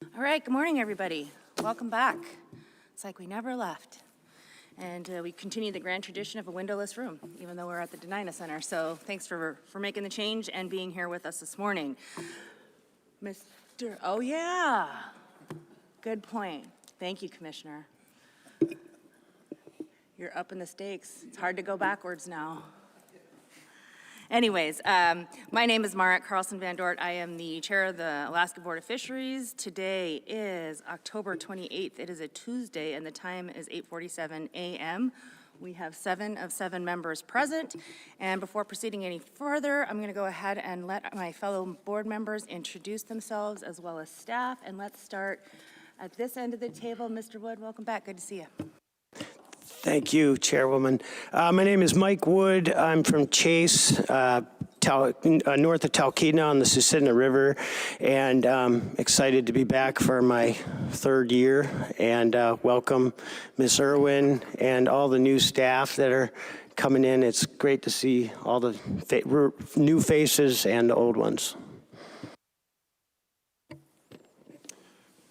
All right, good morning, everybody. Welcome back. It's like we never left. And we continue the grand tradition of a windowless room, even though we're at the Denina Center. So thanks for making the change and being here with us this morning. Oh yeah, good point. Thank you, Commissioner. You're up in the stakes. It's hard to go backwards now. Anyways, my name is Marit Carlson Van Dort. I am the chair of the Alaska Board of Fisheries. Today is October 28th. It is a Tuesday, and the time is 8:47 a.m. We have 7 of 7 members present. And before proceeding any further, I'm going to go ahead and let my fellow board members introduce themselves as well as staff. And let's start at this end of the table. Mr. Wood, welcome back. Good to see you. Thank you, Chairwoman. My name is Mike Wood. I'm from Chase, north of Talkeetna on the Susitna River, and excited to be back for my 3rd year. And welcome Ms. Irwin and all the new staff that are coming in. It's great to see all the new faces and the old ones.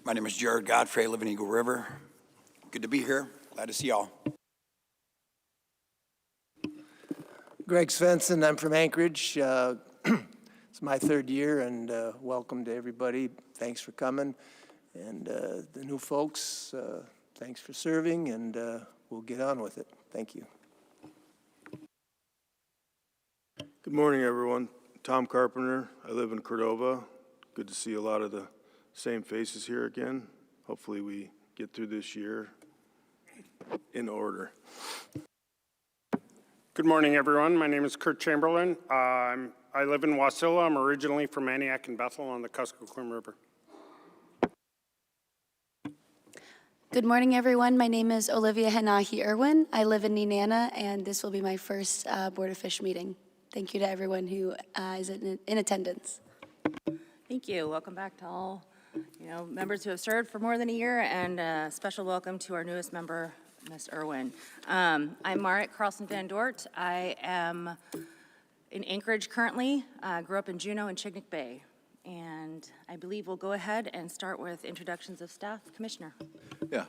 My name is Jared Godfrey. I live in Eagle River. Good to be here. Glad to see y'all. Greg Svensson, I'm from Anchorage. It's my 3rd year, and welcome to everybody. Thanks for coming. And the new folks, thanks for serving, and we'll get on with it. Thank you. Good morning, everyone. Tom Carpenter. I live in Cordova. Good to see a lot of the same faces here again. Hopefully we get through this year in order. Good morning, everyone. My name is Kurt Chamberlain. I live in Wasilla. I'm originally from Antioch and Bethel on the Kuskokwim River. Good morning, everyone. My name is Olivia Hanahi Irwin. I live in Nenana, and this will be my first Board of Fish meeting. Thank you to everyone who is in attendance. Thank you. Welcome back to all members who have served for more than a year, and a special welcome to our newest member, Ms. Irwin. I'm Marit Carlson Van Dort. I am in Anchorage currently. Grew up in Juneau and Chignik Bay. And I believe we'll go ahead and start with introductions of staff. Commissioner. Yeah.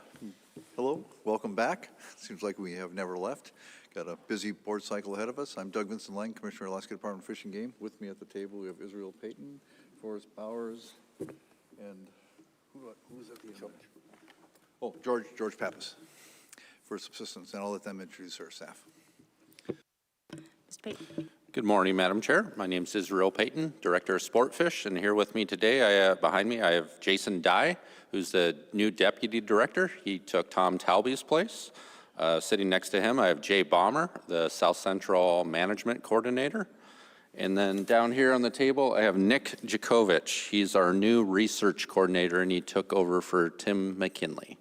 Hello. Welcome back. Seems like we have never left. Got a busy board cycle ahead of us. I'm Doug Vincent Lang, Commissioner of Alaska Department of Fish and Game. With me at the table, we have Israel Payton, Forrest Bowers, and who's at the end? Oh, George Pappas for subsistence, and I'll let them introduce our staff. Mr. Payton. Good morning, Madam Chair. My name is Israel Payton, Director of Sport Fish, and here with me today, behind me, I have Jason Dye, who's the new Deputy Director. He took Tom Talby's place. Sitting next to him, I have Jay Baumer, the South Central Management Coordinator. And then down here on the table, I have Nick Jakovich. He's our new Research Coordinator, and he took over for Tim McKinley.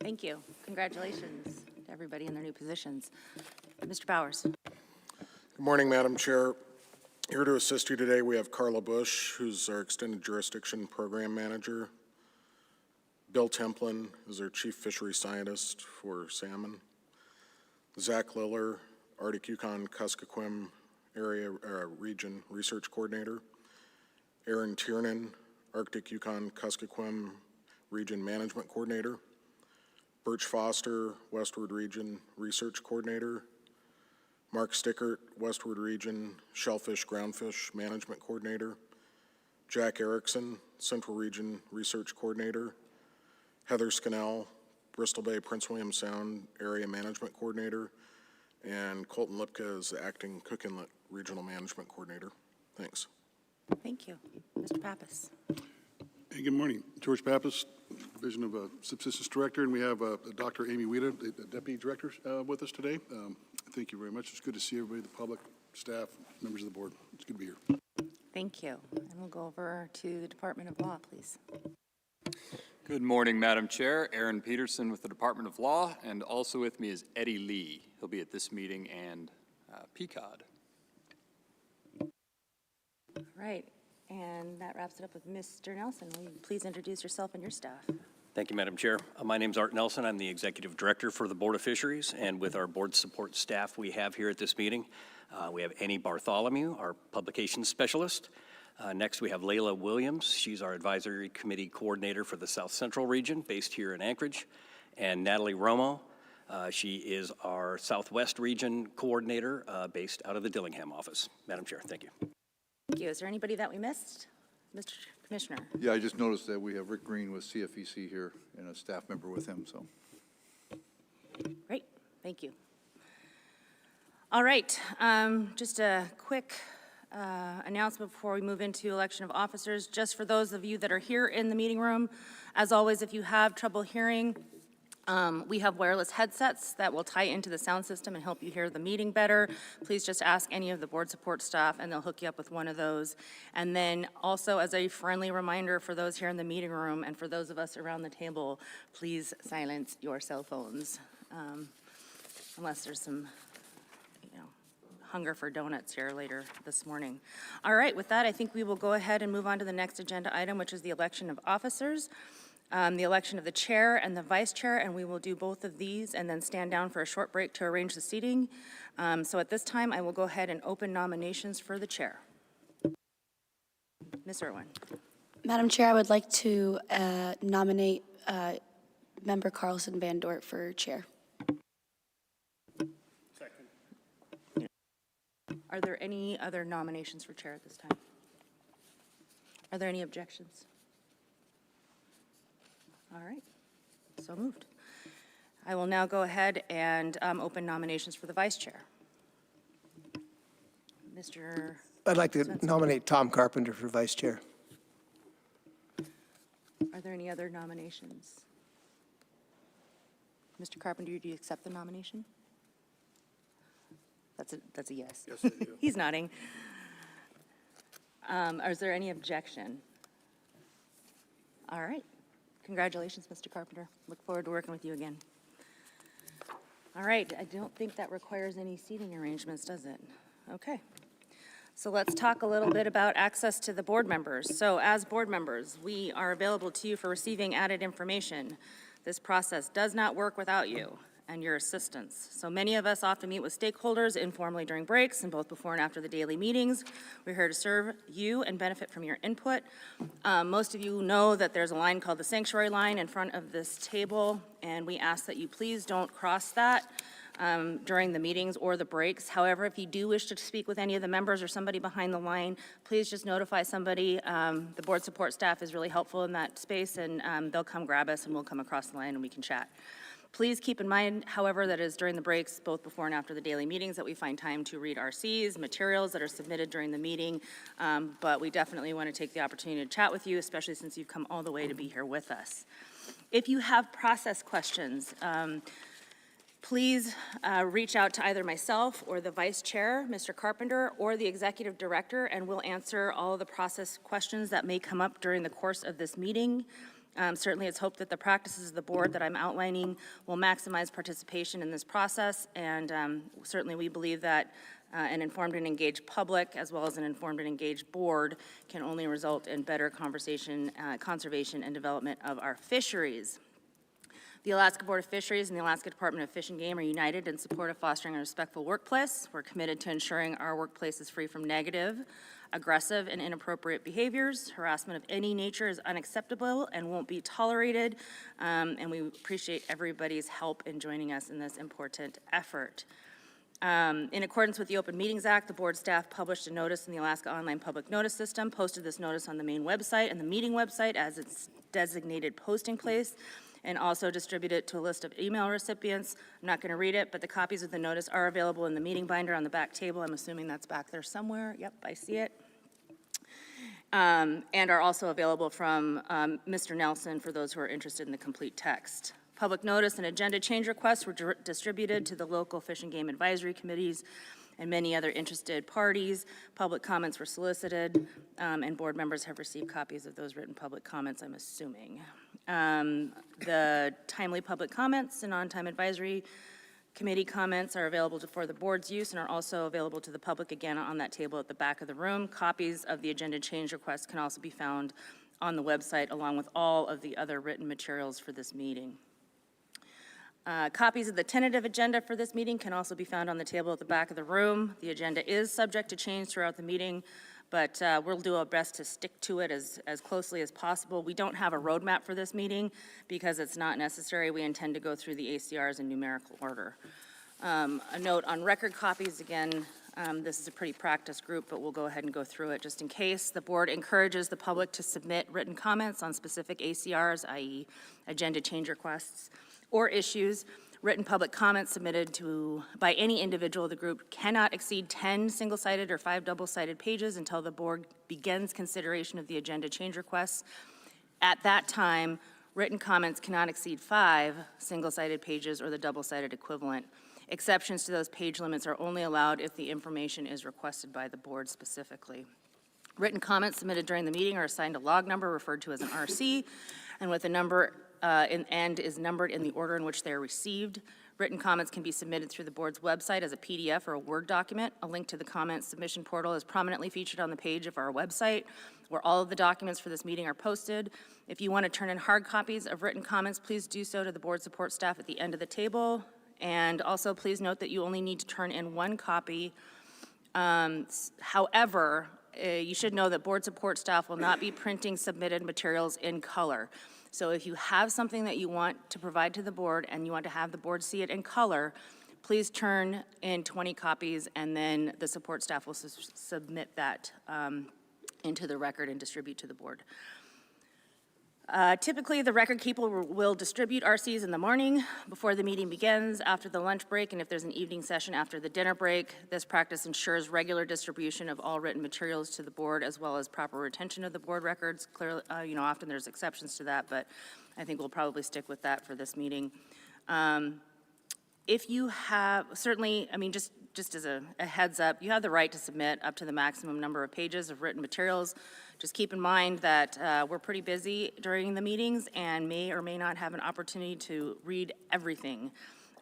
Thank you. Congratulations to everybody in their new positions. Mr. Bowers. Good morning, Madam Chair. Here to assist you today, we have Carla Bush, who's our Extended Jurisdiction Program Manager. Bill Templin is our Chief Fishery Scientist for salmon. Zach Liller, Arctic Yukon Kuskokwim Area Region Research Coordinator. Aaron Tiernan, Arctic Yukon Kuskokwim Region Management Coordinator. Birch Foster, Westward Region Research Coordinator. Mark Stickert, Westward Region Shellfish Groundfish Management Coordinator. Jack Erickson, Central Region Research Coordinator. Heather Scannell, Bristol Bay Prince William Sound Area Management Coordinator. And Colton Lipka is the Acting Cook Inlet Regional Management Coordinator. Thanks. Thank you. Mr. Pappas. Hey, good morning. George Pappas, Division of Subsistence Director, and we have Dr. Amy Weta, the Deputy Director, with us today. Thank you very much. It's good to see everybody, the public, staff, members of the board. It's good to be here. Thank you. And we'll go over to the Department of Law, please. Good morning, Madam Chair. Aaron Peterson with the Department of Law, and also with me is Eddie Lee. He'll be at this meeting, and PCOD. All right. And that wraps it up with Mr. Nelson. Will you please introduce yourself and your staff? Thank you, Madam Chair. My name is Art Nelson. I'm the Executive Director for the Board of Fisheries, and with our board support staff we have here at this meeting, we have Annie Bartholomew, our Publications Specialist, Next, we have Layla Williams. She's our Advisory Committee Coordinator for the South Central region, based here in Anchorage. And Natalie Romo, she is our Southwest Region Coordinator, based out of the Dillingham office. Madam Chair, thank you. Thank you. Is there anybody that we missed? Mr. Commissioner? Yeah, I just noticed that we have Rick Green with CFEC here and a staff member with him, so. Great, thank you. All right, just a quick announcement before we move into election of officers. Just for those of you that are here in the meeting room, as always, if you have trouble hearing, we have wireless headsets that will tie into the sound system and help you hear the meeting better. Please just ask any of the board support staff and they'll hook you up with one of those. And then also as a friendly reminder for those here in the meeting room and for those of us around the table, please silence your cell phones. Unless there's some, hunger for donuts here later this morning. All right, with that, I think we will go ahead and move on to the next agenda item, which is the election of officers. The election of the chair and the vice chair, and we will do both of these and then stand down for a short break to arrange the seating. So at this time, I will go ahead and open nominations for the chair. Ms. Irwin. Madam Chair, I would like to nominate Member Carlson Van Dort for chair. Are there any other nominations for chair at this time? Are there any objections? All right, so moved. I will now go ahead and open nominations for the vice chair. Mr. I'd like to Svensson. nominate Tom Carpenter for vice chair. Are there any other nominations? Mr. Carpenter, do you accept the nomination? That's a yes. Yes, I do. He's nodding. Is there any objection? All right. Congratulations, Mr. Carpenter. Look forward to working with you again. All right, I don't think that requires any seating arrangements, does it? Okay. So let's talk a little bit about access to the board members. So as board members, we are available to you for receiving added information. This process does not work without you and your assistance. So many of us often meet with stakeholders informally during breaks and both before and after the daily meetings. We're here to serve you and benefit from your input. Most of you know that there's a line called the sanctuary line in front of this table, and we ask that you please don't cross that during the meetings or the breaks. However, if you do wish to speak with any of the members or somebody behind the line, please just notify somebody. The board support staff is really helpful in that space, and they'll come grab us and we'll come across the line and we can chat. Please keep in mind, however, that it is during the breaks, both before and after the daily meetings, that we find time to read RCs, materials that are submitted during the meeting, but we definitely want to take the opportunity to chat with you, especially since you've come all the way to be here with us. If you have process questions, please reach out to either myself or the vice chair, Mr. Carpenter, or the executive director, and we'll answer all of the process questions that may come up during the course of this meeting. Certainly, it's hoped that the practices of the board that I'm outlining will maximize participation in this process, and certainly we believe that an informed and engaged public, as well as an informed and engaged board, can only result in better conversation, conservation, and development of our fisheries. The Alaska Board of Fisheries and the Alaska Department of Fish and Game are united in support of fostering a respectful workplace. We're committed to ensuring our workplace is free from negative, aggressive, and inappropriate behaviors. Harassment of any nature is unacceptable and won't be tolerated, and we appreciate everybody's help in joining us in this important effort. In accordance with the Open Meetings Act, the board staff published a notice in the Alaska Online Public Notice System, posted this notice on the main website and the meeting website as its designated posting place, and also distribute it to a list of email recipients. I'm not going to read it, but the copies of the notice are available in the meeting binder on the back table. I'm assuming that's back there somewhere. Yep, I see it. And are also available from Mr. Nelson for those who are interested in the complete text. Public notice and agenda change requests were distributed to the local Fish and Game Advisory Committees and many other interested parties. Public comments were solicited, and board members have received copies of those written public comments, I'm assuming. The timely public comments and on-time advisory committee comments are available for the board's use and are also available to the public, again, on that table at the back of the room. Copies of the agenda change requests can also be found on the website, along with all of the other written materials for this meeting. Copies of the tentative agenda for this meeting can also be found on the table at the back of the room. The agenda is subject to change throughout the meeting, but we'll do our best to stick to it as closely as possible. We don't have a roadmap for this meeting because it's not necessary. We intend to go through the ACRs in numerical order. A note on record copies, again, this is a pretty practiced group, but we'll go ahead and go through it just in case. The board encourages the public to submit written comments on specific ACRs, i.e. agenda change requests, or issues. Written public comments submitted by any individual of the group cannot exceed 10 single-sided or 5 double-sided pages until the board begins consideration of the agenda change requests. At that time, written comments cannot exceed 5 single-sided pages or the double-sided equivalent. Exceptions to those page limits are only allowed if the information is requested by the board specifically. Written comments submitted during the meeting are assigned a log number referred to as an RC, and with a number and is numbered in the order in which they are received. Written comments can be submitted through the board's website as a PDF or a Word document. A link to the comment submission portal is prominently featured on the page of our website, where all of the documents for this meeting are posted. If you want to turn in hard copies of written comments, please do so to the board support staff at the end of the table. And also, please note that you only need to turn in 1 copy. However, you should know that board support staff will not be printing submitted materials in color. So if you have something that you want to provide to the board and you want to have the board see it in color, please turn in 20 copies, and then the support staff will submit that into the record and distribute to the board. Typically, the record keeper will distribute RCs in the morning before the meeting begins, after the lunch break, and if there's an evening session after the dinner break. This practice ensures regular distribution of all written materials to the board, as well as proper retention of the board records. Clearly, often there's exceptions to that, but I think we'll probably stick with that for this meeting. If you have, certainly, just as a heads up, you have the right to submit up to the maximum number of pages of written materials. Just keep in mind that we're pretty busy during the meetings and may or may not have an opportunity to read everything,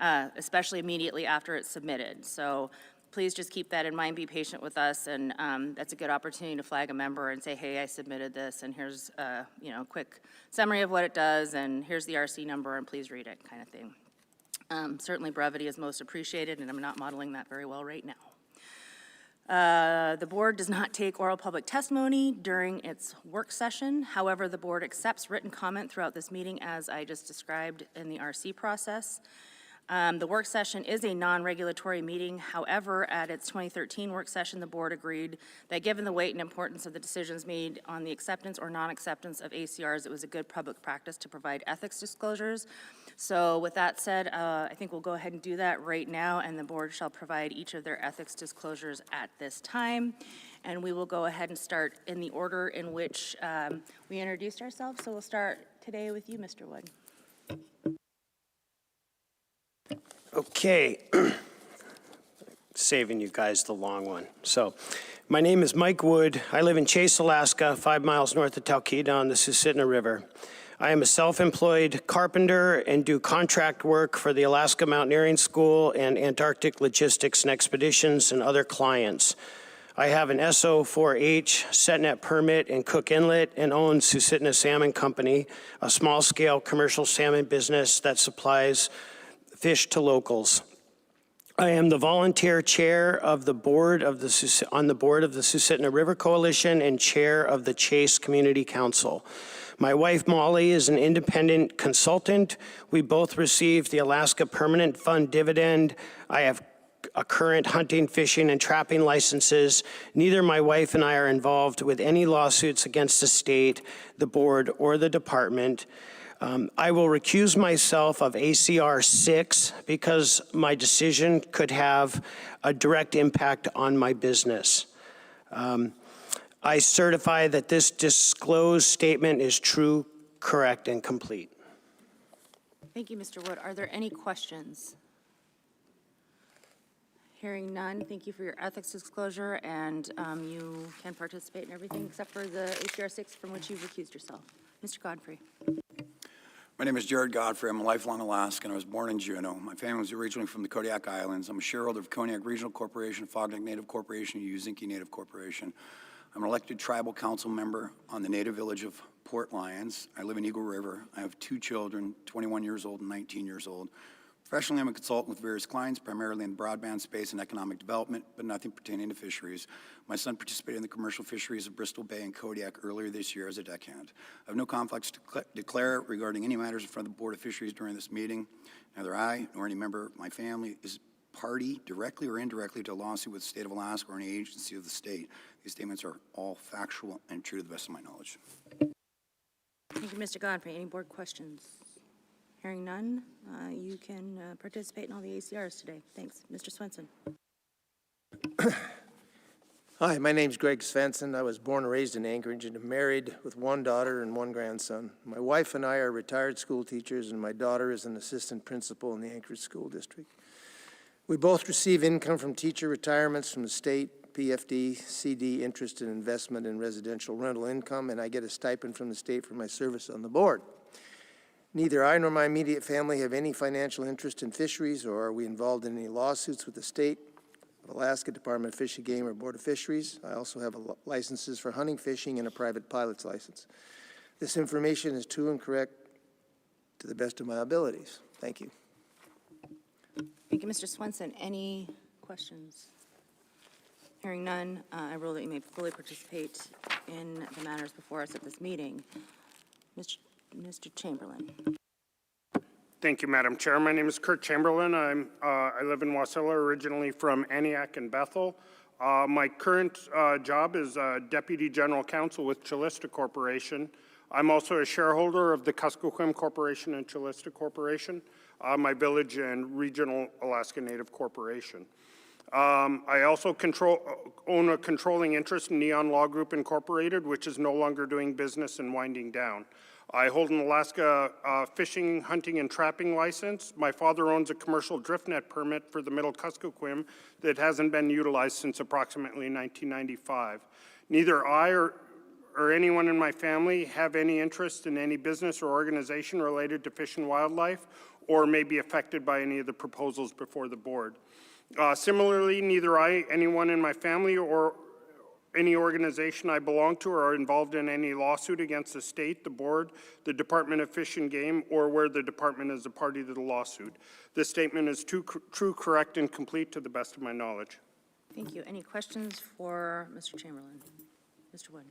especially immediately after it's submitted. So please just keep that in mind, be patient with us, and that's a good opportunity to flag a member and say, hey, I submitted this, and here's a quick summary of what it does, and here's the RC number, and please read it, kind of thing. Certainly brevity is most appreciated, and I'm not modeling that very well right now. The board does not take oral public testimony during its work session. However, the board accepts written comment throughout this meeting, as I just described in the RC process. The work session is a non-regulatory meeting. However, at its 2013 work session, the board agreed that given the weight and importance of the decisions made on the acceptance or non-acceptance of ACRs, it was a good public practice to provide ethics disclosures. So with that said, I think we'll go ahead and do that right now, and the board shall provide each of their ethics disclosures at this time. And we will go ahead and start in the order in which we introduced ourselves. So we'll start today with you, Mr. Wood. Okay, saving you guys the long one. So, my name is Mike Wood. I live in Chase, Alaska, 5 miles north of Talkeetna on the Susitna River. I am a self-employed carpenter and do contract work for the Alaska Mountaineering School and Antarctic Logistics and Expeditions and other clients. I have an SO4H setnet permit in Cook Inlet and own Susitna Salmon Company, a small-scale commercial salmon business that supplies fish to locals. I am the volunteer chair of the board of on the board of the Susitna River Coalition and chair of the Chase Community Council. My wife Molly is an independent consultant. We both received the Alaska Permanent Fund dividend. I have a current hunting, fishing, and trapping licenses. Neither my wife and I are involved with any lawsuits against the state, the board, or the department. I will recuse myself of ACR 6 because my decision could have a direct impact on my business. I certify that this disclosed statement is true, correct, and complete. Thank you, Mr. Wood. Are there any questions? Hearing none, thank you for your ethics disclosure, and you can participate in everything except for the ACR 6 from which you've recused yourself. Mr. Godfrey. My name is Jared Godfrey. I'm a lifelong Alaskan. I was born in Juneau. My family was originally from the Kodiak Islands. I'm a shareholder of Kodiak Regional Corporation, Fogneck Native Corporation, and Uzinki Native Corporation. I'm an elected tribal council member on the native village of Port Lions. I live in Eagle River. I have 2 children, 21 years old and 19 years old. Professionally, I'm a consultant with various clients, primarily in broadband space and economic development, but nothing pertaining to fisheries. My son participated in the commercial fisheries of Bristol Bay and Kodiak earlier this year as a deckhand. I have no conflicts to declare regarding any matters in front of the Board of Fisheries during this meeting. Neither I nor any member of my family is party, directly or indirectly, to a lawsuit with the state of Alaska or any agency of the state. These statements are all factual and true to the best of my knowledge. Thank you, Mr. Godfrey. Any board questions? Hearing none, you can participate in all the ACRs today. Thanks. Mr. Swenson. Hi, my name's Greg Svensson. I was born and raised in Anchorage and am married with one daughter and one grandson. My wife and I are retired school teachers, and my daughter is an assistant principal in the Anchorage School District. We both receive income from teacher retirements from the state, PFD, CD, interest and investment in residential rental income, and I get a stipend from the state for my service on the board. Neither I nor my immediate family have any financial interest in fisheries, or are we involved in any lawsuits with the state, Alaska Department of Fish and Game, or Board of Fisheries. I also have licenses for hunting, fishing, and a private pilot's license. This information is true and correct to the best of my abilities. Thank you. Thank you, Mr. Swenson. Any questions? Hearing none, I rule that you may fully participate in the matters before us at this meeting. Mr. Chamberlain. Thank you, Madam Chair. My name is Kurt Chamberlain. I live in Wasilla, originally from Antioch and Bethel. My current job is Deputy General Counsel with Chilista Corporation. I'm also a shareholder of the Kuskokwim Corporation and Chilista Corporation, my village and regional Alaska Native Corporation. I also own a controlling interest in Neon Law Group Incorporated, which is no longer doing business and winding down. I hold an Alaska fishing, hunting, and trapping license. My father owns a commercial drift net permit for the Middle Kuskokwim that hasn't been utilized since approximately 1995. Neither I or anyone in my family have any interest in any business or organization related to fish and wildlife, or may be affected by any of the proposals before the board. Similarly, neither I, anyone in my family, or any organization I belong to are involved in any lawsuit against the state, the board, the Department of Fish and Game, or where the department is a party to the lawsuit. This statement is true, correct, and complete to the best of my knowledge. Thank you. Any questions for Mr. Chamberlain? Mr. Wood.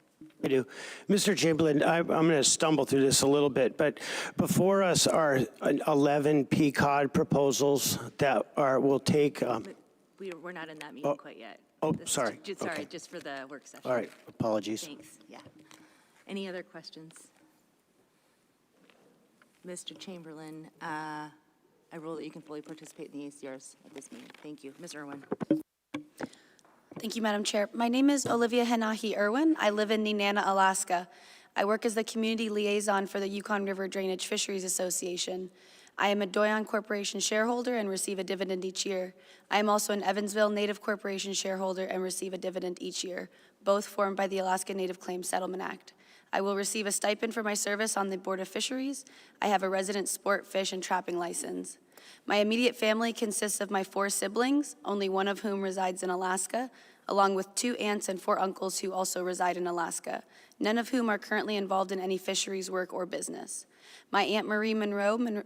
I do. Mr. Chamberlain, I'm going to stumble through this a little bit, but before us are 11 PCOD proposals that will take... We're not in that meeting quite yet. Oh, sorry. Sorry, Okay. just for the work session. All right, apologies. Thanks, yeah. Any other questions? Mr. Chamberlain, I rule that you can fully participate in the ACRs at this meeting. Thank you. Ms. Irwin. Thank you, Madam Chair. My name is Olivia Henahi Irwin. I live in Nenana, Alaska. I work as the community liaison for the Yukon River Drainage Fisheries Association. I am a Doyon Corporation shareholder and receive a dividend each year. I am also an Evansville Native Corporation shareholder and receive a dividend each year, both formed by the Alaska Native Claims Settlement Act. I will receive a stipend for my service on the Board of Fisheries. I have a resident sport, fish, and trapping license. My immediate family consists of my 4 siblings, only one of whom resides in Alaska, along with 2 aunts and 4 uncles who also reside in Alaska, none of whom are currently involved in any fisheries work or business. My Aunt Marie Monroe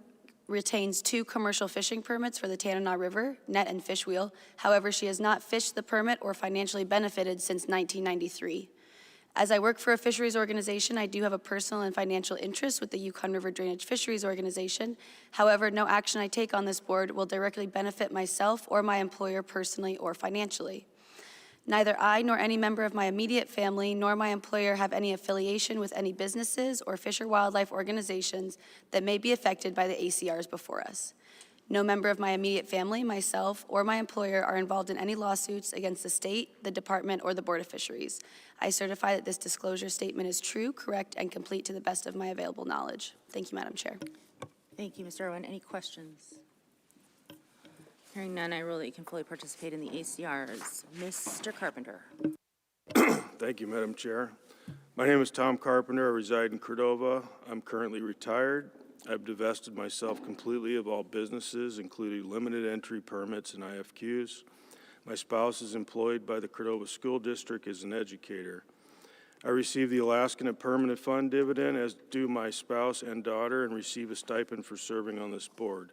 retains 2 commercial fishing permits for the Tanana River, net and fish wheel. However, she has not fished the permit or financially benefited since 1993. As I work for a fisheries organization, I do have a personal and financial interest with the Yukon River Drainage Fisheries Organization. However, no action I take on this board will directly benefit myself or my employer personally or financially. Neither I nor any member of my immediate family nor my employer have any affiliation with any businesses or fish or wildlife organizations that may be affected by the ACRs before us. No member of my immediate family, myself, or my employer are involved in any lawsuits against the state, the department, or the Board of Fisheries. I certify that this disclosure statement is true, correct, and complete to the best of my available knowledge. Thank you, Madam Chair. Thank you, Mr. Irwin. Any questions? Hearing none, I rule that you can fully participate in the ACRs. Mr. Carpenter. Thank you, Madam Chair. My name is Tom Carpenter. I reside in Cordova. I'm currently retired. I've divested myself completely of all businesses, including limited entry permits and IFQs. My spouse is employed by the Cordova School District as an educator. I receive the Alaskan and Permanent Fund dividend, as do my spouse and daughter, and receive a stipend for serving on this board.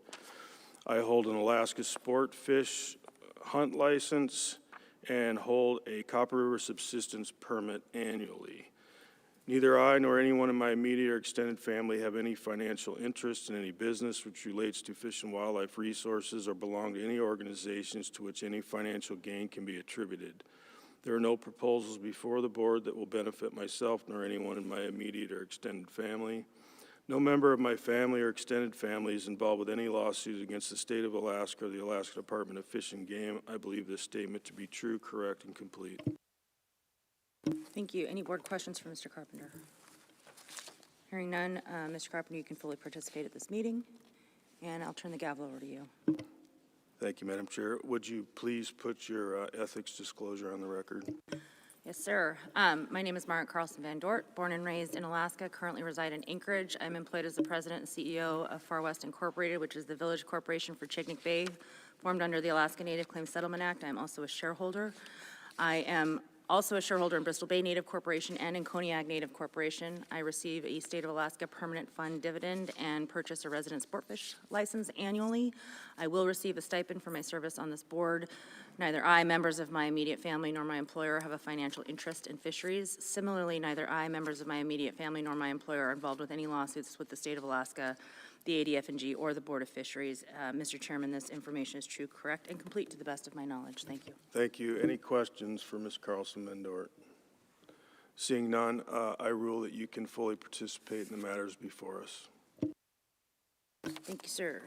I hold an Alaska Sport Fish Hunt license and hold a Copper River subsistence permit annually. Neither I nor anyone in my immediate or extended family have any financial interest in any business which relates to fish and wildlife resources or belong to any organizations to which any financial gain can be attributed. There are no proposals before the board that will benefit myself nor anyone in my immediate or extended family. No member of my family or extended family is involved with any lawsuits against the state of Alaska or the Alaska Department of Fish and Game. I believe this statement to be true, correct, and complete. Thank you. Any board questions for Mr. Carpenter? Hearing none, Mr. Carpenter, you can fully participate at this meeting, and I'll turn the gavel over to you. Thank you, Madam Chair. Would you please put your ethics disclosure on the record? Yes, sir. My name is Margaret Carlson Van Dort, born and raised in Alaska, currently reside in Anchorage. I'm employed as the president and CEO of Far West Incorporated, which is the village corporation for Chignik Bay, formed under the Alaska Native Claims Settlement Act. I'm also a shareholder. I am also a shareholder in Bristol Bay Native Corporation and in Kodiak Native Corporation. I receive a State of Alaska Permanent Fund dividend and purchase a resident sportfish license annually. I will receive a stipend for my service on this board. Neither I, members of my immediate family, nor my employer have a financial interest in fisheries. Similarly, neither I, members of my immediate family, nor my employer are involved with any lawsuits with the State of Alaska, the ADF&G, or the Board of Fisheries. Mr. Chairman, this information is true, correct, and complete to the best of my knowledge. Thank you. Thank you. Any questions for Ms. Carlson Mendort? Seeing none, I rule that you can fully participate in the matters before us. Thank you, sir.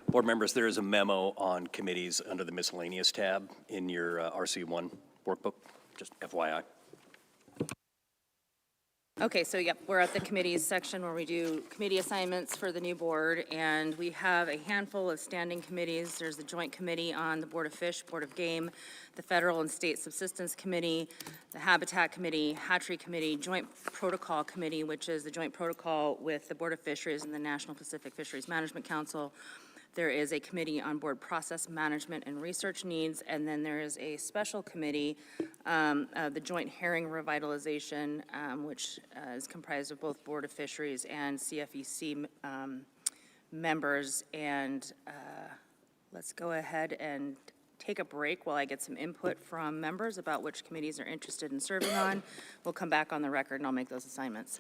Board members, there is a memo on committees under the miscellaneous tab in your RC1 workbook, just FYI. Okay, so yep, we're at the committees section where we do committee assignments for the new board, and we have a handful of standing committees. There's the Joint Committee on the Board of Fish, Board of Game, the Federal and State Subsistence Committee, the Habitat Committee, Hatchery Committee, Joint Protocol Committee, which is the joint protocol with the Board of Fisheries and the National Pacific Fisheries Management Council. There is a committee on board process management and research needs, and then there is a special committee, the Joint Herring Revitalization, which is comprised of both Board of Fisheries and CFEC members. And let's go ahead and take a break while I get some input from members about which committees are interested in serving on. We'll come back on the record and I'll make those assignments.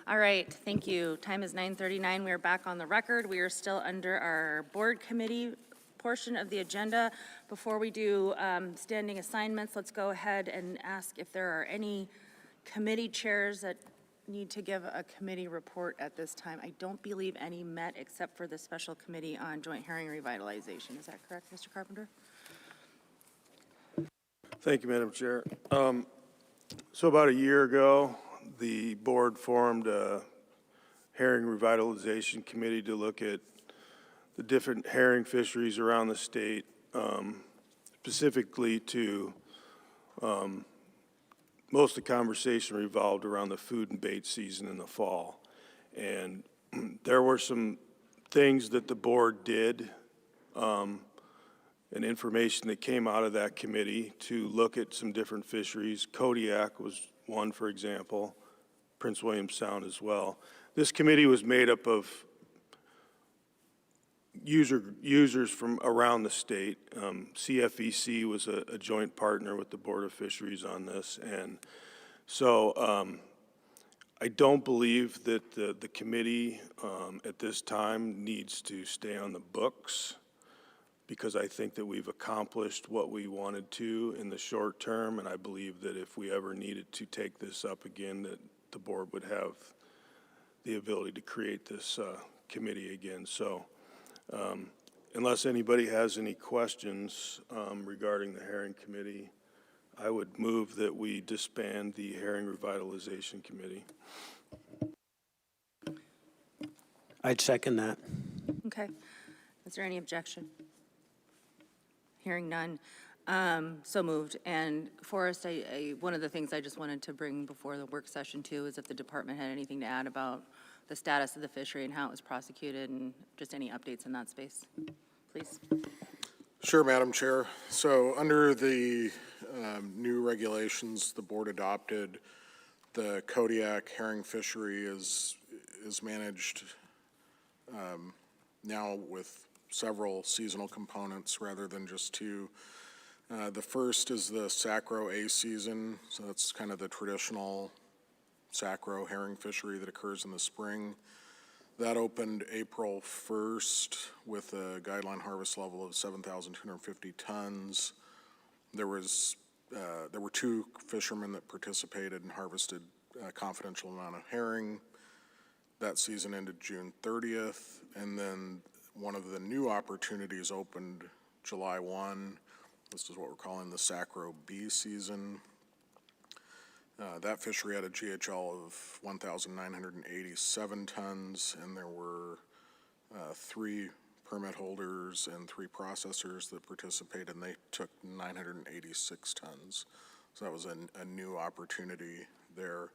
All right, thank you. Time is 9:39. We are back on the record. We are still under our board committee portion of the agenda. Before we do standing assignments, let's go ahead and ask if there are any committee chairs that need to give a committee report at this time. I don't believe any met except for the special committee on joint herring revitalization. Is that correct, Mr. Carpenter? Thank you, Madam Chair. So about a year ago, the board formed a herring revitalization committee to look at the different herring fisheries around the state, specifically to, most of the conversation revolved around the food and bait season in the fall. And there were some things that the board did, and information that came out of that committee to look at some different fisheries. Kodiak was one, for example, Prince William Sound as well. This committee was made up of users from around the state. CFEC was a joint partner with the Board of Fisheries on this. And so I don't believe that the committee at this time needs to stay on the books, because I think that we've accomplished what we wanted to in the short term, and I believe that if we ever needed to take this up again, that the board would have the ability to create this committee again. So unless anybody has any questions regarding the herring committee, I would move that we disband the herring revitalization committee. I'd second that. Okay. Is there any objection? Hearing none. So moved. And Forrest, one of the things I just wanted to bring before the work session too is if the department had anything to add about the status of the fishery and how it was prosecuted and just any updates in that space, please. Sure, Madam Chair. So under the new regulations the board adopted, the Kodiak herring fishery is managed now with several seasonal components rather than just two. The first is the Sacro A season, so that's kind of the traditional Sacro herring fishery that occurs in the spring. That opened April 1st with a guideline harvest level of 7,250 tons. There were two fishermen that participated and harvested a confidential amount of herring. That season ended June 30th, and then one of the new opportunities opened July 1. This is what we're calling the Sacro B season. That fishery had a GHL of 1,987 tons, and there were 3 permit holders and 3 processors that participated, and they took 986 tons. So that was a new opportunity there.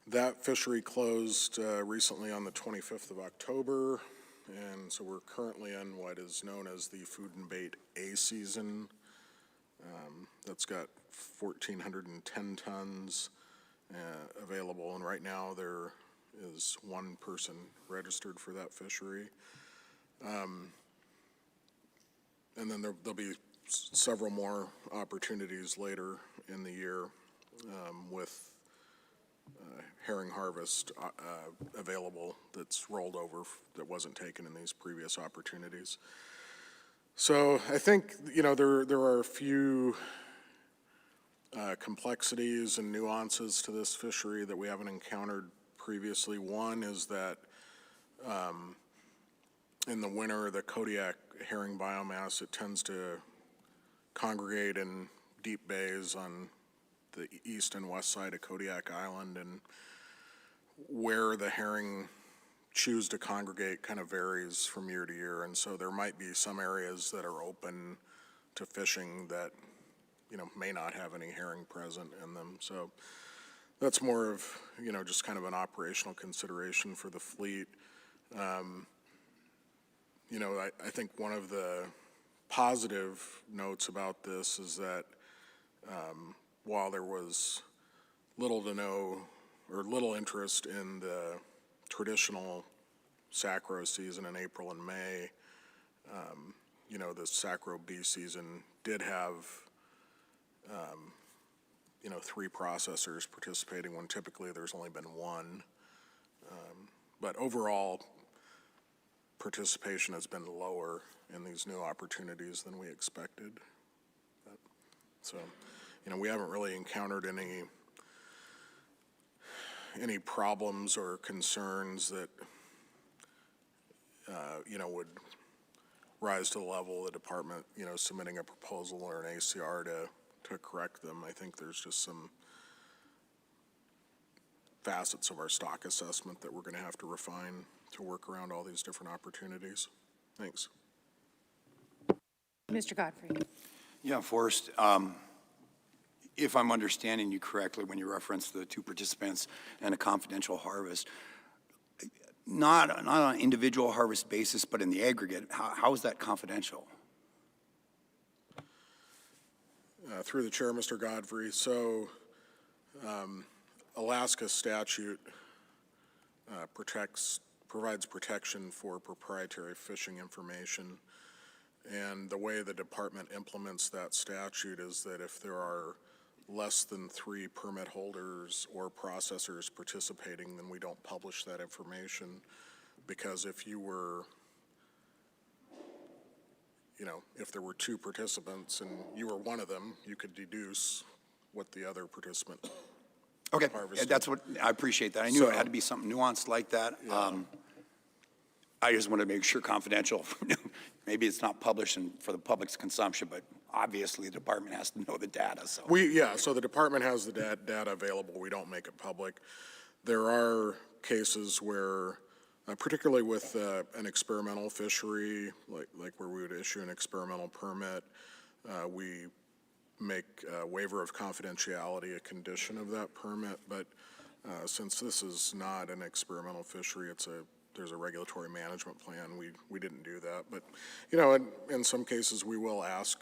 That fishery closed recently on the 25th of October, and so we're currently in what is known as the food and bait A season. That's got 1,410 tons available, and right now there is 1 person registered for that fishery. And then there'll be several more opportunities later in the year with herring harvest available that's rolled over that wasn't taken in these previous opportunities. So I think, there are a few complexities and nuances to this fishery that we haven't encountered previously. One is that in the winter, the Kodiak herring biomass, it tends to congregate in deep bays on the east and west side of Kodiak Island, and where the herring choose to congregate kind of varies from year to year. And so there might be some areas that are open to fishing that, may not have any herring present in them. So that's more of, just kind of an operational consideration for the fleet. I think one of the positive notes about this is that while there was little to no or little interest in the traditional Sacro season in April and May, the Sacro B season did have 3 processors participating when typically there's only been 1. But overall, participation has been lower in these new opportunities than we expected. So, we haven't really encountered any problems or concerns that, would rise to the level of the department, submitting a proposal or an ACR to correct them. I think there's just some facets of our stock assessment that we're going to have to refine to work around all these different opportunities. Thanks. Mr. Godfrey. Yeah, Forrest, if I'm understanding you correctly, when you reference the 2 participants and a confidential harvest, not on an individual harvest basis, but in the aggregate, how is that confidential? Through the chair, Mr. Godfrey. So, Alaska statute provides protection for proprietary fishing information. And the way the department implements that statute is that if there are less than 3 permit holders or processors participating, then we don't publish that information. Because if if there were 2 participants and you were one of them, you could deduce what the other participant Okay, harvested. that's what, I appreciate that. I knew it had to be something nuanced like that. I just want to make sure confidential. Maybe it's not published for the public's consumption, but obviously the department has to know the data, so. So the department has the data available. We don't make it public. There are cases where, particularly with an experimental fishery, like where we would issue an experimental permit, we make a waiver of confidentiality a condition of that permit. But since this is not an experimental fishery, there's a regulatory management plan. We didn't do that. But, in some cases, we will ask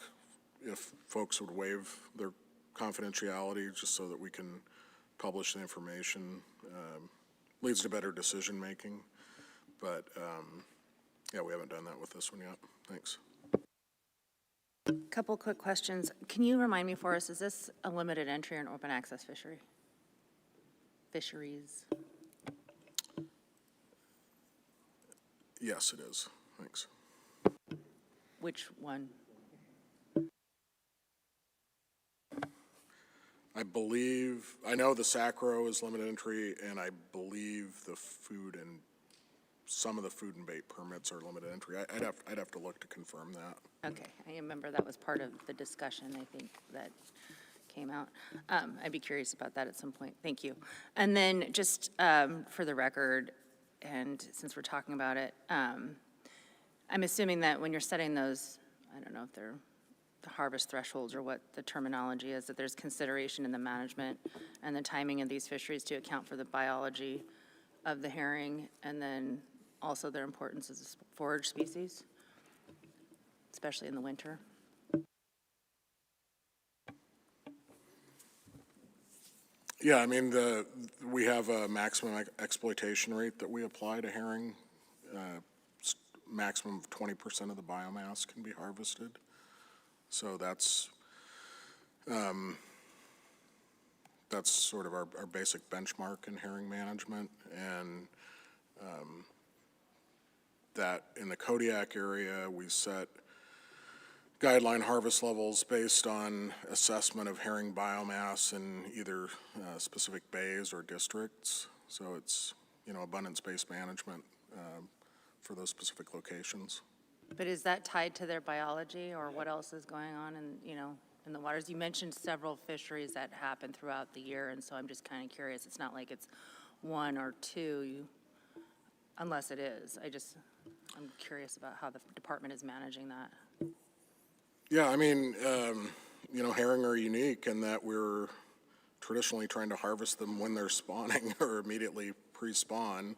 if folks would waive their confidentiality just so that we can publish the information. Leads to better decision-making. But, we haven't done that with this one yet. Thanks. Couple quick questions. Can you remind me, Forrest, is this a limited entry or an open access fishery? Fisheries? Yes, it is. Thanks. Which one? I know the Sacro is limited entry, and I believe some of the food and bait permits are limited entry. I'd have to look to confirm that. Okay, I remember that was part of the discussion, I think, that came out. I'd be curious about that at some point. Thank you. And then just for the record, and since we're talking about it, I'm assuming that when you're setting those, I don't know if they're the harvest thresholds or what the terminology is, that there's consideration in the management and the timing of these fisheries to account for the biology of the herring and then also their importance as a forage species, especially in the winter. Yeah, I mean, we have a maximum exploitation rate that we apply to herring. Maximum of 20% of the biomass can be harvested. So that's sort of our basic benchmark in herring management. And that in the Kodiak area, we set guideline harvest levels based on assessment of herring biomass in either specific bays or districts. So it's, abundance-based management for those specific locations. But is that tied to their biology or what else is going on in the waters? You mentioned several fisheries that happen throughout the year, and so I'm just kind of curious. It's not like it's 1 or 2, unless it is. I'm curious about how the department is managing that. Yeah, I mean, herring are unique in that we're traditionally trying to harvest them when they're spawning or immediately pre-spawn.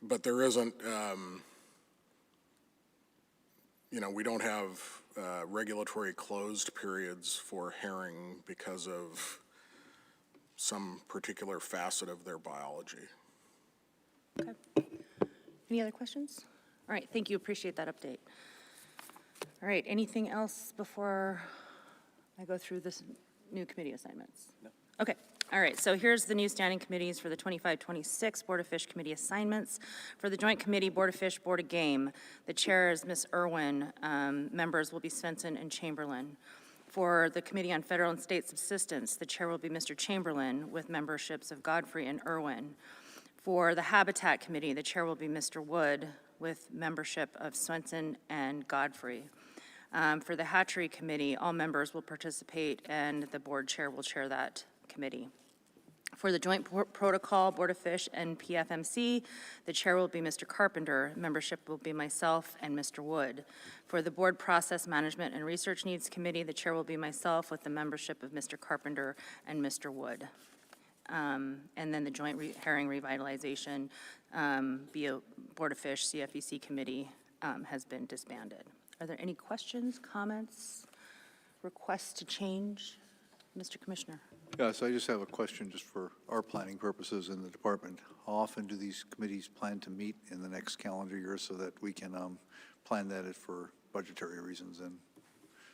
But there isn't, we don't have regulatory closed periods for herring because of some particular facet of their biology. Okay. Any other questions? All right, thank you. Appreciate that update. All right, anything else before I go through this new committee assignments? No. Okay. All All right, so here's the new standing committees for the 25-26 Board of Fish Committee assignments. For the Joint Committee, Board of Fish, Board of Game, the chair is Ms. Irwin. Members will be Svensson and Chamberlain. For the Committee on Federal and State Subsistence, the chair will be Mr. Chamberlain with memberships of Godfrey and Irwin. For the Habitat Committee, the chair will be Mr. Wood with membership of Svensson and Godfrey. For the Hatchery Committee, all members will participate and the board chair will chair that committee. For the Joint Protocol, Board of Fish and PFMC, the chair will be Mr. Carpenter. Membership will be myself and Mr. Wood. For the Board Process Management and Research Needs Committee, the chair will be myself with the membership of Mr. Carpenter and Mr. Wood. And then the Joint Herring Revitalization via Board of Fish CFEC Committee has been disbanded. Are there any questions, comments, requests to change? Mr. Commissioner. Yes, I just have a question just for our planning purposes in the department. How often do these committees plan to meet in the next calendar year so that we can plan that for budgetary reasons and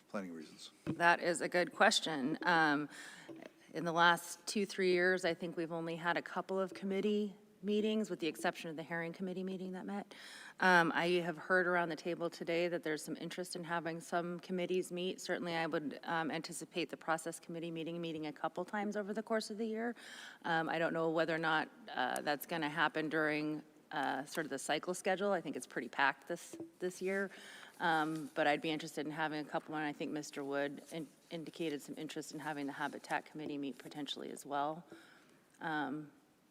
planning reasons? That is a good question. In the last 2-3 years, I think we've only had a couple of committee meetings, with the exception of the Herring Committee meeting that met. I have heard around the table today that there's some interest in having some committees meet. Certainly, I would anticipate the Process Committee meeting a couple times over the course of the year. I don't know whether or not that's going to happen during sort of the cycle schedule. I think it's pretty packed this year. But I'd be interested in having a couple, and I think Mr. Wood indicated some interest in having the Habitat Committee meet potentially as well.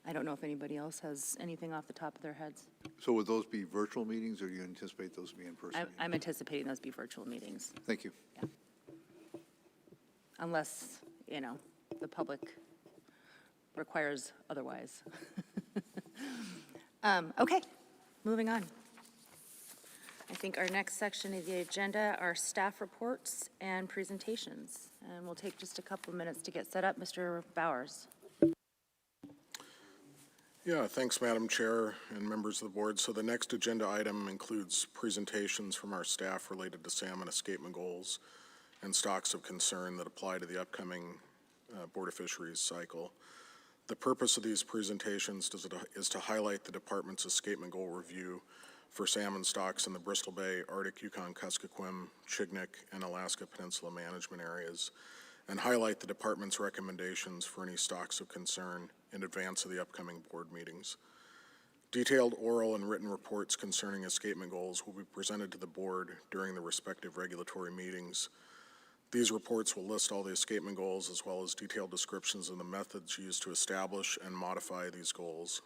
I don't know if anybody else has anything off the top of their heads. So would those be virtual meetings, or do you anticipate those to be in person? I'm anticipating those be virtual meetings. Thank you. Yeah. Unless, the public requires otherwise. Okay, moving on. I think our next section of the agenda are staff reports and presentations. And we'll take just a couple of minutes to get set up. Mr. Bowers. Yeah, thanks, Madam Chair and members of the board. So the next agenda item includes presentations from our staff related to salmon escapement goals and stocks of concern that apply to the upcoming Board of Fisheries cycle. The purpose of these presentations is to highlight the department's escapement goal review for salmon stocks in the Bristol Bay, Arctic Yukon, Kuskokwim, Chignik, and Alaska Peninsula management areas, and highlight the department's recommendations for any stocks of concern in advance of the upcoming board meetings. Detailed oral and written reports concerning escapement goals will be presented to the board during the respective regulatory meetings. These reports will list all the escapement goals as well as detailed descriptions of the methods used to establish and modify these goals.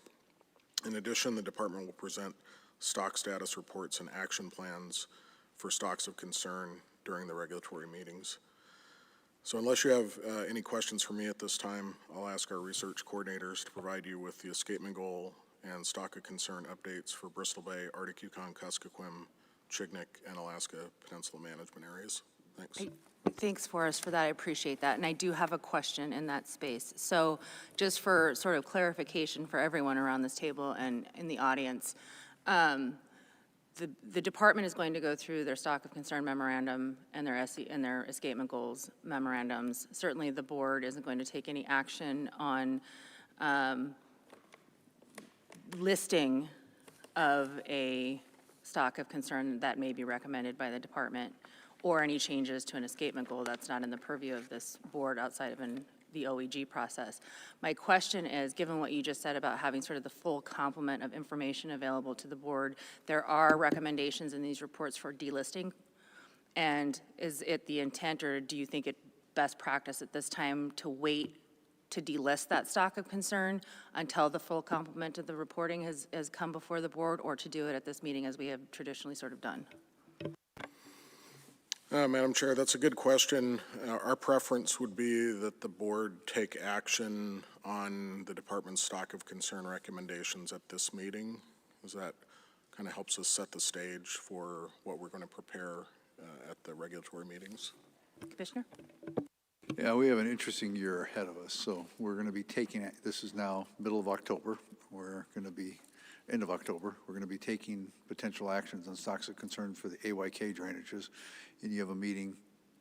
In addition, the department will present stock status reports and action plans for stocks of concern during the regulatory meetings. So unless you have any questions for me at this time, I'll ask our research coordinators to provide you with the escapement goal and stock of concern updates for Bristol Bay, Arctic Yukon, Kuskokwim, Chignik, and Alaska Peninsula management areas. Thanks. Thanks, Forrest, for that. I appreciate that. And I do have a question in that space. So just for sort of clarification for everyone around this table and in the audience, the department is going to go through their stock of concern memorandum and their escapement goals memorandums. Certainly, the board isn't going to take any action on listing of a stock of concern that may be recommended by the department, or any changes to an escapement goal. That's not in the purview of this board outside of the OEG process. My question is, given what you just said about having sort of the full complement of information available to the board, there are recommendations in these reports for delisting. And is it the intent, or do you think it best practice at this time to wait to delist that stock of concern until the full complement of the reporting has come before the board, or to do it at this meeting as we have traditionally sort of done? Madam Chair, that's a good question. Our preference would be that the board take action on the department's stock of concern recommendations at this meeting, as that kind of helps us set the stage for what we're going to prepare at the regulatory meetings. Commissioner? Yeah, we have an interesting year ahead of us, so we're going to be taking, this is now middle of October, we're going to be end of October, we're going to be taking potential actions on stocks of concern for the AYK drainages, and you have a meeting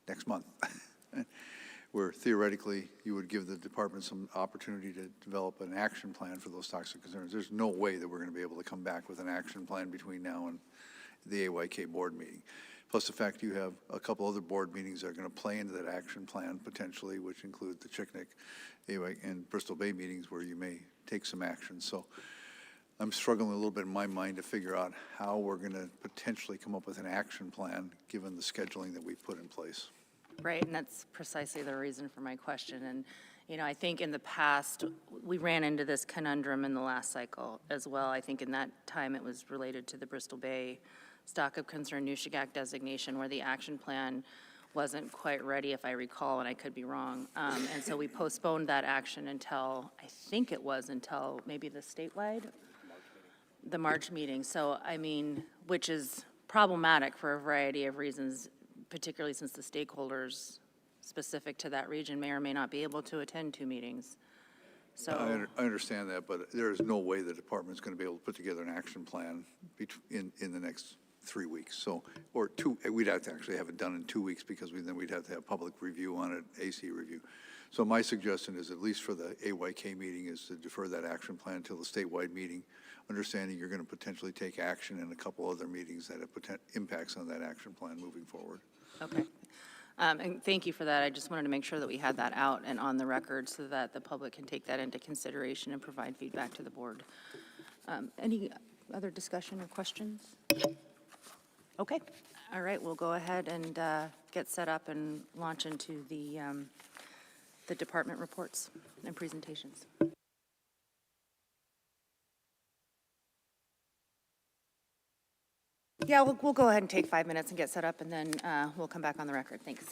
next month. where theoretically you would give the department some opportunity to develop an action plan for those toxic concerns. There's no way that we're going to be able to come back with an action plan between now and the AYK board meeting. Plus the fact you have a couple other board meetings that are going to play into that action plan potentially, which include the Chicknick and Bristol Bay meetings where you may take some action. So I'm struggling a little bit in my mind to figure out how we're going to potentially come up with an action plan given the scheduling that we've put in place. Right, and that's precisely the reason for my question. And, you know, I think in the past, we ran into this conundrum in the last cycle as well. I think in that time, it was related to the Bristol Bay Stock of Concern Nushagak designation, where the action plan wasn't quite ready, if I recall, and I could be wrong. And so we postponed that action until, I think it was until maybe the statewide? The March meeting. So, I mean, which is problematic for a variety of reasons, particularly since the stakeholders specific to that region may or may not be able to attend two meetings. So, I understand that, but there is no way the department's going to be able to put together an action plan in the next 3 weeks. So, or two, we'd have to actually have it done in 2 weeks because then we'd have to have public review on it, AC review. So my suggestion is, at least for the AYK meeting, is to defer that action plan until the statewide meeting, understanding you're going to potentially take action in a couple other meetings that have impacts on that action plan moving forward. okay. And thank you for that. I just wanted to make sure that we had that out and on the record so that the public can take that into consideration and provide feedback to the board. Any other discussion or questions? Okay. All right, we'll go ahead and get set up and launch into the department reports and presentations. Yeah, we'll go ahead and take 5 minutes and get set up, and then we'll come back on the record. Thanks.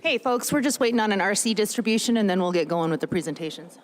Hey, folks, we're just waiting on an RC distribution, and then we'll get going with the presentations.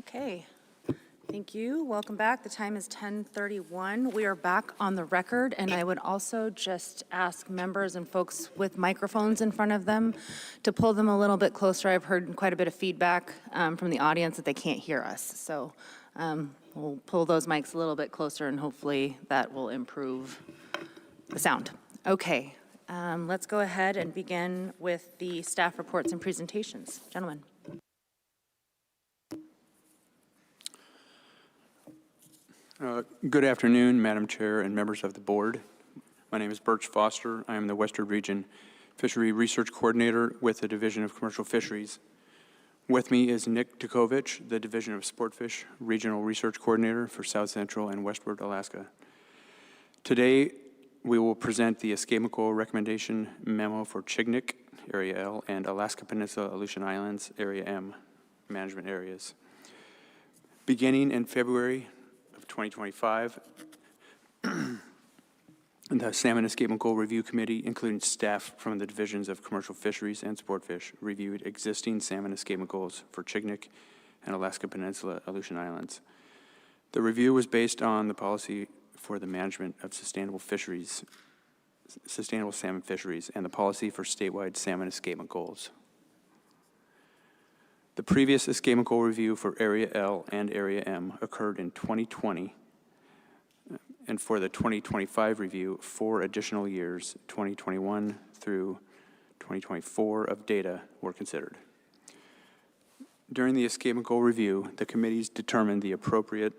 Okay, thank you. Welcome back. The time is 10:31. We are back on the record, and I would also just ask members and folks with microphones in front of them to pull them a little bit closer. I've heard quite a bit of feedback from the audience that they can't hear us. So we'll pull those mics a little bit closer, and hopefully that will improve the sound. Okay, let's go ahead and begin with the staff reports and presentations. Gentlemen. Good afternoon, Madam Chair and members of the board. My name is Birch Foster. I am the Western Region Fishery Research Coordinator with the Division of Commercial Fisheries. With me is Nick Dukovich, the Division of Sportfish Regional Research Coordinator for South Central and Westward Alaska. Today, we will present the escape McCool recommendation memo for Chignik, Area L, and Alaska Peninsula Aleutian Islands, Area M, management areas. Beginning in February of 2025, the Salmon Escape McCool Review Committee, including staff from the divisions of commercial fisheries and sportfish, reviewed existing salmon escape McCools for Chignik and Alaska Peninsula Aleutian Islands. The review was based on the policy for the management of sustainable salmon fisheries, and the policy for statewide salmon escape McCools. The previous escape McCool review for Area L and Area M occurred in 2020, and for the 2025 review, 4 additional years, 2021 through 2024, of data were considered. During the escape McCool review, the committees determined the appropriate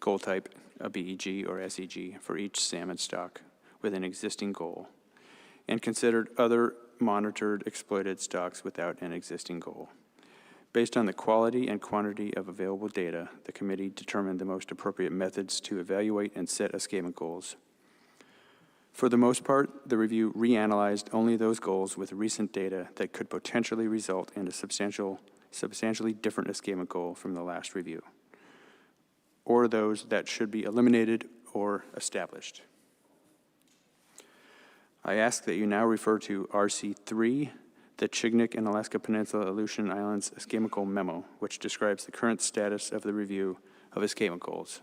goal type, a BEG or SEG, for each salmon stock with an existing goal, and considered other monitored exploited stocks without an existing goal. Based on the quality and quantity of available data, the committee determined the most appropriate methods to evaluate and set escapement goals. For the most part, the review reanalyzed only those goals with recent data that could potentially result in a substantially different escapement goal from the last review, or those that should be eliminated or established. I ask that you now refer to RC3, the Chignik and Alaska Peninsula Aleutian Islands escapement goal memo, which describes the current status of the review of escapement goals.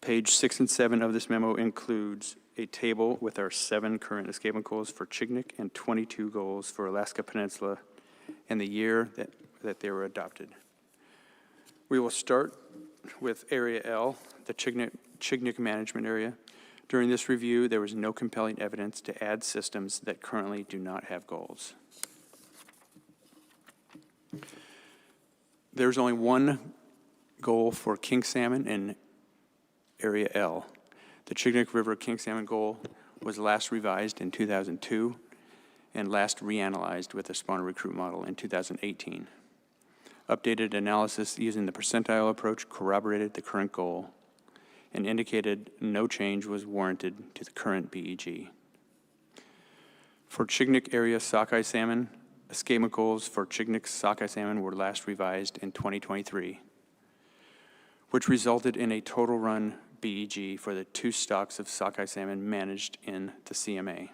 Page 6 and 7 of this memo includes a table with our 7 current escapement goals for Chignik and 22 goals for Alaska Peninsula and the year that they were adopted. We will start with Area L, the Chignik management area. During this review, there was no compelling evidence to add systems that currently do not have goals. There's only one goal for king salmon in Area L. The Chignik River king salmon goal was last revised in 2002 and last reanalyzed with a spawner recruit model in 2018. Updated analysis using the percentile approach corroborated the current goal and indicated no change was warranted to the current BEG. For Chignik area sockeye salmon, escapement goals for Chignik sockeye salmon were last revised in 2023, which resulted in a total run BEG for the 2 stocks of sockeye salmon managed in the CMA.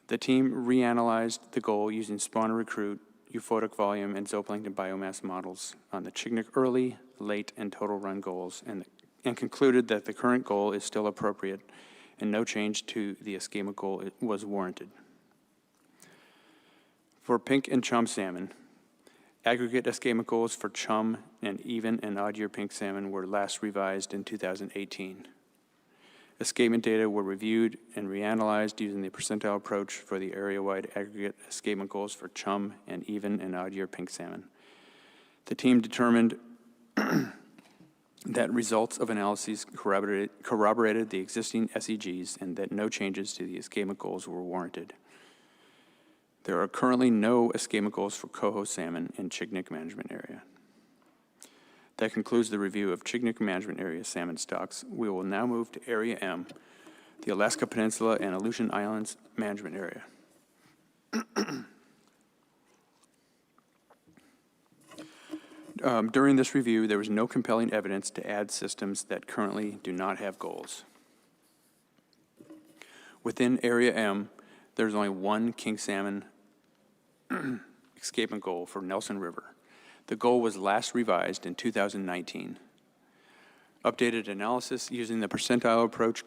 The team reanalyzed the goal using spawner recruit, euphotic volume, and zooplankton biomass models on the Chignik early, late, and total run goals, and concluded that the current goal is still appropriate and no change to the escapement goal was warranted. For pink and chum salmon, aggregate escapement goals for chum and even and odd year pink salmon were last revised in 2018. Escapement data were reviewed and reanalyzed using the percentile approach for the area-wide aggregate escapement goals for chum and even and odd year pink salmon. The team determined that results of analyses corroborated the existing SEGs and that no changes to the escapement goals were warranted. There are currently no escapement goals for coho salmon in Chignik management area. That concludes the review of Chignik management area salmon stocks. We will now move to Area M, the Alaska Peninsula and Aleutian Islands management area. During this review, there was no compelling evidence to add systems that currently do not have goals. Within Area M, there's only one king salmon escapement goal for Nelson River. The goal was last revised in 2019. Updated analysis using the percentile approach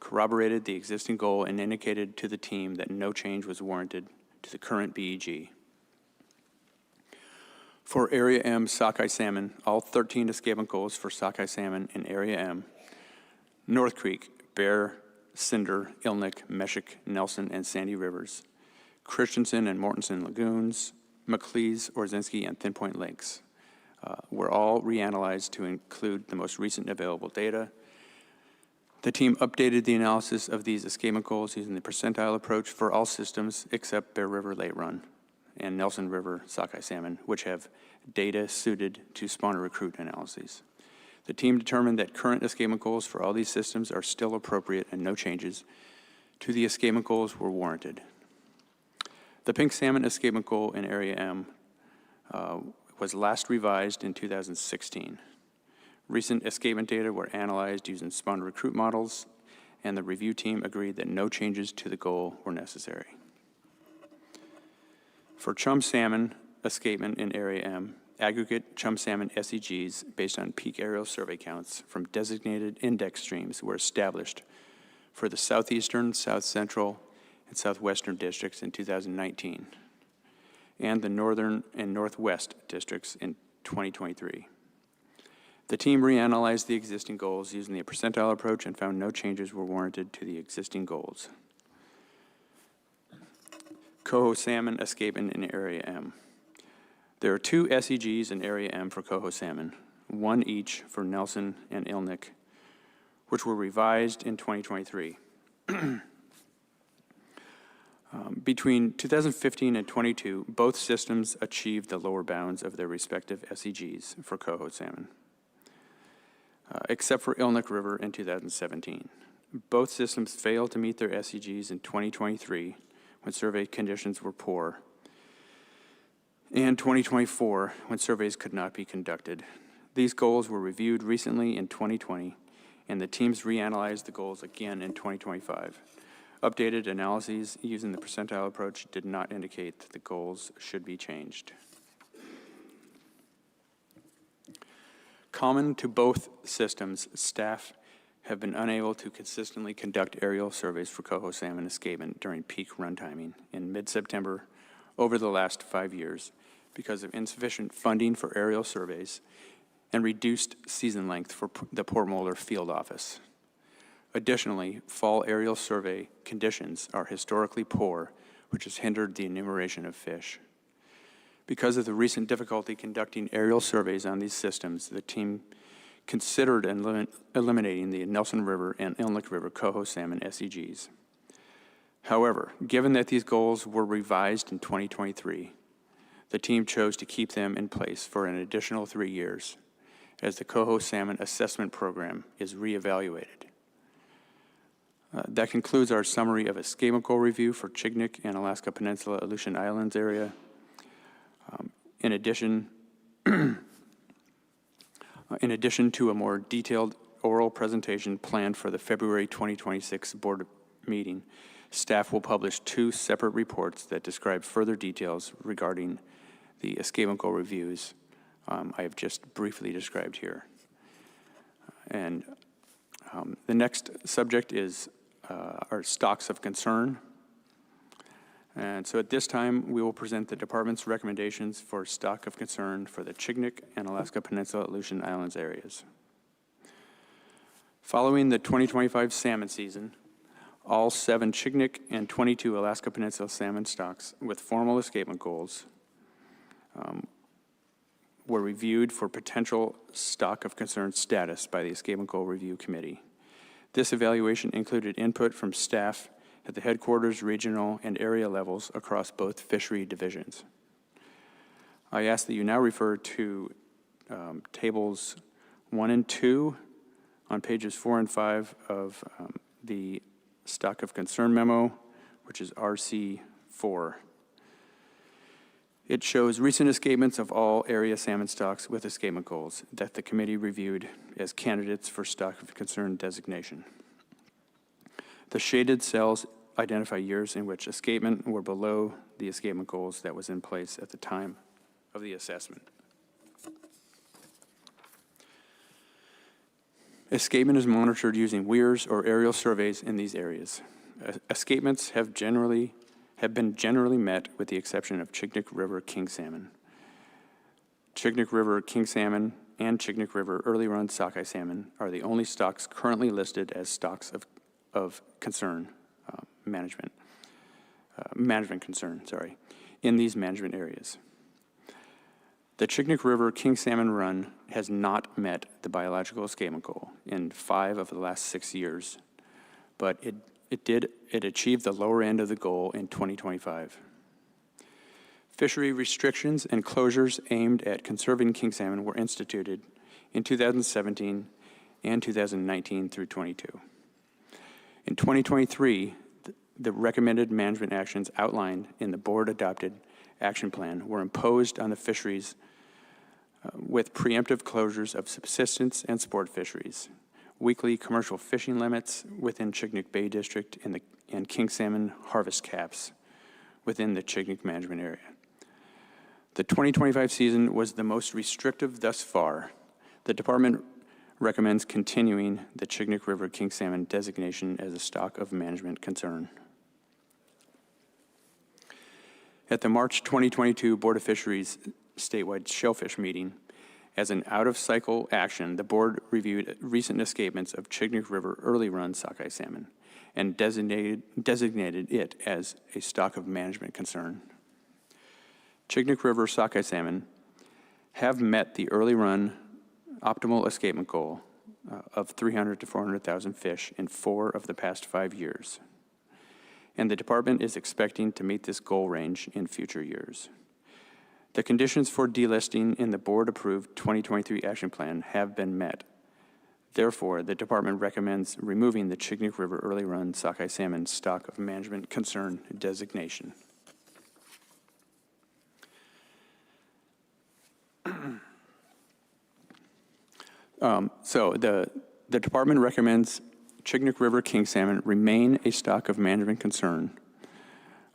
corroborated the existing goal and indicated to the team that no change was warranted to the current BEG. For Area M sockeye salmon, all 13 escapement goals for sockeye salmon in Area M, North Creek, Bear, Cinder, Ilnick, Meshick, Nelson, and Sandy Rivers, Christensen and Mortensen Lagoons, McLeese, Orzinski, and Thin Point Lakes were all reanalyzed to include the most recent available data. The team updated the analysis of these escapement goals using the percentile approach for all systems except Bear River Late Run and Nelson River sockeye salmon, which have data suited to spawner recruit analyses. The team determined that current escapement goals for all these systems are still appropriate and no changes to the escapement goals were warranted. The pink salmon escapement goal in Area M was last revised in 2016. Recent escapement data were analyzed using spawner recruit models, and the review team agreed that no changes to the goal were necessary. For chum salmon escapement in Area M, aggregate chum salmon SEGs based on peak aerial survey counts from designated index streams were established for the southeastern, south central, and southwestern districts in 2019, and the northern and northwest districts in 2023. The team reanalyzed the existing goals using the percentile approach and found no changes were warranted to the existing goals. Coho salmon escapement in Area M. There are 2 SEGs in Area M for coho salmon, 1 each for Nelson and Ilnick, which were revised in 2023. Between 2015 and 22, both systems achieved the lower bounds of their respective SEGs for coho salmon, except for Ilnick River in 2017. Both systems failed to meet their SEGs in 2023 when survey conditions were poor, and 2024 when surveys could not be conducted. These goals were reviewed recently in 2020, and the teams reanalyzed the goals again in 2025. Updated analyses using the percentile approach did not indicate that the goals should be changed. Common to both systems, staff have been unable to consistently conduct aerial surveys for coho salmon escapement during peak run timing in mid-September over the last 5 years because of insufficient funding for aerial surveys and reduced season length for the Port Moller field office. Additionally, fall aerial survey conditions are historically poor, which has hindered the enumeration of fish. Because of the recent difficulty conducting aerial surveys on these systems, the team considered eliminating the Nelson River and Ilnick River coho salmon SEGs. However, given that these goals were revised in 2023, the team chose to keep them in place for an additional 3 years as the coho salmon assessment program is reevaluated. That concludes our summary of escapement goal review for Chignik and Alaska Peninsula Aleutian Islands area. In addition to a more detailed oral presentation planned for the February 2026 board meeting, staff will publish 2 separate reports that describe further details regarding the escapement goal reviews I have just briefly described here. And the next subject is our stocks of concern. And so at this time, we will present the department's recommendations for stock of concern for the Chignik and Alaska Peninsula Aleutian Islands areas. Following the 2025 salmon season, all 7 Chignik and 22 Alaska Peninsula salmon stocks with formal escapement goals were reviewed for potential stock of concern status by the Escapement Goal Review Committee. This evaluation included input from staff at the headquarters, regional, and area levels across both fishery divisions. I ask that you now refer to tables 1 and 2 on pages 4 and 5 of the stock of concern memo, which is RC4. It shows recent escapements of all area salmon stocks with escapement goals that the committee reviewed as candidates for stock of concern designation. The shaded cells identify years in which escapement were below the escapement goals that was in place at the time of the assessment. Escapement is monitored using weirs or aerial surveys in these areas. Escapements have been generally met with the exception of Chignik River king salmon. Chignik River king salmon and Chignik River early run sockeye salmon are the only stocks currently listed as stocks of concern, management concern, in these management areas. The Chignik River king salmon run has not met the biological escapement goal in 5 of the last 6 years, but it achieved the lower end of the goal in 2025. Fishery restrictions and closures aimed at conserving king salmon were instituted in 2017 and 2019 through 22. In 2023, the recommended management actions outlined in the board-adopted action plan were imposed on the fisheries with preemptive closures of subsistence and sport fisheries, weekly commercial fishing limits within Chignik Bay District, and king salmon harvest caps within the Chignik management area. The 2025 season was the most restrictive thus far. The department recommends continuing the Chignik River king salmon designation as a stock of management concern. At the March 2022 Board of Fisheries statewide shellfish meeting, as an out-of-cycle action, the board reviewed recent escapements of Chignik River early run sockeye salmon and designated it as a stock of management concern. Chignik River sockeye salmon have met the early run optimal escapement goal of 300 to 400,000 fish in 4 of the past 5 years. And the department is expecting to meet this goal range in future years. The conditions for delisting in the board-approved 2023 action plan have been met. Therefore, the department recommends removing the Chignik River early run sockeye salmon stock of management concern designation. So the department recommends Chignik River king salmon remain a stock of management concern,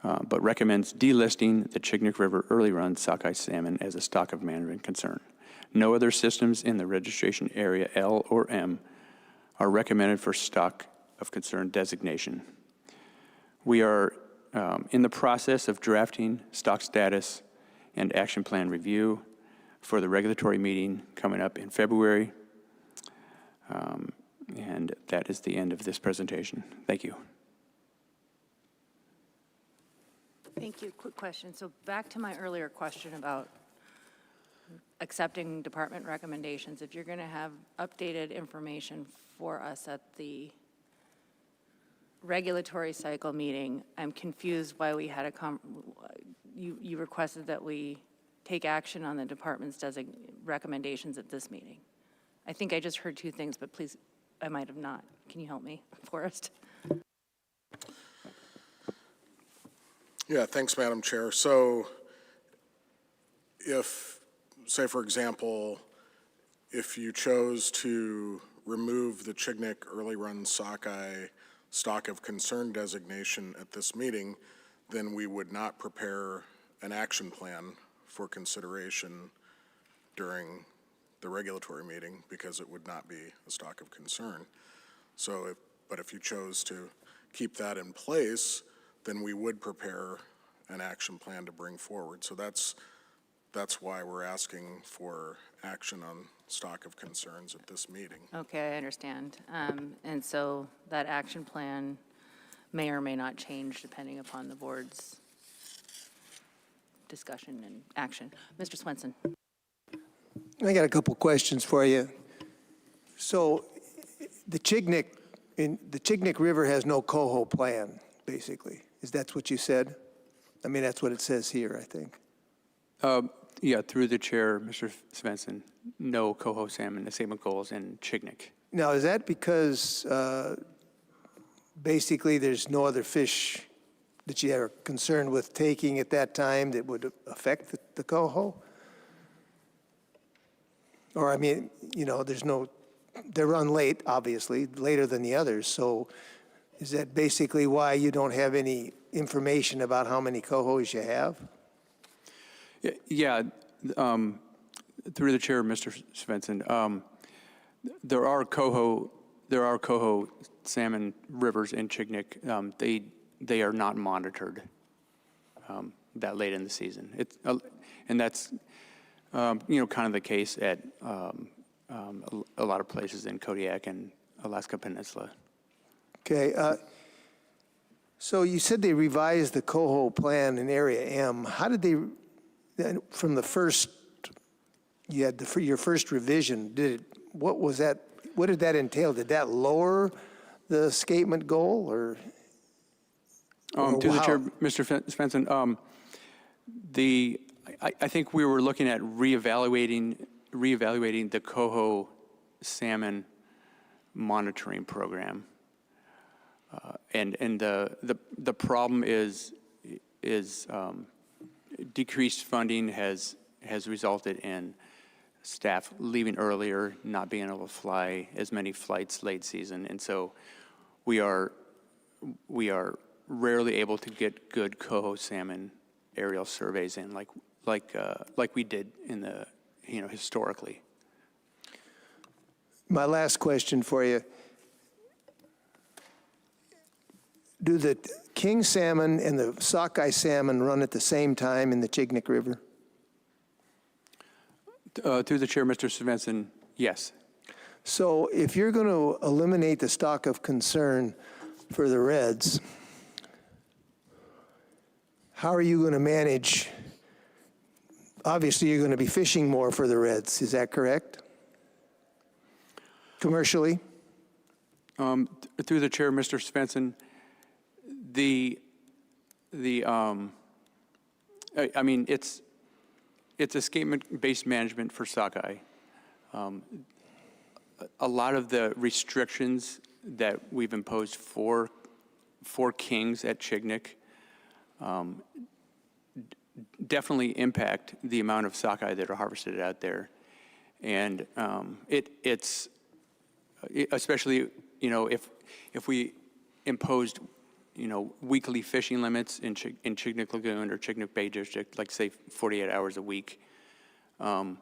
but recommends delisting the Chignik River early run sockeye salmon as a stock of management concern. No other systems in the registration area L or M are recommended for stock of concern designation. We are in the process of drafting stock status and action plan review for the regulatory meeting coming up in February. And that is the end of this presentation. Thank you. Thank you. Quick question. So back to my earlier question about accepting department recommendations. If you're going to have updated information for us at the regulatory cycle meeting, I'm confused why we had you requested that we take action on the department's recommendations at this meeting. I think I just heard 2 things, but please, I might have not. Can you help me, Forrest? Yeah, thanks, Madam Chair. So if, say, for example, if you chose to remove the Chignik early run sockeye stock of concern designation at this meeting, then we would not prepare an action plan for consideration during the regulatory meeting because it would not be a stock of concern. So, but if you chose to keep that in place, then we would prepare an action plan to bring forward. So that's why we're asking for action on stock of concerns at this meeting. Okay, I understand. And so that action plan may or may not change depending upon the board's discussion and action. Mr. Swenson. I got a couple questions for you. So the Chignik River has no coho plan, basically. Is that what you said? I mean, that's what it says here, I think. Yeah, through the chair, Mr. Svensson, no coho salmon escapement goals in Chignik. Now, is that because basically there's no other fish that you are concerned with taking at that time that would affect the coho? Or, I mean, you know, they run late, obviously, later than the others. So is that basically why you don't have any information about how many cohos you have? Yeah, through the chair, Mr. Svensson, there are coho salmon rivers in Chignik. They are not monitored that late in the season. And that's kind of the case at a lot of places in Kodiak and Alaska Peninsula. Okay. So you said they revised the coho plan in Area M. How did they, from the first, you had your first revision, what was that, what did that entail? Did that lower the escapement goal or To the chair, how? Mr. Svensson, I think we were looking at reevaluating the coho salmon monitoring program. And the problem is decreased funding has resulted in staff leaving earlier, not being able to fly as many flights late season, and so we are rarely able to get good coho salmon aerial surveys in like we did in the historically. My last question for you. Do the king salmon and the sockeye salmon run at the same time in the Chignik River? Through the chair, Mr. Svensson, yes. So if you're going to eliminate the stock of concern for the reds, how are you going to manage? Obviously, you're going to be fishing more for the reds. Is that correct? Commercially? Through the chair, Mr. Svensson, I mean, it's escapement-based management for sockeye. A lot of the restrictions that we've imposed for kings at Chignik definitely impact the amount of sockeye that are harvested out there, and it's especially if we imposed weekly fishing limits in Chignik Lagoon or Chignik Bay District, like say 48 hours a week, and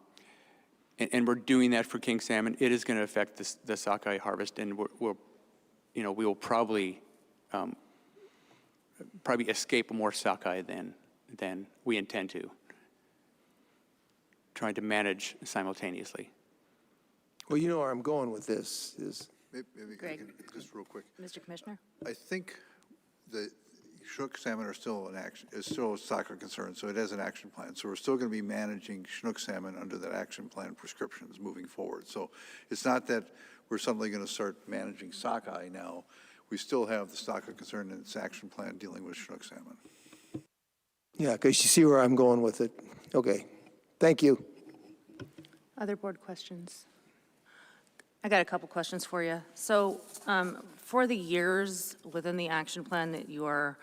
we're doing that for king salmon, it is going to affect the sockeye harvest, and we will probably escape more sockeye than we intend to, trying to manage simultaneously. Well, you know where I'm going with this is. Maybe Greg. just real quick. Mr. Commissioner? I think the Chinook salmon are still is still a sockeye concern, so it has an action plan. So we're still going to be managing Chinook salmon under that action plan prescriptions moving forward. So it's not that we're suddenly going to start managing sockeye now. We still have the sockeye concern in its action plan dealing with Chinook salmon. Yeah, because you see where I'm going with it. Okay. Thank you. Other board questions? I got a couple questions for you. So for the years within the action plan that you are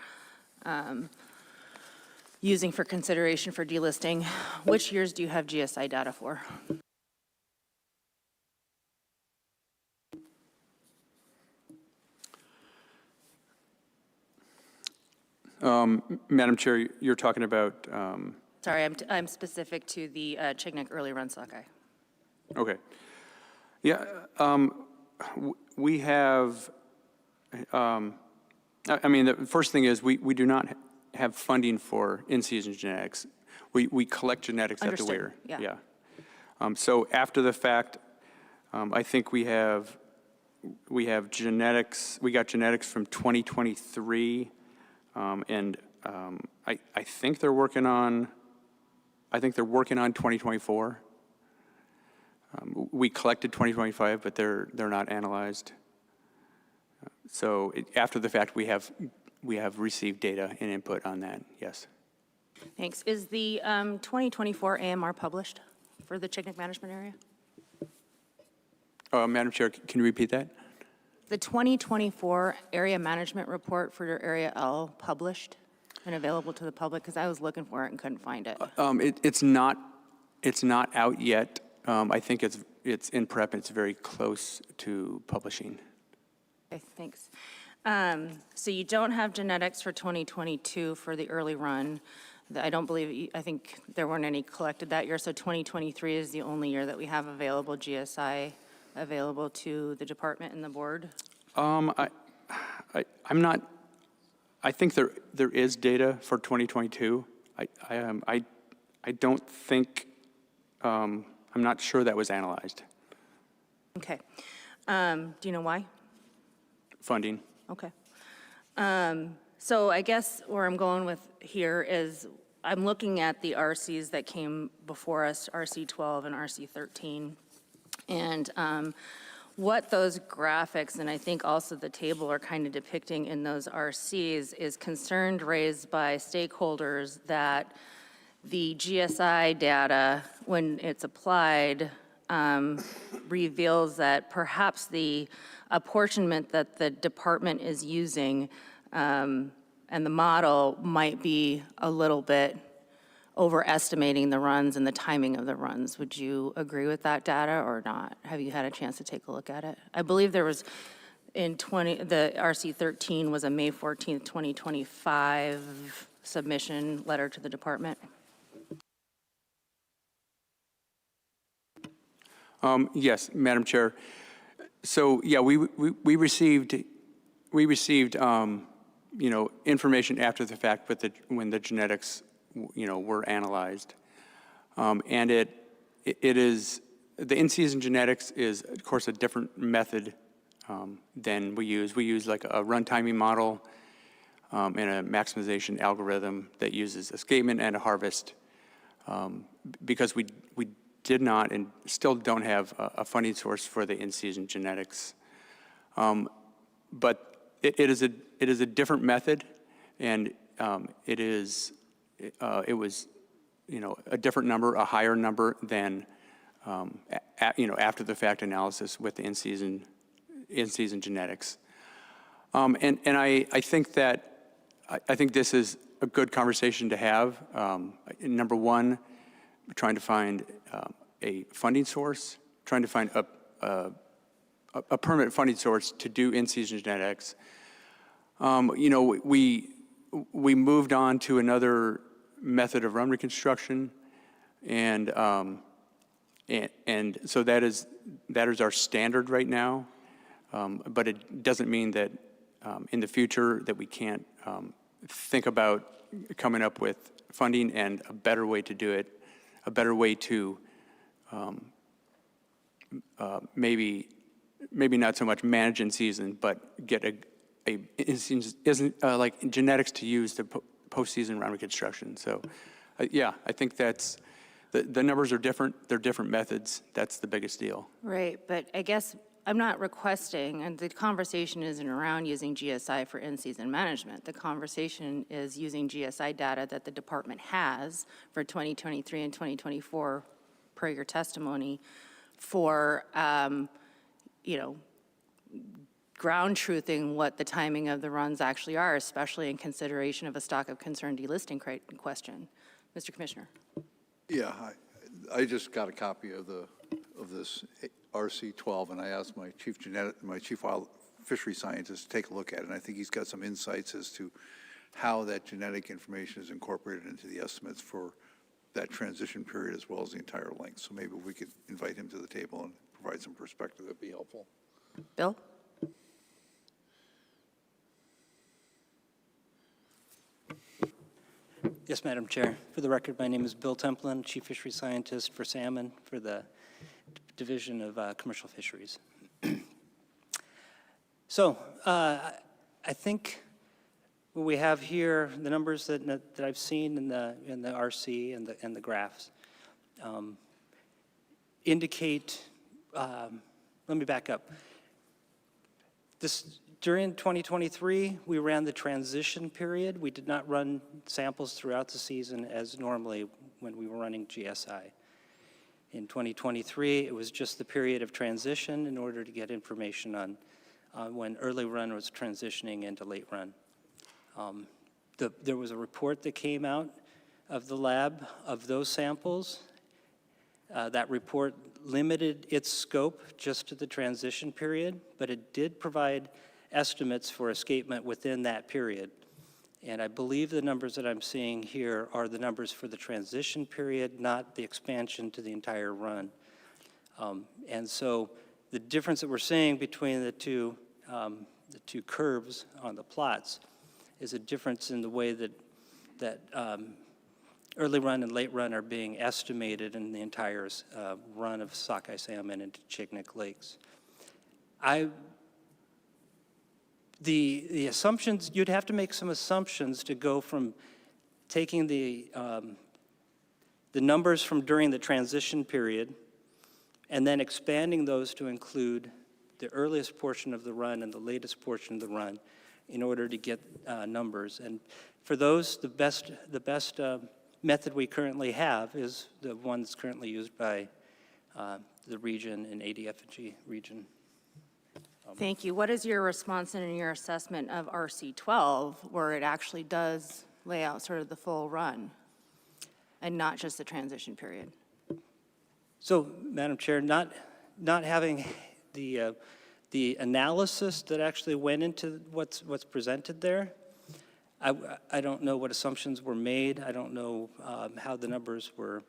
using for consideration for delisting, which years do you have GSI data for? Madam Chair, you're talking about. Sorry, I'm specific to the Chignik early run sockeye. Okay. Yeah, we have, I mean, the first thing is we do not have funding for in-season genetics. We collect genetics at the weir. Yeah. So after the fact, I think we have genetics, we got genetics from 2023, and I think they're working on 2024. We collected 2025, but they're not analyzed. So after the fact, we have received data and input on that. Yes. Thanks. Is the 2024 AMR published for the Chignik management area? Madam Chair, can you repeat that? The 2024 area management report for your area L published and available to the public? Because I was looking for it and couldn't find it. It's not out yet. I think it's in prep. It's very close to publishing. Okay, thanks. So you don't have genetics for 2022 for the early run. I don't believe, I think there weren't any collected that year, so 2023 is the only year that we have available GSI available to the department and the board. I'm not, I think there is data for 2022. I don't think, I'm not sure that was analyzed. Okay. Do you know why? Funding. Okay. So I guess where I'm going with here is I'm looking at the RCs that came before us, RC 12 and RC 13. And what those graphics, and I think also the table are kind of depicting in those RCs, is concern raised by stakeholders that the GSI data, when it's applied, reveals that perhaps the apportionment that the department is using and the model might be a little bit overestimating the runs and the timing of the runs. Would you agree with that data or not? Have you had a chance to take a look at it? I believe there was the RC 13 was a May 14th, 2025 submission letter to the department. Yes, Madam Chair. So, yeah, we received, information after the fact with when the genetics, were analyzed. And it is, the in-season genetics is, of course, a different method than we use. We use like a run timing model and a maximization algorithm that uses escapement and a harvest because we did not and still don't have a funding source for the in-season genetics. But it is a different method, and it was a different number, a higher number than after the fact analysis with the in-season genetics. And I think that I think this is a good conversation to have. Number one, trying to find a funding source, trying to find a permanent funding source to do in-season genetics. We moved on to another method of run reconstruction, and so that is our standard right now. But it doesn't mean that in the future that we can't think about coming up with funding and a better way to do it, a better way to maybe not so much manage in season, but get like genetics to use the postseason run reconstruction. So, yeah, I think that's the numbers are different. They're different methods. That's the biggest deal. Right, but I guess I'm not requesting, and the conversation isn't around using GSI for in-season management. The conversation is using GSI data that the department has for 2023 and 2024, per your testimony, for, ground truthing what the timing of the runs actually are, especially in consideration of a stock of concern delisting question. Mr. Commissioner. Yeah, I just got a copy of this RC 12, and I asked my chief wild fishery scientist to take a look at it, and I think he's got some insights as to how that genetic information is incorporated into the estimates for that transition period as well as the entire length. So maybe we could invite him to the table and provide some perspective. That'd be helpful. Bill? Yes, Madam Chair. For the record, my name is Bill Templin, Chief Fishery Scientist for Salmon for the Division of Commercial Fisheries. So I think what we have here, the numbers that I've seen in the RC and the graphs indicate. Let me back up. During 2023, we ran the transition period. We did not run samples throughout the season as normally when we were running GSI. In 2023, it was just the period of transition in order to get information on when early run was transitioning into late run. There was a report that came out of the lab of those samples. That report limited its scope just to the transition period, but it did provide estimates for escapement within that period. And I believe the numbers that I'm seeing here are the numbers for the transition period, not the expansion to the entire run. And so the difference that we're seeing between the two curves on the plots is a difference in the way that early run and late run are being estimated in the entire run of sockeye salmon into Chignik Lakes. The assumptions, you'd have to make some assumptions to go from taking the numbers from during the transition period and then expanding those to include the earliest portion of the run and the latest portion of the run in order to get numbers. And for those, the best method we currently have is the one that's currently used by the region and ADF&G region. Thank you. What is your response and your assessment of RC12, where it actually does lay out sort of the full run and not just the transition period? So, Madam Chair, not having the analysis that actually went into what's presented there, I don't know what assumptions were made. I don't know how the numbers were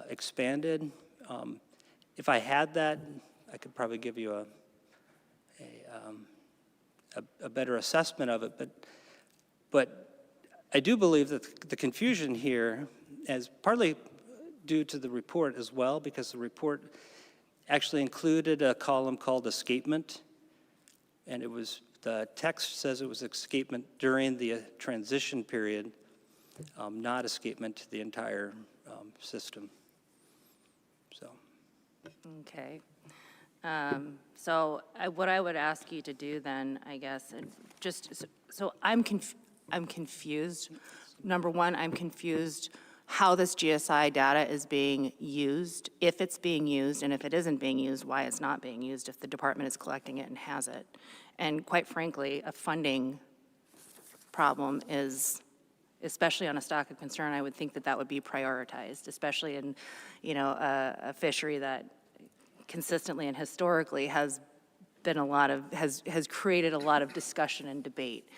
expanded. If I had that, I could probably give you a better assessment of it. But I do believe that the confusion here is partly due to the report as well, because the report actually included a column called escapement, and the text says it was escapement during the transition period, not escapement to the entire system. So. Okay. What I would ask you to do then, I guess, and I'm confused. Number one, I'm confused how this GSI data is being used, if it's being used, and if it isn't being used, why it's not being used, if the department is collecting it and has it. And quite frankly, a funding problem is, especially on a stock of concern, I would think that would be prioritized, especially in, a fishery that consistently and historically has been has created a lot of discussion and debate.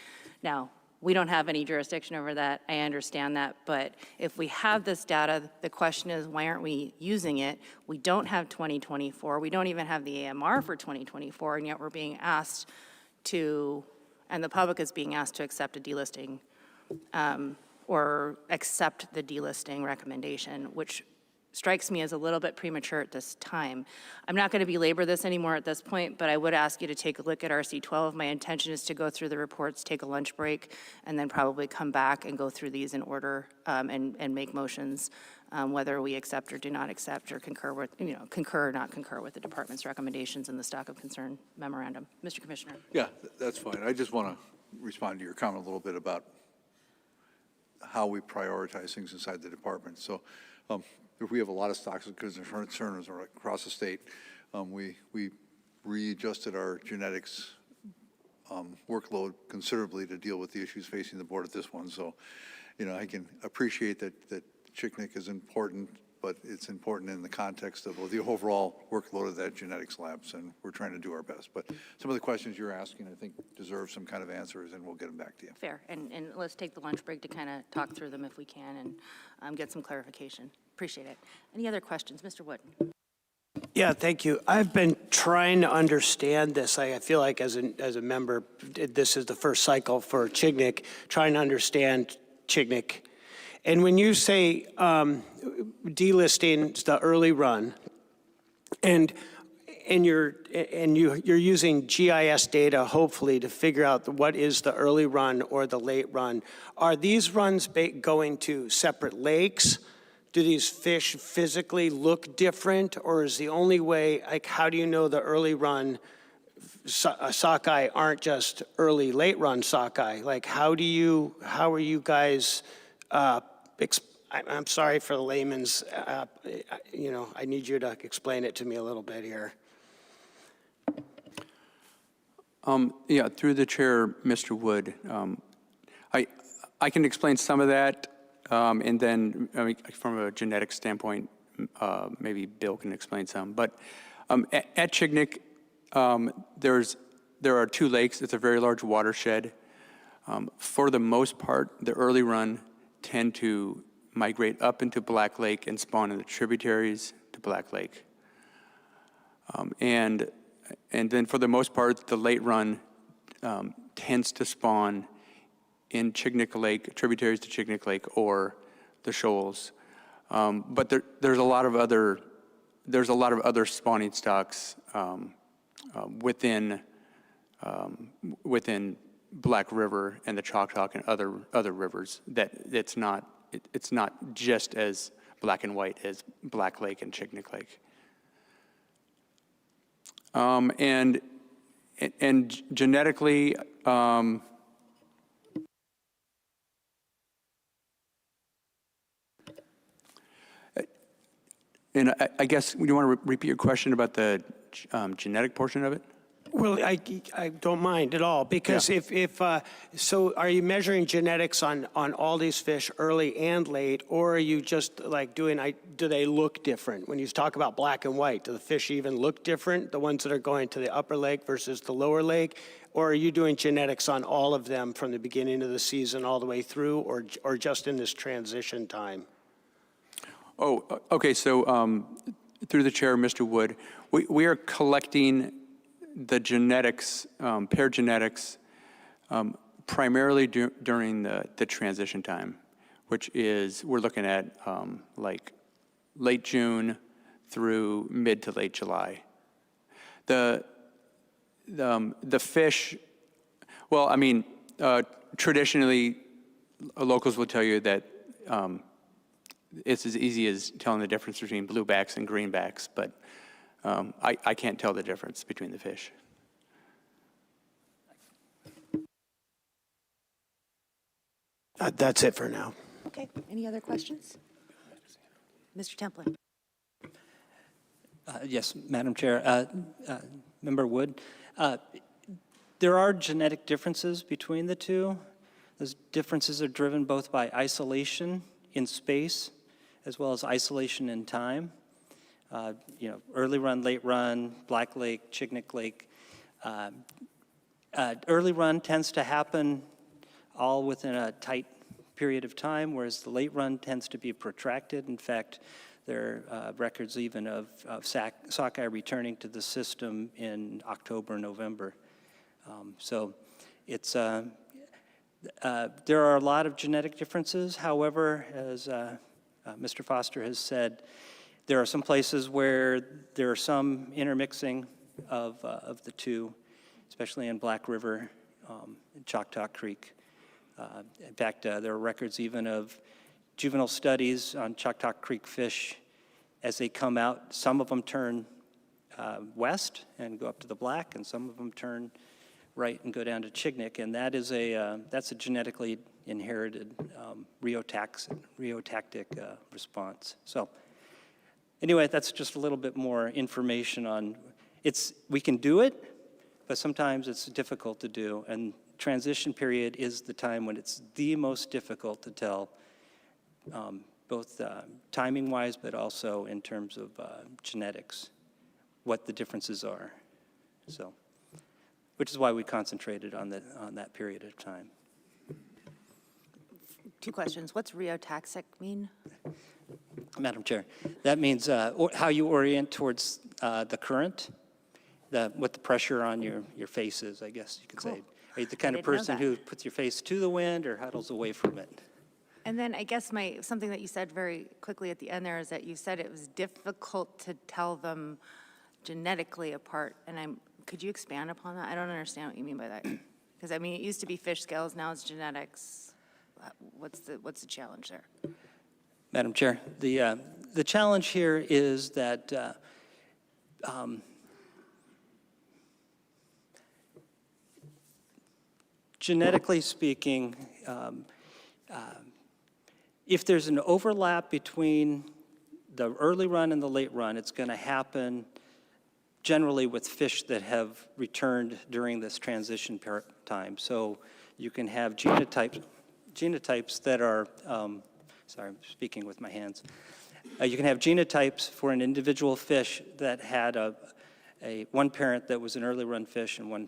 Now, we don't have any jurisdiction over that, I understand that, but if we have this data, the question is, why aren't we using it? We don't have 2024, we don't even have the AMR for 2024, and yet we're being asked to, and the public is being asked to accept a delisting, or accept the delisting recommendation, which strikes me as a little bit premature at this time. I'm not going to belabor this anymore at this point, but I would ask you to take a look at RC12. My intention is to go through the reports, take a lunch break, and then probably come back and go through these in order and make motions, whether we accept or do not accept or concur or not concur with the department's recommendations in the stock of concern memorandum. Mr. Commissioner. Yeah, that's fine. I just want to respond to your comment a little bit about how we prioritize things inside the department. So we have a lot of stocks of concerns across the state. We readjusted our genetics workload considerably to deal with the issues facing the board at this one. So, I can appreciate that Chignik is important, but it's important in the context of the overall workload of that genetics labs, and we're trying to do our best. But some of the questions you're asking, I think, deserve some kind of answers, and we'll get them back to you. Fair, and let's take the lunch break to kind of talk through them if we can and get some clarification. Appreciate it. Any other questions? Mr. Wood. Yeah, thank you. I've been trying to understand this. I feel like as a member, this is the first cycle for Chignik, trying to understand Chignik. And when you say delisting the early run, and you're using GIS data, hopefully, to figure out what is the early run or the late run, are these runs going to separate lakes? Do these fish physically look different, or is the only way, how do you know the early run sockeye aren't just early, late run sockeye? How are you guys, I'm sorry for the layman's, I need you to explain it to me a little bit here. Yeah, through the chair, Mr. Wood, I can explain some of that. And then, from a genetic standpoint, maybe Bill can explain some. But at Chignik, there's there are 2 lakes. It's a very large watershed. For the most part, the early run tend to migrate up into Black Lake and spawn in the tributaries to Black Lake. And then for the most part, the late run tends to spawn in Chignik Lake, tributaries to Chignik Lake, or the shoals. But there's a lot of other spawning stocks within Black River and the Choctaw and other rivers that it's not just as black and white as Black Lake and Chignik Lake. And genetically, and I guess, you want to repeat your question about the genetic portion of it? Well, I don't mind at all, because so are you measuring genetics on all these fish early and late, or are you just like do they look different? When you talk about black and white, do the fish even look different, the ones that are going to the upper lake versus the lower lake? Or are you doing genetics on all of them from the beginning of the season all the way through, or just in this transition time? Oh, okay, so through the chair, Mr. Wood, we are collecting the genetics, pair genetics, primarily during the transition time, which is, we're looking at like late June through mid to late July. The fish, well, I mean, traditionally, locals will tell you that it's as easy as telling the difference between bluebacks and greenbacks, but I can't tell the difference between the fish. That's it for now. Okay, any other questions? Mr. Templin. Yes, Madam Chair. Member Wood, there are genetic differences between the two. Those differences are driven both by isolation in space as well as isolation in time. Early run, late run, Black Lake, Chignik Lake. Early run tends to happen all within a tight period of time, whereas the late run tends to be protracted. In fact, there are records even of sockeye returning to the system in October, November. So it's, there are a lot of genetic differences. However, as Mr. Foster has said, there are some places where there are some intermixing of the two, especially in Black River and Choctaw Creek. In fact, there are records even of juvenile studies on Choctaw Creek fish as they come out. Some of them turn west and go up to the Black, and some of them turn right and go down to Chignik, and that is that's a genetically inherited rheotactic response. So anyway, that's just a little bit more information on we can do it, but sometimes it's difficult to do, and transition period is the time when it's the most difficult to tell, both timing-wise, but also in terms of genetics, what the differences are. So, which is why we concentrated on that period of time. 2 questions. What's rheotaxic mean? Madam Chair, that means how you orient towards the current, what the pressure on your face is, I guess you could say. Are you the kind of person who puts your face to the wind or huddles away from it? And then I guess something that you said very quickly at the end there is that you said it was difficult to tell them genetically apart. And could you expand upon that? I don't understand what you mean by that. Because I mean, it used to be fish scales, now it's genetics. What's the challenge there? Madam Chair, the challenge here is that genetically speaking, if there's an overlap between the early run and the late run, it's going to happen generally with fish that have returned during this transition time. So you can have genotypes that are, sorry, I'm speaking with my hands. You can have genotypes for an individual fish that had one parent that was an early run fish and one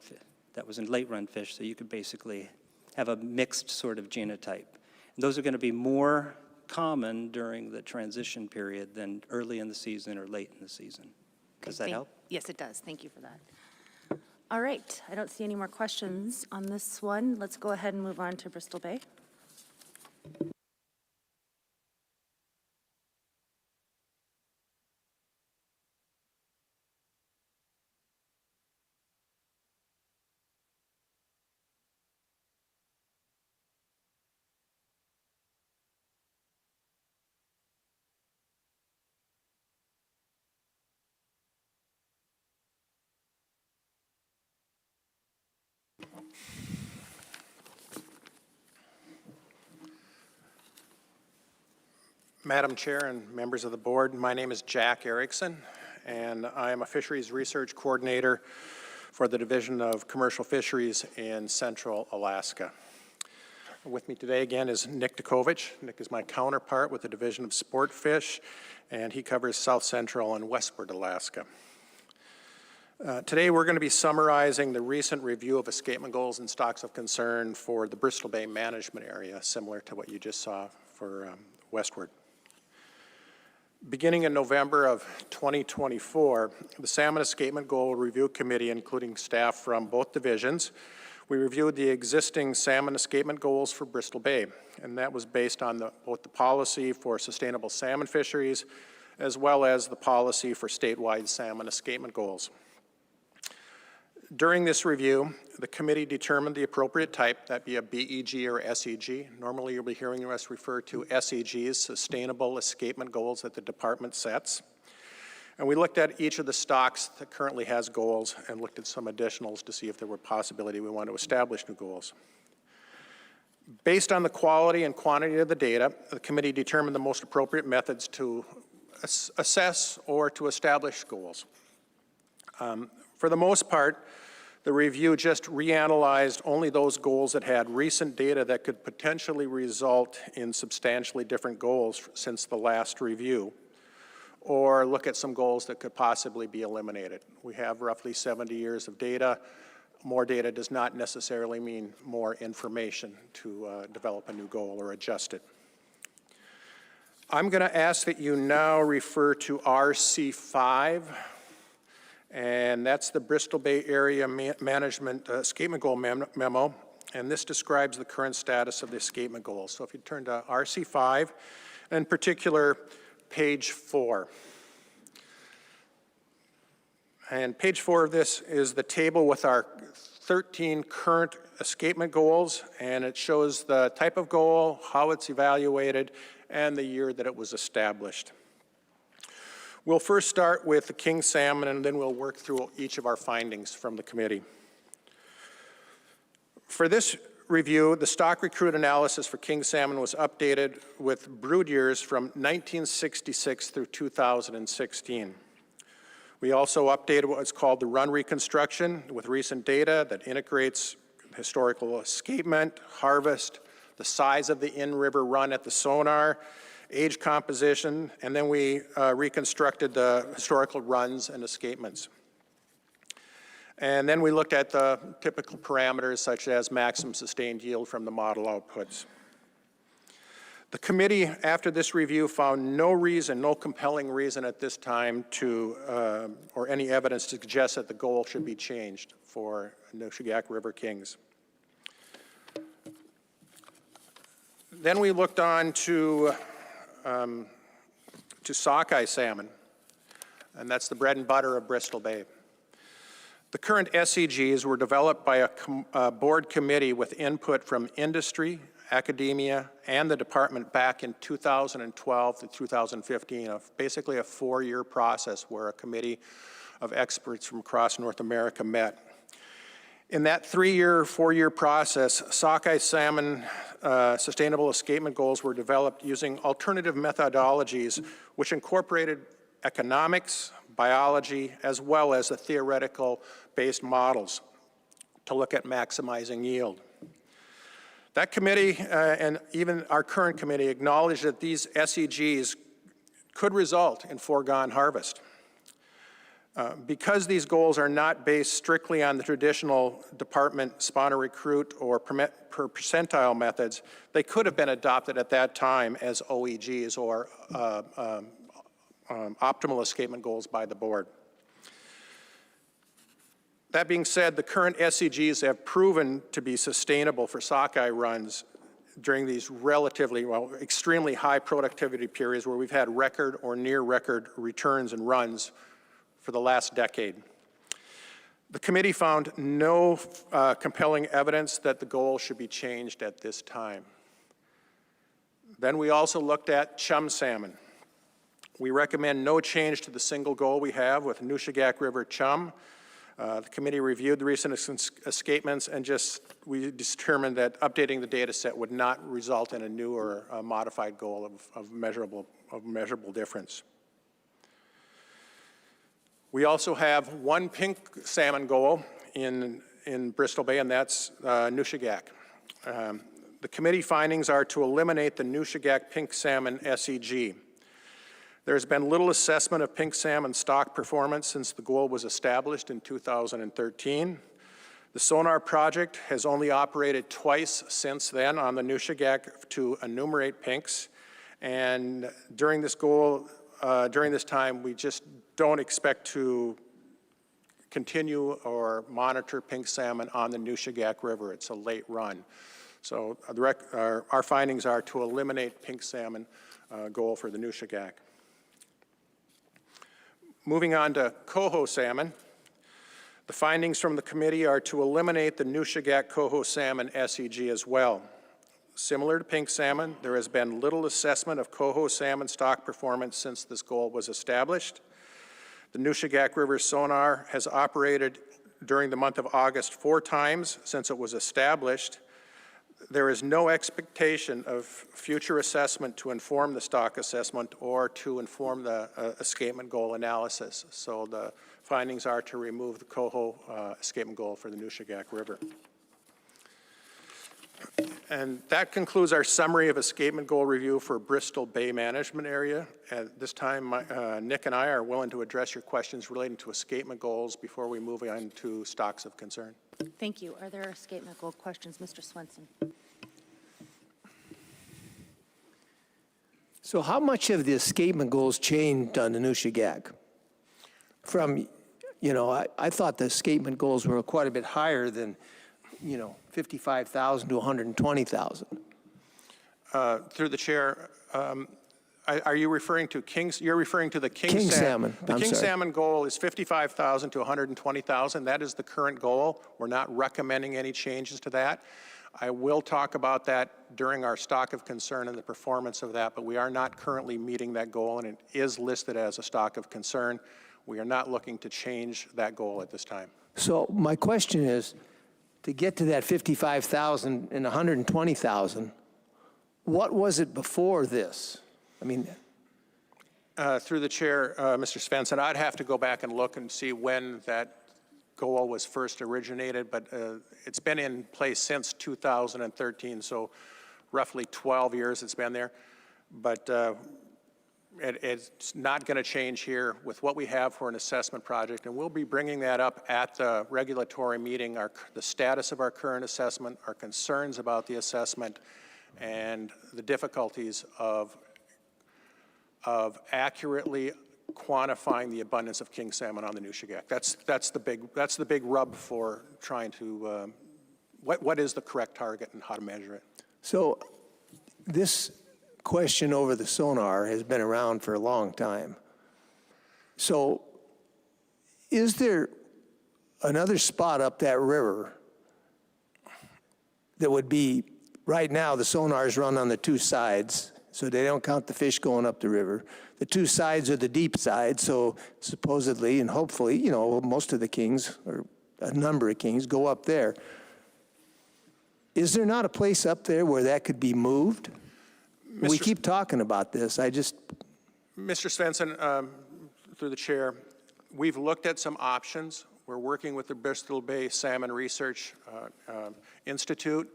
that was in late run fish, so you could basically have a mixed sort of genotype. And those are going to be more common during the transition period than early in the season or late in the season. Does that help? Yes, it does. Thank you for that. All right, I don't see any more questions on this one. Let's go ahead and move on to Bristol Bay. Madam Chair and members of the board, my name is Jack Erickson, and I am a Fisheries Research Coordinator for the Division of Commercial Fisheries in Central Alaska. With me today again is Nick Dukovich. Nick is my counterpart with the Division of Sport Fish, and he covers South Central and Westward Alaska. Today we're going to be summarizing the recent review of escapement goals and stocks of concern for the Bristol Bay management area, similar to what you just saw for Westward. Beginning in November of 2024, the Salmon Escapement Goal Review Committee, including staff from both divisions, we reviewed the existing salmon escapement goals for Bristol Bay, and that was based on both the policy for sustainable salmon fisheries as well as the policy for statewide salmon escapement goals. During this review, the committee determined the appropriate type, that be a BEG or SEG. Normally you'll be hearing us refer to SEGs, Sustainable Escapement Goals that the department sets. And we looked at each of the stocks that currently has goals and looked at some additionals to see if there were possibility we want to establish new goals. Based on the quality and quantity of the data, the committee determined the most appropriate methods to assess or to establish goals. For the most part, the review just reanalyzed only those goals that had recent data that could potentially result in substantially different goals since the last review, or look at some goals that could possibly be eliminated. We have roughly 70 years of data. More data does not necessarily mean more information to develop a new goal or adjust it. I'm going to ask that you now refer to RC5, and that's the Bristol Bay Area Management Escapement Goal Memo, and this describes the current status of the escapement goals. So if you turn to RC5, in particular, page 4. And page 4 of this is the table with our 13 current escapement goals, and it shows the type of goal, how it's evaluated, and the year that it was established. We'll first start with the king salmon, and then we'll work through each of our findings from the committee. For this review, the stock recruit analysis for king salmon was updated with brood years from 1966 through 2016. We also updated what's called the run reconstruction with recent data that integrates historical escapement, harvest, the size of the in-river run at the sonar, age composition, and then we reconstructed the historical runs and escapements. And then we looked at the typical parameters such as maximum sustained yield from the model outputs. The committee, after this review, found no reason, no compelling reason at this time to, or any evidence to suggest that the goal should be changed for Nushagak River Kings. Then we looked on to sockeye salmon, and that's the bread and butter of Bristol Bay. The current SEGs were developed by a board committee with input from industry, academia, and the department back in 2012 to 2015, basically a 4-year process where a committee of experts from across North America met. In that 4-year process, sockeye salmon sustainable escapement goals were developed using alternative methodologies which incorporated economics, biology, as well as the theoretical-based models to look at maximizing yield. That committee and even our current committee acknowledged that these SEGs could result in foregone harvest. Because these goals are not based strictly on the traditional department spawner recruit or per percentile methods, they could have been adopted at that time as OEGs or optimal escapement goals by the board. That being said, the current SEGs have proven to be sustainable for sockeye runs during these relatively, well, extremely high productivity periods where we've had record or near record returns and runs for the last decade. The committee found no compelling evidence that the goal should be changed at this time. Then we also looked at chum salmon. We recommend no change to the single goal we have with Nushagak River chum. The committee reviewed the recent escapements and we determined that updating the data set would not result in a new or a modified goal of measurable difference. We also have one pink salmon goal in Bristol Bay, and that's Nushagak. The committee findings are to eliminate the Nushagak pink salmon SEG. There's been little assessment of pink salmon stock performance since the goal was established in 2013. The sonar project has only operated twice since then on the Nushagak to enumerate pinks, and during this time, we just don't expect to continue or monitor pink salmon on the Nushagak River. It's a late run. So our findings are to eliminate pink salmon goal for the Nushagak. Moving on to coho salmon, the findings from the committee are to eliminate the Nushagak coho salmon SEG as well. Similar to pink salmon, there has been little assessment of coho salmon stock performance since this goal was established. The Nushagak River sonar has operated during the month of August 4 times since it was established. There is no expectation of future assessment to inform the stock assessment or to inform the escapement goal analysis. So the findings are to remove the coho escapement goal for the Nushagak River. And that concludes our summary of escapement goal review for Bristol Bay Management Area. At this time, Nick and I are willing to address your questions relating to escapement goals before we move on to stocks of concern. Thank you. Are there escapement goal questions? Mr. Swenson. So how much have the escapement goals changed on the Nushagak? From, I thought the escapement goals were quite a bit higher than, 55,000 to 120,000. Through the chair, are you referring to you're referring to the king salmon? The king salmon goal is 55,000 to 120,000. That is the current goal. We're not recommending any changes to that. I will talk about that during our stock of concern and the performance of that, but we are not currently meeting that goal, and it is listed as a stock of concern. We are not looking to change that goal at this time. So my question is, to get to that 55,000 and 120,000, what was it before this? I mean, through the chair, Mr. Svensson, I'd have to go back and look and see when that goal was first originated, but it's been in place since 2013, so roughly 12 years it's been there. But it's not going to change here with what we have for an assessment project, and we'll be bringing that up at the regulatory meeting, the status of our current assessment, our concerns about the assessment, and the difficulties of accurately quantifying the abundance of king salmon on the Nushagak. That's the big rub for trying to what is the correct target and how to measure it. So this question over the sonar has been around for a long time. So is there another spot up that river that would be, right now the sonars run on the two sides, so they don't count the fish going up the river. The two sides are the deep side, so supposedly and hopefully, most of the kings, or a number of kings, go up there. Is there not a place up there where that could be moved? We keep talking about this. Mr. Svensson, through the chair, we've looked at some options. We're working with the Bristol Bay Salmon Research Institute.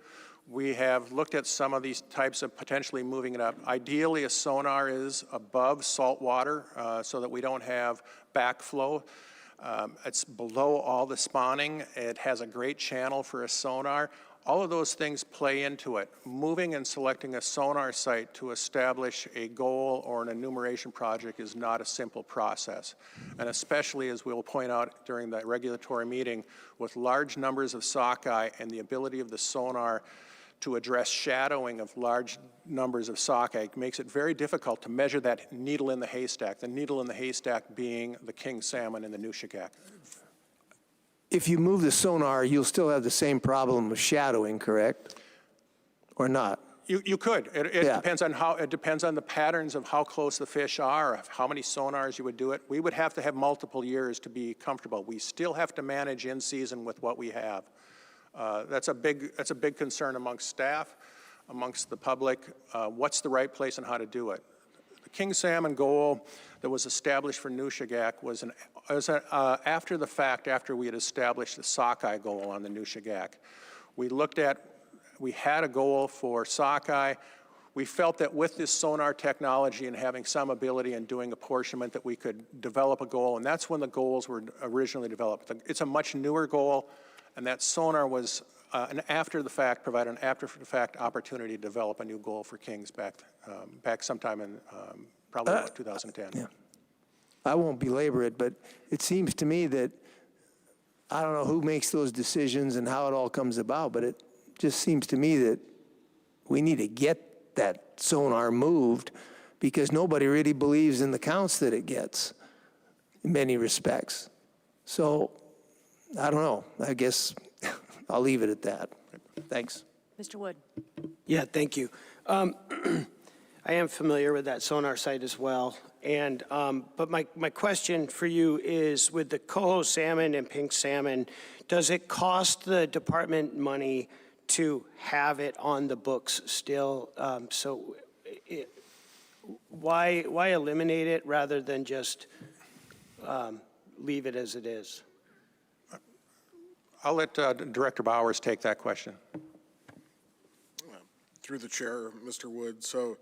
We have looked at some of these types of potentially moving it up. Ideally, a sonar is above salt water so that we don't have backflow. It's below all the spawning. It has a great channel for a sonar. All of those things play into it. Moving and selecting a sonar site to establish a goal or an enumeration project is not a simple process. And especially, as we'll point out during that regulatory meeting, with large numbers of sockeye and the ability of the sonar to address shadowing of large numbers of sockeye makes it very difficult to measure that needle in the haystack, the needle in the haystack being the king salmon in the Nushagak. If you move the sonar, you'll still have the same problem of shadowing, correct? Or not? You could. It depends on it depends on the patterns of how close the fish are, of how many sonars you would do it. We would have to have multiple years to be comfortable. We still have to manage in season with what we have. That's a big concern amongst staff, amongst the public. What's the right place and how to do it? The king salmon goal that was established for Nushagak was after the fact, after we had established the sockeye goal on the Nushagak. We had a goal for sockeye. We felt that with this sonar technology and having some ability in doing apportionment that we could develop a goal, and that's when the goals were originally developed. It's a much newer goal, and that sonar was provided an after-the-fact opportunity to develop a new goal for kings back sometime in probably about 2010. Yeah. I won't belabor it, but it seems to me that I don't know who makes those decisions and how it all comes about, but it just seems to me that we need to get that sonar moved because nobody really believes in the counts that it gets in many respects. So I don't know. I guess I'll leave it at that. Thanks. Mr. Wood. Yeah, thank you. I am familiar with that sonar site as well. And but my question for you is, with the coho salmon and pink salmon, does it cost the department money to have it on the books still? Why eliminate it rather than just leave it as it is? I'll let Director Bowers take that question. Through the chair, Mr. Wood. So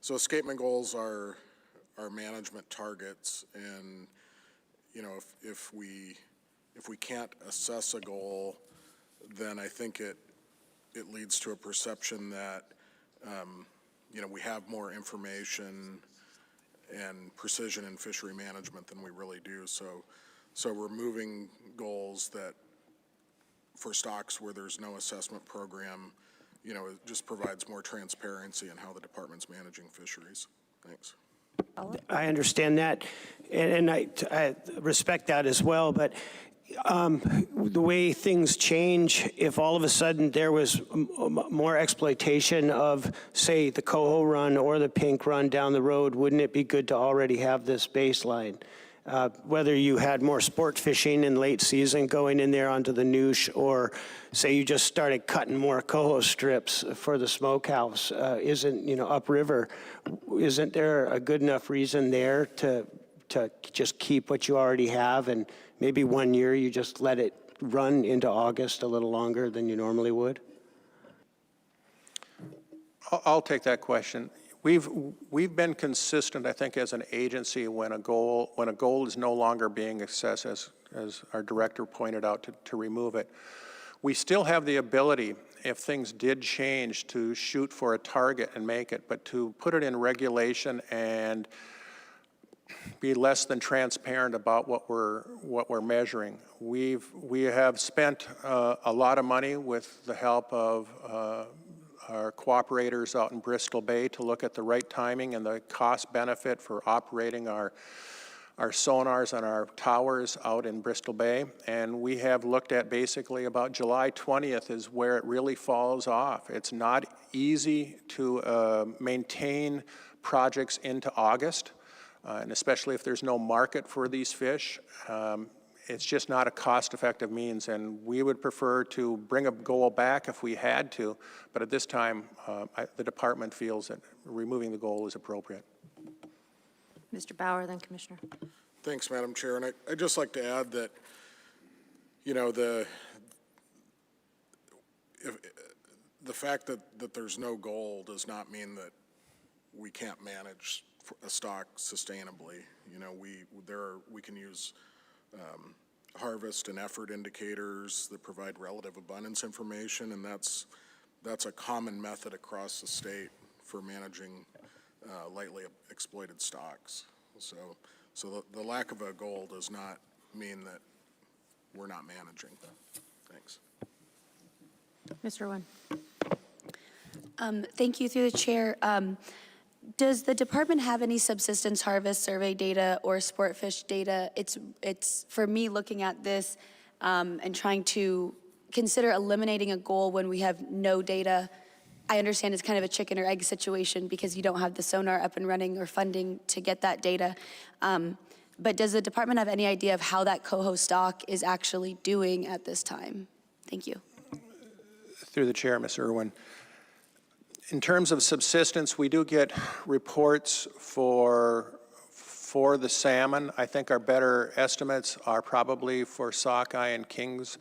escapement goals are management targets, and if we can't assess a goal, then I think it leads to a perception that we have more information and precision in fishery management than we really do. So removing goals that for stocks where there's no assessment program, it just provides more transparency in how the department's managing fisheries. Thanks. I understand that, and I respect that as well, but the way things change, if all of a sudden there was more exploitation of, say, the coho run or the pink run down the road, wouldn't it be good to already have this baseline? Whether you had more sport fishing in late season going in there onto the noosh, or say you just started cutting more coho strips for the smokehouse, upriver, isn't there a good enough reason there to just keep what you already have, and maybe 1 year you just let it run into August a little longer than you normally would? I'll take that question. We've been consistent, I think, as an agency when a goal is no longer being assessed, as our director pointed out, to remove it. We still have the ability, if things did change, to shoot for a target and make it, but to put it in regulation and be less than transparent about what we're measuring. We have spent a lot of money with the help of our cooperators out in Bristol Bay to look at the right timing and the cost benefit for operating our sonars on our towers out in Bristol Bay. And we have looked at basically about July 20th is where it really falls off. It's not easy to maintain projects into August, and especially if there's no market for these fish. It's just not a cost-effective means, and we would prefer to bring a goal back if we had to, but at this time, the department feels that removing the goal is appropriate. Mr. Bauer, then Commissioner. Thanks, Madam Chair. And I'd just like to add that, the fact that there's no goal does not mean that we can't manage a stock sustainably. We can use harvest and effort indicators that provide relative abundance information, and that's a common method across the state for managing lightly exploited stocks. So the lack of a goal does not mean that we're not managing. Thanks. Mr. Irwin. Thank you, through the chair. Does the department have any subsistence harvest survey data or sport fish data? It's for me looking at this and trying to consider eliminating a goal when we have no data. I understand it's kind of a chicken or egg situation because you don't have the sonar up and running or funding to get that data. But does the department have any idea of how that coho stock is actually doing at this time? Thank you. Through the chair, Ms. Irwin. In terms of subsistence, we do get reports for the salmon. I think our better estimates are probably for sockeye and kings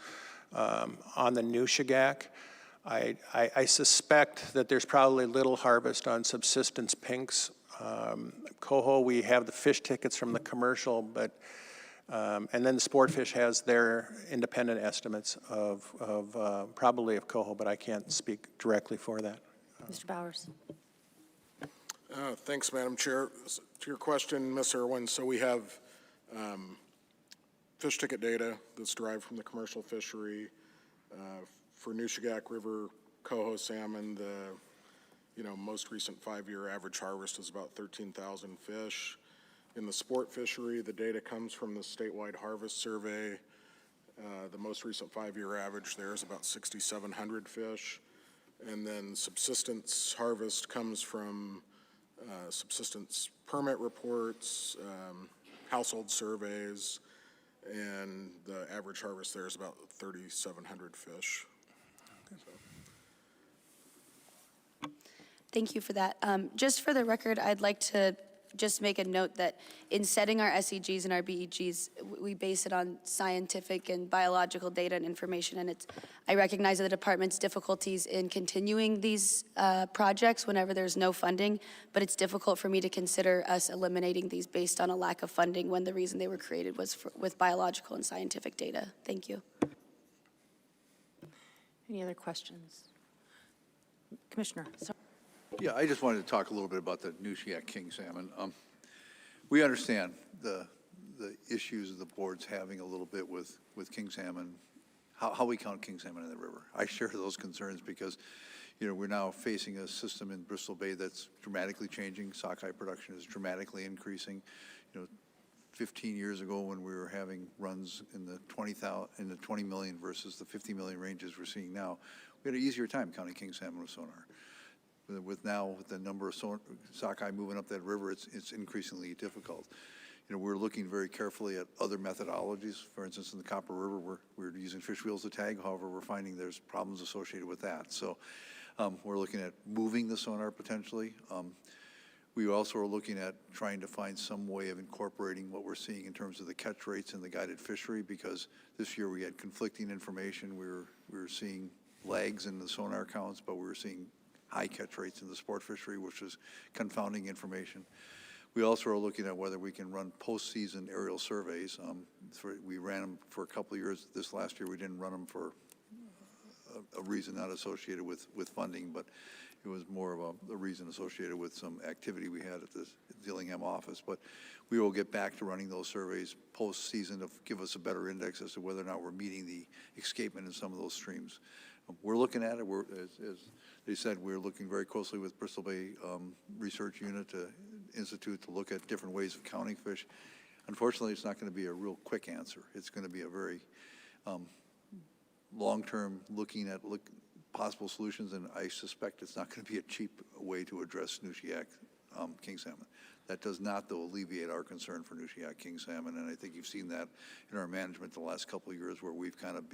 on the Nushagak. I suspect that there's probably little harvest on subsistence pinks. Coho, we have the fish tickets from the commercial, but and then the sport fish has their independent estimates of probably of coho, but I can't speak directly for that. Mr. Bowers. Thanks, Madam Chair. To your question, Ms. Irwin, so we have fish ticket data that's derived from the commercial fishery. For Nushagak River coho salmon, the most recent 5-year average harvest is about 13,000 fish. In the sport fishery, the data comes from the statewide harvest survey. The most recent 5-year average there is about 6,700 fish. And then subsistence harvest comes from subsistence permit reports, household surveys, and the average harvest there is about 3,700 fish. So. Thank you for that. Just for the record, I'd like to just make a note that in setting our SEGs and our BEGs, we base it on scientific and biological data and information, and I recognize the department's difficulties in continuing these projects whenever there's no funding, but it's difficult for me to consider us eliminating these based on a lack of funding when the reason they were created was with biological and scientific data. Thank you. Any other questions? Commissioner. Sorry. Yeah, I just wanted to talk a little bit about the Nushagak king salmon. We understand the issues the board's having a little bit with king salmon, how we count king salmon in the river. I share those concerns because, we're now facing a system in Bristol Bay that's dramatically changing. Sockeye production is dramatically increasing. 15 years ago when we were having runs in the 20 million versus the 50 million ranges we're seeing now, we had an easier time counting king salmon with sonar. With the number of sockeye moving up that river, it's increasingly difficult. We're looking very carefully at other methodologies. For instance, in the Copper River, we're using fish wheels to tag. However, we're finding there's problems associated with that. So we're looking at moving the sonar potentially. We also are looking at trying to find some way of incorporating what we're seeing in terms of the catch rates in the guided fishery, because this year we had conflicting information. We were seeing lags in the sonar counts, but we were seeing high catch rates in the sport fishery, which was confounding information. We also are looking at whether we can run postseason aerial surveys. We ran them for a couple of years. This last year we didn't run them for a reason not associated with funding, but it was more of a reason associated with some activity we had at the Dillingham office. But we will get back to running those surveys postseason to give us a better index as to whether or not we're meeting the escapement in some of those streams. We're looking at it. As they said, we're looking very closely with Bristol Bay Research Unit Institute to look at different ways of counting fish. Unfortunately, it's not going to be a real quick answer. It's going to be a very long-term looking at possible solutions, and I suspect it's not going to be a cheap way to address Nushagak king salmon. That does not, though, alleviate our concern for Nushagak king salmon, and I think you've seen that in our management the last couple of years, where we've kind of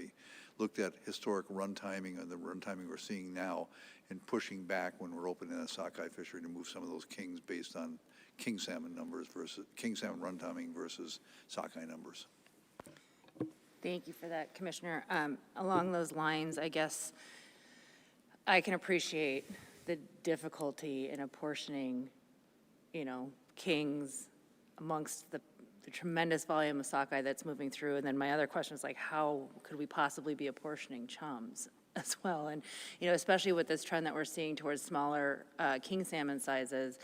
looked at historic run timing and the run timing we're seeing now, and pushing back when we're opening a sockeye fishery to move some of those kings based on king salmon numbers versus king salmon run timing versus sockeye numbers. Thank you for that, Commissioner. Along those lines, I guess I can appreciate the difficulty in apportioning, kings amongst the the tremendous volume of sockeye that's moving through. And then my other question is like, how could we possibly be apportioning chums as well? And, especially with this trend that we're seeing towards smaller king salmon sizes,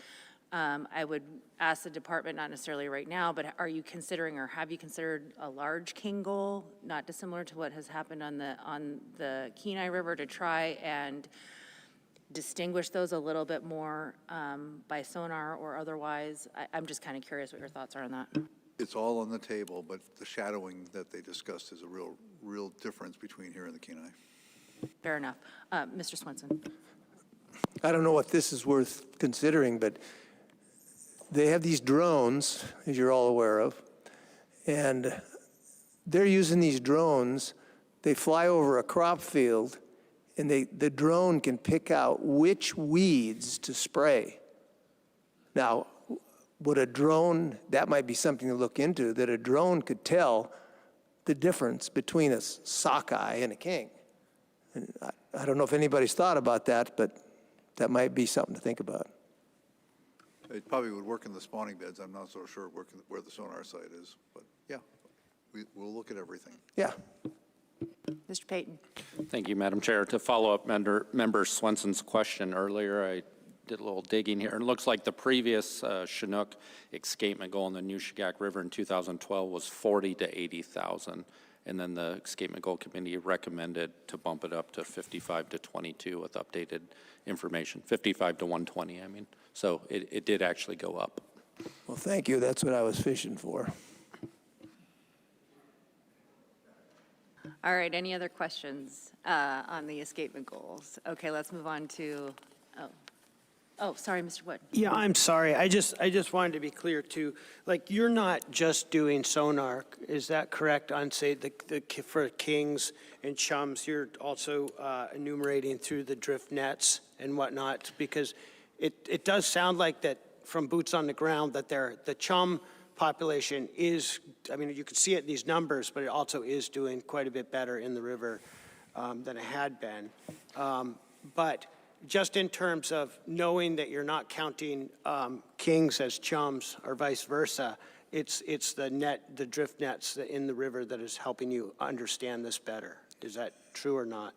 I would ask the department, not necessarily right now, but are you considering or have you considered a large king goal, not dissimilar to what has happened on the Kenai River, to try and distinguish those a little bit more by sonar or otherwise? I'm just kind of curious what your thoughts are on that. It's all on the table, but the shadowing that they discussed is a real difference between here and the Kenai. Fair enough. Mr. Swenson. I don't know what this is worth considering, but they have these drones, as you're all aware of, and they're using these drones. They fly over a crop field, and the drone can pick out which weeds to spray. Now, would a drone, that might be something to look into, that a drone could tell the difference between a sockeye and a king. And I don't know if anybody's thought about that, but that might be something to think about. It probably would work in the spawning beds. I'm not so sure where the sonar site is, but yeah, we'll look at everything. Yeah. Mr. Payton. Thank you, Madam Chair. To follow up Member Swenson's question earlier, I did a little digging here. It looks like the previous Chinook escapement goal in the Nushagak River in 2012 was 40 to 80,000. And then the escapement goal committee recommended to bump it up to 55 to 22 with updated information, 55 to 120, I mean. So it did actually go up. Well, thank you. That's what I was fishing for. All right, any other questions on the escapement goals? Okay, let's move on to, sorry, Mr. Wood. Yeah, I'm sorry. I just wanted to be clear too. Like, you're not just doing sonar, is that correct? On say for kings and chums, you're also enumerating through the drift nets and whatnot, because it does sound like that from boots on the ground that the chum population is, I mean, you can see it in these numbers, but it also is doing quite a bit better in the river than it had been. But just in terms of knowing that you're not counting kings as chums or vice versa, it's the drift nets in the river that is helping you understand this better. Is that true or not?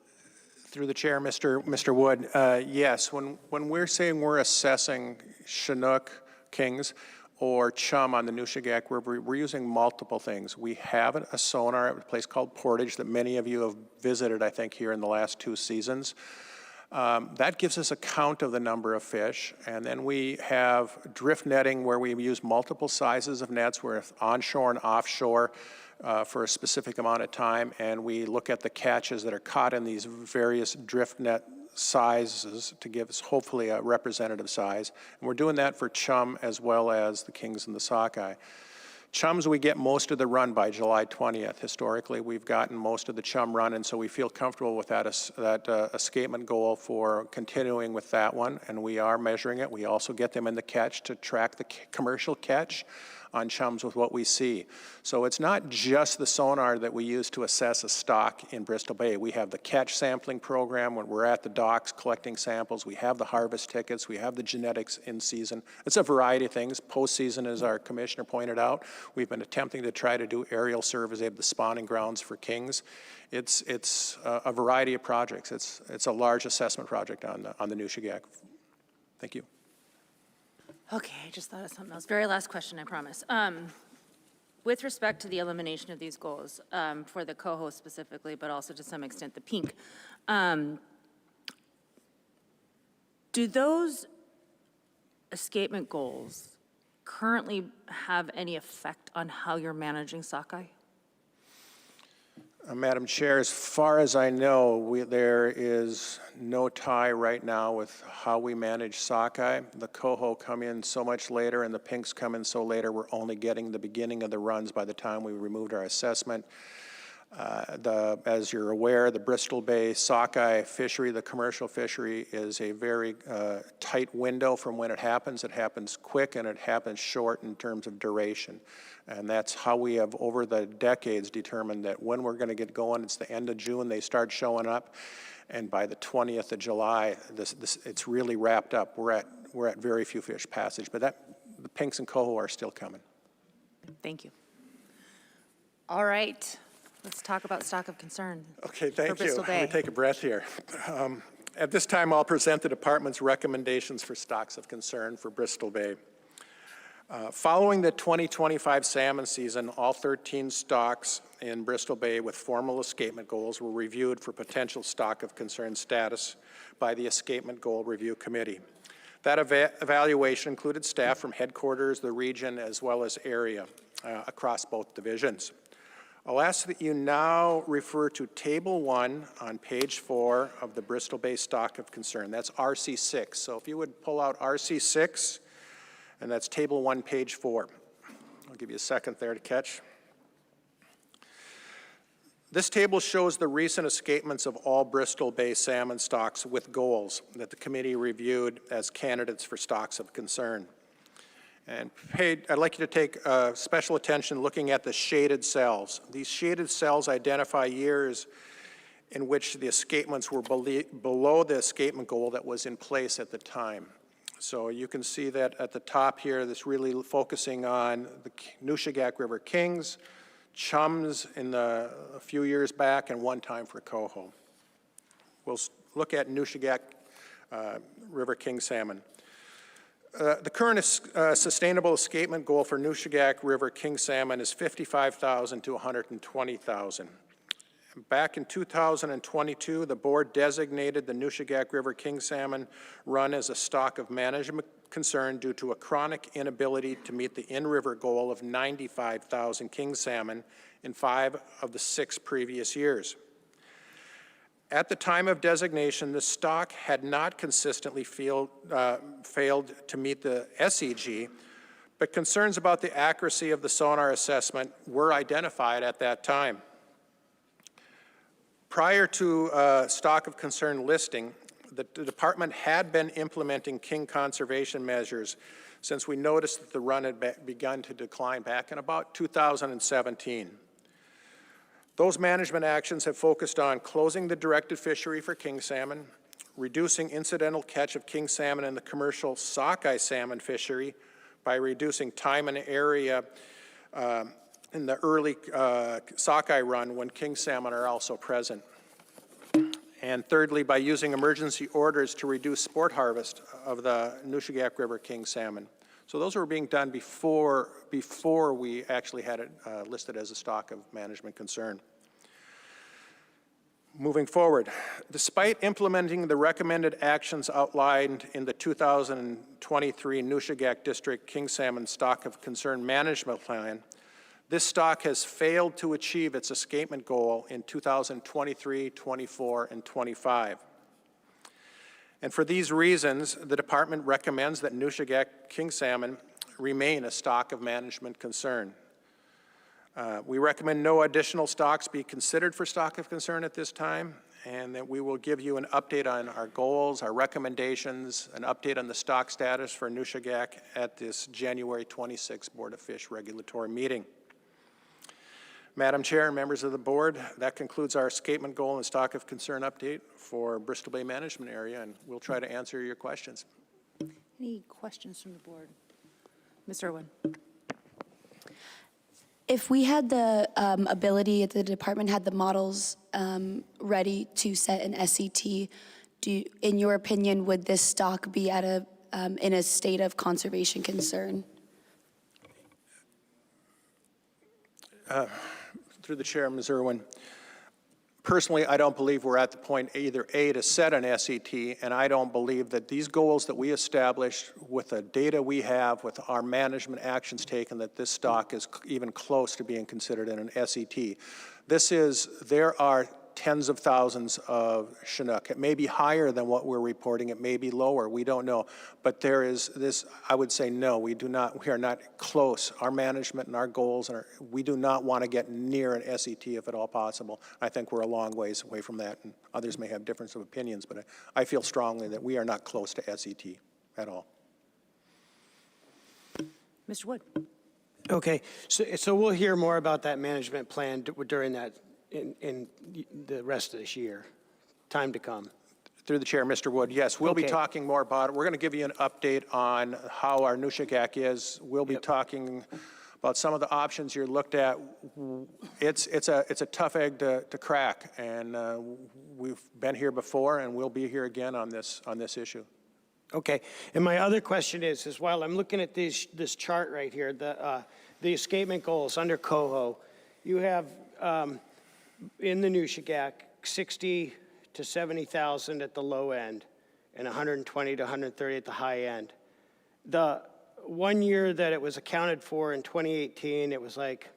Through the chair, Mr. Wood, yes. When we're saying we're assessing Chinook, kings, or chum on the Nushagak River, we're using multiple things. We have a sonar at a place called Portage that many of you have visited, I think, here in the last 2 seasons. That gives us a count of the number of fish. And then we have drift netting where we use multiple sizes of nets. We're onshore and offshore for a specific amount of time. And we look at the catches that are caught in these various drift net sizes to give us hopefully a representative size. And we're doing that for chum as well as the kings and the sockeye. Chums, we get most of the run by July 20th. Historically, we've gotten most of the chum run, and so we feel comfortable with that escapement goal for continuing with that one, and we are measuring it. We also get them in the catch to track the commercial catch on chums with what we see. So it's not just the sonar that we use to assess a stock in Bristol Bay. We have the catch sampling program when we're at the docks collecting samples. We have the harvest tickets. We have the genetics in season. It's a variety of things. Postseason, as our commissioner pointed out, we've been attempting to try to do aerial surveys of the spawning grounds for kings. It's a variety of projects. It's a large assessment project on the Nushagak. Thank you. Okay, I just thought of something else. Very last question, I promise. With respect to the elimination of these goals, for the coho specifically, but also to some extent the pink, do those escapement goals currently have any effect on how you're managing sockeye? Madam Chair, as far as I know, there is no tie right now with how we manage sockeye. The coho come in so much later and the pinks come in so later, we're only getting the beginning of the runs by the time we removed our assessment. As you're aware, the Bristol Bay sockeye fishery, the commercial fishery, is a very tight window from when it happens. It happens quick and it happens short in terms of duration. And that's how we have, over the decades, determined that when we're going to get going, it's the end of June, they start showing up. And by the 20th of July, it's really wrapped up. We're at very few fish passage, but the pinks and coho are still coming. Thank you. All right, let's talk about stock of concern. Okay, thank you. Bristol Let me Bay. take a breath here. At this time, I'll present the department's recommendations for stocks of concern for Bristol Bay. Following the 2025 salmon season, all 13 stocks in Bristol Bay with formal escapement goals were reviewed for potential stock of concern status by the Escapement Goal Review Committee. That evaluation included staff from headquarters, the region, as well as area across both divisions. I'll ask that you now refer to Table 1 on page 4 of the Bristol Bay Stock of Concern. That's RC6. So if you would pull out RC6, and that's Table 1, page 4. I'll give you a second there to catch. This table shows the recent escapements of all Bristol Bay salmon stocks with goals that the committee reviewed as candidates for stocks of concern. And I'd like you to take special attention looking at the shaded cells. These shaded cells identify years in which the escapements were below the escapement goal that was in place at the time. So you can see that at the top here, that's really focusing on the Nushagak River Kings, chums a few years back, and one time for coho. We'll look at Nushagak River King salmon. The current sustainable escapement goal for Nushagak River King salmon is 55,000 to 120,000. Back in 2022, the board designated the Nushagak River King salmon run as a stock of management concern due to a chronic inability to meet the in-river goal of 95,000 king salmon in 5 of the 6 previous years. At the time of designation, the stock had not consistently failed to meet the SEG, but concerns about the accuracy of the sonar assessment were identified at that time. Prior to stock of concern listing, the department had been implementing king conservation measures since we noticed that the run had begun to decline back in about 2017. Those management actions have focused on closing the directed fishery for king salmon, reducing incidental catch of king salmon in the commercial sockeye salmon fishery by reducing time and area in the early sockeye run when king salmon are also present. And thirdly, by using emergency orders to reduce sport harvest of the Nushagak River king salmon. So those were being done before we actually had it listed as a stock of management concern. Moving forward, despite implementing the recommended actions outlined in the 2023 Nushagak District King Salmon Stock of Concern Management Plan, this stock has failed to achieve its escapement goal in 2023, 24, and 25. And for these reasons, the department recommends that Nushagak king salmon remain a stock of management concern. We recommend no additional stocks be considered for stock of concern at this time, and that we will give you an update on our goals, our recommendations, an update on the stock status for Nushagak at this January 26th Board of Fish regulatory meeting. Madam Chair and members of the board, that concludes our escapement goal and stock of concern update for Bristol Bay Management Area, and we'll try to answer your questions. Any questions from the board? Mr. Irwin. If we had the ability, if the department had the models ready to set an SET, in your opinion, would this stock be at in a state of conservation concern? Through the chair, Ms. Irwin, personally, I don't believe we're at the point either A, to set an SET, and I don't believe that these goals that we established with the data we have, with our management actions taken, that this stock is even close to being considered in an SET. There are tens of thousands of Chinook. It may be higher than what we're reporting. It may be lower. We don't know. But there is this, I would say no, we are not close. Our management and our goals, we do not want to get near an SET if at all possible. I think we're a long ways away from that, and others may have difference of opinions, but I feel strongly that we are not close to SET at all. Mr. Wood. Okay, so we'll hear more about that management plan during that in the rest of this year. Time to come. Through the chair, Mr. Wood, yes, we'll be talking more about it. We're going to give you an update on how our Nushagak is. We'll be talking about some of the options you're looked at, it's a tough egg to crack, and we've been here before, and we'll be here again on this issue. Okay, and my other question is while I'm looking at this chart right here, the escapement goals under coho, you have in the Nushagak 60 to 70,000 at the low end and 120 to 130 at the high end. The 1 year that it was accounted for in 2018, it was like,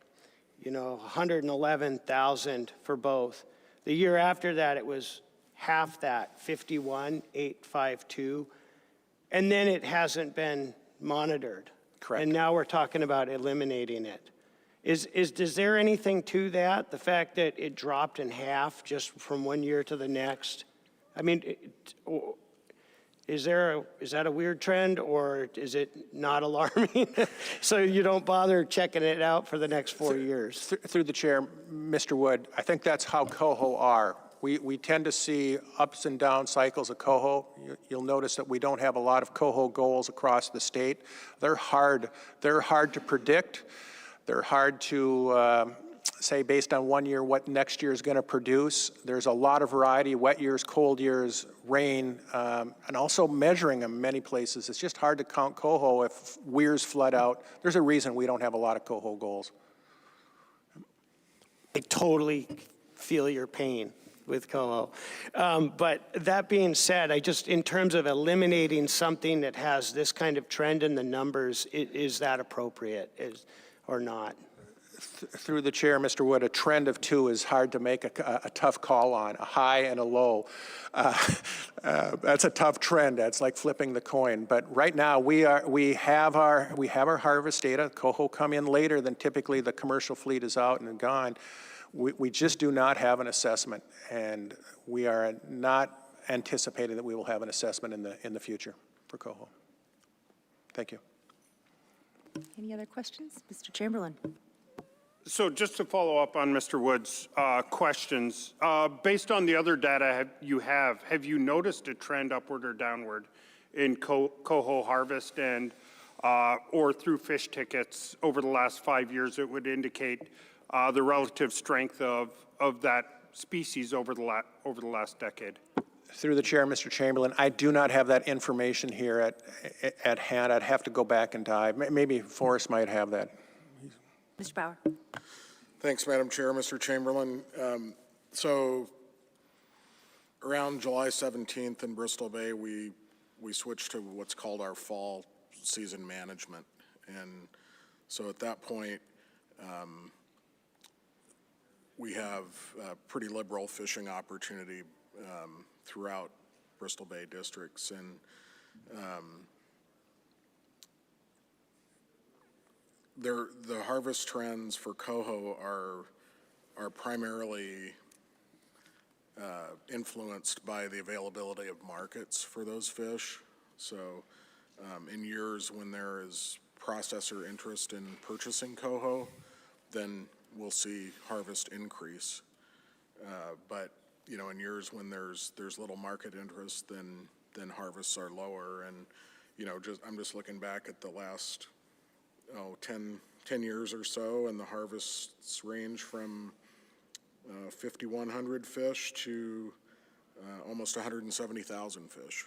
111,000 for both. The year after that, it was half that, 51,852. And then it hasn't been monitored. Correct. And now we're talking about eliminating it. Is there anything to that? The fact that it dropped in half just from 1 year to the next? I mean, is that a weird trend, or is it not alarming? So you don't bother checking it out for the next 4 years? Through the chair, Mr. Wood, I think that's how coho are. We tend to see ups and down cycles of coho. You'll notice that we don't have a lot of coho goals across the state. They're hard to predict. They're hard to say based on 1 year what next year is going to produce. There's a lot of variety, wet years, cold years, rain, and also measuring them in many places. It's just hard to count coho if weirs flood out. There's a reason we don't have a lot of coho goals. I totally feel your pain with coho. But that being said, in terms of eliminating something that has this kind of trend in the numbers, is that appropriate or not? Through the chair, Mr. Wood, a trend of 2 is hard to make a tough call on, a high and a low. That's a tough trend. That's like flipping the coin. But right now, we have our harvest data. Coho come in later than typically the commercial fleet is out and gone. We just do not have an assessment, and we are not anticipating that we will have an assessment in the future for coho. Thank you. Any other questions? Mr. Chamberlain. So just to follow up on Mr. Wood's questions, based on the other data you have you noticed a trend upward or downward in coho harvest and or through fish tickets over the last 5 years that would indicate the relative strength of that species over the last decade? Through the chair, Mr. Chamberlain, I do not have that information here at hand. I'd have to go back and dive. Maybe Forrest might have that. Mr. Bauer. Thanks, Madam Chair. Mr. Chamberlain, so around July 17th in Bristol Bay, we switched to what's called our fall season management. And so at that point, we have a pretty liberal fishing opportunity throughout Bristol Bay districts. And the harvest trends for coho are primarily influenced by the availability of markets for those fish. So in years when there is processor interest in purchasing coho, then we'll see harvest increase. But in years when there's little market interest, then harvests are lower. And I'm just looking back at the last 10 years or so, and the harvests range from 5,100 fish to almost 170,000 fish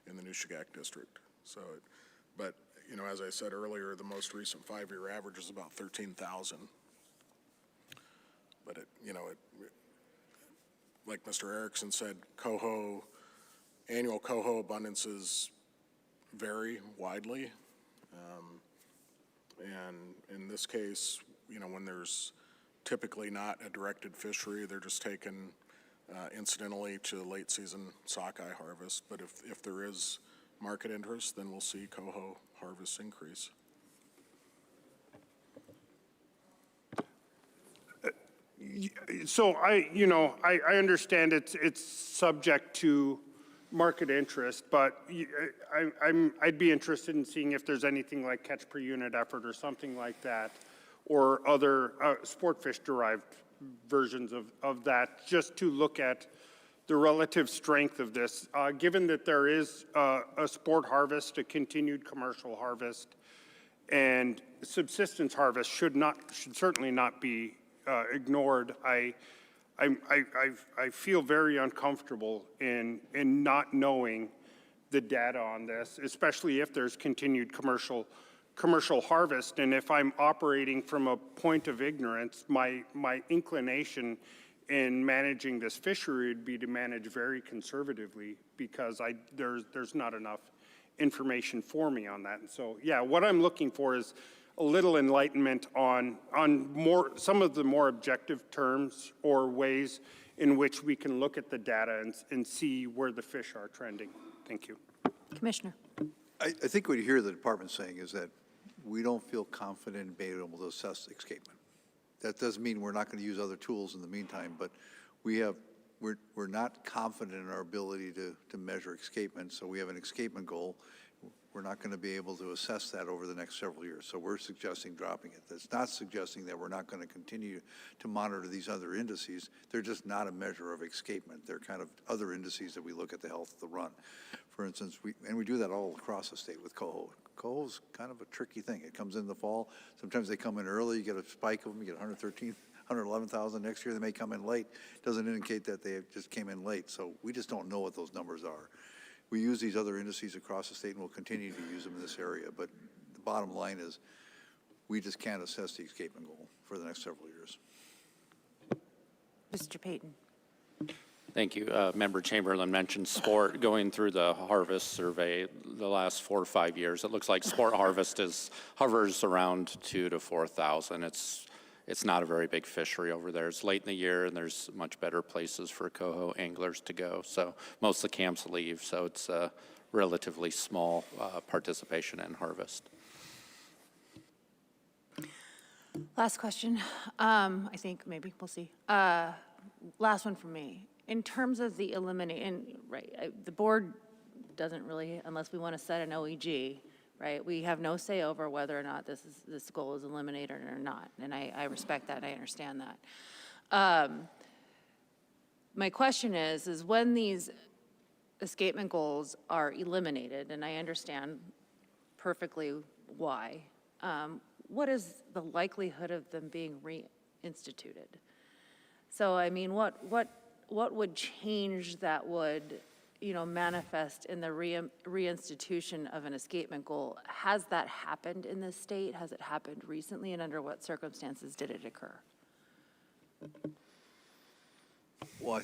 in the Nushagak district. So, but as I said earlier, the most recent 5-year average is about 13,000. But like Mr. Erickson said, annual coho abundances vary widely. And in this case, when there's typically not a directed fishery, they're just taken incidentally to late season sockeye harvest. But if there is market interest, then we'll see coho harvests increase. So I understand it's subject to market interest, but I'd be interested in seeing if there's anything like catch per unit effort or something like that, or other sport fish derived versions of that, just to look at the relative strength of this, given that there is a sport harvest, a continued commercial harvest, And subsistence harvest should certainly not be ignored. I feel very uncomfortable in not knowing the data on this, especially if there's continued commercial harvest. And if I'm operating from a point of ignorance, my inclination in managing this fishery would be to manage very conservatively, because there's not enough information for me on that. And so, yeah, what I'm looking for is a little enlightenment on some of the more objective terms or ways in which we can look at the data and see where the fish are trending. Thank you. Commissioner. I think what you hear the department saying is that we don't feel confident in being able to assess escapement. That doesn't mean we're not going to use other tools in the meantime, but we're not confident in our ability to measure escapement, so we have an escapement goal. We're not going to be able to assess that over the next several years, so we're suggesting dropping it. That's not suggesting that we're not going to continue to monitor these other indices. They're just not a measure of escapement. They're kind of other indices that we look at the health of the run. For instance, we do that all across the state with coho. Coho's kind of a tricky thing. It comes in the fall. Sometimes they come in early. You get a spike of them. You get 113,000, 111,000 next year. They may come in late. Doesn't indicate that they just came in late. So we just don't know what those numbers are. We use these other indices across the state, and we'll continue to use them in this area. But the bottom line is we just can't assess the escapement goal for the next several years. Mr. Payton. Thank you. Member Chamberlain mentioned sport. Going through the harvest survey the last 4 or 5 years, it looks like sport harvest hovers around 2,000 to 4,000. It's not a very big fishery over there. It's late in the year, and there's much better places for coho anglers to go. So most of the camps leave, so it's a relatively small participation in harvest. Last question. I think maybe we'll see. Last one from me. In terms of the the board doesn't really, unless we want to set an OEG, right? We have no say over whether or not this goal is eliminated or not, and I respect that. I understand that. My question is when these escapement goals are eliminated, and I understand perfectly why, what is the likelihood of them being reinstituted? So, I mean, what would change that would, manifest in the reinstitution of an escapement goal? Has that happened in this state? Has it happened recently, and under what circumstances did it occur? Well,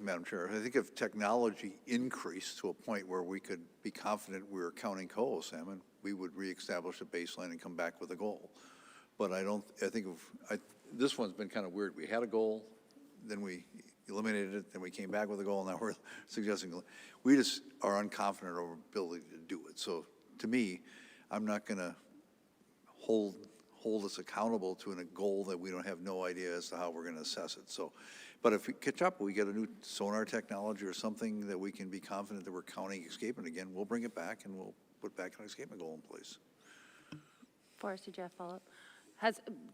Madam Chair, I think if technology increased to a point where we could be confident we were counting coho salmon, we would reestablish a baseline and come back with a goal. But this one's been kind of weird. We had a goal, then we eliminated it, then we came back with a goal, and now we're suggesting, we just are unconfident of our ability to do it. So to me, I'm not going to hold us accountable to a goal that we don't have no idea as to how we're going to assess it. So, but if we catch up, we get a new sonar technology or something that we can be confident that we're counting escapement again, we'll bring it back and we'll put back an escapement goal in place. Forrest, did you have a follow-up?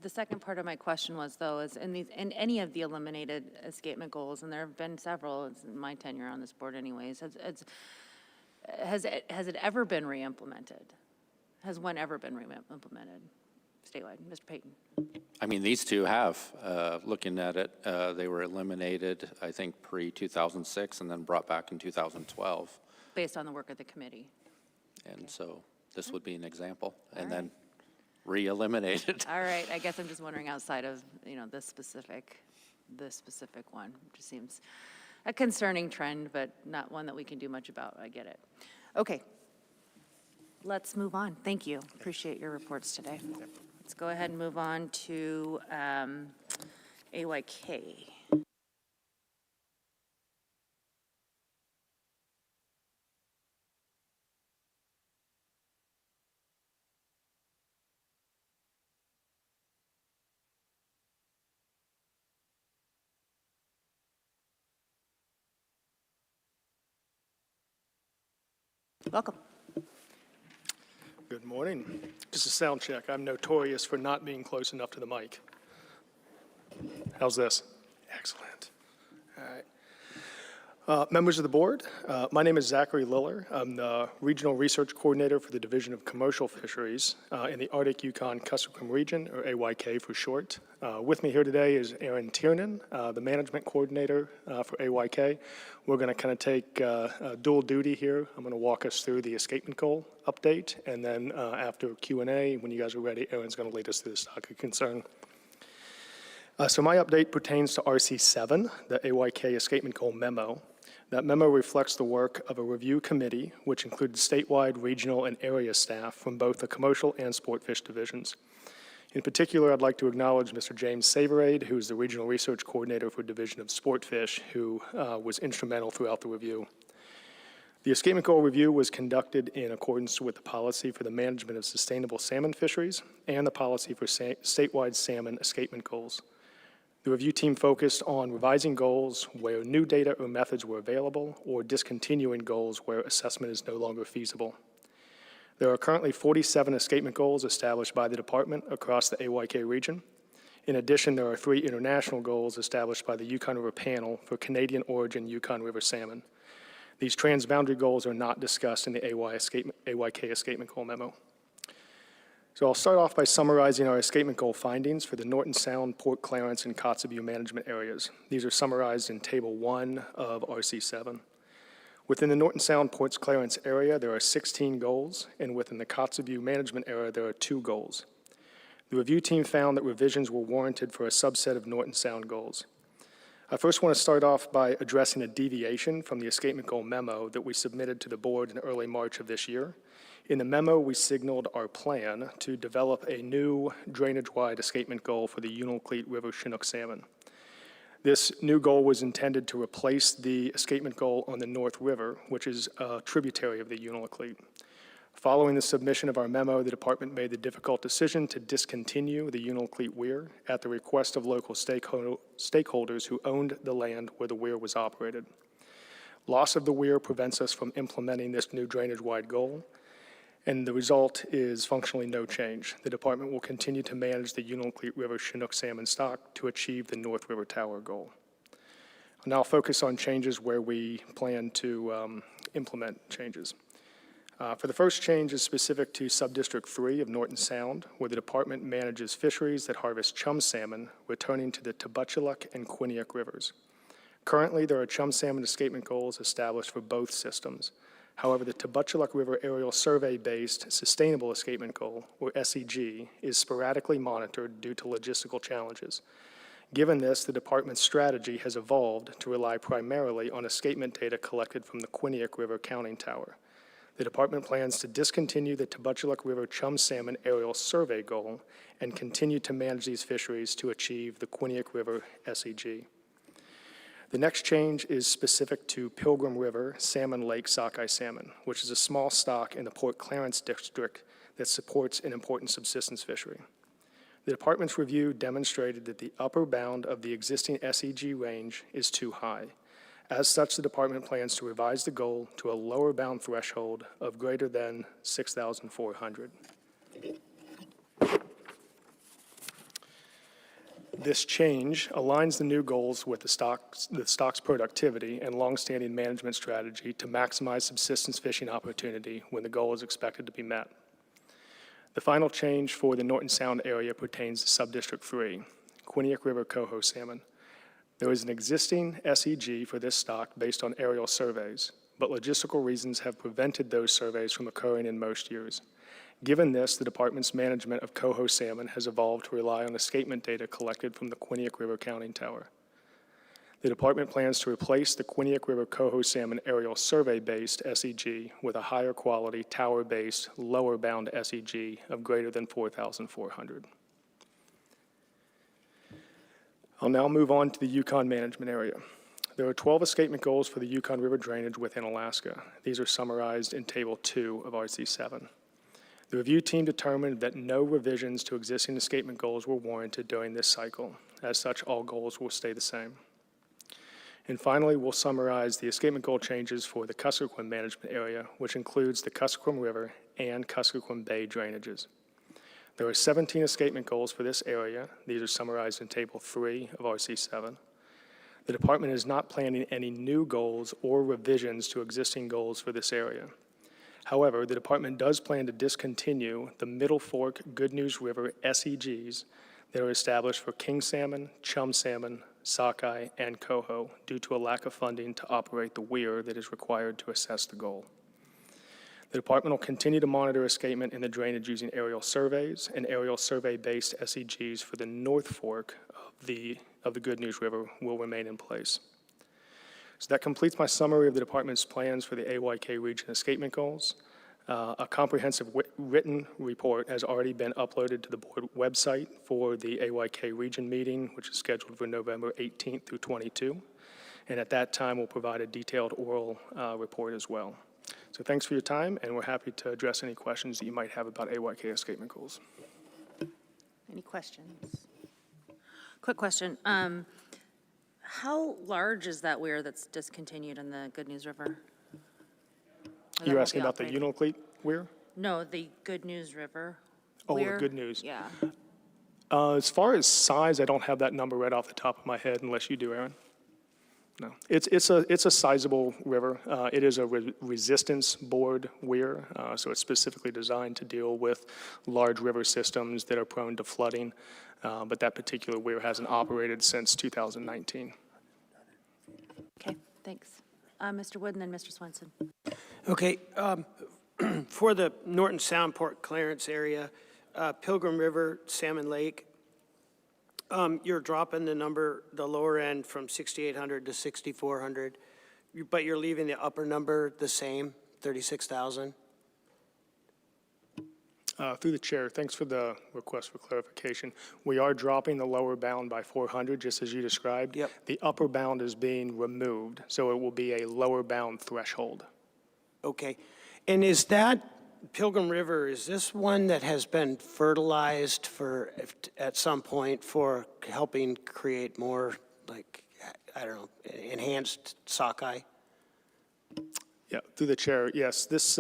The second part of my question was, though, is in any of the eliminated escapement goals, and there have been several, it's in my tenure on this board anyways, has it ever been re-implemented? Has one ever been re-implemented statewide? Mr. Payton. I mean, these two have. Looking at it, they were eliminated, I think, pre-2006 and then brought back in 2012. Based on the work of the committee. And so this would be an example. And then re-eliminated. All right, I guess I'm just wondering outside of, this specific one. It just seems a concerning trend, but not one that we can do much about. I get it. Okay, let's move on. Thank you. Appreciate your reports today. Let's go ahead and move on to AYK. Welcome. Good morning. Just a sound check. I'm notorious for not being close enough to the mic. How's this? Excellent. All Members of the board, my name is Zachary Liller. I'm the Regional Research Coordinator for the Division of Commercial Fisheries in the Arctic Yukon Kuskokwim region, or AYK for short. With me here today is Aaron Tiernan, the Management Coordinator for AYK. We're going to kind of take dual duty here. I'm going to walk us through the escapement goal update, and then after Q&A, when you guys are ready, Aaron's going to lead us through the stock of concern. So my update pertains to RC7, the AYK escapement goal memo. That memo reflects the work of a review committee, which included statewide, regional, and area staff from both the commercial and sport fish divisions. In particular, I'd like to acknowledge Mr. James Saverade, who is the Regional Research Coordinator for Division of Sport Fish, who was instrumental throughout the review. The escapement goal review was conducted in accordance with the policy for the management of sustainable salmon fisheries and the policy for statewide salmon escapement goals. The review team focused on revising goals where new data or methods were available or discontinuing goals where assessment is no longer feasible. There are currently 47 escapement goals established by the department across the AYK region. In addition, there are 3 international goals established by the Yukon River Panel for Canadian origin Yukon River salmon. These transboundary goals are not discussed in the AYK escapement goal memo. So I'll start off by summarizing our escapement goal findings for the Norton Sound, Port Clarence, and Kotzebue management areas. These are summarized in Table 1 of RC7. Within the Norton Sound, Port Clarence area, there are 16 goals, and within the Kotzebue management area, there are 2 goals. The review team found that revisions were warranted for a subset of Norton Sound goals. I first want to start off by addressing a deviation from the escapement goal memo that we submitted to the board in early March of this year. In the memo, we signaled our plan to develop a new drainage-wide escapement goal for the Unalakleet River Chinook salmon. This new goal was intended to replace the escapement goal on the North River, which is a tributary of the Unalakleet. Following the submission of our memo, the department made the difficult decision to discontinue the Unalakleet weir at the request of local stakeholders who owned the land where the weir was operated. Loss of the weir prevents us from implementing this new drainage-wide goal, and the result is functionally no change. The department will continue to manage the Unalakleet River Chinook salmon stock to achieve the North River Tower goal. I'll now focus on changes where we plan to implement changes. For the first change is specific to Subdistrict 3 of Norton Sound, where the department manages fisheries that harvest chum salmon returning to the Tubutchuluk and Quinnipiac rivers. Currently, there are chum salmon escapement goals established for both systems. However, the Tubutchuluk River Aerial Survey-based Sustainable Escapement Goal, or SEG, is sporadically monitored due to logistical challenges. Given this, the department's strategy has evolved to rely primarily on escapement data collected from the Quinnipiac River Counting Tower. The department plans to discontinue the Tubutchuluk River Chum Salmon Aerial Survey Goal and continue to manage these fisheries to achieve the Quinnipiac River SEG. The next change is specific to Pilgrim River Salmon Lake sockeye salmon, which is a small stock in the Port Clarence district that supports an important subsistence fishery. The department's review demonstrated that the upper bound of the existing SEG range is too high. As such, the department plans to revise the goal to a lower bound threshold of greater than 6,400. This change aligns the new goals with the stock's productivity and longstanding management strategy to maximize subsistence fishing opportunity when the goal is expected to be met. The final change for the Norton Sound area pertains to Subdistrict 3, Quinnipiac River coho salmon. There is an existing SEG for this stock based on aerial surveys, but logistical reasons have prevented those surveys from occurring in most years. Given this, the department's management of coho salmon has evolved to rely on escapement data collected from the Quinnipiac River Counting Tower. The department plans to replace the Quinnipiac River coho salmon aerial survey-based SEG with a higher quality tower-based lower bound SEG of greater than 4,400. I'll now move on to the Yukon management area. There are 12 escapement goals for the Yukon River drainage within Alaska. These are summarized in Table 2 of RC7. The review team determined that no revisions to existing escapement goals were warranted during this cycle. As such, all goals will stay the same. And finally, we'll summarize the escapement goal changes for the Kuskokwim management area, which includes the Kuskokwim River and Kuskokwim Bay drainages. There are 17 escapement goals for this area. These are summarized in Table 3 of RC7. The department is not planning any new goals or revisions to existing goals for this area. However, the department does plan to discontinue the Middle Fork Good News River SEGs that are established for king salmon, chum salmon, sockeye, and coho due to a lack of funding to operate the weir that is required to assess the goal. The department will continue to monitor escapement in the drainage using aerial surveys and aerial survey-based SEGs for the North Fork of the Good News River will remain in place. So that completes my summary of the department's plans for the AYK region escapement goals. A comprehensive written report has already been uploaded to the board website for the AYK region meeting, which is scheduled for November 18th through 22. And at that time, we'll provide a detailed oral report as well. So thanks for your time, and we're happy to address any questions that you might have about AYK escapement goals. Any questions? Quick question. How large is that weir that's discontinued in the Good News River? Or that You're won't asking be about the operating? Unalakleet weir? No, the Good News River Oh, weir. the Good News. Yeah. As far as size, I don't have that number right off the top of my head, unless you do, Aaron. No, it's a sizable river. It is a resistance board weir, so it's specifically designed to deal with large river systems that are prone to flooding. But that particular weir hasn't operated since 2019. Okay, thanks. Mr. Wood and then Mr. Swenson. Okay, for the Norton Sound Port clearance area, Pilgrim River, Salmon Lake, you're dropping the number, the lower end from 6,800 to 6,400, but you're leaving the upper number the same, 36,000? Through the chair, thanks for the request for clarification. We are dropping the lower bound by 400, just as you described. Yep. The upper bound is being removed, so it will be a lower bound threshold. Okay, and is that Pilgrim River, is this one that has been fertilized for, at some point for helping create more, like, I don't know, enhanced sockeye? Yeah, through the chair, yes. This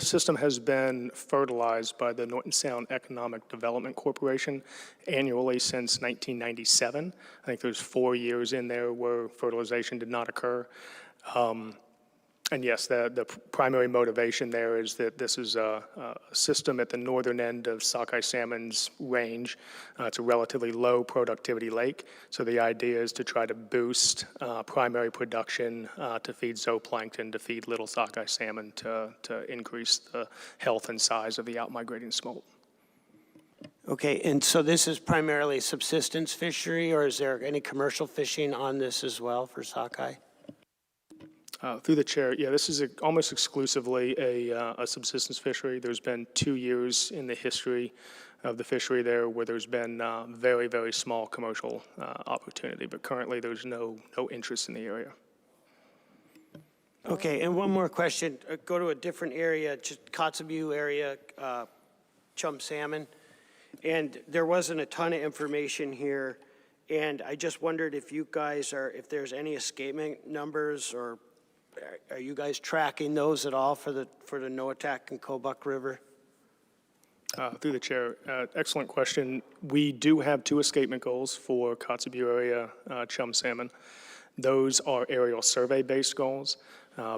system has been fertilized by the Norton Sound Economic Development Corporation annually since 1997. I think there's 4 years in there where fertilization did not occur. And yes, the primary motivation there is that this is a system at the northern end of sockeye salmon's range. It's a relatively low productivity lake, so the idea is to try to boost primary production to feed zooplankton, to feed little sockeye salmon, to increase the health and size of the outmigrating smolt. Okay, and so this is primarily subsistence fishery, or is there any commercial fishing on this as well for sockeye? Through the chair, yeah, this is almost exclusively a subsistence fishery. There's been 2 years in the history of the fishery there where there's been very, very small commercial opportunity, but currently there's no interest in the area. Okay, and one more question. Go to a different area, just Kotzebue area, chum salmon. And there wasn't a ton of information here, and I just wondered if you guys if there's any escapement numbers, or are you guys tracking those at all for the Noatak and Kobuk River? Through the chair, excellent question. We do have 2 escapement goals for Kotzebue area chum salmon. Those are aerial survey-based goals.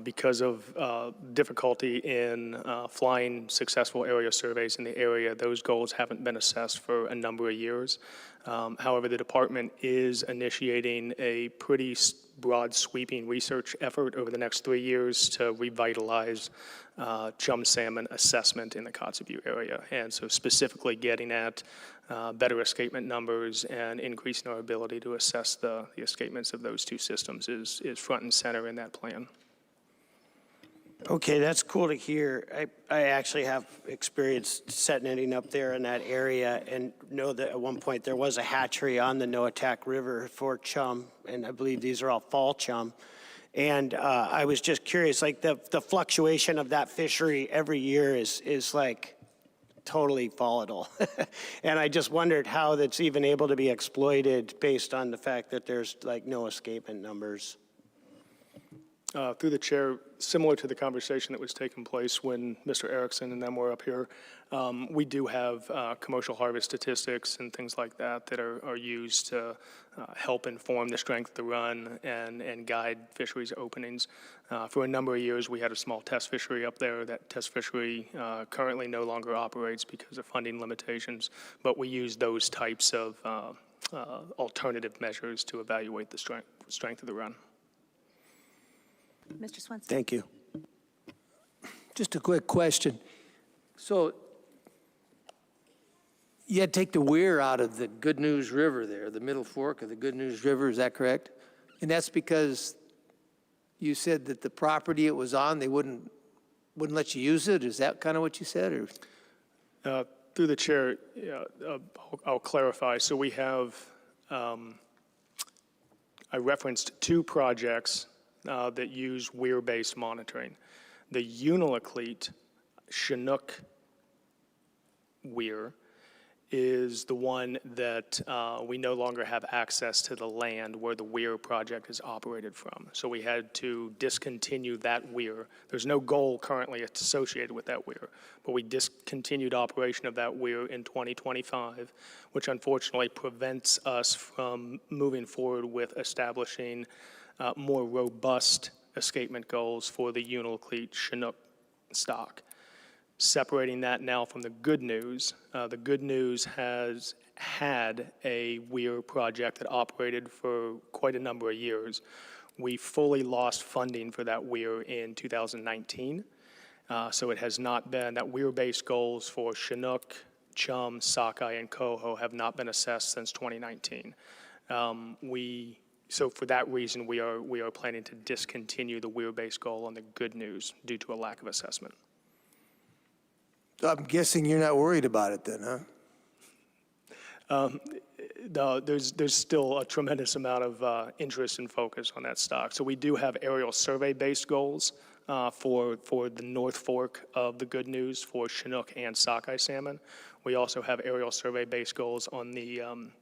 Because of difficulty in flying successful area surveys in the area, those goals haven't been assessed for a number of years. However, the department is initiating a pretty broad sweeping research effort over the next 3 years to revitalize chum salmon assessment in the Kotzebue area. And so specifically getting at better escapement numbers and increasing our ability to assess the escapements of those 2 systems is front and center in that plan. Okay, that's cool to hear. I actually have experience set netting up there in that area, and know that at one point there was a hatchery on the Noatak River for chum, and I believe these are all fall chum. And I was just curious, like the fluctuation of that fishery every year is like totally volatile. And I just wondered how that's even able to be exploited based on the fact that there's like no escapement numbers. Through the chair, similar to the conversation that was taking place when Mr. Erickson and them were up here, we do have commercial harvest statistics and things like that that are used to help inform the strength of the run and guide fisheries openings. For a number of years, we had a small test fishery up there. That test fishery currently no longer operates because of funding limitations, but we use those types of alternative measures to evaluate the strength of the run. Mr. Swenson. Thank you. Just a quick question. So you had to take the weir out of the Good News River there, the middle fork of the Good News River, is that correct? And that's because you said that the property it was on, they wouldn't let you use it? Is that kind of what you said? Or? Through the chair, I'll clarify. So we have, I referenced 2 projects that use weir-based monitoring. The Unalakleet Chinook weir is the one that we no longer have access to the land where the weir project is operated from. So we had to discontinue that weir. There's no goal currently associated with that weir, but we discontinued operation of that weir in 2025, which unfortunately prevents us from moving forward with establishing more robust escapement goals for the Unalakleet Chinook stock. Separating that now from the Good News has had a weir project that operated for quite a number of years. We fully lost funding for that weir in 2019, so it has not been, that weir-based goals for Chinook, chum, sockeye, and coho have not been assessed since 2019. So for that reason, we are planning to discontinue the weir-based goal on the Good News due to a lack of assessment. I'm guessing you're not worried about it then, huh? No, there's still a tremendous amount of interest and focus on that stock. So we do have aerial survey-based goals for the North Fork of the Good News for Chinook and sockeye salmon. We also have aerial survey-based goals on the on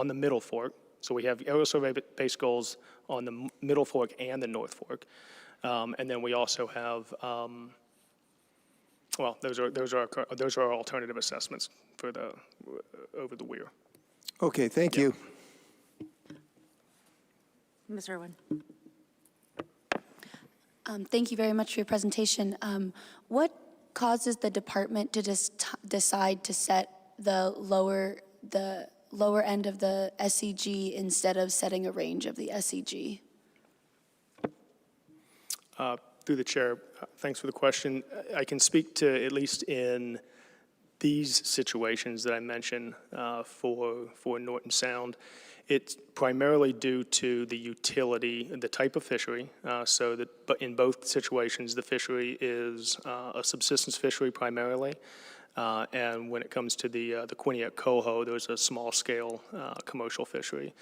the Middle Fork. So we have aerial survey-based goals on the Middle Fork and the North Fork, and then we also have. Well, those are our alternative assessments for over the weir. Okay, thank you. Ms. Irwin. Thank you very much for your presentation. What causes the department to decide to set the lower end of the SEG instead of setting a range of the SEG? Through the chair, thanks for the question. I can speak to, at least in these situations that I mentioned for Norton Sound, it's primarily due to the utility, the type of fishery. But in both situations, the fishery is a subsistence fishery primarily. And when it comes to the Quinnipiac coho, there's a small-scale commercial fishery.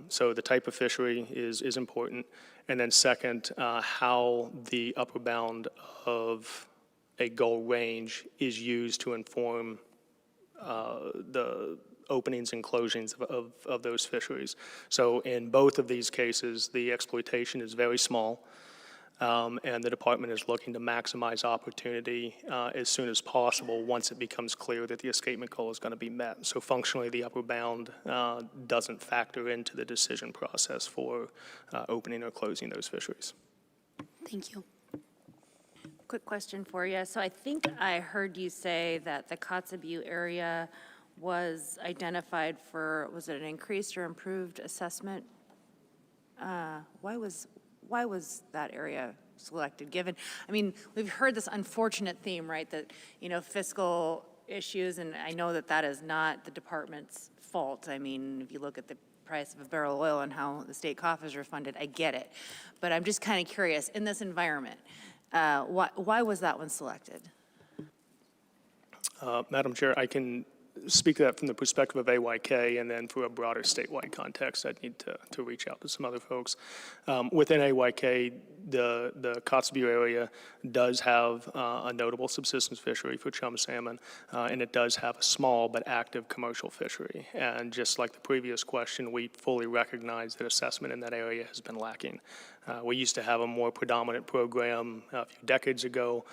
So the type of fishery is important. And then second, how the upper bound of a goal range is used to inform the openings and closings of those fisheries. So in both of these cases, the exploitation is very small, and the department is looking to maximize opportunity as soon as possible once it becomes clear that the escapement goal is going to be met. So functionally, the upper bound doesn't factor into the decision process for opening or closing those fisheries. Thank you. Quick question for you. So I think I heard you say that the Kotzebue area was identified for, was it an increased or improved assessment? Why was that area selected, given, I mean, we've heard this unfortunate theme, right, that, fiscal issues, and I know that is not the department's fault. I mean, if you look at the price of a barrel of oil and how the state coffers are funded, I get it. But I'm just kind of curious, in this environment, why was that one selected? Madam Chair, I can speak to that from the perspective of AYK, and then for a broader statewide context, I'd need to reach out to some other folks. Within AYK, the Kotzebue area does have a notable subsistence fishery for chum salmon, and it does have a small but active commercial fishery. And just like the previous question, we fully recognize that assessment in that area has been lacking. We used to have a more predominant program a few decades ago.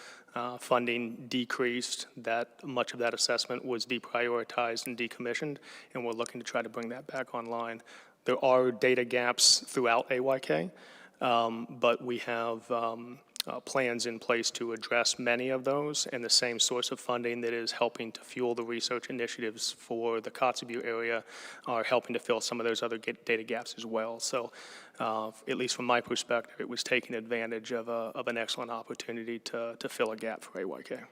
Funding decreased, that much of that assessment was deprioritized and decommissioned, and we're looking to try to bring that back online. There are data gaps throughout AYK, but we have plans in place to address many of those, and the same source of funding that is helping to fuel the research initiatives for the Kotzebue area are helping to fill some of those other data gaps as well. So at least from my perspective, it was taking advantage of an excellent opportunity to fill a gap for AYK.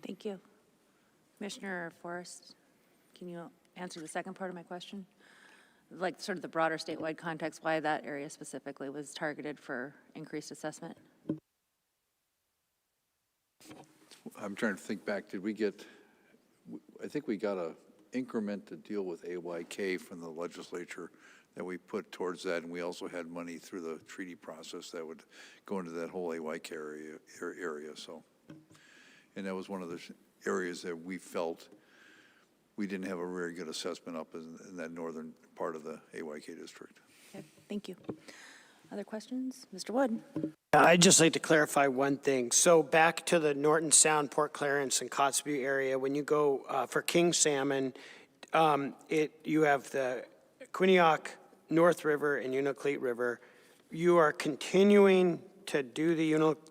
Thank you. Commissioner Forrest, can you answer the second part of my question? Like sort of the broader statewide context, why that area specifically was targeted for increased assessment? I'm trying to think back, did we get, I think we got a increment to deal with AYK from the legislature that we put towards that, and we also had money through the treaty process that would go into that whole AYK area, so. And that was one of the areas that we felt we didn't have a very good assessment up in that northern part of the AYK district. Okay, thank you. Other questions? Mr. Wood? I'd just like to clarify one thing. So back to the Norton Sound, Port Clarence, and Kotzebue area, when you go for king salmon, you have the Quinnipiac, North River, and Unalakleet River. You are continuing to do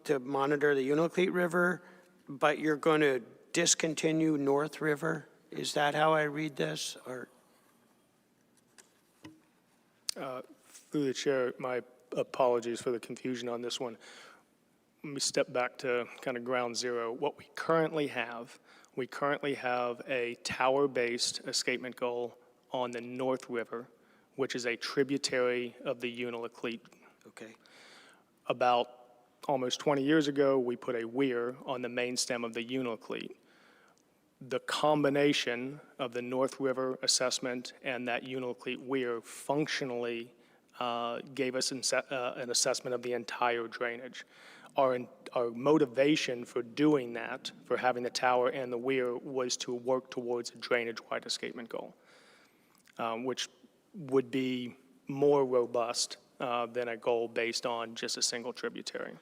to monitor the Unalakleet River, but you're going to discontinue North River? Is that how I read this, or? Through the chair, my apologies for the confusion on this one. Let me step back to kind of ground zero. What we currently have a tower-based escapement goal on the North River, which is a tributary of the Unalakleet. Okay. About almost 20 years ago, we put a weir on the main stem of the Unalakleet. The combination of the North River assessment and that Unalakleet weir functionally gave us an assessment of the entire drainage. Our motivation for doing that, for having the tower and the weir, was to work towards a drainage-wide escapement goal, which would be more robust than a goal based on just a single tributary.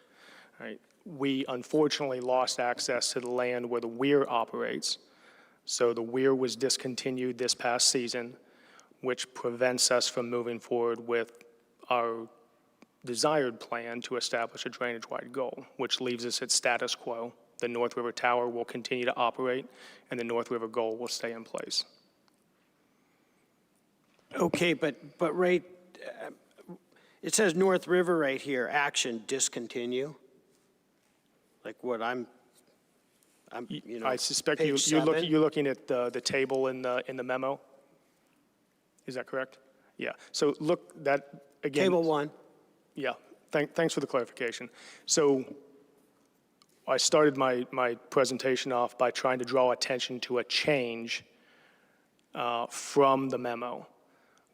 Right? We unfortunately lost access to the land where the weir operates, so the weir was discontinued this past season, which prevents us from moving forward with our desired plan to establish a drainage-wide goal, which leaves us at status quo. The North River Tower will continue to operate, and the North River goal will stay in place. Okay, but right, it says North River right here, action, discontinue. Like what I suspect you're looking at the table in the memo. Is that correct? Yeah. So look, that again. Table 1. Yeah. Thanks for the clarification. So I started my presentation off by trying to draw attention to a change from the memo.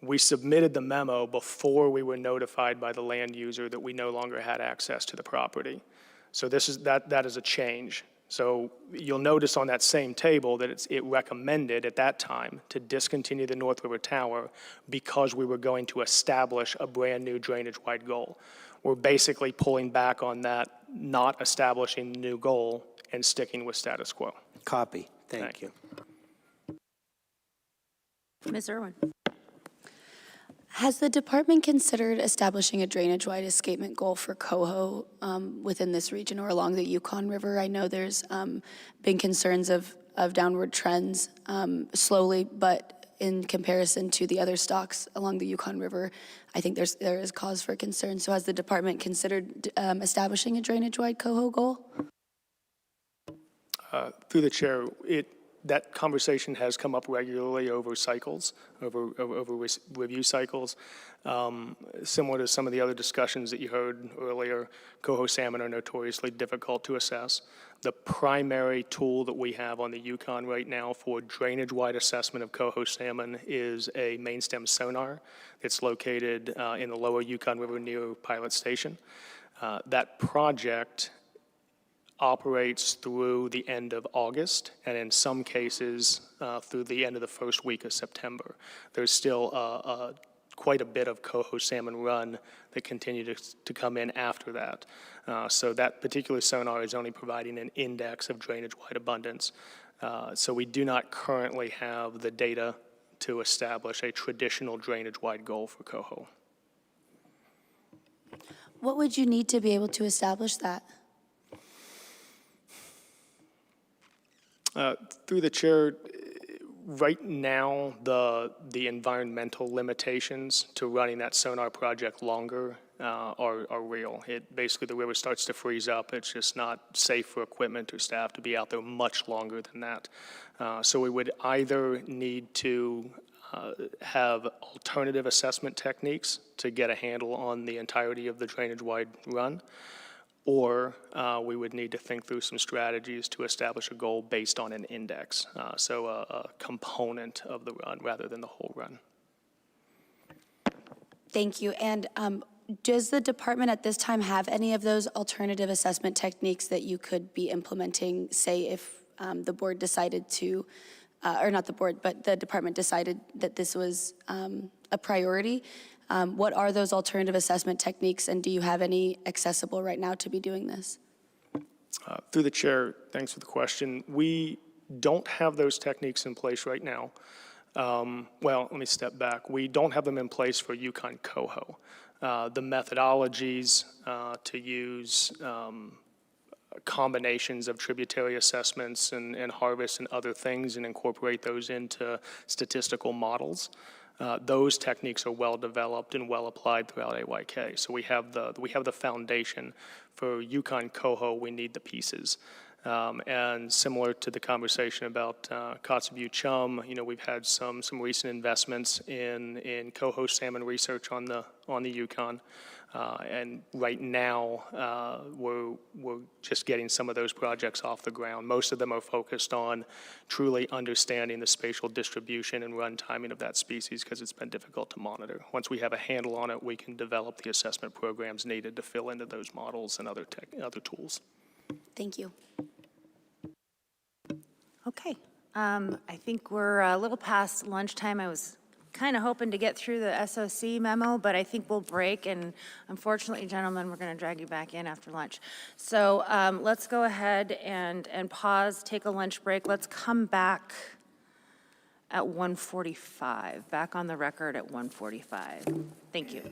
We submitted the memo before we were notified by the land user that we no longer had access to the property. So that is a change. So you'll notice on that same table that it recommended at that time to discontinue the North River Tower because we were going to establish a brand new drainage-wide goal. We're basically pulling back on that, not establishing the new goal and sticking with status quo. Copy. Thank you. Ms. Irwin? Has the department considered establishing a drainage-wide escapement goal for coho within this region or along the Yukon River? I know there's been concerns of downward trends slowly, but in comparison to the other stocks along the Yukon River, I think there is cause for concern. So has the department considered establishing a drainage-wide coho goal? Through the chair, that conversation has come up regularly over cycles, over review cycles. Similar to some of the other discussions that you heard earlier, coho salmon are notoriously difficult to assess. The primary tool that we have on the Yukon right now for drainage-wide assessment of coho salmon is a main stem sonar. It's located in the lower Yukon River near Pilot Station. That project operates through the end of August, and in some cases, through the end of the first week of September. There's still quite a bit of coho salmon run that continue to come in after that. So that particular sonar is only providing an index of drainage-wide abundance. So we do not currently have the data to establish a traditional drainage-wide goal for coho. What would you need to be able to establish that? Through the chair, right now, the environmental limitations to running that sonar project longer are real. Basically, the river starts to freeze up. It's just not safe for equipment or staff to be out there much longer than that. So we would either need to have alternative assessment techniques to get a handle on the entirety of the drainage-wide run, or we would need to think through some strategies to establish a goal based on an index, so a component of the run rather than the whole run. Thank you. And does the department at this time have any of those alternative assessment techniques that you could be implementing, say if the board decided to, or not the board, but the department decided that this was a priority? What are those alternative assessment techniques, and do you have any accessible right now to be doing this? Through the chair, thanks for the question. We don't have those techniques in place right now. Well, let me step back. We don't have them in place for Yukon coho. The methodologies to use combinations of tributary assessments and harvest and other things and incorporate those into statistical models. Those techniques are well developed and well applied throughout AYK. So we have the foundation. For Yukon coho, we need the pieces. And similar to the conversation about Kotzebue chum, we've had some recent investments in coho salmon research on the Yukon. And right now, we're just getting some of those projects off the ground. Most of them are focused on truly understanding the spatial distribution and run timing of that species because it's been difficult to monitor. Once we have a handle on it, we can develop the assessment programs needed to fill into those models and other tools. Thank you. Okay. I think we're a little past lunchtime. I was kind of hoping to get through the SOC memo, but I think we'll break, and unfortunately, gentlemen, we're going to drag you back in after lunch. So let's go ahead and pause, take a lunch break. Let's come back at 1:45, back on the record at 1:45. Thank you.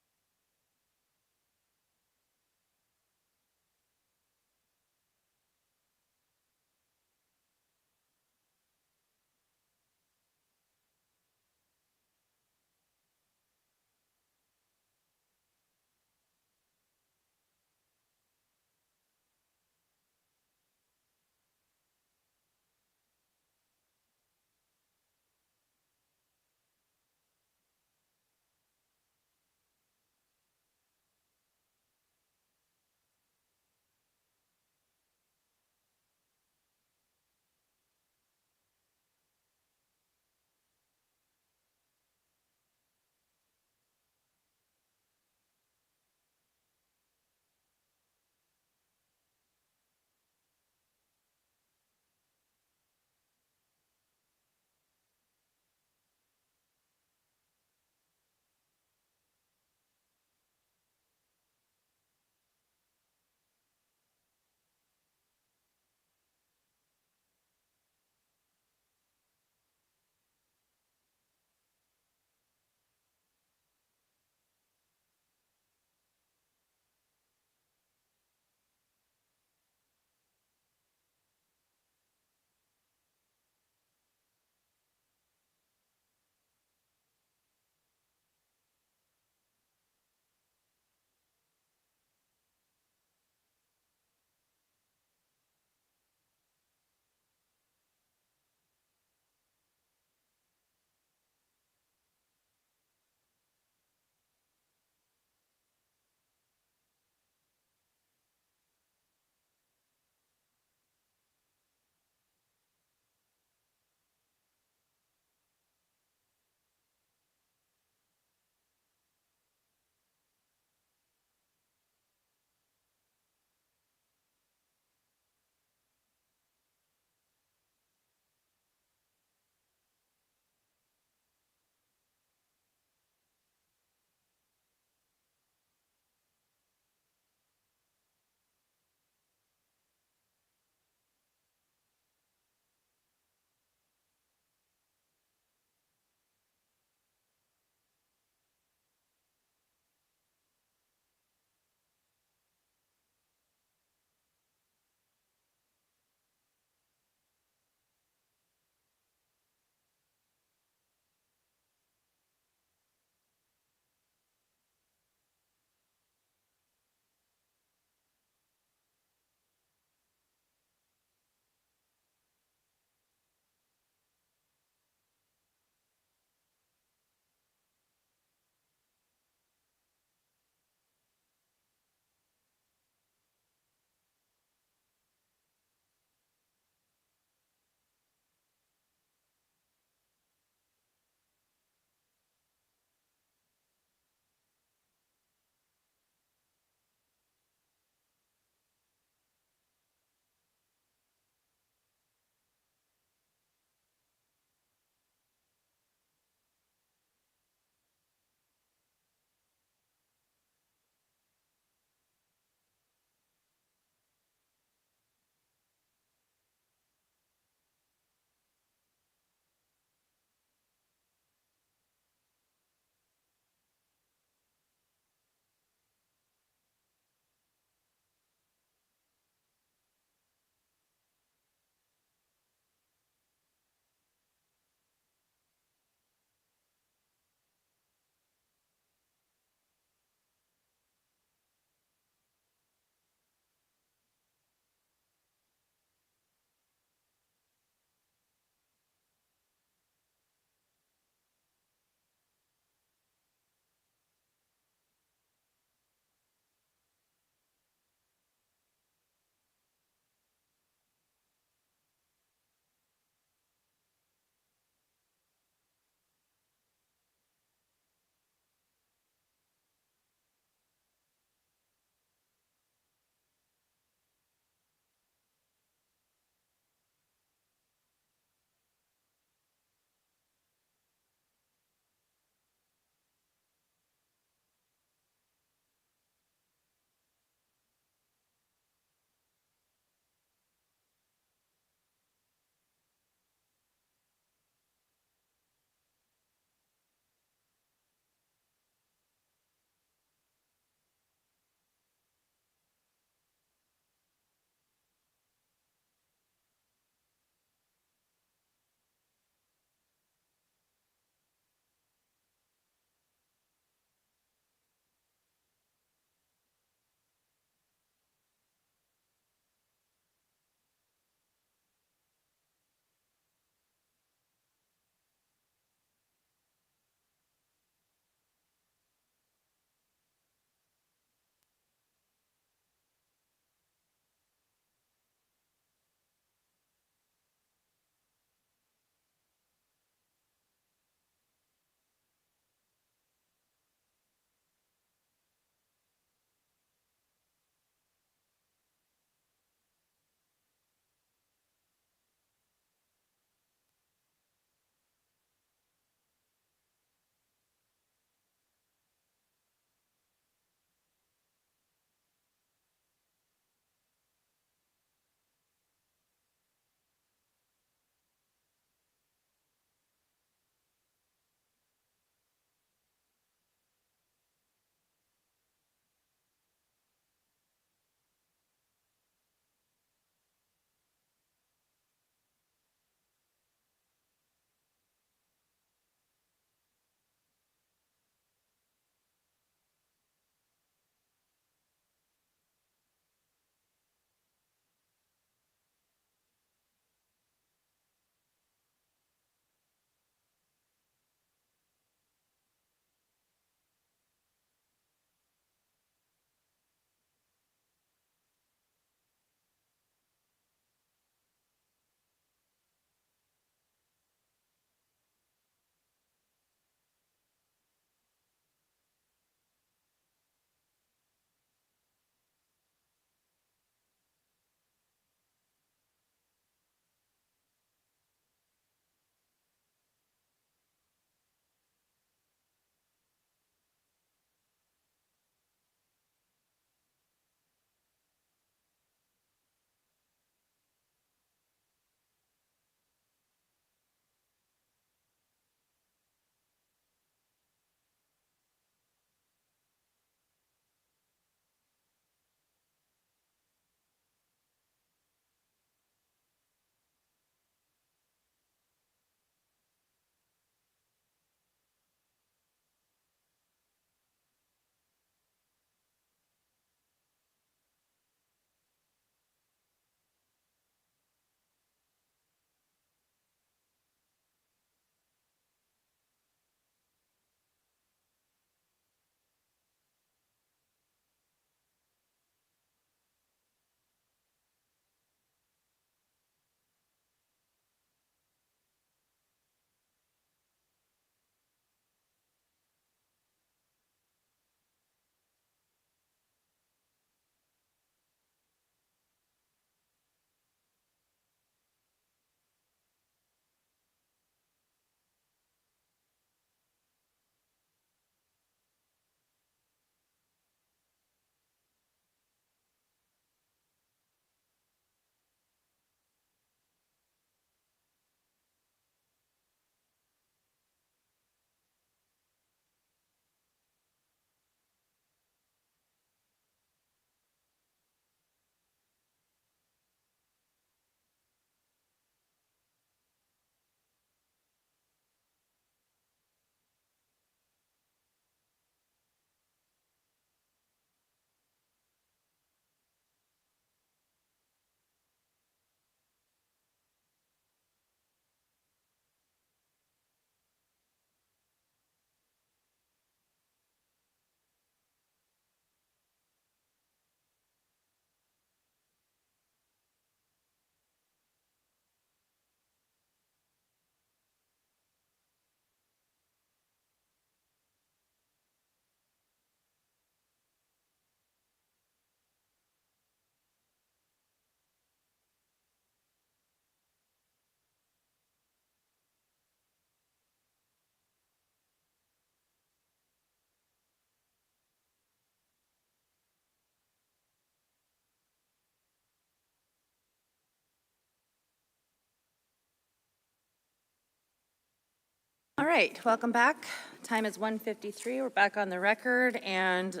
right, welcome back. Time is 1:53. We're back on the record, and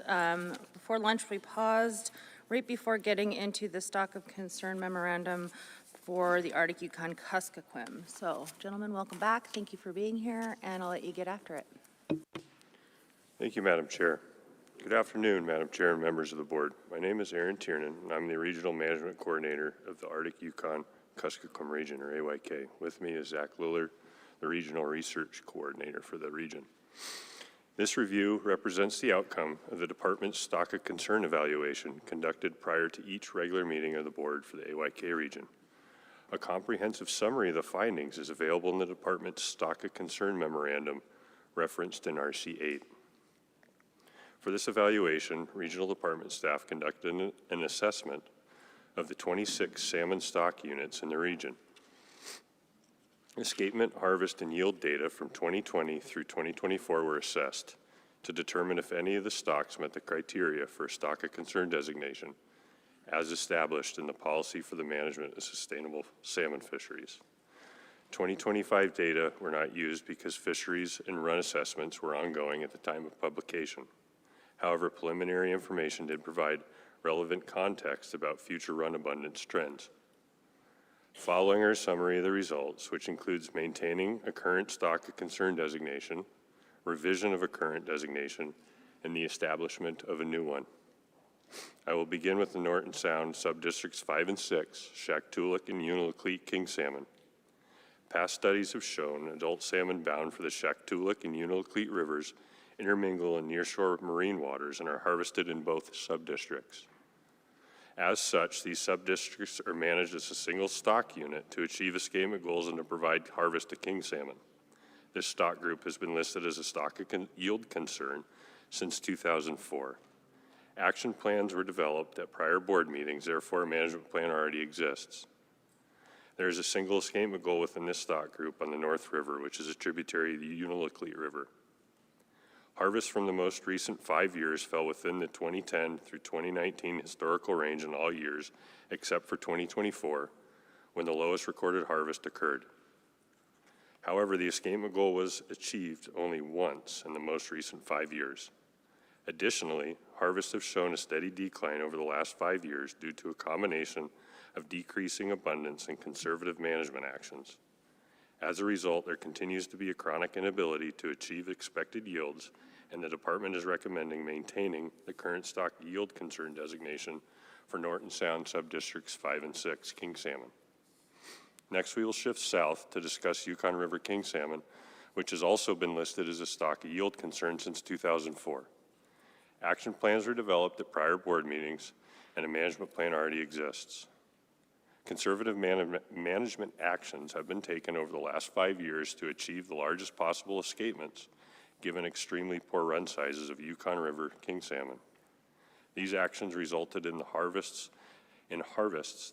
before lunch, we paused right before getting into the stock of concern memorandum for the Arctic Yukon Kuskokwim. So, gentlemen, welcome back. Thank you for being here, and I'll let you get after it. Thank you, Madam Chair. Good afternoon, Madam Chair and members of the board. My name is Aaron Tiernan, and I'm the Regional Management Coordinator of the Arctic Yukon Kuskokwim Region, or AYK. With me is Zach Lillard, the Regional Research Coordinator for the region. This review represents the outcome of the department's stock of concern evaluation conducted prior to each regular meeting of the board for the AYK region. A comprehensive summary of the findings is available in the department's stock of concern memorandum referenced in RC 8. For this evaluation, regional department staff conducted an assessment of the 26 salmon stock units in the region. Escapement, harvest, and yield data from 2020 through 2024 were assessed to determine if any of the stocks met the criteria for a stock of concern designation as established in the policy for the management of sustainable salmon fisheries. 2025 data were not used because fisheries and run assessments were ongoing at the time of publication. However, preliminary information did provide relevant context about future run abundance trends. Following our summary of the results, which includes maintaining a current stock of concern designation, revision of a current designation, and the establishment of a new one. I will begin with the Norton Sound subdistricts 5 and 6, Shaktoolik and Unalakleet king salmon. Past studies have shown adult salmon bound for the Shaktoolik and Unalakleet rivers intermingle in nearshore marine waters and are harvested in both subdistricts. As such, these subdistricts are managed as a single stock unit to achieve escapement goals and to provide harvest to king salmon. This stock group has been listed as a stock of yield concern since 2004. Action plans were developed at prior board meetings, therefore a management plan already exists. There is a single escapement goal within this stock group on the North River, which is a tributary of the Unalakleet River. Harvest from the most recent 5 years fell within the 2010 through 2019 historical range in all years, except for 2024, when the lowest recorded harvest occurred. However, the escapement goal was achieved only once in the most recent 5 years. Additionally, harvests have shown a steady decline over the last 5 years due to a combination of decreasing abundance and conservative management actions. As a result, there continues to be a chronic inability to achieve expected yields, and the department is recommending maintaining the current stock yield concern designation for Norton Sound subdistricts 5 and 6 king salmon. Next, we will shift south to discuss Yukon River king salmon, which has also been listed as a stock of yield concern since 2004. Action plans were developed at prior board meetings, and a management plan already exists. Conservative management actions have been taken over the last 5 years to achieve the largest possible escapements, given extremely poor run sizes of Yukon River king salmon. These actions resulted in harvests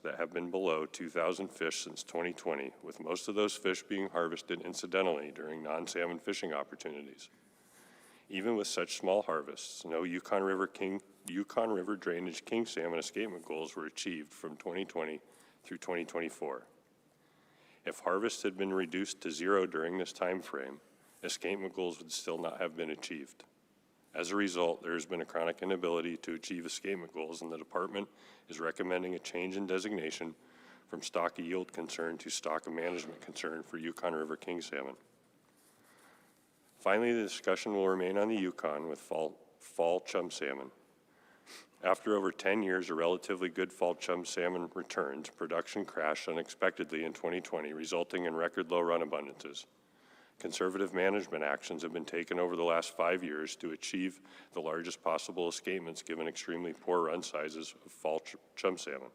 that have been below 2,000 fish since 2020, with most of those fish being harvested incidentally during non-salmon fishing opportunities. Even with such small harvests, no Yukon River drainage king salmon escapement goals were achieved from 2020 through 2024. If harvest had been reduced to 0 during this time frame, escapement goals would still not have been achieved. As a result, there has been a chronic inability to achieve escapement goals, and the department is recommending a change in designation from stock of yield concern to stock of management concern for Yukon River king salmon. Finally, the discussion will remain on the Yukon with fall chum salmon. After over 10 years of relatively good fall chum salmon returns, production crashed unexpectedly in 2020, resulting in record low run abundances. Conservative management actions have been taken over the last 5 years to achieve the largest possible escapements given extremely poor run sizes of fall chum salmon.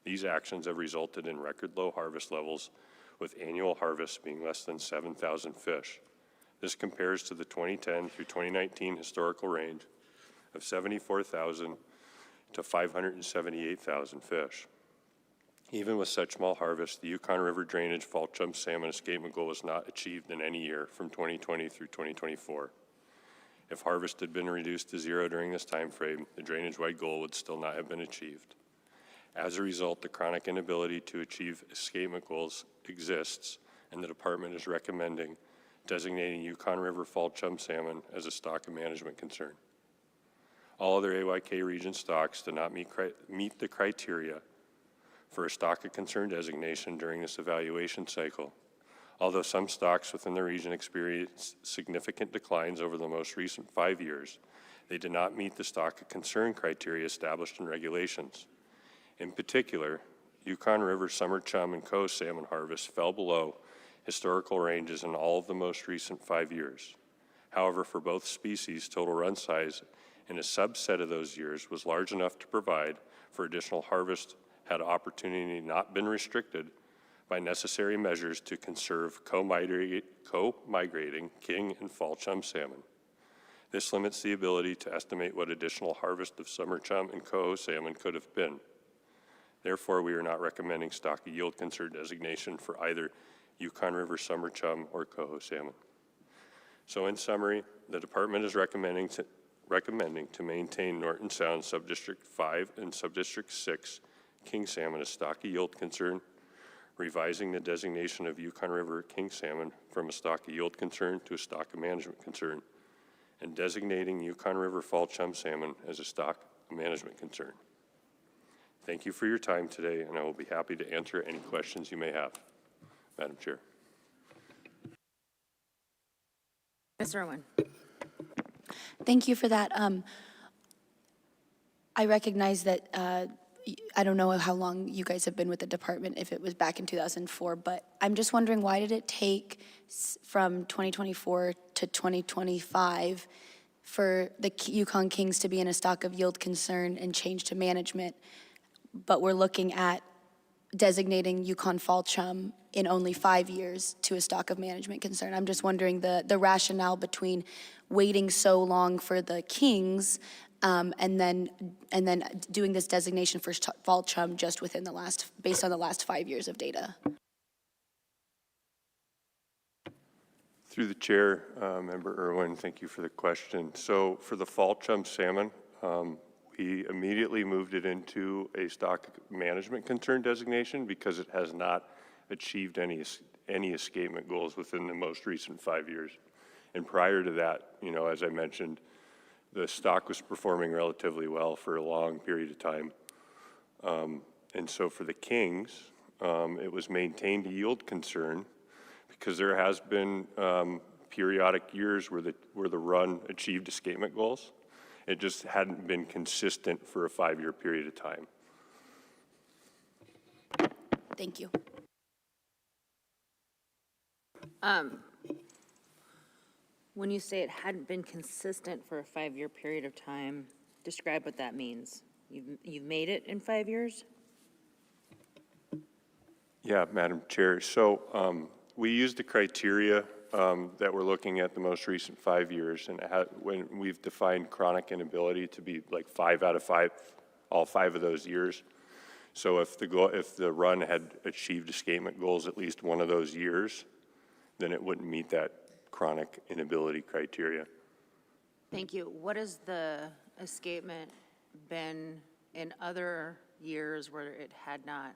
These actions have resulted in record low harvest levels, with annual harvests being less than 7,000 fish. This compares to the 2010 through 2019 historical range of 74,000 to 578,000 fish. Even with such small harvests, the Yukon River drainage fall chum salmon escapement goal was not achieved in any year from 2020 through 2024. If harvest had been reduced to 0 during this time frame, the drainage-wide goal would still not have been achieved. As a result, the chronic inability to achieve escapement goals exists, and the department is recommending designating Yukon River fall chum salmon as a stock of management concern. All other AYK region stocks do not meet the criteria for a stock of concern designation during this evaluation cycle. Although some stocks within the region experienced significant declines over the most recent 5 years, they did not meet the stock of concern criteria established in regulations. In particular, Yukon River summer chum and coho salmon harvest fell below historical ranges in all of the most recent 5 years. However, for both species, total run size in a subset of those years was large enough to provide for additional harvest had opportunity not been restricted by necessary measures to conserve co-migrating king and fall chum salmon. This limits the ability to estimate what additional harvest of summer chum and coho salmon could have been. Therefore, we are not recommending stock of yield concern designation for either Yukon River summer chum or coho salmon. So in summary, the department is recommending to maintain Norton Sound Subdistrict 5 and Subdistrict 6 king salmon as stock of yield concern, revising the designation of Yukon River king salmon from a stock of yield concern to a stock of management concern, and designating Yukon River fall chum salmon as a stock of management concern. Thank you for your time today, and I will be happy to answer any questions you may have. Madam Chair. Ms. Irwin. Thank you for that. I recognize that I don't know how long you guys have been with the department, if it was back in 2004, but I'm just wondering, why did it take from 2024 to 2025 for the Yukon Kings to be in a stock of yield concern and change to management, but we're looking at designating Yukon fall chum in only 5 years to a stock of management concern? I'm just wondering the rationale between waiting so long for the Kings and then doing this designation for fall chum just within based on the last 5 years of data. Through the chair, Member Irwin, thank you for the question. So for the fall chum salmon, we immediately moved it into a stock management concern designation because it has not achieved any escapement goals within the most recent 5 years. And prior to that, as I mentioned, the stock was performing relatively well for a long period of time. And so for the Kings, it was maintained yield concern because there has been periodic years where the run achieved escapement goals. It just hadn't been consistent for a 5-year period of time. Thank you. When you say it hadn't been consistent for a 5-year period of time, describe what that means. You've made it in 5 years? Yeah, Madam Chair. So we used the criteria that we're looking at the most recent 5 years, and when we've defined chronic inability to be like 5 out of 5, all 5 of those years. So if the run had achieved escapement goals at least one of those years, then it wouldn't meet that chronic inability criteria. Thank you. What has the escapement been in other years where it had not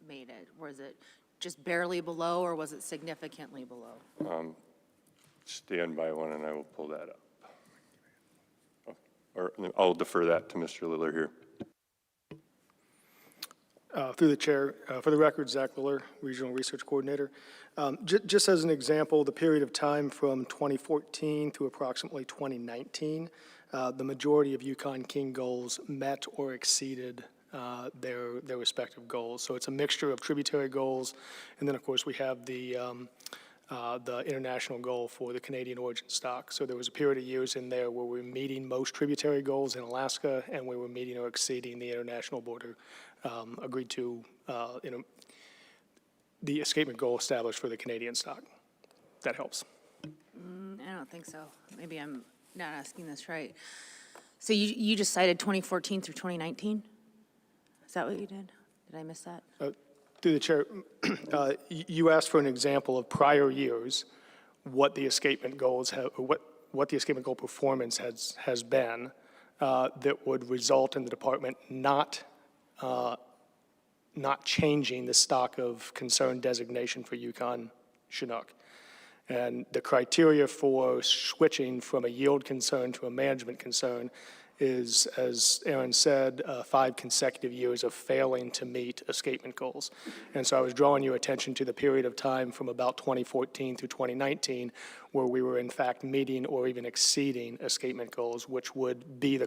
made it? Was it just barely below, or was it significantly below? Stand by one and I will pull that up. Or I'll defer that to Mr. Liller here. Through the chair, for the record, Zach Liller, Regional Research Coordinator. Just as an example, the period of time from 2014 to approximately 2019, the majority of Yukon King goals met or exceeded their respective goals. So it's a mixture of tributary goals, and then of course we have the international goal for the Canadian origin stock. So there was a period of years in there where we were meeting most tributary goals in Alaska, and we were meeting or exceeding the international border agreed to, the escapement goal established for the Canadian stock. That helps. I don't think so. Maybe I'm not asking this right. So you just cited 2014 through 2019? Is that what you did? Did I miss that? Through the chair, you asked for an example of prior years, what the escapement goals have, or what the escapement goal performance has been that would result in the department not changing the stock of concern designation for Yukon Chinook. And the criteria for switching from a yield concern to a management concern is, as Aaron said, 5 consecutive years of failing to meet escapement goals. And so I was drawing your attention to the period of time from about 2014 through 2019 where we were in fact meeting or even exceeding escapement goals, which would be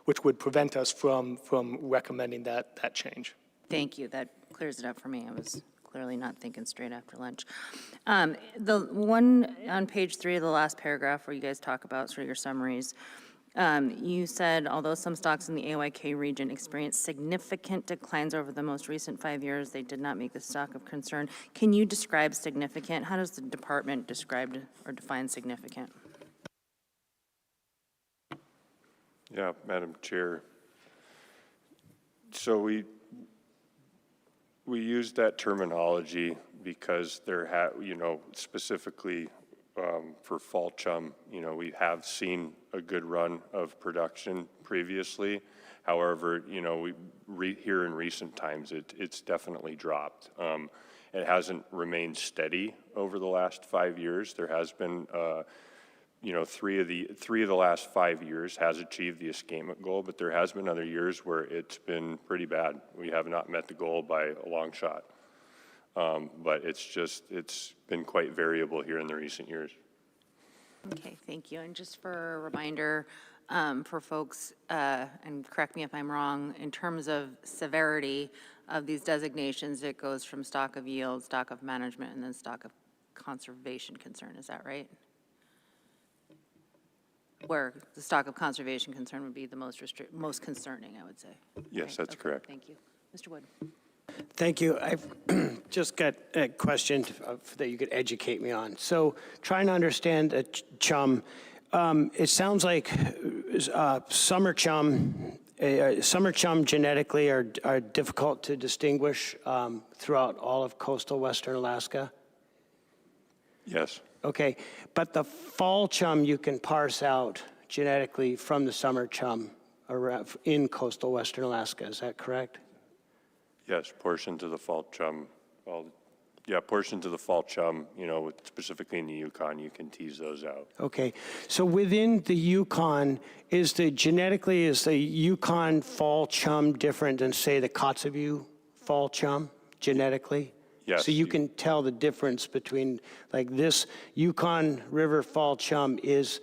which would prevent us from recommending that change. Thank you. That clears it up for me. I was clearly not thinking straight after lunch. The one on page 3 of the last paragraph where you guys talk about sort of your summaries, you said, although some stocks in the AYK region experienced significant declines over the most recent 5 years, they did not make the stock of concern. Can you describe significant? How does the department describe or define significant? Yeah, Madam Chair. So we use that terminology because specifically for fall chum, we have seen a good run of production previously. However, here in recent times, it's definitely dropped. It hasn't remained steady over the last 5 years. There has been, three of the last 5 years has achieved the escapement goal, but there has been other years where it's been pretty bad. We have not met the goal by a long shot. But it's been quite variable here in the recent years. Okay, thank you. And just for a reminder for folks, and correct me if I'm wrong, in terms of severity of these designations, it goes from stock of yield, stock of management, and then stock of conservation concern. Is that right? Where the stock of conservation concern would be the most concerning, I would say. Yes, Right? that's Okay, correct. Thank you. Mr. Wood. Thank you. I've just got a question that you could educate me on. So trying to understand a chum, it sounds like summer chum genetically are difficult to distinguish throughout all of coastal western Alaska? Yes. Okay, but the fall chum you can parse out genetically from the summer chum in coastal western Alaska, is that correct? Yes, portions of the fall chum, portions of the fall chum, specifically in the Yukon, you can tease those out. Okay, so within the Yukon, is the Yukon fall chum different than, say, the Kotzebue fall chum genetically? Yes. So you can tell the difference between, like, this Yukon River fall chum is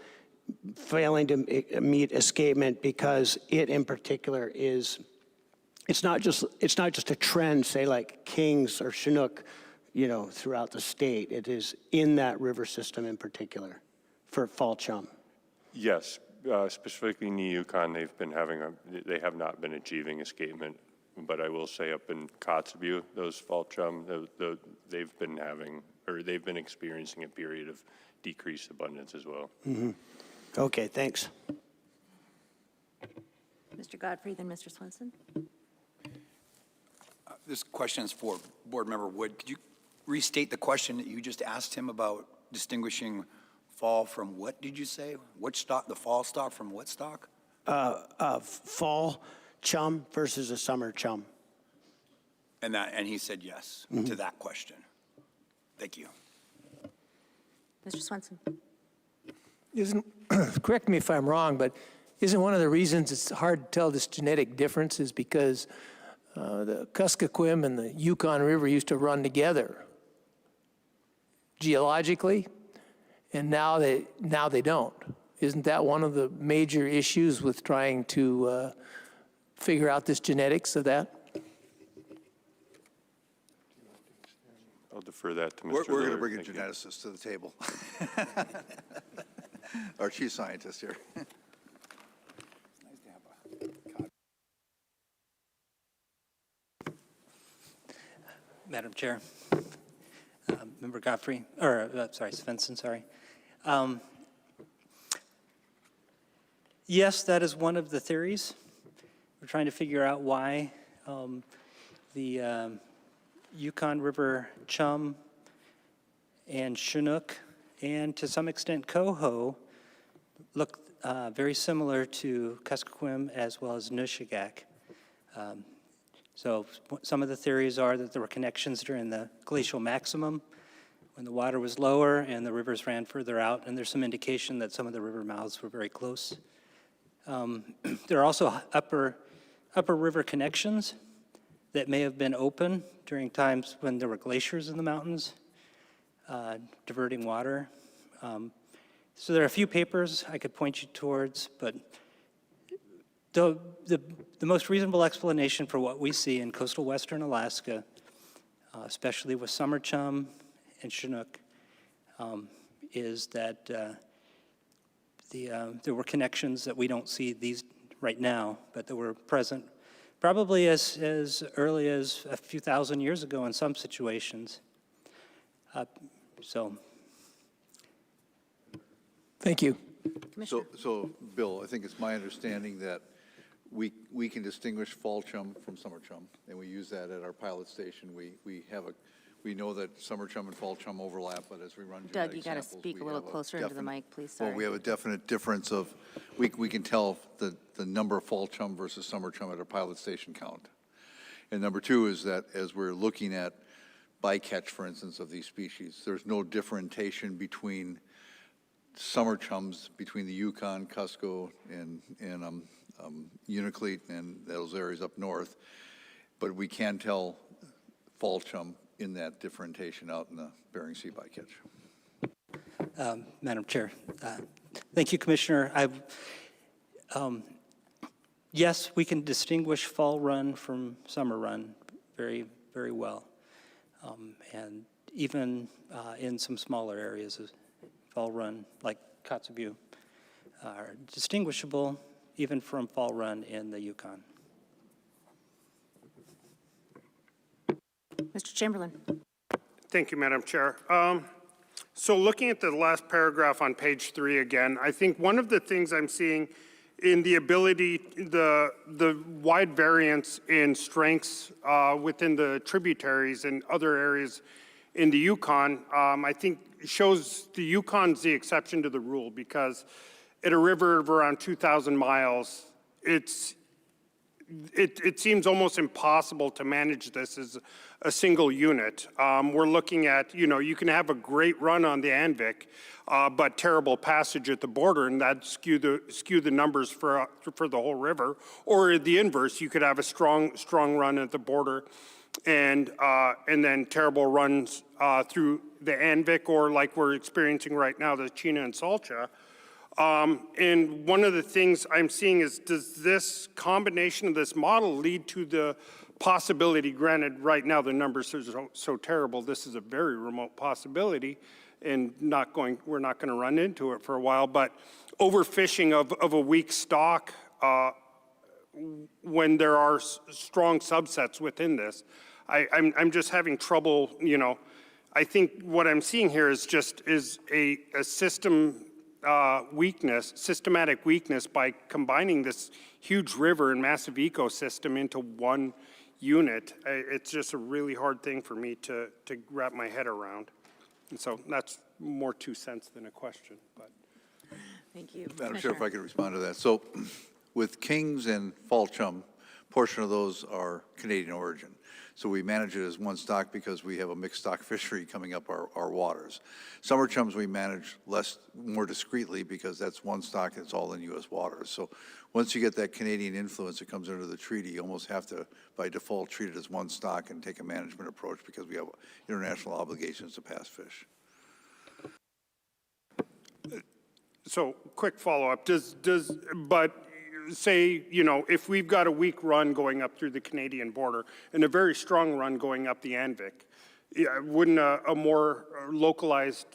failing to meet escapement because it in particular is, it's not just a trend, say, like Kings or Chinook, throughout the state. It is in that river system in particular for fall chum. Yes, specifically in the Yukon, they have not been achieving escapement. But I will say up in Kotzebue, those fall chum, they've been experiencing a period of decreased abundance as well. Mm-hmm. Okay, thanks. Mr. Godfrey, then Mr. Swenson. This question is for Board Member Wood. Could you restate the question that you just asked him about distinguishing fall from what did you say? Which stock, the fall stock from what stock? Fall chum versus a summer chum. And he said yes to that question. Thank you. Mr. Swenson. Correct me if I'm wrong, but isn't one of the reasons it's hard to tell this genetic difference is because the Kuskokwim and the Yukon River used to run together geologically, and now they don't. Isn't that one of the major issues with trying to figure out this genetics of that? I'll defer that to Mr. We're going to Lillard. bring a Thank you. geneticist to the table. Our chief scientist here. Madam Chair, Member Godfrey, Svensson, sorry. Yes, that is one of the theories. We're trying to figure out why the Yukon River chum and Chinook and to some extent coho look very similar to Kuskokwim as well as Nushagak. So some of the theories are that there were connections during the glacial maximum when the water was lower and the rivers ran further out, and there's some indication that some of the river mouths were very close. There are also upper river connections that may have been open during times when there were glaciers in the mountains, diverting water. So there are a few papers I could point you towards, but the most reasonable explanation for what we see in coastal western Alaska, especially with summer chum and Chinook, is that there were connections that we don't see these right now, but that were present probably as early as a few thousand years ago in some situations. Thank you. So, Bill, I think it's my understanding that we can distinguish fall chum from summer chum, and we use that at our pilot station. We know that summer chum and fall chum overlap, but as we run genetic Doug, you got to samples, speak we a little have closer into the definite- mic, please, sorry. Well, we have a definite difference of, we can tell the number of fall chum versus summer chum at our pilot station count. And number two is that as we're looking at bycatch, for instance, of these species, there's no differentiation between summer chums between the Yukon, Cusco, and Unalakleet and those areas up north, but we can tell fall chum in that differentiation out in the Bering Sea bycatch. Madam Chair, thank you, Commissioner. Yes, we can distinguish fall run from summer run very, very well, and even in some smaller areas. Fall run, like Kotzebue, are distinguishable even from fall run in the Yukon. Mr. Chamberlain. Thank you, Madam Chair. So looking at the last paragraph on page 3 again, I think one of the things I'm seeing in the ability, the wide variance in strengths within the tributaries and other areas in the Yukon, I think shows the Yukon's the exception to the rule, because at a river of around 2,000 miles, it seems almost impossible to manage this as a single unit. We're looking at, you can have a great run on the Anvik, but terrible passage at the border, and that skew the numbers for the whole river. Or the inverse, you could have a strong run at the border, and then terrible runs through the Anvik, or like we're experiencing right now, the Chena and Salcha. And one of the things I'm seeing is, does this combination of this model lead to the possibility, granted right now the numbers are so terrible, this is a very remote possibility, and we're not going to run into it for a while, but overfishing of a weak stock when there are strong subsets within this. I'm just having trouble, I think what I'm seeing here is a systematic weakness by combining this huge river and massive ecosystem into one unit. It's just a really hard thing for me to wrap my head around. And so that's more 2 cents than a question, but. Thank you. Madam Chair, if I could respond to that. So with kings and fall chum, portion of those are Canadian origin. So we manage it as one stock because we have a mixed stock fishery coming up our waters. Summer chums we manage more discreetly because that's one stock, it's all in U.S. waters. So once you get that Canadian influence that comes under the treaty, you almost have to, by default, treat it as one stock and take a management approach because we have international obligations to pass fish. So quick follow-up, but say, if we've got a weak run going up through the Canadian border and a very strong run going up the Anvik, wouldn't a more localized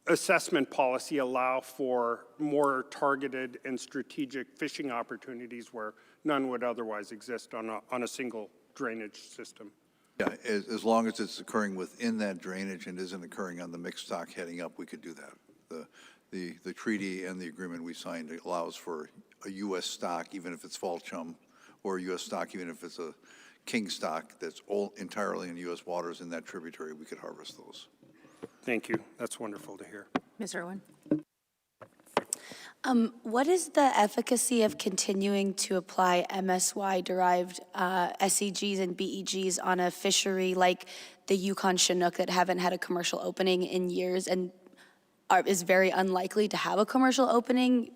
assessment policy allow for more targeted and strategic fishing opportunities where none would otherwise exist on a single drainage system? Yeah, as long as it's occurring within that drainage and isn't occurring on the mixed stock heading up, we could do that. The treaty and the agreement we signed allows for a U.S. stock, even if it's fall chum, or a U.S. stock, even if it's a king stock that's all entirely in U.S. waters in that tributary, we could harvest those. Thank you. That's wonderful to hear. Ms. Irwin. What is the efficacy of continuing to apply MSY-derived SEGs and BEGs on a fishery like the Yukon Chinook that haven't had a commercial opening in years and is very unlikely to have a commercial opening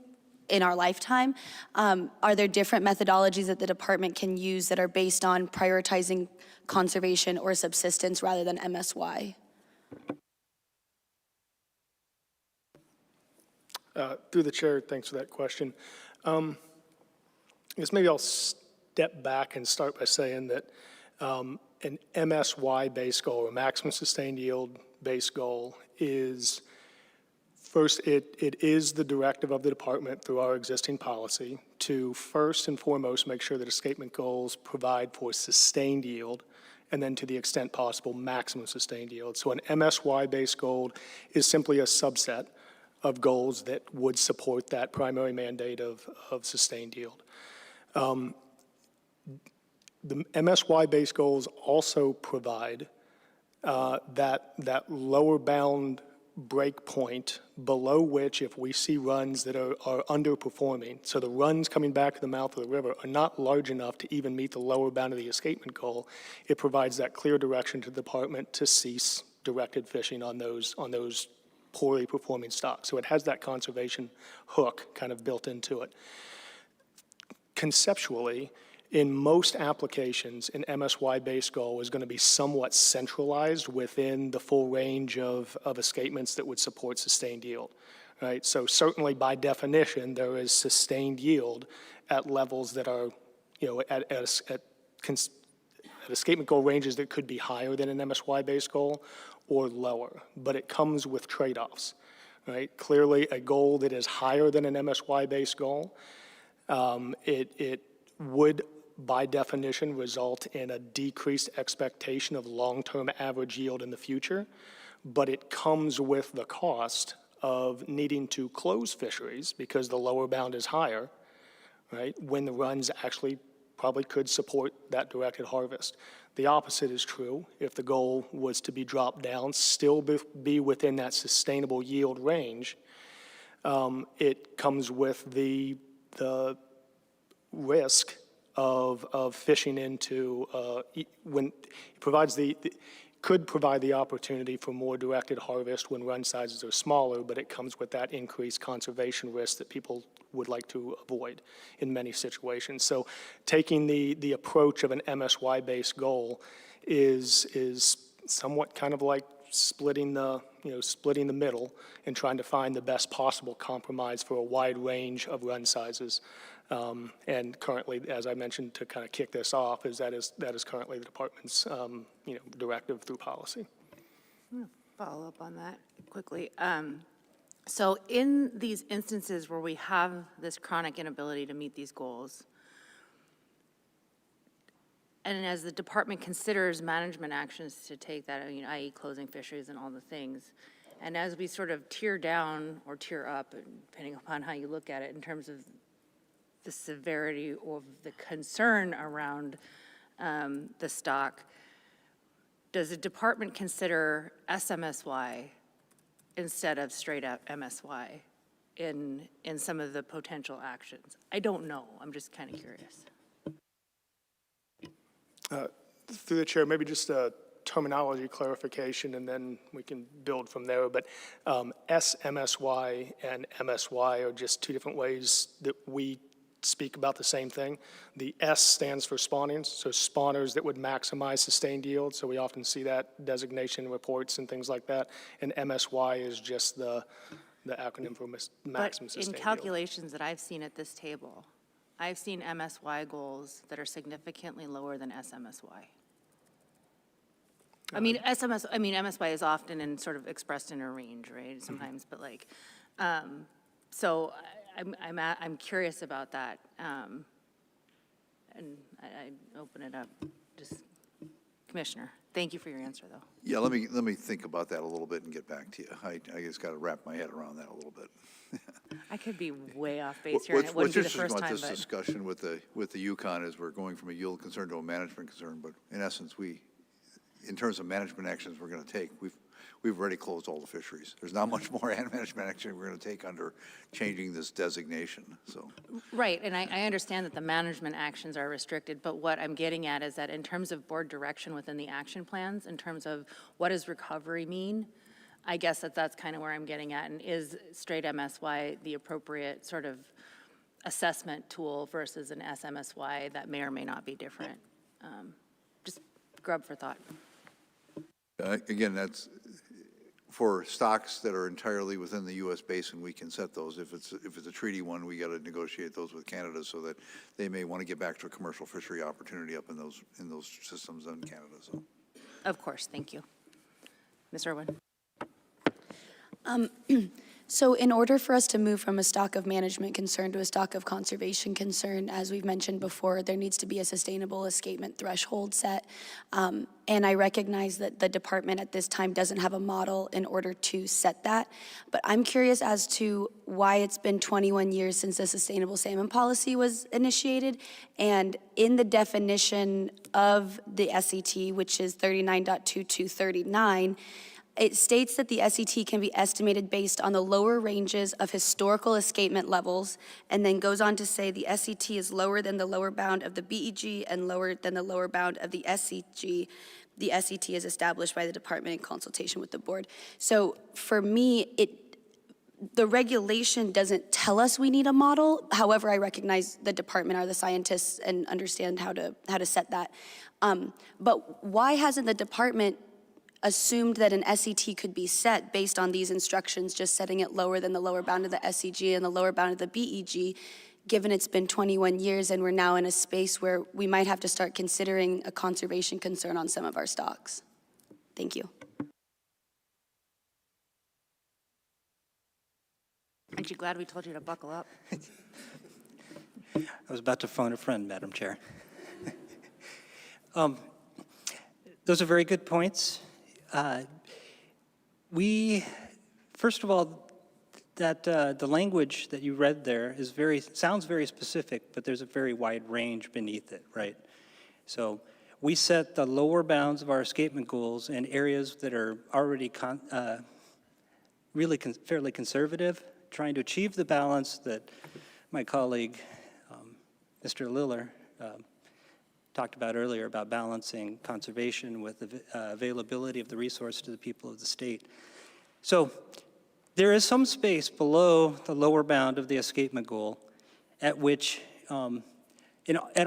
in our lifetime? Are there different methodologies that the department can use that are based on prioritizing conservation or subsistence rather than MSY? Through the chair, thanks for that question. I guess maybe I'll step back and start by saying that an MSY-based goal, or maximum sustained yield-based goal, is first, it is the directive of the department through our existing policy to first and foremost make sure that escapement goals provide for sustained yield, and then to the extent possible, maximum sustained yield. So an MSY-based goal is simply a subset of goals that would support that primary mandate of sustained yield. The MSY-based goals also provide that lower bound break point below which, if we see runs that are underperforming, so the runs coming back to the mouth of the river are not large enough to even meet the lower bound of the escapement goal, it provides that clear direction to the department to cease directed fishing on those poorly performing stocks. So it has that conservation hook kind of built into it. Conceptually, in most applications, an MSY-based goal is going to be somewhat centralized within the full range of escapements that would support sustained yield, right? So certainly by definition, there is sustained yield at levels that are, at escapement goal ranges that could be higher than an MSY-based goal or lower, but it comes with trade-offs, right? Clearly, a goal that is higher than an MSY-based goal, it would, by definition, result in a decreased expectation of long-term average yield in the future, but it comes with the cost of needing to close fisheries because the lower bound is higher, right, when the runs actually probably could support that directed harvest. The opposite is true. If the goal was to be dropped down, still be within that sustainable yield range, it comes with the risk of fishing into when it provides could provide the opportunity for more directed harvest when run sizes are smaller, but it comes with that increased conservation risk that people would like to avoid in many situations. So taking the approach of an MSY-based goal is somewhat kind of like splitting the middle and trying to find the best possible compromise for a wide range of run sizes. And currently, as I mentioned, to kind of kick this off, that is currently the department's directive through policy. I'm going to follow up on that quickly. So in these instances where we have this chronic inability to meet these goals, and as the department considers management actions to take that, i.e. closing fisheries and all the things, and as we sort of tier down or tier up, depending upon how you look at it in terms of the severity of the concern around the stock, does the department consider SMSY instead of straight up MSY in some of the potential actions? I don't know. I'm just kind of curious. Through the chair, maybe just a terminology clarification, and then we can build from there. But SMSY and MSY are just two different ways that we speak about the same thing. The S stands for spawnings, so spawners that would maximize sustained yield. So we often see that designation in reports and things like that. And MSY is just the acronym for maximum sustained yield. But in calculations that I've seen at this table, I've seen MSY goals that are significantly lower than SMSY. MSY is often sort of expressed in a range, right? Sometimes, but so I'm curious about that, and I open it up. Just Commissioner, thank you for your answer, though. Yeah, let me think about that a little bit and get back to you. I just got to wrap my head around that a little bit. I could be way off base here, and it wouldn't be the first time. What's interesting about this discussion with the Yukon is we're going from a yield concern to a management concern, but in essence, in terms of management actions we're going to take, we've already closed all the fisheries. There's not much more management action we're going to take under changing this designation, so. Right, and I understand that the management actions are restricted, but what I'm getting at is that in terms of board direction within the action plans, in terms of what does recovery mean, I guess that's kind of where I'm getting at, and is straight MSY the appropriate sort of assessment tool versus an SMSY that may or may not be different? Just grub for thought. Again, that's for stocks that are entirely within the U.S. basin, we can set those. If it's a treaty one, we got to negotiate those with Canada so that they may want to get back to a commercial fishery opportunity up in those systems in Canada. So, Of course, thank you. Ms. Irwin. So in order for us to move from a stock of management concern to a stock of conservation concern, as we've mentioned before, there needs to be a sustainable escapement threshold set. And I recognize that the department at this time doesn't have a model in order to set that. But I'm curious as to why it's been 21 years since the sustainable salmon policy was initiated. And in the definition of the SET, which is 39.2239, it states that the SET can be estimated based on the lower ranges of historical escapement levels, and then goes on to say the SET is lower than the lower bound of the BEG and lower than the lower bound of the SCG. The SET is established by the department in consultation with the board. So for me, the regulation doesn't tell us we need a model. However, I recognize the department are the scientists and understand how to set that. But why hasn't the department assumed that an SET could be set based on these instructions, just setting it lower than the lower bound of the SCG and the lower bound of the BEG, given it's been 21 years and we're now in a space where we might have to start considering a conservation concern on some of our stocks? Thank you. Aren't you glad we told you to buckle up? I was about to phone a friend, Madam Chair. Those are very good points. First of all, that the language that you read there is sounds very specific, but there's a very wide range beneath it, right? So we set the lower bounds of our escapement goals in areas that are already fairly conservative, trying to achieve the balance that my colleague, Mr. Liller, talked about earlier about balancing conservation with the availability of the resource to the people of the state. So there is some space below the lower bound of the escapement goal at which, in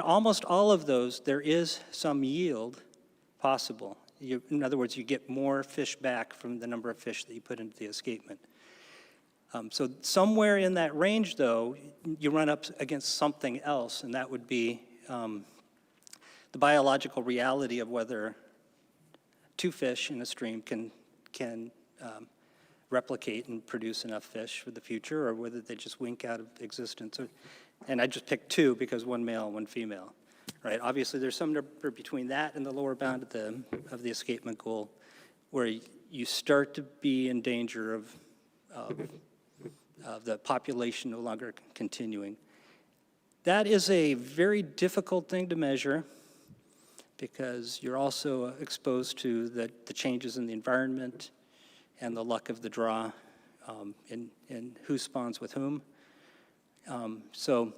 almost all of those, there is some yield possible. In other words, you get more fish back from the number of fish that you put into the escapement. So somewhere in that range, though, you run up against something else, and that would be the biological reality of whether two fish in a stream can replicate and produce enough fish for the future, or whether they just wink out of existence. And I just picked two because one male, one female, right? Obviously, there's some number between that and the lower bound of the escapement goal, where you start to be in danger of the population no longer continuing. That is a very difficult thing to measure, because you're also exposed to the changes in the environment and the luck of the draw in who spawns with whom. So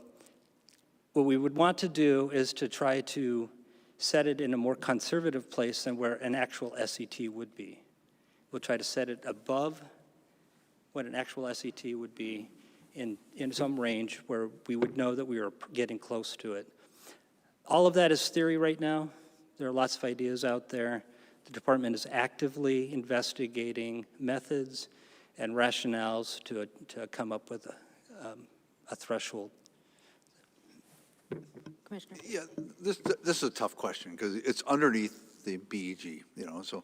what we would want to do is to try to set it in a more conservative place than where an actual SET would be. We'll try to set it above what an actual SET would be in some range where we would know that we were getting close to it. All of that is theory right now. There are lots of ideas out there. The department is actively investigating methods and rationales to come up with a threshold. Commissioner. yeah, this is a tough question because it's underneath the BEG, so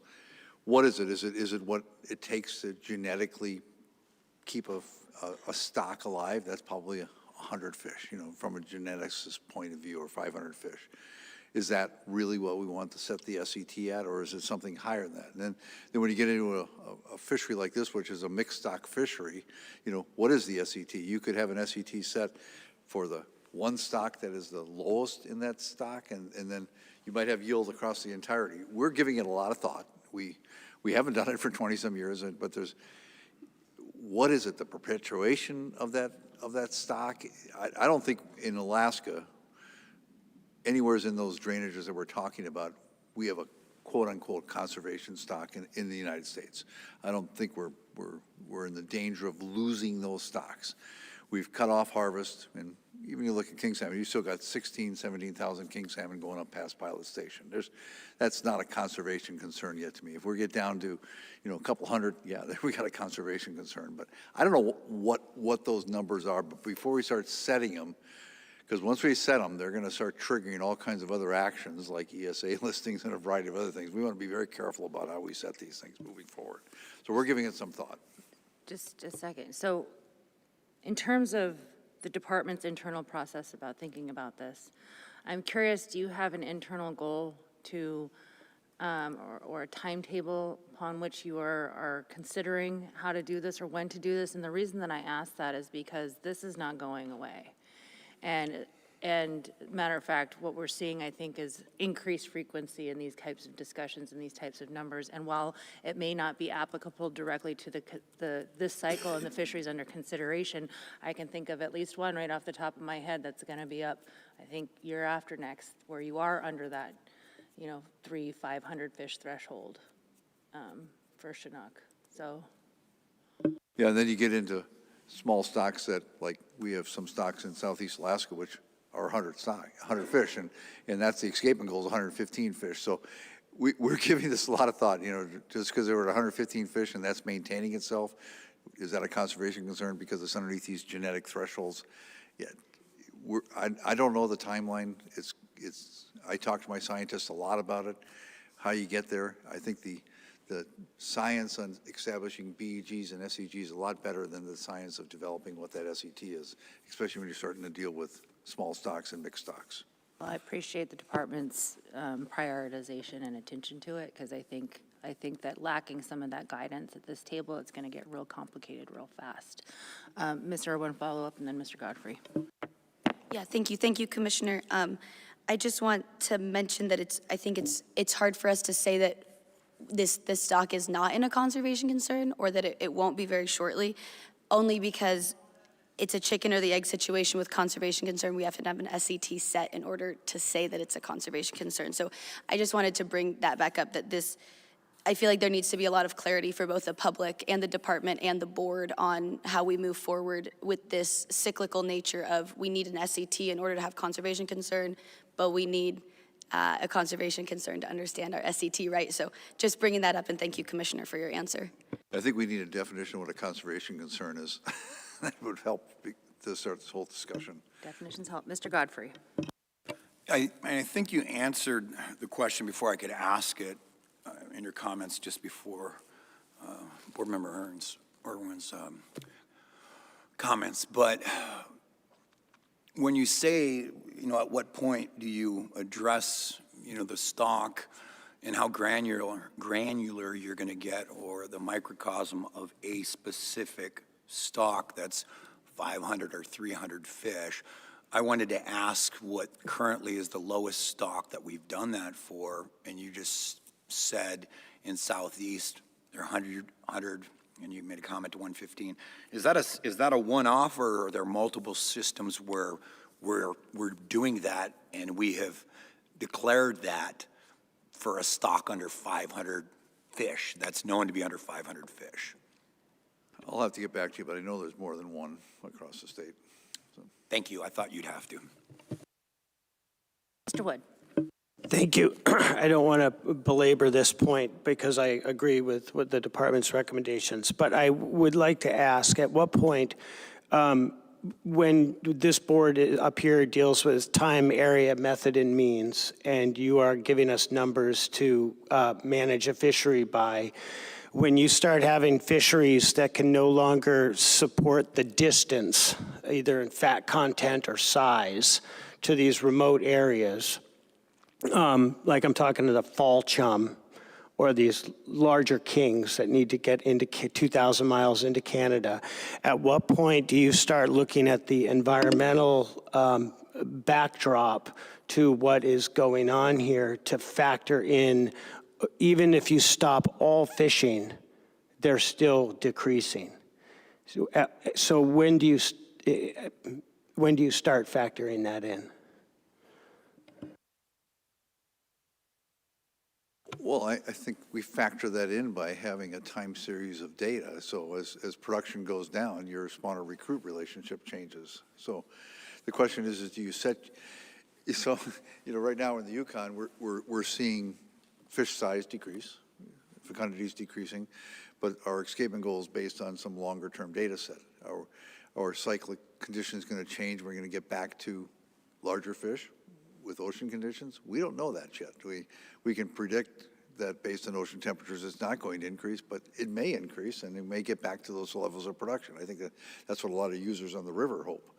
what is it? Is it what it takes to genetically keep a stock alive? That's probably 100 fish, from a geneticist point of view, or 500 fish. Is that really what we want to set the SET at, or is it something higher than that? And then when you get into a fishery like this, which is a mixed stock fishery, what is the SET? You could have an SET set for the one stock that is the lowest in that stock, and then you might have yield across the entirety. We're giving it a lot of thought. We We haven't done it for 20-some years, but what is it, the perpetuation of that stock? I don't think in Alaska, anywhere's in those drainages that we're talking about, we have a quote-unquote conservation stock in the United States. I don't think we're in the danger of losing those stocks. We've cut off harvest, and even you look at king salmon, you still got 17,000 king salmon going up past Pilot Station. That's not a conservation concern yet to me. If we get down to, a couple hundred, yeah, then we got a conservation concern. But I don't know what those numbers are, but before we start setting them, because once we set them, they're going to start triggering all kinds of other actions like ESA listings and a variety of other things. We want to be very careful about how we set these things moving forward. So we're giving it some thought. Just a second. So in terms of the department's internal process about thinking about this, I'm curious, do you have an internal goal to, or a timetable upon which you are considering how to do this or when to do this? And the reason that I ask that is because this is not going away. And matter of fact, what we're seeing, I think, is increased frequency in these types of discussions and these types of numbers. And while it may not be applicable directly to this cycle and the fisheries under consideration, I can think of at least one right off the top of my head that's going to be up, I think, year after next, where you are under that, 500 fish threshold for Chinook. So. Yeah, and then you get into small stocks that, like, we have some stocks in Southeast Alaska, which are 100 fish, and that's the escapement goal is 115 fish. So we're giving this a lot of thought, just because they were at 115 fish and that's maintaining itself, is that a conservation concern because it's underneath these genetic thresholds? Yeah, I don't know the timeline. I talk to my scientists a lot about it, how you get there. I think the science on establishing BEGs and SEGs is a lot better than the science of developing what that SET is, especially when you're starting to deal with small stocks and mixed stocks. Well, I appreciate the department's prioritization and attention to it, because I think that lacking some of that guidance at this table, it's going to get real complicated real fast. Ms. Irwin, follow up, and then Mr. Godfrey. Yeah, thank you, Commissioner. I just want to mention that I think it's hard for us to say that this stock is not in a conservation concern, or that it won't be very shortly, only because it's a chicken or the egg situation with conservation concern. We have to have an SET set in order to say that it's a conservation concern. So I just wanted to bring that back up, that I feel like there needs to be a lot of clarity for both the public and the department and the board on how we move forward with this cyclical nature of, we need an SET in order to have conservation concern, but we need a conservation concern to understand our SET, right? So just bringing that up, and thank you, Commissioner, for your answer. I think we need a definition of what a conservation concern is. That would help to start this whole discussion. Definitions help. Mr. Godfrey. I think you answered the question before I could ask it in your comments just before Board Member Irwin's comments. But when you say, at what point do you address, the stock and how granular you're going to get, or the microcosm of a specific stock that's 500 or 300 fish, I wanted to ask what currently is the lowest stock that we've done that for, and you just said in Southeast they're 100, and you made a comment to 115. Is that a one-off, or are there multiple systems where we're doing that, and we have declared that for a stock under 500 fish that's known to be under 500 fish? I'll have to get back to you, but I know there's more than one across the state. So. Thank you. I thought you'd have to. Mr. Wood. Thank you. I don't want to belabor this point because I agree with the department's recommendations, but I would like to ask, at what point, when this board up here deals with time, area, method, and means, and you are giving us numbers to manage a fishery by, when you start having fisheries that can no longer support the distance, either in fat content or size, to these remote areas, like I'm talking to the fall chum or these larger kings that need to get into 2,000 miles into Canada, at what point do you start looking at the environmental backdrop to what is going on here to factor in even if you stop all fishing, they're still decreasing. So when do you start factoring that in? Well, I think we factor that in by having a time series of data. So as production goes down, your spawner-recruit relationship changes. So the question is do you set, so, right now in the Yukon, we're seeing fish size decrease, fecundity is decreasing, but our escapement goal is based on some longer-term data set. Our cyclic condition is going to change. We're going to get back to larger fish with ocean conditions. We don't know that yet. We can predict that based on ocean temperatures, it's not going to increase, but it may increase, and it may get back to those levels of production. I think that's what a lot of users on the river hope.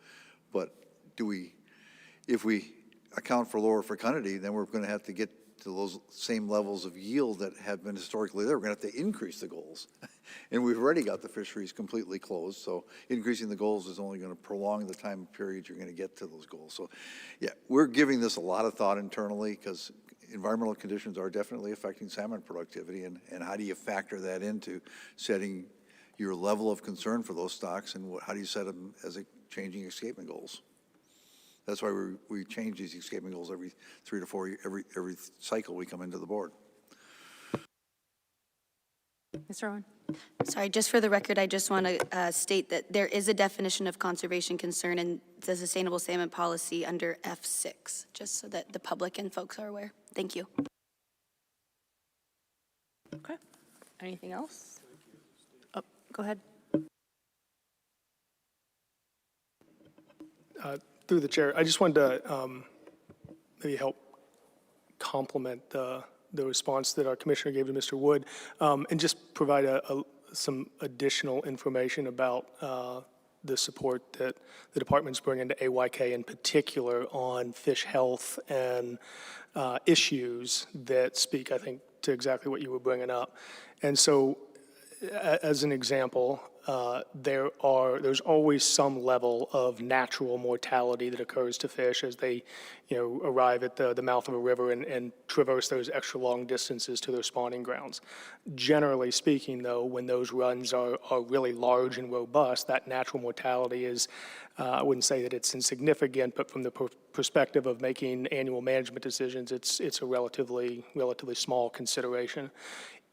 But if we account for lower fecundity, then we're going to have to get to those same levels of yield that have been historically there. We're going to have to increase the goals. And we've already got the fisheries completely closed, so increasing the goals is only going to prolong the time period you're going to get to those goals. So, yeah, we're giving this a lot of thought internally because environmental conditions are definitely affecting salmon productivity, and how do you factor that into setting your level of concern for those stocks, and how do you set them as changing escapement goals? That's why we change these escapement goals every 3 to 4 years, every cycle we come into the board. Mr. Owen? Sorry, just for the record, I just want to state that there is a definition of conservation concern in the Sustainable Salmon Policy under F6, just so that the public and folks are aware. Thank you. Okay. Anything else? Oh, go ahead. Through the chair, I just wanted to maybe help complement the response that our commissioner gave to Mr. Wood, and just provide some additional information about the support that the department's bringing to AYK, in particular on fish health and issues that speak, I think, to exactly what you were bringing up. And so, as an example, there's always some level of natural mortality that occurs to fish as they, arrive at the mouth of a river and traverse those extra long distances to their spawning grounds. Generally speaking, though, when those runs are really large and robust, that natural mortality is, I wouldn't say that it's insignificant, but from the perspective of making annual management decisions, it's a relatively small consideration.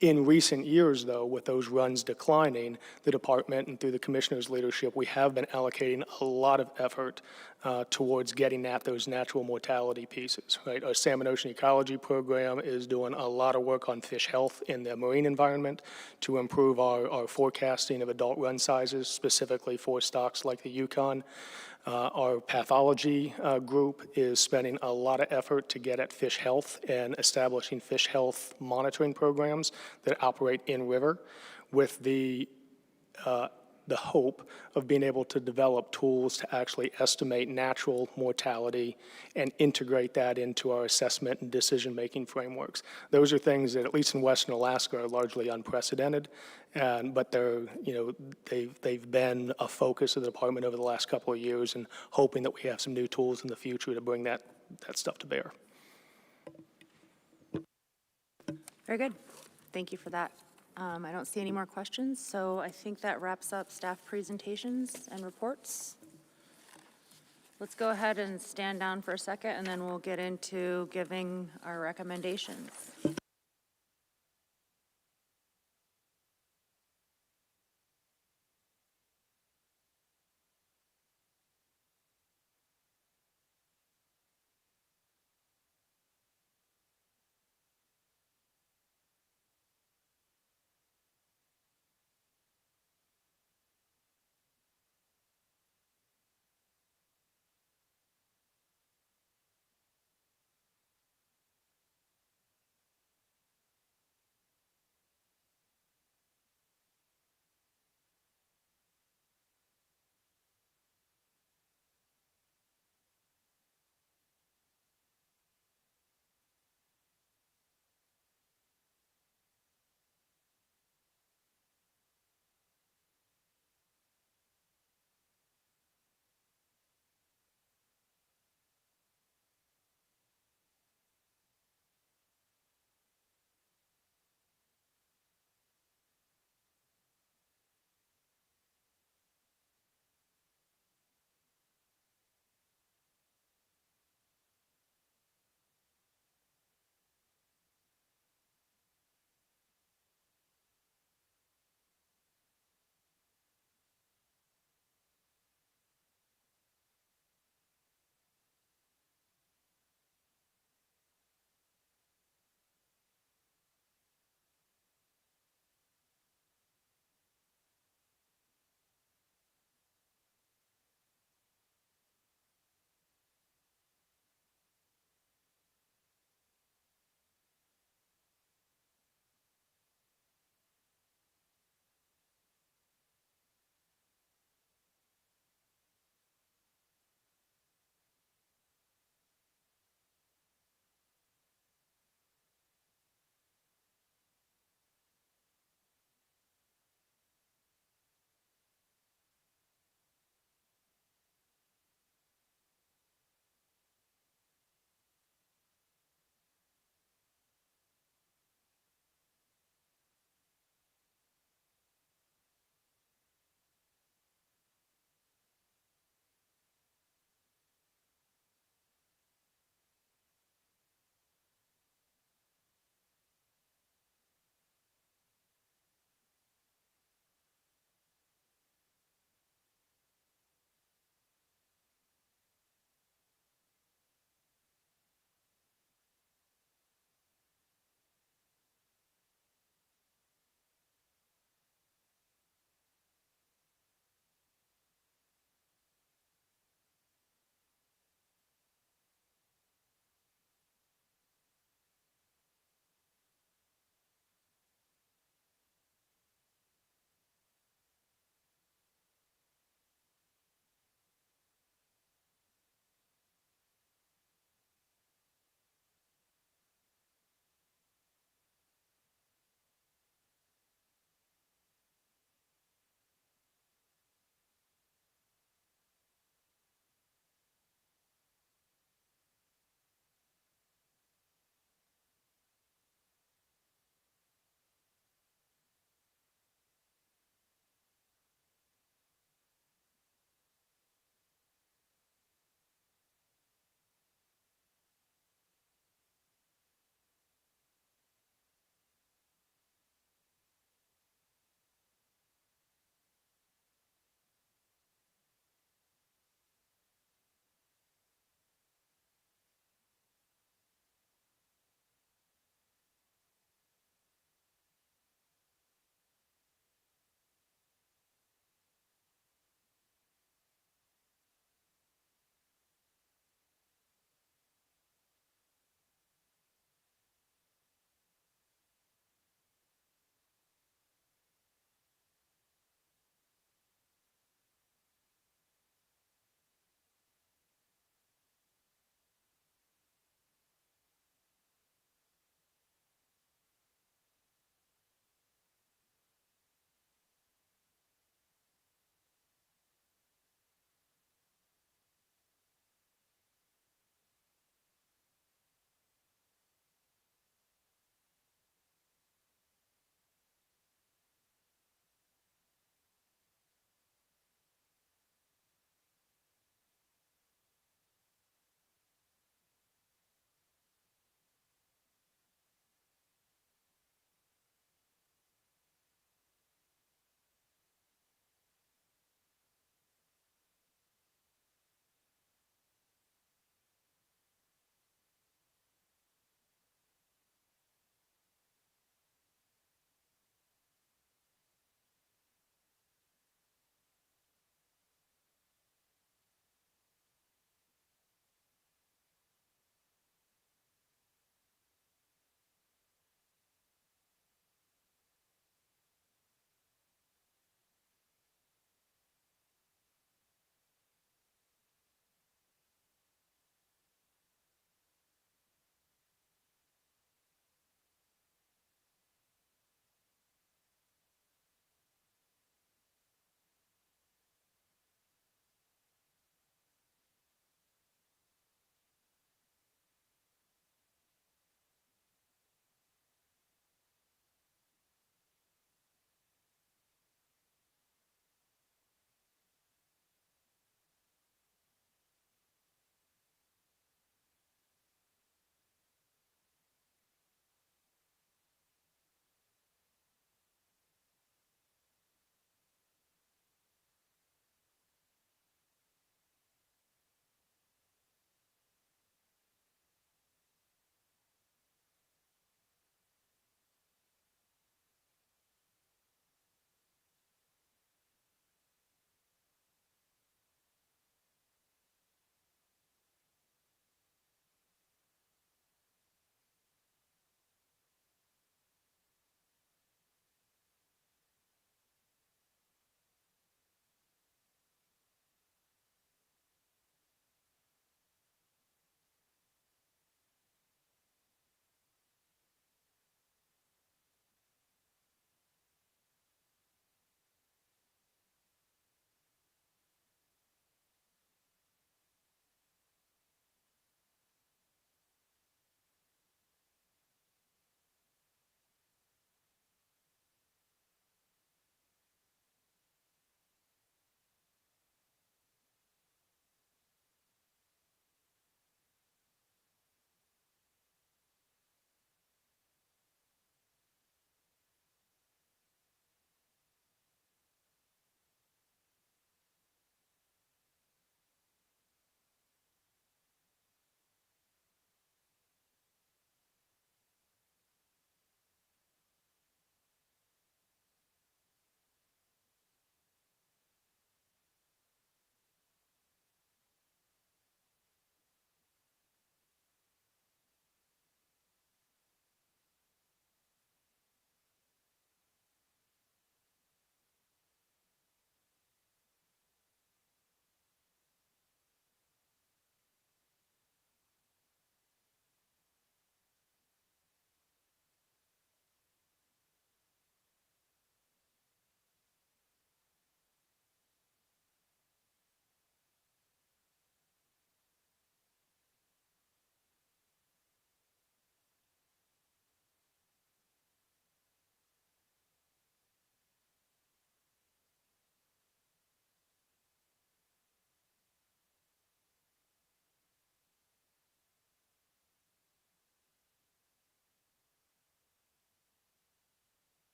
In recent years, though, with those runs declining, the department and through the commissioner's leadership, we have been allocating a lot of effort towards getting at those natural mortality pieces, right? Our Salmon Ocean Ecology Program is doing a lot of work on fish health in the marine environment to improve our forecasting of adult run sizes, specifically for stocks like the Yukon. Our pathology group is spending a lot of effort to get at fish health and establishing fish health monitoring programs that operate in river with the hope of being able to develop tools to actually estimate natural mortality and integrate that into our assessment and decision-making frameworks. Those are things that, at least in Western Alaska, are largely unprecedented, but they've been a focus of the department over the last couple of years, and hoping that we have some new tools in the future to bring that stuff to bear. Very good. Thank you for that. I don't see any more questions, so I think that wraps up staff presentations and reports. Let's go ahead and stand down for a second, and then we'll get into giving our recommendations.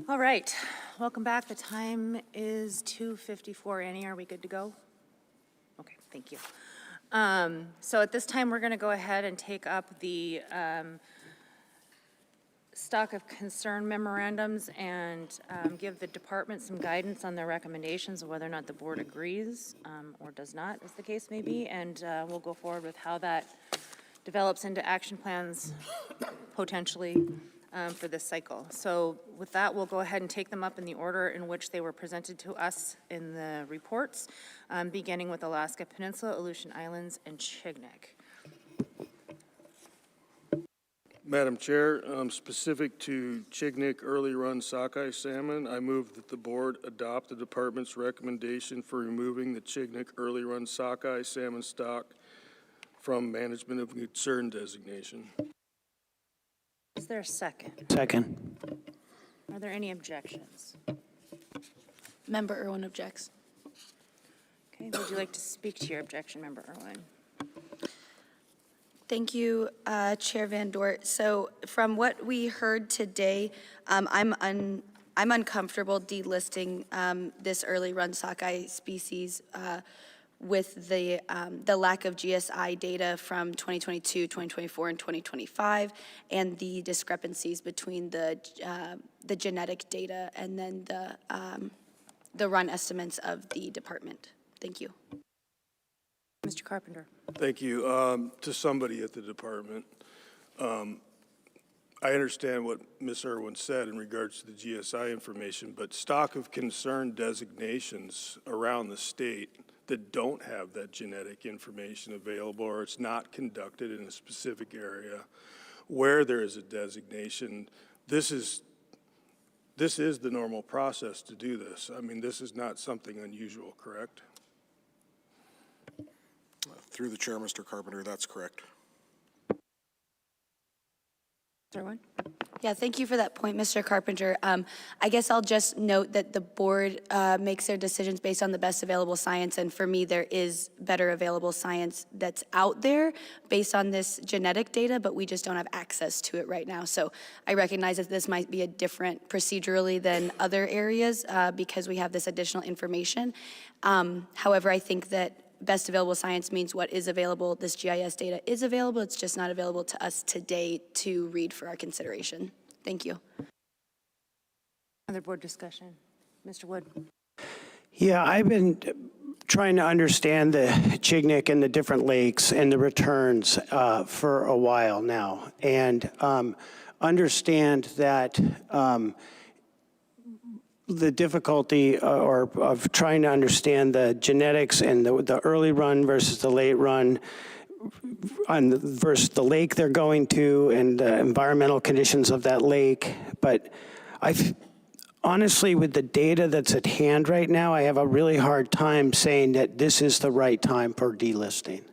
All right, welcome back. The time is 2:54. Annie, are we good to go? Okay, thank you. So at this time, we're going to go ahead and take up the stock of concern memorandums and give the department some guidance on their recommendations of whether or not the board agrees or does not, as the case may be, and we'll go forward with how that develops into action plans potentially for this cycle. So with that, we'll go ahead and take them up in the order in which they were presented to us in the reports, beginning with Alaska Peninsula, Aleutian Islands, and Chignik. Madam Chair, specific to Chignik early run sockeye salmon, I move that the board adopt the department's recommendation for removing the Chignik early run sockeye salmon stock from management of concern designation. Is there a second? Second. Are there any objections? Member Irwin objects. Okay, would you like to speak to your objection, Member Irwin? Thank you, Chair Van Dort. So from what we heard today, I'm uncomfortable delisting this early run sockeye species with the lack of GSI data from 2022, 2024, and 2025, and the discrepancies between the genetic data and then the run estimates of the department. Thank you. Mr. Carpenter. Thank you. To somebody at the department, I understand what Ms. Irwin said in regards to the GSI information, but stock of concern designations around the state that don't have that genetic information available, or it's not conducted in a specific area where there is a designation, this is the normal process to do this. I mean, this is not something unusual, correct? Through the chair, Mr. Carpenter, that's correct. Irwin? Yeah, thank you for that point, Mr. Carpenter. I guess I'll just note that the board makes their decisions based on the best available science, and for me, there is better available science that's out there based on this genetic data, but we just don't have access to it right now. So I recognize that this might be a different procedurally than other areas because we have this additional information. However, I think that best available science means what is available. This GIS data is available. It's just not available to us today to read for our consideration. Thank you. Other board discussion. Mr. Wood. Yeah, I've been trying to understand the Chignik and the different lakes and the returns for a while now, and understand that the difficulty of trying to understand the genetics and the early run versus the late run versus the lake they're going to and the environmental conditions of that lake. But honestly, with the data that's at hand right now, I have a really hard time saying that this is the right time for delisting.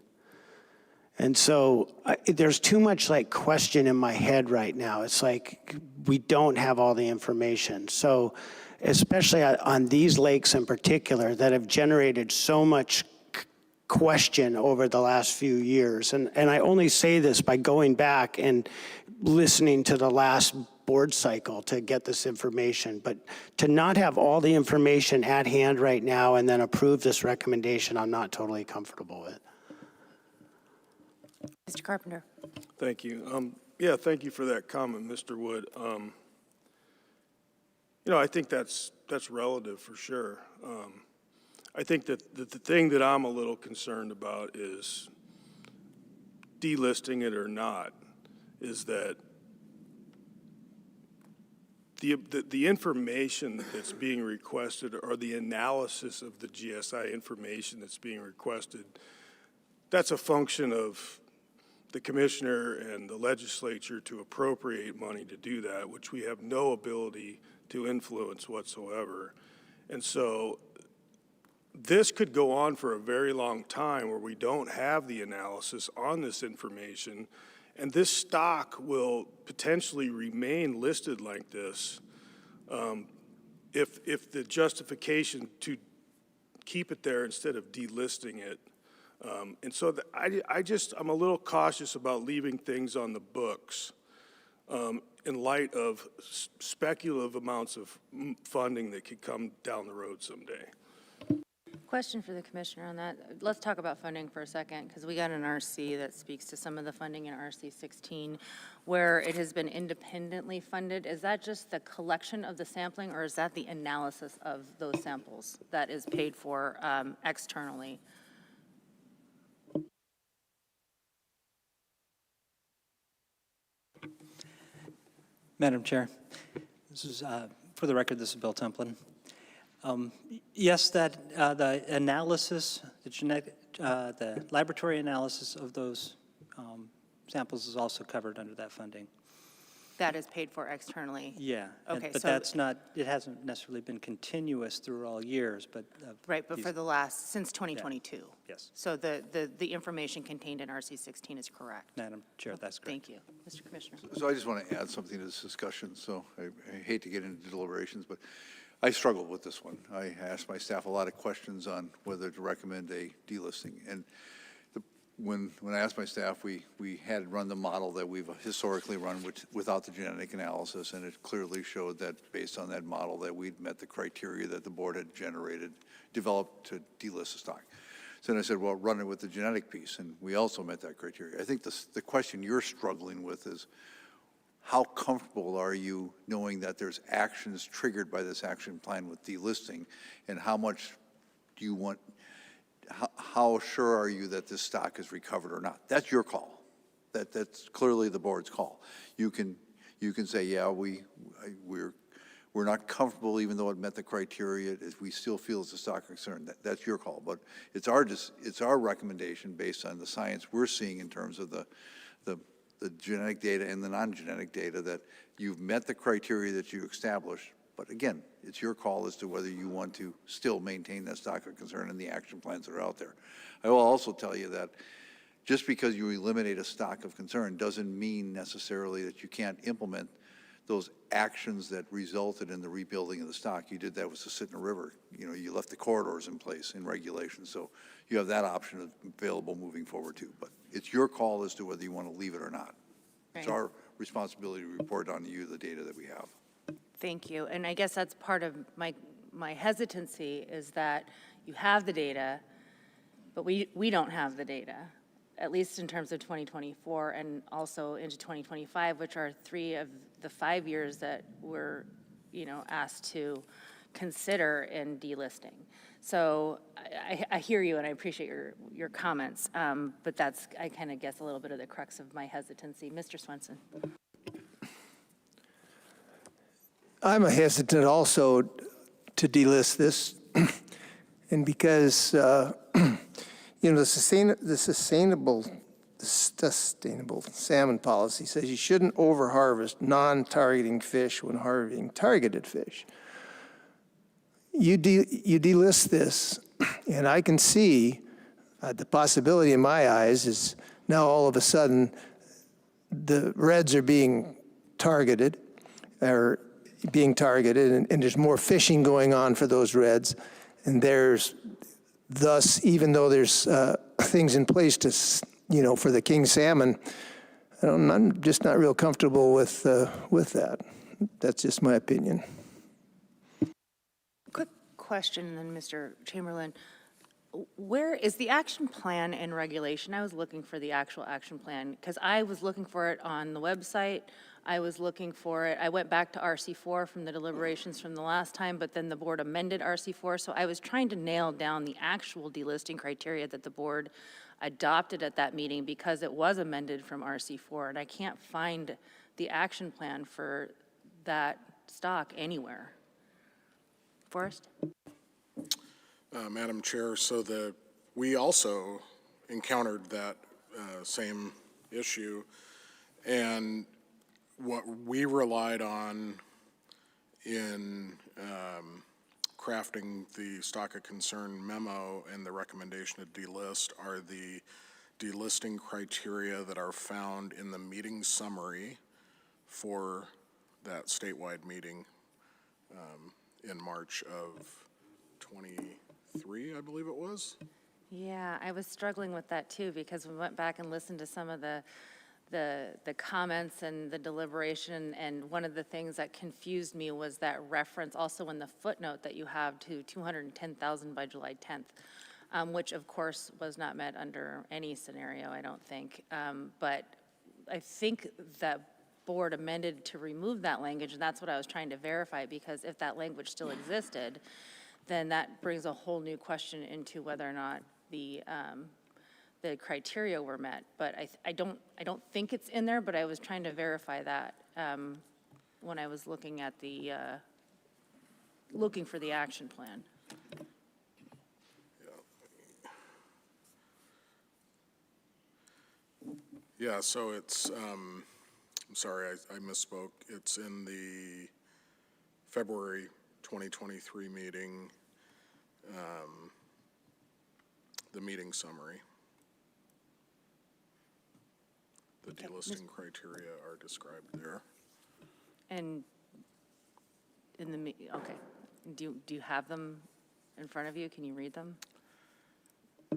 And so there's too much like question in my head right now. It's like we don't have all the information. So especially on these lakes in particular that have generated so much question over the last few years. And I only say this by going back and listening to the last board cycle to get this information. But to not have all the information at hand right now and then approve this recommendation, I'm not totally comfortable with. Mr. Carpenter. Thank you. Yeah, thank you for that comment, Mr. Wood. You know, I think that's relative for sure. I think that the thing that I'm a little concerned about is delisting it or not, is that the information that's being requested or the analysis of the GSI information that's being requested, that's a function of the commissioner and the legislature to appropriate money to do that, which we have no ability to influence whatsoever. And so this could go on for a very long time where we don't have the analysis on this information, and this stock will potentially remain listed like this if the justification to keep it there instead of delisting it. And so I'm a little cautious about leaving things on the books in light of speculative amounts of funding that could come down the road someday. Question for the commissioner on that. Let's talk about funding for a second, because we got an RC that speaks to some of the funding in RC 16, where it has been independently funded. Is that just the collection of the sampling, or is that the analysis of those samples that is paid for externally? Madam Chair, this is, for the record, this is Bill Templin. Yes, that the analysis, the laboratory analysis of those samples is also covered under that funding. That is paid for externally? Yeah. Okay, but so that's not, it hasn't necessarily been continuous through all years, but. right, but for the last, since 2022? Yes. So the information contained in RC 16 is correct? Madam Chair, that's correct. Thank you. Mr. Commissioner. So I just want to add something to this discussion. So I hate to get into deliberations, but I struggled with this one. I asked my staff a lot of questions on whether to recommend a delisting. And when I asked my staff, we had run the model that we've historically run without the genetic analysis, and it clearly showed that based on that model that we'd met the criteria that the board had developed to delist the stock. So then I said, well, run it with the genetic piece, and we also met that criteria. I think the question you're struggling with is, how comfortable are you knowing that there's actions triggered by this action plan with delisting, and how much do you want, how sure are you that this stock is recovered or not? That's your call. That's clearly the board's call. You can say, yeah, we're not comfortable even though it met the criteria. We still feel it's a stock concern. That's your call. But it's our recommendation based on the science we're seeing in terms of the genetic data and the non-genetic data that you've met the criteria that you established. But again, it's your call as to whether you want to still maintain that stock of concern and the action plans that are out there. I will also tell you that just because you eliminate a stock of concern doesn't mean necessarily that you can't implement those actions that resulted in the rebuilding of the stock. You did that with the Sitna River. You know, you left the corridors in place in regulation. So you have that option available moving forward too. But it's your call as to whether you want to leave it or not. Right. It's our responsibility to report on to you the data that we have. Thank you. And I guess that's part of my hesitancy is that you have the data, but we don't have the data, at least in terms of 2024 and also into 2025, which are 3 of the 5 years that we're, asked to consider in delisting. So I hear you and I appreciate your comments, but that's, I kind of guess, a little bit of the crux of my hesitancy. Mr. Swenson. I'm hesitant also to delist this, and because the sustainable salmon policy says you shouldn't overharvest non-targeting fish when harvesting targeted fish. You delist this, and I can see the possibility in my eyes is now all of a sudden the reds are being targeted, and there's more fishing going on for those reds, and there's thus, even though there's things in place to, for the king salmon, I'm just not real comfortable with that. That's just my opinion. Quick question, then, Mr. Chamberlain. Where is the action plan and regulation? I was looking for the actual action plan because I was looking for it on the website. I was looking for it. I went back to RC4 from the deliberations from the last time, but then the board amended RC4. So I was trying to nail down the actual delisting criteria that the board adopted at that meeting because it was amended from RC4, and I can't find the action plan for that stock anywhere. Forrest? Madam Chair, so we also encountered that same issue, and what we relied on in crafting the stock of concern memo and the recommendation to delist are the delisting criteria that are found in the meeting summary for that statewide meeting in March of 23, I believe it was. Yeah, I was struggling with that too because we went back and listened to some of the the comments and the deliberation, and one of the things that confused me was that reference also in the footnote that you have to 210,000 by July 10th, which of course was not met under any scenario, I don't think. But I think that board amended to remove that language, and that's what I was trying to verify, because if that language still existed, then that brings a whole new question into whether or not the criteria were met. But I don't think it's in there, but I was trying to verify that when I was looking at the, looking for the action plan. Yeah, so it's, I'm sorry, I misspoke. It's in the February 2023 meeting, the meeting summary. The delisting criteria are described there. And in the, okay. Do you have them in front of you? Can you read them?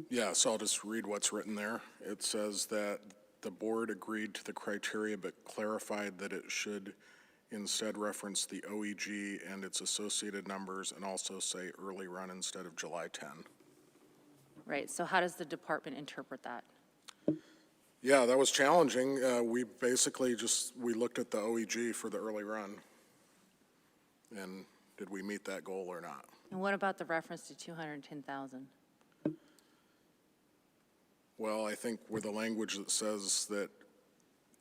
Yeah, so I'll just read what's written there. It says that the board agreed to the criteria but clarified that it should instead reference the OEG and its associated numbers and also say early run instead of July 10. Right, so how does the department interpret that? Yeah, that was challenging. We basically we looked at the OEG for the early run. And did we meet that goal or not? And what about the reference to 210,000? Well, I think with the language that says that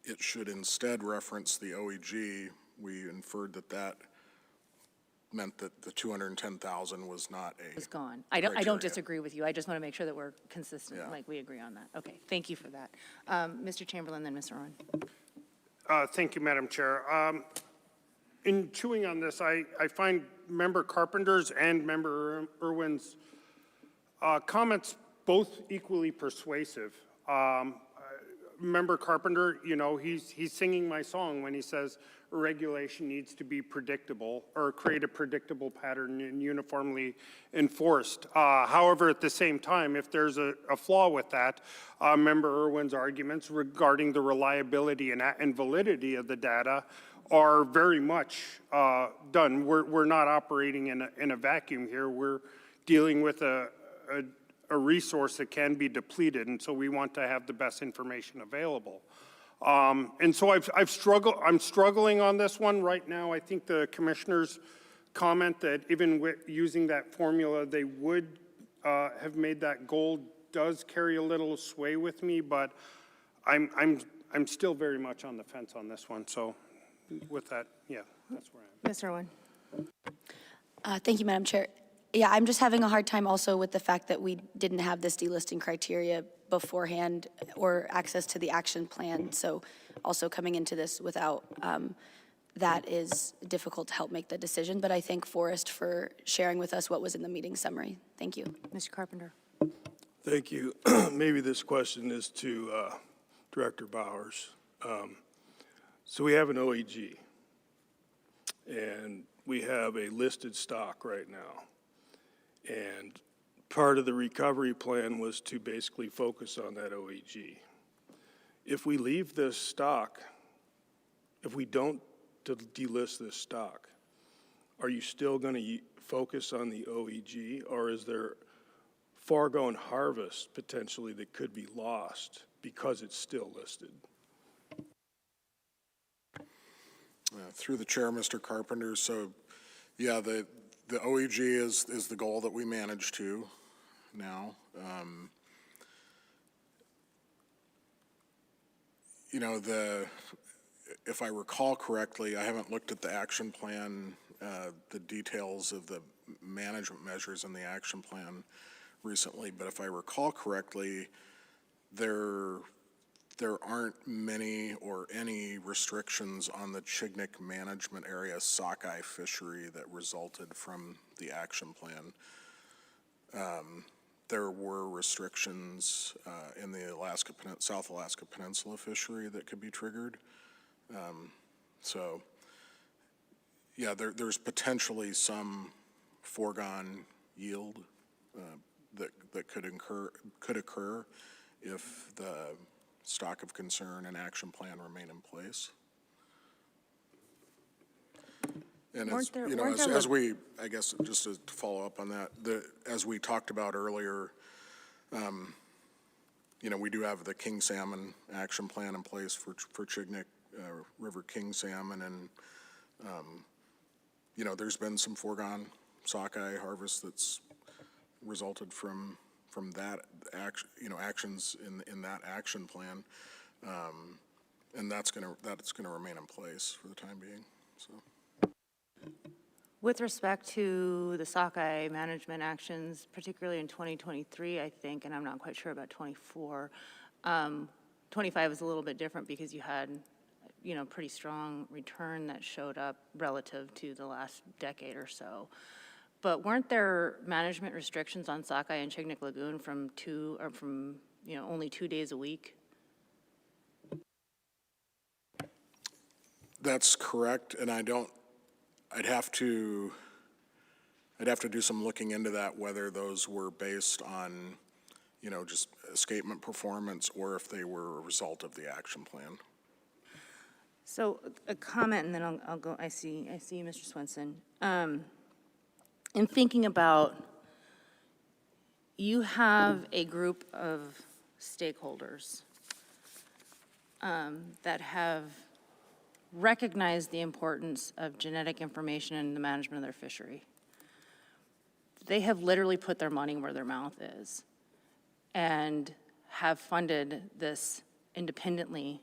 it should instead reference the OEG, we inferred that that meant that the 210,000 was not a It's gone. I don't criteria. disagree with you. I just want to make sure that we're consistent, Yeah. like we agree on that. Okay, thank you for that. Mr. Chamberlain, then Mr. Owen. Thank you, Madam Chair. In chewing on this, I find Member Carpenter's and Member Irwin's comments both equally persuasive. Member Carpenter, you know, he's singing my song when he says a regulation needs to be predictable or create a predictable pattern and uniformly enforced. However, at the same time, if there's a flaw with that, Member Irwin's arguments regarding the reliability and validity of the data are very much done. We're not operating in a vacuum here. We're dealing with a resource that can be depleted, and so we want to have the best information available. And so I'm struggling on this one right now. I think the commissioners comment that even with using that formula, they would have made that goal does carry a little sway with me, but I'm still very much on the fence on this one. So with that, yeah, that's where I am. Mr. Owen. Thank you, Madam Chair. Yeah, I'm just having a hard time also with the fact that we didn't have this delisting criteria beforehand or access to the action plan. So also coming into this without that is difficult to help make the decision. But I thank Forrest for sharing with us what was in the meeting summary. Thank you. Mr. Carpenter. Thank you. Maybe this question is to Director Bowers. So we have an OEG, and we have a listed stock right now. And part of the recovery plan was to basically focus on that OEG. If we leave this stock, if we don't delist this stock, are you still going to focus on the OEG, or is there foregone harvest potentially that could be lost because it's still listed? Through the chair, Mr. Carpenter, so yeah, the OEG is the goal that we manage to now. You know, if I recall correctly, I haven't looked at the action plan, the details of the management measures in the action plan recently, but if I recall correctly, there aren't many or any restrictions on the Chignik management area sockeye fishery that resulted from the action plan. There were restrictions in the South Alaska Peninsula fishery that could be triggered. So, yeah, there's potentially some foregone yield that could occur if the stock of concern and action plan remain in place. And as, you know, as we, I guess, just to follow up on that, as we talked about earlier, you know, we do have the king salmon action plan in place for Chignik River king salmon, and you know, there's been some foregone sockeye harvest that's resulted from that action, you know, actions in that action plan, and that's gonna remain in place for the time being. So. With respect to the sockeye management actions, particularly in 2023, I think, and I'm not quite sure about 24, 25 is a little bit different because you had, you know, pretty strong return that showed up relative to the last decade or so. But weren't there management restrictions on sockeye and Chignik Lagoon from you know, only 2 days a week? That's correct, and I'd have to do some looking into that, whether those were based on, you know, just escapement performance or if they were a result of the action plan. So a comment, and then I'll go. I see Mr. Swenson. In thinking about, you have a group of stakeholders that have recognized the importance of genetic information in the management of their fishery. They have literally put their money where their mouth is and have funded this independently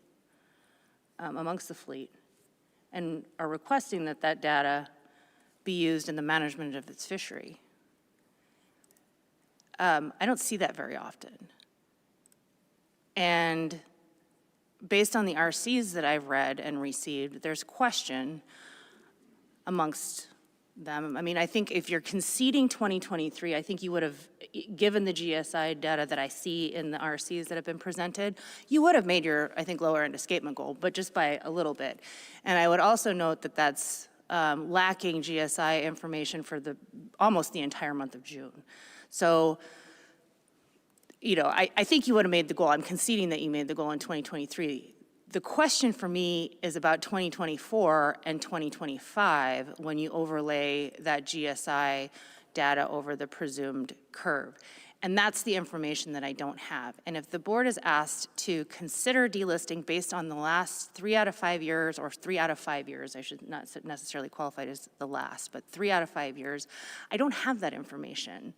amongst the fleet and are requesting that that data be used in the management of its fishery. I don't see that very often. And based on the RCs that I've read and received, there's question amongst them. I mean, I think if you're conceding 2023, I think you would have, given the GSI data that I see in the RCs that have been presented, you would have made your, I think, lower end escapement goal, but just by a little bit. And I would also note that that's lacking GSI information for almost the entire month of June. So, you know, I think you would have made the goal. I'm conceding that you made the goal in 2023. The question for me is about 2024 and 2025 when you overlay that GSI data over the presumed curve. And that's the information that I don't have. And if the board is asked to consider delisting based on the last 3 out of 5 years, or 3 out of 5 years, I should not necessarily qualify it as the last, but 3 out of 5 years, I don't have that information.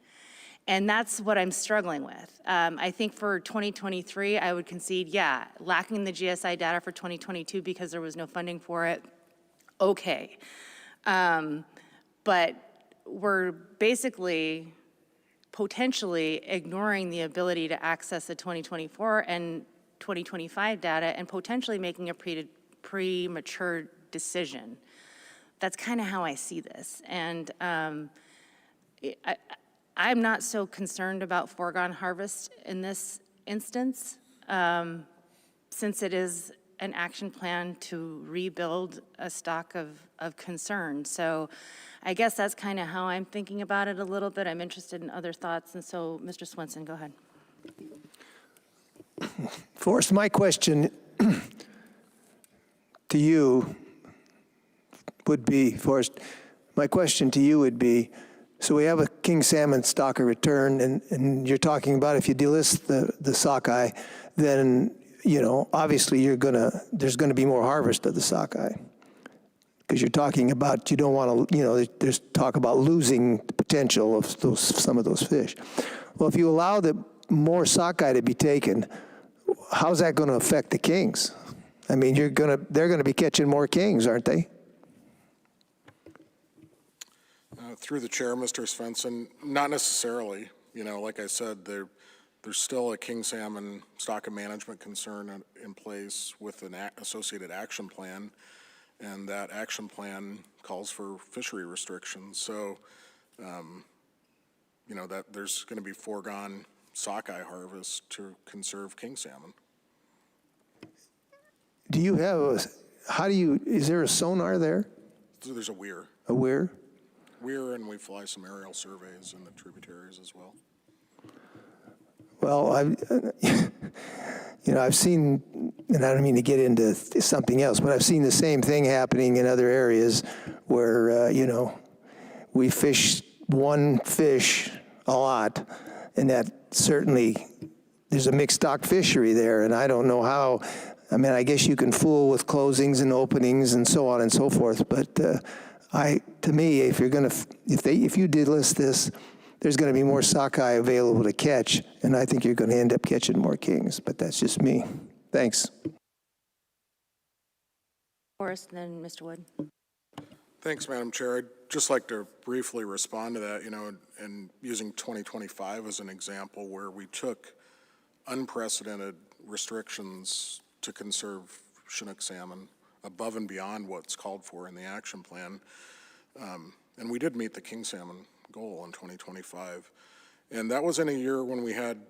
And that's what I'm struggling with. I think for 2023, I would concede, yeah, lacking the GSI data for 2022 because there was no funding for it, okay. But we're basically potentially ignoring the ability to access the 2024 and 2025 data and potentially making a premature decision. That's kind of how I see this. And I'm not so concerned about foregone harvest in this instance, since it is an action plan to rebuild a stock of concern. So I guess that's kind of how I'm thinking about it a little bit. I'm interested in other thoughts, and so Mr. Swenson, go ahead. Forrest, my question to you would be, so we have a king salmon stock of return, and you're talking about if you delist the sockeye, then, you know, obviously there's gonna be more harvest of the sockeye. Because you're talking about, you don't wanna, you know, there's talk about losing the potential of some of those fish. Well, if you allow the more sockeye to be taken, how's that gonna affect the kings? I mean, they're gonna be catching more kings, aren't they? Through the chair, Mr. Svensson, not necessarily. You know, like I said, there's still a king salmon stock of management concern in place with an associated action plan, and that action plan calls for fishery restrictions. So, you know, that there's going to be foregone sockeye harvest to conserve king salmon. Do you have is there a sonar there? So there's a weir. A weir? Weir, and we fly some aerial surveys in the tributaries as well. Well, I've seen, and I don't mean to get into something else, but I've seen the same thing happening in other areas where, we fish one fish a lot, and that certainly, there's a mixed stock fishery there, and I don't know how. I mean, I guess you can fool with closings and openings and so on and so forth, but to me, if you delist this, there's going to be more sockeye available to catch, and I think you're going to end up catching more kings, but that's just me. Thanks. Forrest, then Mr. Wood. Thanks, Madam Chair. I'd just like to briefly respond to that, and using 2025 as an example where we took unprecedented restrictions to conserve Chinook salmon above and beyond what's called for in the action plan. And we did meet the king salmon goal in 2025. And that was in a year when we had,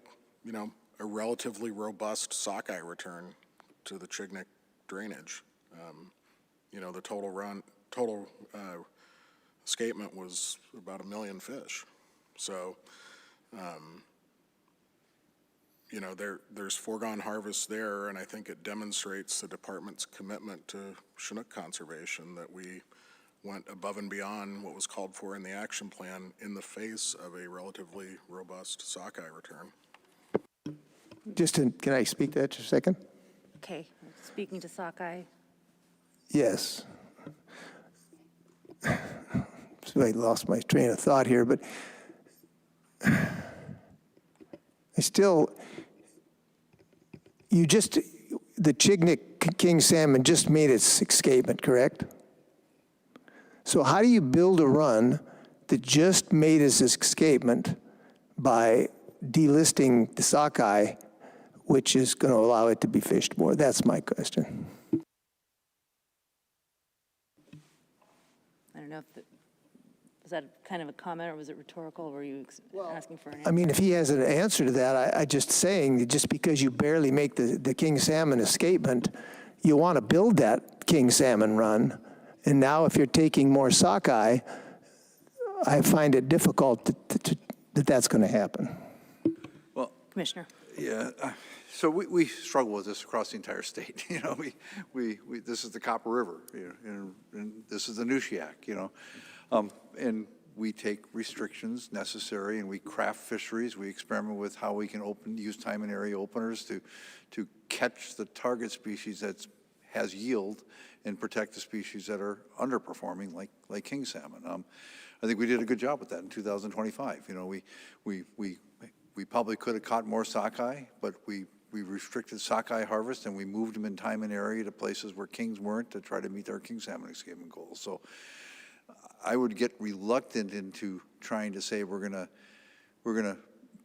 a relatively robust sockeye return to the Chignik drainage. The total escapement was about 1 million fish. So, there's foregone harvest there, and I think it demonstrates the department's commitment to Chinook conservation, that we went above and beyond what was called for in the action plan in the face of a relatively robust sockeye return. Can I speak to that just a second? Okay, speaking to sockeye. Yes. So I lost my train of thought here, but the Chignik king salmon just made its escapement, correct? So how do you build a run that just made its escapement by delisting the sockeye, which is going to allow it to be fished more? That's my question. I don't know if was that kind of a comment, or was it rhetorical? Were you asking for an answer? I mean, if he has an answer to that, I just saying that just because you barely make the king salmon escapement, you want to build that king salmon run. And now if you're taking more sockeye, I find it difficult that that's going to happen. Well, Commissioner. yeah. So we struggle with this across the entire state. This is the Copper River, and this is the Nushiak, and we take restrictions necessary, and we craft fisheries. We experiment with how we can use time and area openers to catch the target species that has yield and protect the species that are underperforming, like king salmon. I think we did a good job with that in 2025. We probably could have caught more sockeye, but we restricted sockeye harvest, and we moved them in time and area to places where kings weren't to try to meet our king salmon escapement goals. So I would get reluctant into trying to say we're gonna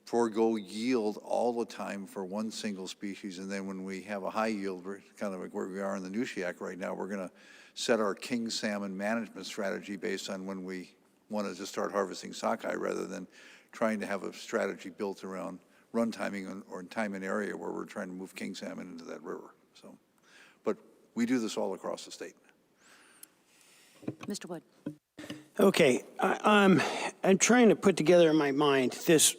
forego yield all the time for one single species, and then when we have a high yield, we're kind of like where we are in the Nushiak right now, we're gonna set our king salmon management strategy based on when we want to just start harvesting sockeye, rather than trying to have a strategy built around run timing or time and area where we're trying to move king salmon into that river. So, but we do this all across the state. Mr. Wood. Okay, I'm trying to put together in my mind this,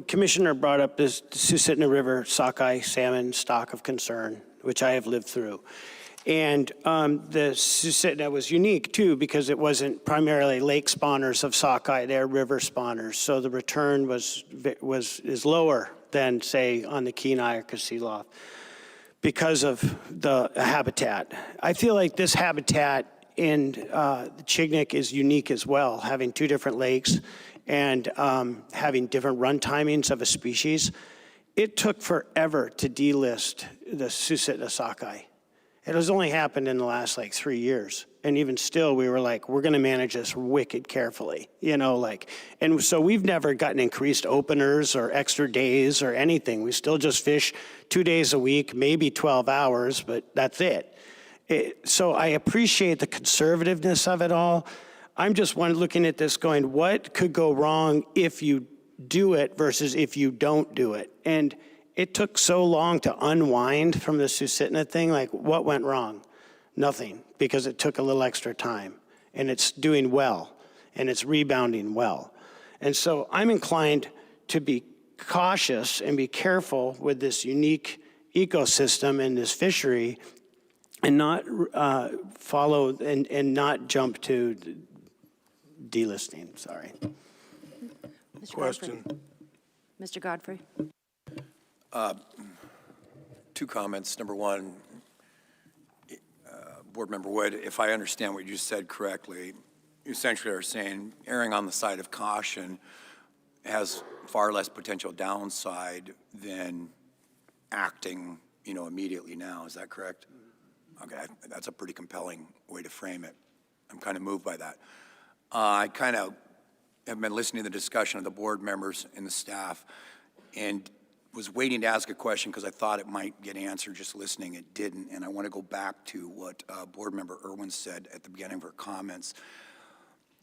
Commissioner brought up this Susitna River sockeye salmon stock of concern, which I have lived through. And the Susitna was unique too, because it wasn't primarily lake spawners of sockeye, they're river spawners. So the return is lower than, say, on the Kenai or Kasilof because of the habitat. I feel like this habitat in the Chignik is unique as well, having two different lakes and having different run timings of a species. It took forever to delist the Susitna sockeye. It has only happened in the last 3 years. And even still, we were like, we're gonna manage this wicked carefully, and so we've never gotten increased openers or extra days or anything. We still just fish 2 days a week, maybe 12 hours, but that's it. So I appreciate the conservativeness of it all. I'm just looking at this going, what could go wrong if you do it versus if you don't do it? And it took so long to unwind from the Susitna thing. What went wrong? Nothing, because it took a little extra time. And it's doing well, and it's rebounding well. And so I'm inclined to be cautious and be careful with this unique ecosystem and this fishery and not follow and not jump to delisting, sorry. Mr. Question. Godfrey. Mr. Godfrey. Two comments. Number one, Board Member Wood, if I understand what you said correctly, you essentially are saying erring on the side of caution has far less potential downside than acting, immediately now. Is that correct? Okay, that's a pretty compelling way to frame it. I'm kind of moved by that. I kind of have been listening to the discussion of the board members and the staff and was waiting to ask a question because I thought it might get answered just listening. It didn't, and I want to go back to what Board Member Irwin said at the beginning of her comments.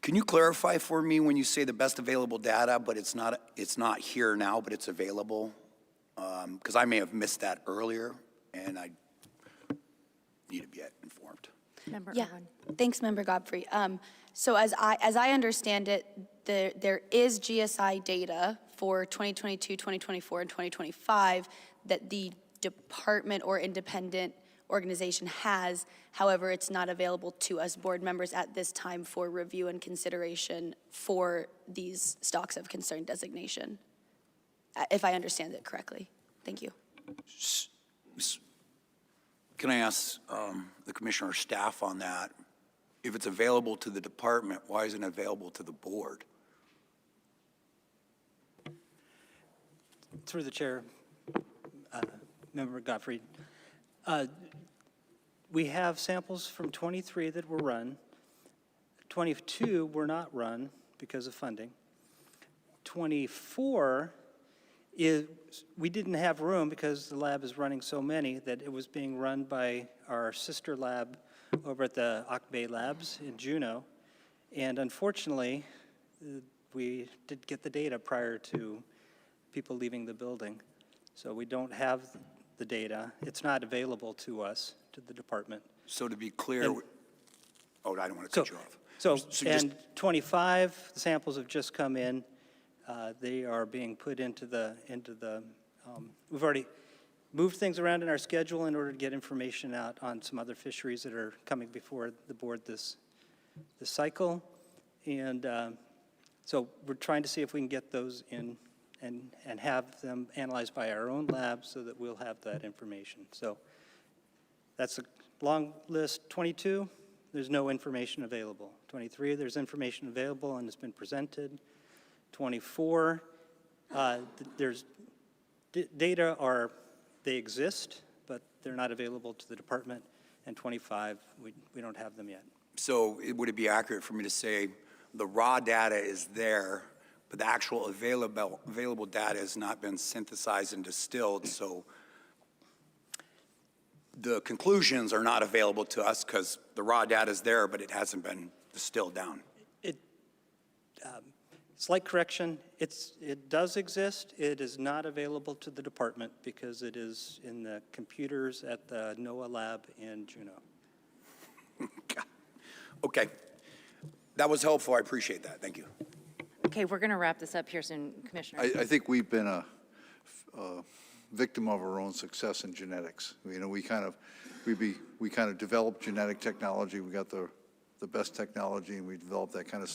Can you clarify for me when you say the best available data, but it's not here now, but it's available? Because I may have missed that earlier, and I need to be informed. Member Yeah, Irwin. thanks, Member Godfrey. So as I understand it, there is GSI data for 2022, 2024, and 2025 that the department or independent organization has. However, it's not available to us board members at this time for review and consideration for these stocks of concern designation, if I understand it correctly. Thank you. Can I ask the commissioner or staff on that? If it's available to the department, why isn't it available to the board? Through the chair, Member Godfrey, we have samples from 23 that were run. 22 were not run because of funding. 24 we didn't have room because the lab is running so many that it was being run by our sister lab over at the Ock Bay Labs in Juneau. And unfortunately, we did get the data prior to people leaving the building. So we don't have the data. It's not available to us, to the department. So to be clear, I don't want to cut you off. So just 25, the samples have just come in. They are being put into the, we've already moved things around in our schedule in order to get information out on some other fisheries that are coming before the board this cycle. And so we're trying to see if we can get those in and have them analyzed by our own lab so that we'll have that information. So that's a long list. 22, there's no information available. 23, there's information available and it's been presented. 24, there's data they exist, but they're not available to the department. And 25, we don't have them yet. So would it be accurate for me to say the raw data is there, but the actual available data has not been synthesized and distilled, so the conclusions are not available to us because the raw data is there, but it hasn't been distilled down? Slight correction, it does exist. It is not available to the department because it is in the computers at the NOAA lab in Juneau. Okay. That was helpful. I appreciate that. Thank you. Okay, we're going to wrap this up here soon, Commissioner. I think we've been a victim of our own success in genetics. We kind of developed genetic technology. We got the best technology, and we developed that kind of.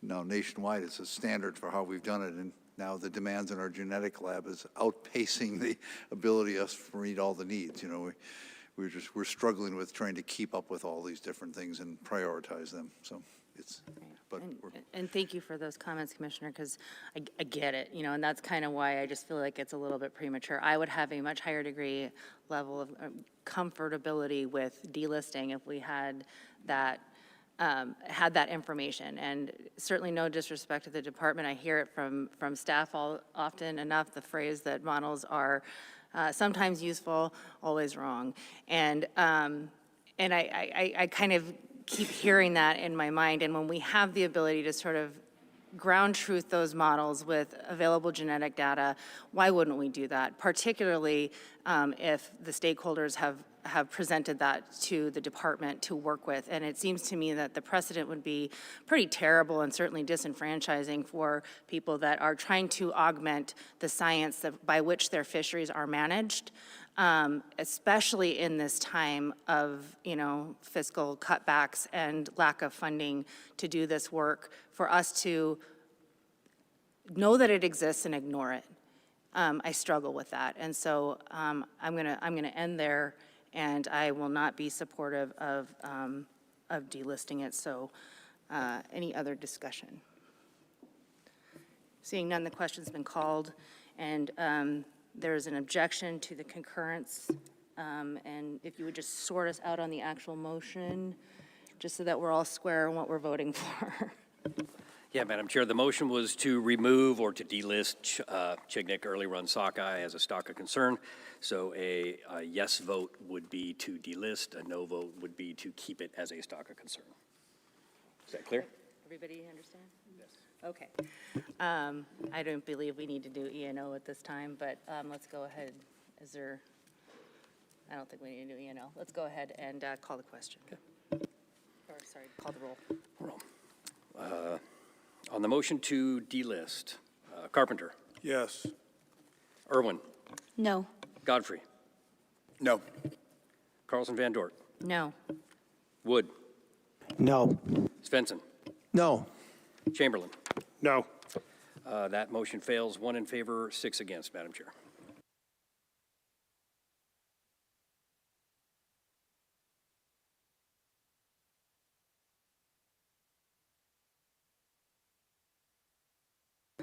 Now, nationwide, it's a standard for how we've done it, and now the demands in our genetic lab is outpacing the ability of us to meet all the needs. We're struggling with trying to keep up with all these different things and prioritize them. So And thank you for those comments, Commissioner, because I get it, and that's kind of why I just feel like it's a little bit premature. I would have a much higher level of comfortability with delisting if we had that information. And certainly no disrespect to the department. I hear it from staff often enough, the phrase that models are sometimes useful, always wrong. And I kind of keep hearing that in my mind. And when we have the ability to sort of ground truth those models with available genetic data, why wouldn't we do that? Particularly if the stakeholders have have presented that to the department to work with. And it seems to me that the precedent would be pretty terrible and certainly disenfranchising for people that are trying to augment the science by which their fisheries are managed, especially in this time of, fiscal cutbacks and lack of funding to do this work, for us to know that it exists and ignore it. I struggle with that. And so I'm gonna end there, and I will not be supportive of delisting it. So any other discussion? Seeing none, the question's been called, and there is an objection to the concurrence. And if you would just sort us out on the actual motion, just so that we're all square on what we're voting for. Yeah, Madam Chair, the motion was to remove or to delist Chignik early run sockeye as a stock of concern. So a yes vote would be to delist, a no vote would be to keep it as a stock of concern. Is that clear? Everybody understand? Yes. Okay. I don't believe we need to do E&O at this time, but let's go ahead. I don't think we need to do E&O. Let's go ahead and call the question. Okay. Or, sorry, call the roll. On the motion to delist, Carpenter, Yes. Irwin, No. Godfrey, No. Carlson Van Dort, No. Wood, No. Svensson, No. Chamberlain. No. That motion fails, 1 in favor, 6 against, Madam Chair.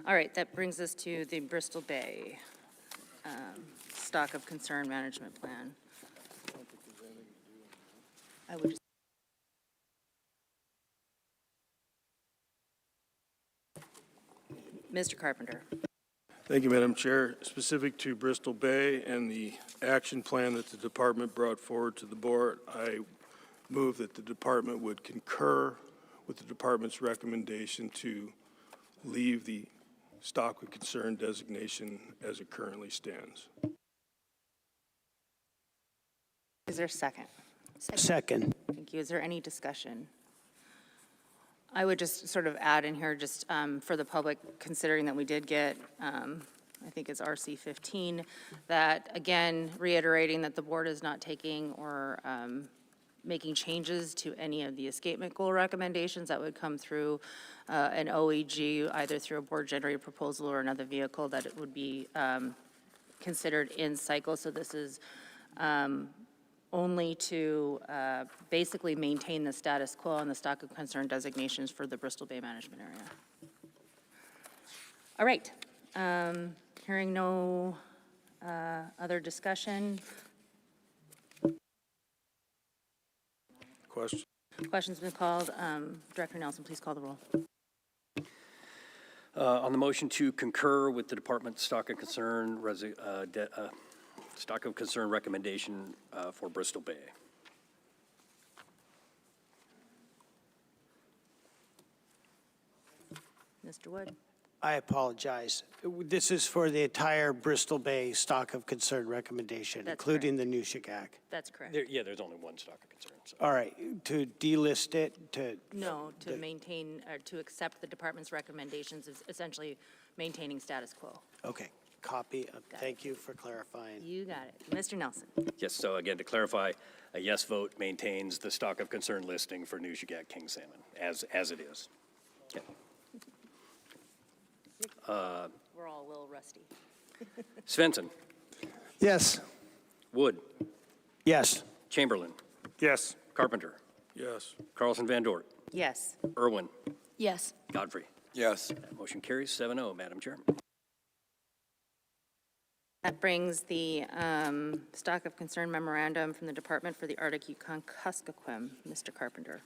All right, that brings us to the Bristol Bay Stock of Concern Management Plan. I would just Mr. Carpenter. Thank you, Madam Chair. Specific to Bristol Bay and the action plan that the department brought forward to the board, I move that the department would concur with the department's recommendation to leave the stock of concern designation as it currently stands. Is there a second? Second. Thank you. Is there any discussion? I would just sort of add in here, just for the public, considering that we did get, I think it's RC 15, that again, reiterating that the board is not taking or making changes to any of the escapement goal recommendations that would come through an OEG, either through a board-generated proposal or another vehicle, that it would be considered in cycle. So this is only to basically maintain the status quo on the stock of concern designations for the Bristol Bay Management Area. All right. Hearing no other discussion. Question? Question's been called. Director Nelson, please call the roll. On the motion to concur with the department's stock of concern recommendation for Bristol Bay. Mr. Wood. I apologize. This is for the entire Bristol Bay stock of concern recommendation, That's including the Nushagak. That's correct. There's only one stock of concern. So. All right, to delist it, No, to maintain, or to accept the department's recommendations is essentially maintaining status quo. okay, copy. Got Thank you for clarifying. You got it. Mr. Nelson. Yes, so again, to clarify, a yes vote maintains the stock of concern listing for Nushagak king salmon as it is. Okay. We're all a little rusty. Svensson, Yes. Wood, Yes. Chamberlain, Yes. Carpenter, Yes. Carlson Van Dort, Yes. Irwin, Yes. Godfrey. Yes. That motion carries 7-0, Madam Chair. That brings the stock of concern memorandum from the Department for the Arctic Yukon Kuskokwim. Mr. Carpenter.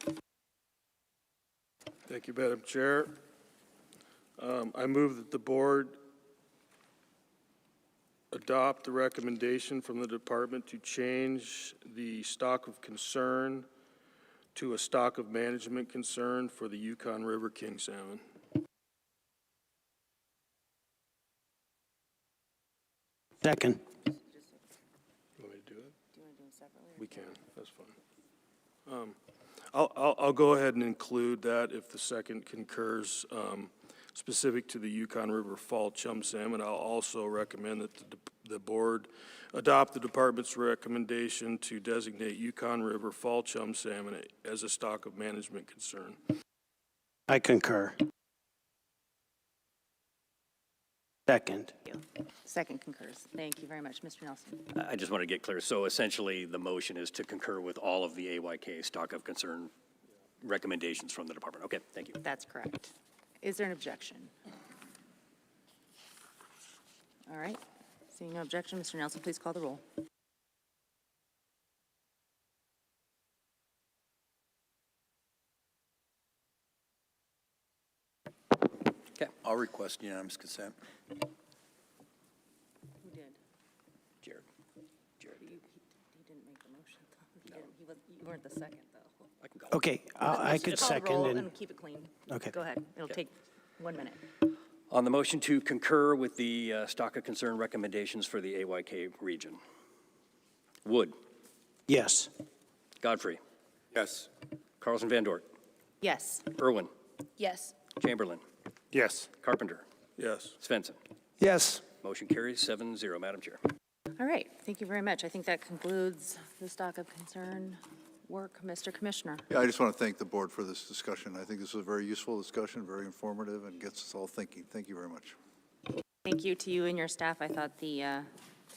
Thank you, Madam Chair. I move that the board adopt the recommendation from the department to change the stock of concern to a stock of management concern for the Yukon River king salmon. Second. You want me to do it? Do you want to do them separately? We can, that's fine. I'll go ahead and include that if the second concurs, specific to the Yukon River Fall Chum Salmon. I'll also recommend that the board adopt the department's recommendation to designate Yukon River Fall Chum Salmon as a stock of management concern. I concur. Second. Second concurs. Thank you very much, Mr. Nelson. I just want to get clear. So essentially, the motion is to concur with all of the AYK stock of concern recommendations from the department. Okay, thank you. That's correct. Is there an objection? All right. Seeing no objection, Mr. Nelson, please call the roll. Okay. I'll request unanimous consent. Who did? Jared. Jared. He didn't make the motion. You weren't the second, though. I can go. Okay, I could Call the second roll and, and keep it clean. okay. Go ahead. It'll take 1 minute. On the motion to concur with the stock of concern recommendations for the AYK region. Wood. Yes. Godfrey. Yes. Carlson Van Dort. Yes. Irwin. Yes. Chamberlain. Yes. Carpenter. Yes. Svensson. Yes. Motion carries 7-0, Madam Chair. All right. Thank you very much. I think that concludes the stock of concern work. Mr. Commissioner. Yeah, I just want to thank the board for this discussion. I think this was a very useful discussion, very informative, and gets us all thinking. Thank you very much. Thank you to you and your staff. I thought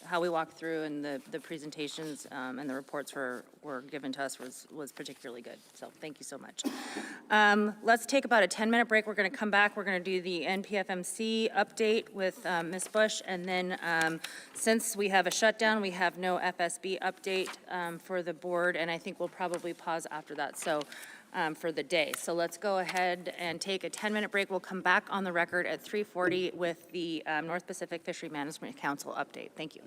how we walked through and the presentations and the reports were given to us was particularly good. So thank you so much. Let's take about a 10-minute break. We're going to come back. We're going to do the NPFMC update with Ms. Bush. And then since we have a shutdown, we have no FSB update for the board. And I think we'll probably pause after that. So for the day. So let's go ahead and take a 10-minute break. We'll come back on the record at 3:40 with the North Pacific Fishery Management Council update. Thank you.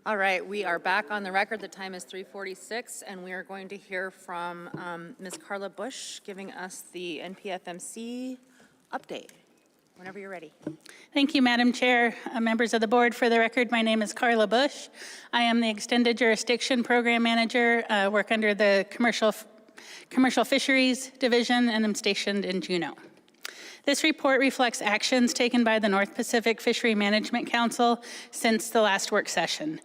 All right, we are back on the record. The time is 3:46, and we are going to hear from Ms. Carla Bush giving us the NPFMC update. Whenever you're ready. Thank you, Madam Chair. Members of the board, for the record, my name is Carla Bush. I am the Extended Jurisdiction Program Manager, work under the Commercial Fisheries Division, and I'm stationed in Juneau. This report reflects actions taken by the North Pacific Fishery Management Council since the last work session.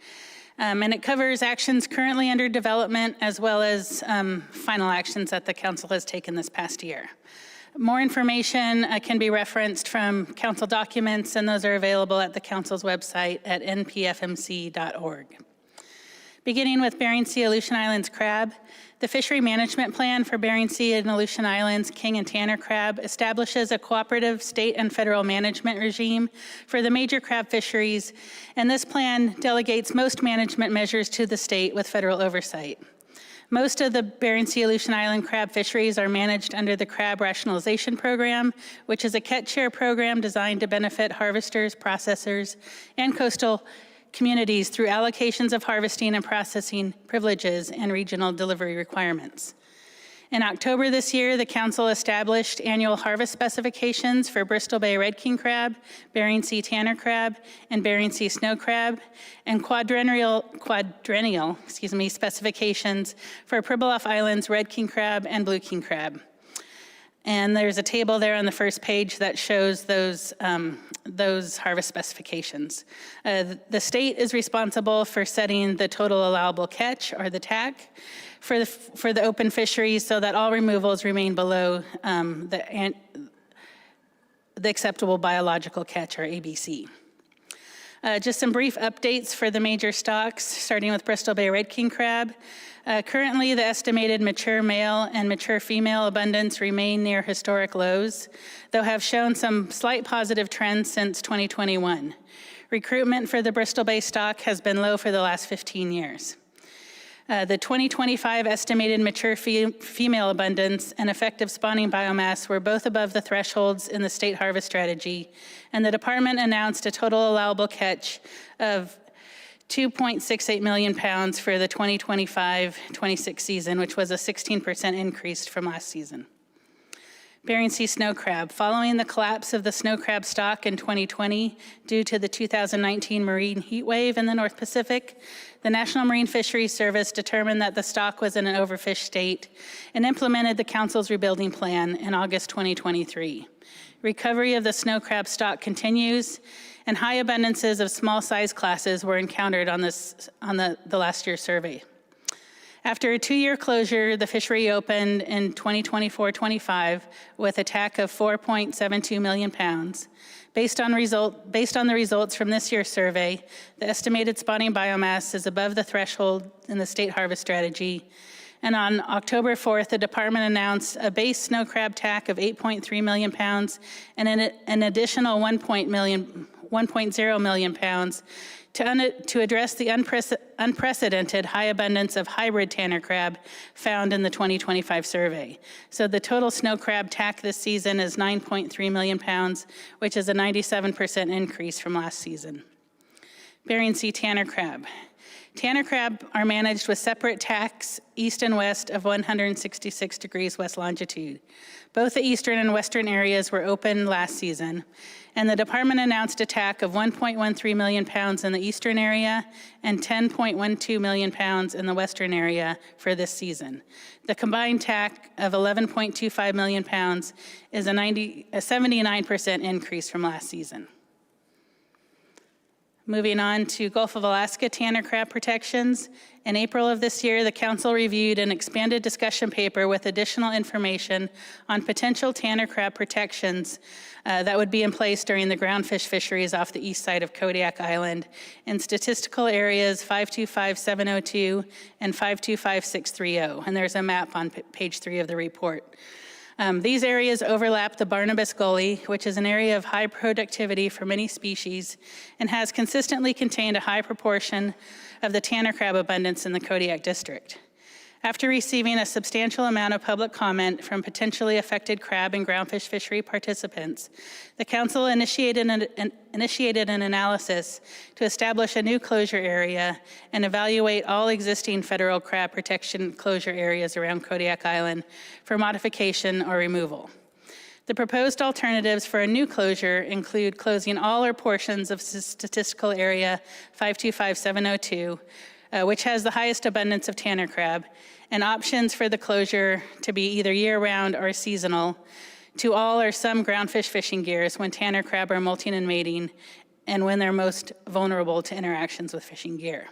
And it covers actions currently under development as well as final actions that the council has taken this past year. More information can be referenced from council documents, and those are available at the council's website at npfmc.org. Beginning with Bering Sea Aleutian Islands crab, the Fishery Management Plan for Bering Sea and Aleutian Islands king and tanner crab establishes a cooperative state and federal management regime for the major crab fisheries, and this plan delegates most management measures to the state with federal oversight. Most of the Bering Sea Aleutian Island crab fisheries are managed under the Crab Rationalization Program, which is a catch share program designed to benefit harvesters, processors, and coastal communities through allocations of harvesting and processing privileges and regional delivery requirements. In October this year, the council established annual harvest specifications for Bristol Bay red king crab, Bering Sea tanner crab, and Bering Sea snow crab, and quadrennial specifications for Pribilof Islands red king crab and blue king crab. And there's a table there on the first page that shows those harvest specifications. The state is responsible for setting the total allowable catch, or the TAC, for the open fisheries, so that all removals remain below the acceptable biological catch, or ABC. Just some brief updates for the major stocks, starting with Bristol Bay red king crab. Currently, the estimated mature male and mature female abundance remain near historic lows, though have shown some slight positive trends since 2021. Recruitment for the Bristol Bay stock has been low for the last 15 years. The 2025 estimated mature female abundance and effective spawning biomass were both above the thresholds in the state harvest strategy, and the department announced a total allowable catch of 2.68 million pounds for the 2025-26 season, which was a 16% increase from last season. Bering Sea snow crab. Following the collapse of the snow crab stock in 2020 due to the 2019 marine heat wave in the North Pacific, the National Marine Fisheries Service determined that the stock was in an overfished state and implemented the council's rebuilding plan in August 2023. Recovery of the snow crab stock continues, and high abundances of small size classes were encountered on the last year's survey. After a 2-year closure, the fishery opened in 2024-25 with a TAC of 4.72 million pounds. Based on the results from this year's survey, the estimated spawning biomass is above the threshold in the state harvest strategy. And on October 4th, the department announced a base snow crab TAC of 8.3 million pounds and an additional 1.0 million pounds to address the unprecedented high abundance of hybrid tanner crab found in the 2025 survey. So the total snow crab TAC this season is 9.3 million pounds, which is a 97% increase from last season. Bering Sea tanner crab. Tanner crab are managed with separate TACs east and west of 166 degrees west longitude. Both the eastern and western areas were open last season, and the department announced a TAC of 1.13 million pounds in the eastern area and 10.12 million pounds in the western area for this season. The combined TAC of 11.25 million pounds is a 79% increase from last season. Moving on to Gulf of Alaska tanner crab protections. In April of this year, the council reviewed an expanded discussion paper with additional information on potential tanner crab protections that would be in place during the groundfish fisheries off the east side of Kodiak Island in statistical areas 525702 and 525630. And there's a map on page 3 of the report. These areas overlap the Barnabas Gully, which is an area of high productivity for many species and has consistently contained a high proportion of the tanner crab abundance in the Kodiak district. After receiving a substantial amount of public comment from potentially affected crab and groundfish fishery participants, the Council initiated an analysis to establish a new closure area and evaluate all existing federal crab protection closure areas around Kodiak Island for modification or removal. The proposed alternatives for a new closure include closing all or portions of statistical area 525702, which has the highest abundance of tanner crab, and options for the closure to be either year-round or seasonal to all or some groundfish fishing gears when tanner crab are molting and mating and when they're most vulnerable to interactions with fishing gear.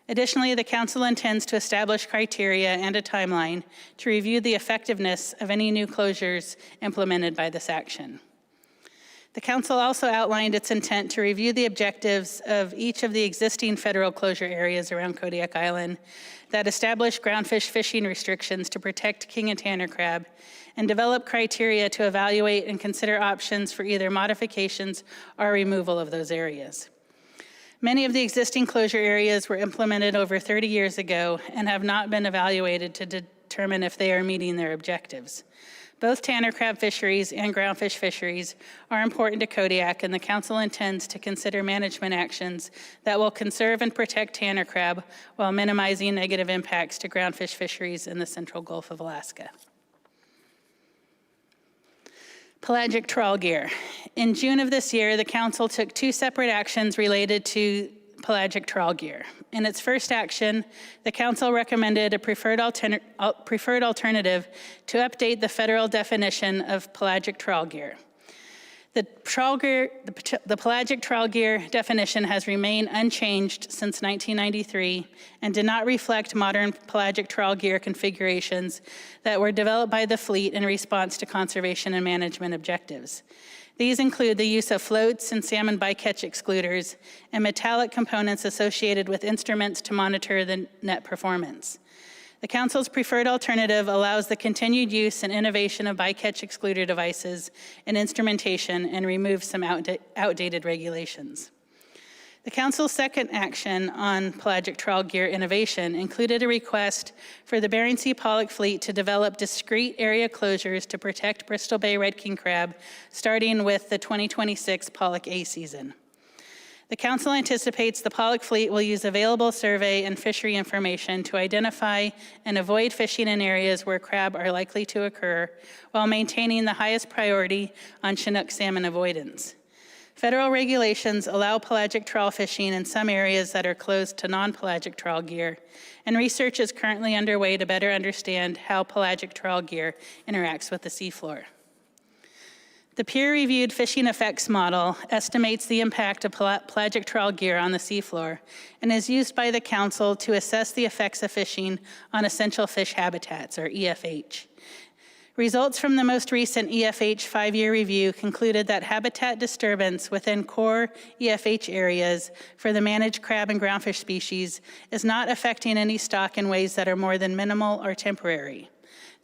Additionally, the Council intends to establish criteria and a timeline to review the effectiveness of any new closures implemented by this action. The Council also outlined its intent to review the objectives of each of the existing federal closure areas around Kodiak Island that establish groundfish fishing restrictions to protect king and tanner crab, and develop criteria to evaluate and consider options for either modifications or removal of those areas. Many of the existing closure areas were implemented over 30 years ago and have not been evaluated to determine if they are meeting their objectives. Both tanner crab fisheries and groundfish fisheries are important to Kodiak, and the Council intends to consider management actions that will conserve and protect tanner crab while minimizing negative impacts to groundfish fisheries in the central Gulf of Alaska. Pelagic trawl gear. In June of this year, the Council took two separate actions related to pelagic trawl gear. In its first action, the Council recommended a preferred alternative to update the federal definition of pelagic trawl gear. The pelagic trawl gear definition has remained unchanged since 1993 and did not reflect modern pelagic trawl gear configurations that were developed by the fleet in response to conservation and management objectives. These include the use of floats and salmon bycatch excluders and metallic components associated with instruments to monitor the net performance. The Council's preferred alternative allows the continued use and innovation of bycatch excluder devices and instrumentation and removes some outdated regulations. The Council's second action on pelagic trawl gear innovation included a request for the Bering Sea pollock fleet to develop discrete area closures to protect Bristol Bay red king crab, starting with the 2026 pollock A season. The Council anticipates the pollock fleet will use available survey and fishery information to identify and avoid fishing in areas where crab are likely to occur, while maintaining the highest priority on Chinook salmon avoidance. Federal regulations allow pelagic trawl fishing in some areas that are closed to non-pelagic trawl gear, and research is currently underway to better understand how pelagic trawl gear interacts with the seafloor. The peer-reviewed fishing effects model estimates the impact of pelagic trawl gear on the seafloor and is used by the Council to assess the effects of fishing on essential fish habitats, or EFH. Results from the most recent EFH 5-year review concluded that habitat disturbance within core EFH areas for the managed crab and groundfish species is not affecting any stock in ways that are more than minimal or temporary.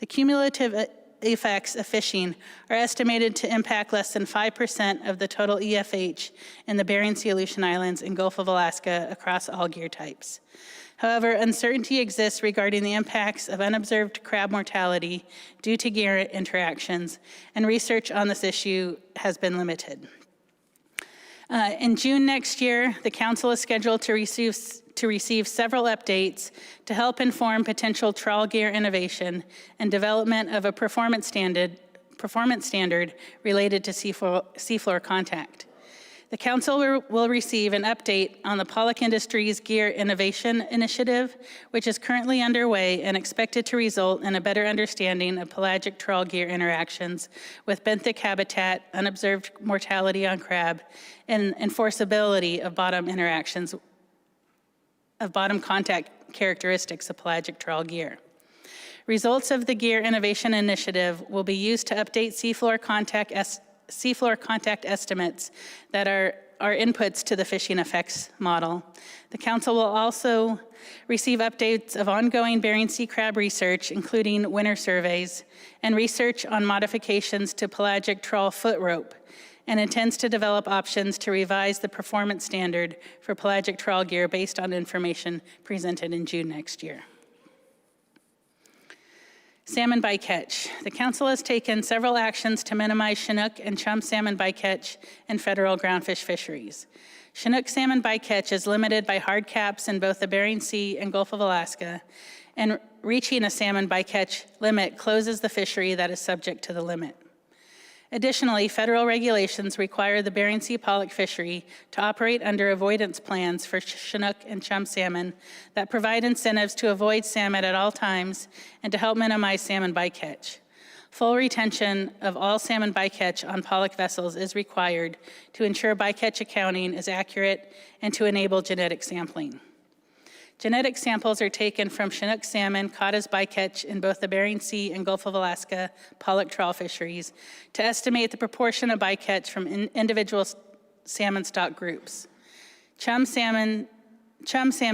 The cumulative effects of fishing are estimated to impact less than 5% of the total EFH in the Bering Sea, Aleutian Islands, and Gulf of Alaska across all gear types. However, uncertainty exists regarding the impacts of unobserved crab mortality due to gear interactions, and research on this issue has been limited. In June next year, the Council is scheduled to receive several updates to help inform potential trawl gear innovation and development of a performance standard related to seafloor contact. The Council will receive an update on the pollock industry's Gear Innovation Initiative, which is currently underway and expected to result in a better understanding of pelagic trawl gear interactions with benthic habitat, unobserved mortality on crab, and enforceability of bottom contact characteristics of pelagic trawl gear. Results of the Gear Innovation Initiative will be used to update seafloor contact estimates that are inputs to the fishing effects model. The Council will also receive updates of ongoing Bering Sea crab research, including winter surveys, and research on modifications to pelagic trawl foot rope, and intends to develop options to revise the performance standard for pelagic trawl gear based on information presented in June next year. Salmon bycatch. The council has taken several actions to minimize Chinook and chum salmon bycatch in federal groundfish fisheries. Chinook salmon bycatch is limited by hard caps in both the Bering Sea and Gulf of Alaska, and reaching a salmon bycatch limit closes the fishery that is subject to the limit. Additionally, federal regulations require the Bering Sea pollock fishery to operate under avoidance plans for Chinook and chum salmon that provide incentives to avoid salmon at all times and to help minimize salmon bycatch. Full retention of all salmon bycatch on pollock vessels is required to ensure bycatch accounting is accurate and to enable genetic sampling. Genetic samples are taken from Chinook salmon caught as bycatch in both the Bering Sea and Gulf of Alaska pollock trawl fisheries to estimate the proportion of bycatch from individual salmon stock groups. Chum salmon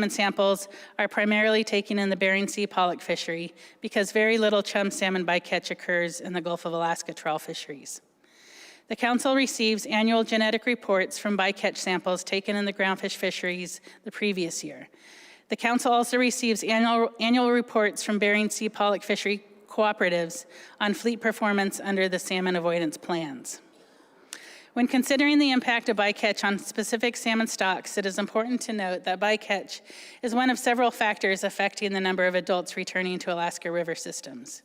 samples are primarily taken in the Bering Sea pollock fishery because very little chum salmon bycatch occurs in the Gulf of Alaska trawl fisheries. The council receives annual genetic reports from bycatch samples taken in the groundfish fisheries the previous year. The council also receives annual reports from Bering Sea pollock fishery cooperatives on fleet performance under the salmon avoidance plans. When considering the impact of bycatch on specific salmon stocks, it is important to note that bycatch is one of several factors affecting the number of adults returning to Alaska river systems.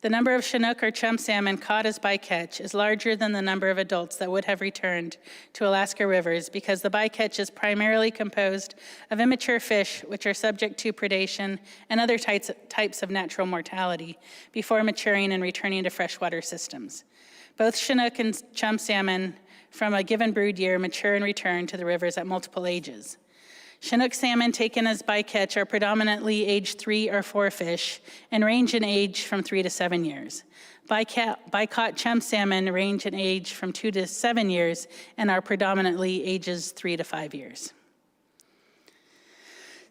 The number of Chinook or chum salmon caught as bycatch is larger than the number of adults that would have returned to Alaska rivers because the bycatch is primarily composed of immature fish which are subject to predation and other types of natural mortality before maturing and returning to freshwater systems. Both Chinook and chum salmon from a given brood year mature and return to the rivers at multiple ages. Chinook salmon taken as bycatch are predominantly age 3 or 4 fish and range in age from 3 to 7 years. Bycaught chum salmon range in age from 2 to 7 years and are predominantly ages 3 to 5 years.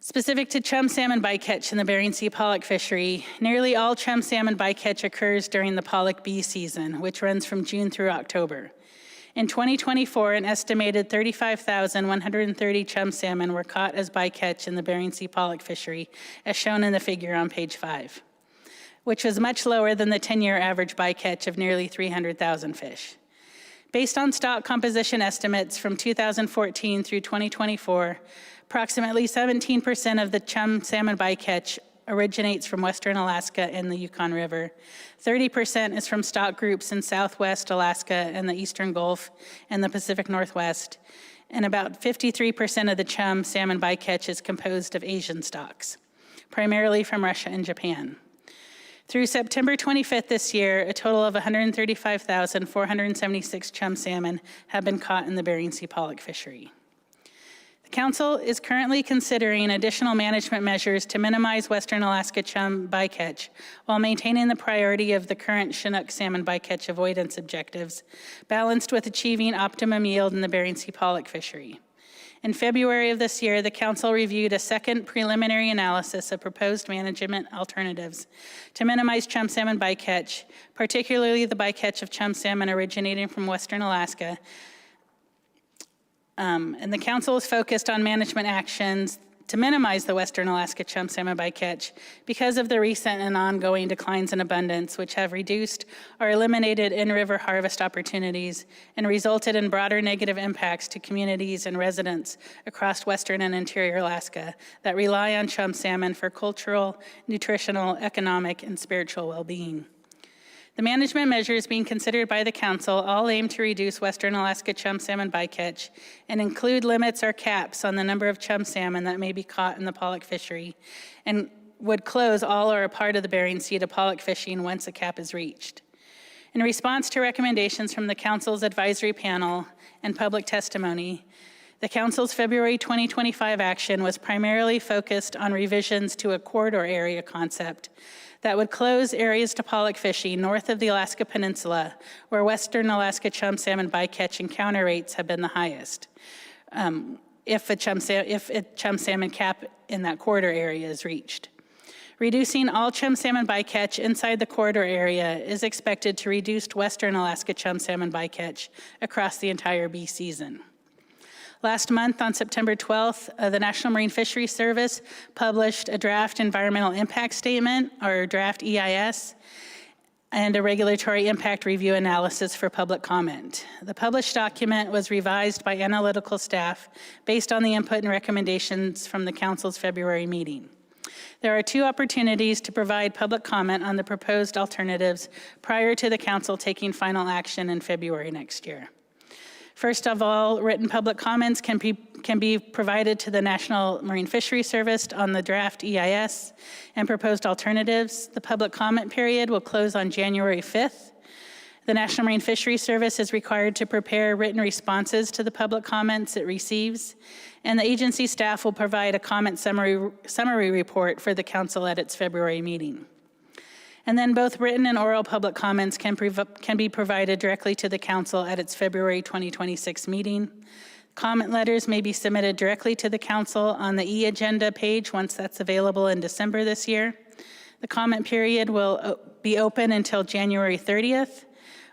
Specific to chum salmon bycatch in the Bering Sea pollock fishery, nearly all chum salmon bycatch occurs during the pollock bee season, which runs from June through October. In 2024, an estimated 35,130 chum salmon were caught as bycatch in the Bering Sea pollock fishery, as shown in the figure on page 5, which was much lower than the 10-year average bycatch of nearly 300,000 fish. Based on stock composition estimates from 2014 through 2024, approximately 17% of the chum salmon bycatch originates from western Alaska and the Yukon River. 30% is from stock groups in southwest Alaska and the eastern Gulf and the Pacific Northwest. And about 53% of the chum salmon bycatch is composed of Asian stocks, primarily from Russia and Japan. Through September 25th this year, a total of 135,476 chum salmon have been caught in the Bering Sea pollock fishery. The council is currently considering additional management measures to minimize western Alaska chum bycatch while maintaining the priority of the current Chinook salmon bycatch avoidance objectives, balanced with achieving optimum yield in the Bering Sea pollock fishery. In February of this year, the council reviewed a second preliminary analysis of proposed management alternatives to minimize chum salmon bycatch, particularly the bycatch of chum salmon originating from western Alaska. And the council is focused on management actions to minimize the western Alaska chum salmon bycatch because of the recent and ongoing declines in abundance, which have reduced or eliminated in-river harvest opportunities and resulted in broader negative impacts to communities and residents across western and interior Alaska that rely on chum salmon for cultural, nutritional, economic, and spiritual well-being. The management measures being considered by the council all aim to reduce western Alaska chum salmon bycatch and include limits or caps on the number of chum salmon that may be caught in the pollock fishery and would close all or a part of the Bering Sea to pollock fishing once a cap is reached. In response to recommendations from the council's advisory panel and public testimony, the council's February 2025 action was primarily focused on revisions to a corridor area concept that would close areas to pollock fishing north of the Alaska Peninsula, where western Alaska chum salmon bycatch encounter rates have been the highest, if a chum salmon cap in that corridor area is reached. Reducing all chum salmon bycatch inside the corridor area is expected to reduce western Alaska chum salmon bycatch across the entire bee season. Last month, on September 12th, the National Marine Fisheries Service published a draft environmental impact statement, or draft EIS, and a regulatory impact review analysis for public comment. The published document was revised by analytical staff based on the input and recommendations from the Council's February meeting. There are 2 opportunities to provide public comment on the proposed alternatives prior to the Council taking final action in February next year. First of all, written public comments can be provided to the National Marine Fisheries Service on the draft EIS and proposed alternatives. The public comment period will close on January 5th. The National Marine Fisheries Service is required to prepare written responses to the public comments it receives, and the agency staff will provide a comment summary report for the Council at its February meeting. And then both written and oral public comments can be provided directly to the Council at its February 2026 meeting. Comment letters may be submitted directly to the Council on the e-agenda page once that's available in December this year. The comment period will be open until January 30th.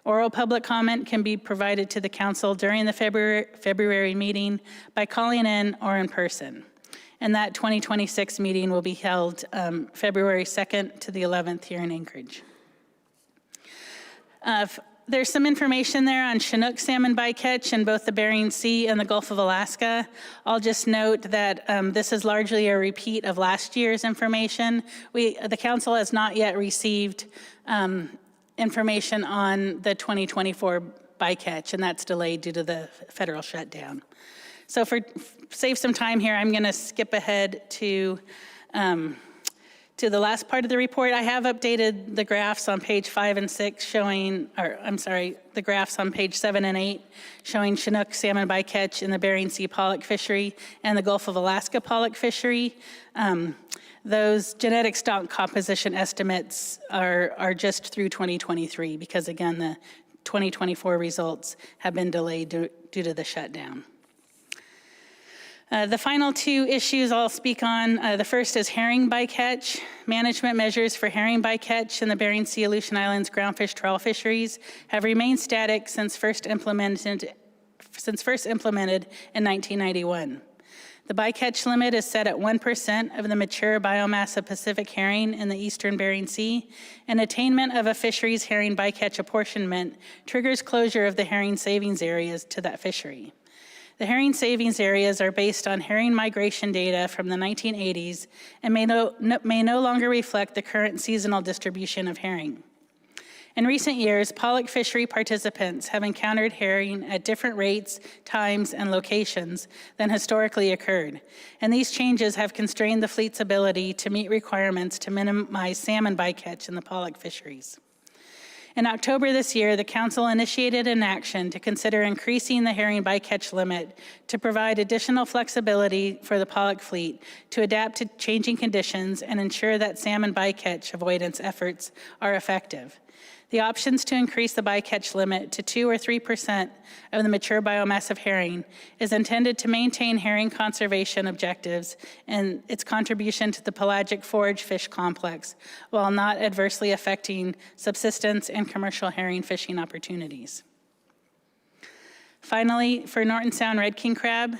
Oral public comment can be provided to the Council during the February meeting by calling in or in person. And that 2026 meeting will be held February 2nd to the 11th here in Anchorage. There's some information there on Chinook salmon bycatch in both the Bering Sea and the Gulf of Alaska. I'll just note that this is largely a repeat of last year's information. The Council has not yet received information on the 2024 bycatch, and that's delayed due to the federal shutdown. So save some time here, I'm going to skip ahead to the last part of the report. I have updated the graphs on page 5 and 6 showing, the graphs on page 7 and 8 showing Chinook salmon bycatch in the Bering Sea pollock fishery and the Gulf of Alaska pollock fishery. Those genetic stock composition estimates are just through 2023 because, again, the 2024 results have been delayed due to the shutdown. The final 2 issues I'll speak on, the first is herring bycatch. Management measures for herring bycatch in the Bering Sea, Aleutian Islands groundfish trawl fisheries have remained static since first implemented in 1991. The bycatch limit is set at 1% of the mature biomass of Pacific herring in the eastern Bering Sea, and attainment of a fishery's herring bycatch apportionment triggers closure of the herring savings areas to that fishery. The herring savings areas are based on herring migration data from the 1980s and may no longer reflect the current seasonal distribution of herring. In recent years, pollock fishery participants have encountered herring at different rates, times, and locations than historically occurred, and these changes have constrained the fleet's ability to meet requirements to minimize salmon bycatch in the pollock fisheries. In October this year, the Council initiated an action to consider increasing the herring bycatch limit to provide additional flexibility for the pollock fleet to adapt to changing conditions and ensure that salmon bycatch avoidance efforts are effective. The options to increase the bycatch limit to 2 or 3% of the mature biomass of herring is intended to maintain herring conservation objectives and its contribution to the pelagic forage fish complex while not adversely affecting subsistence and commercial herring fishing opportunities. Finally, for Norton Sound red king crab,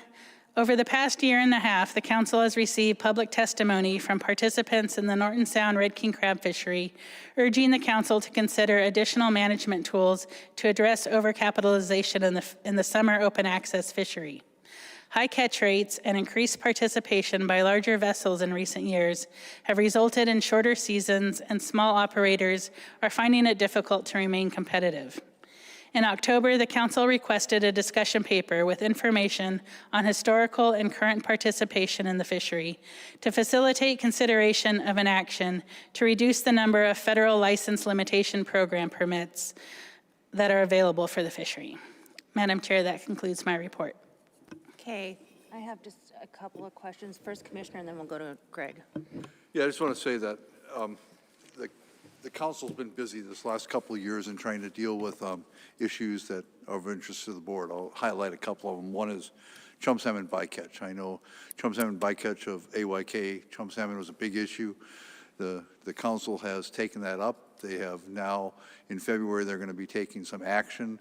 over the past year and a half, the Council has received public testimony from participants in the Norton Sound red king crab fishery, urging the Council to consider additional management tools to address overcapitalization in the summer open access fishery. High catch rates and increased participation by larger vessels in recent years have resulted in shorter seasons, and small operators are finding it difficult to remain competitive. In October, the Council requested a discussion paper with information on historical and current participation in the fishery to facilitate consideration of an action to reduce the number of federal license limitation program permits that are available for the fishery. Madam Chair, that concludes my report. Okay, I have just a couple of questions. First, Commissioner, and then we'll go to Greg. Yeah, I just want to say that the Council's been busy this last couple of years in trying to deal with issues that are of interest to the board. I'll highlight a couple of them. One is chum salmon bycatch. I know chum salmon bycatch of AYK, chum salmon was a big issue. The Council has taken that up. They have now, in February, they're going to be taking some action.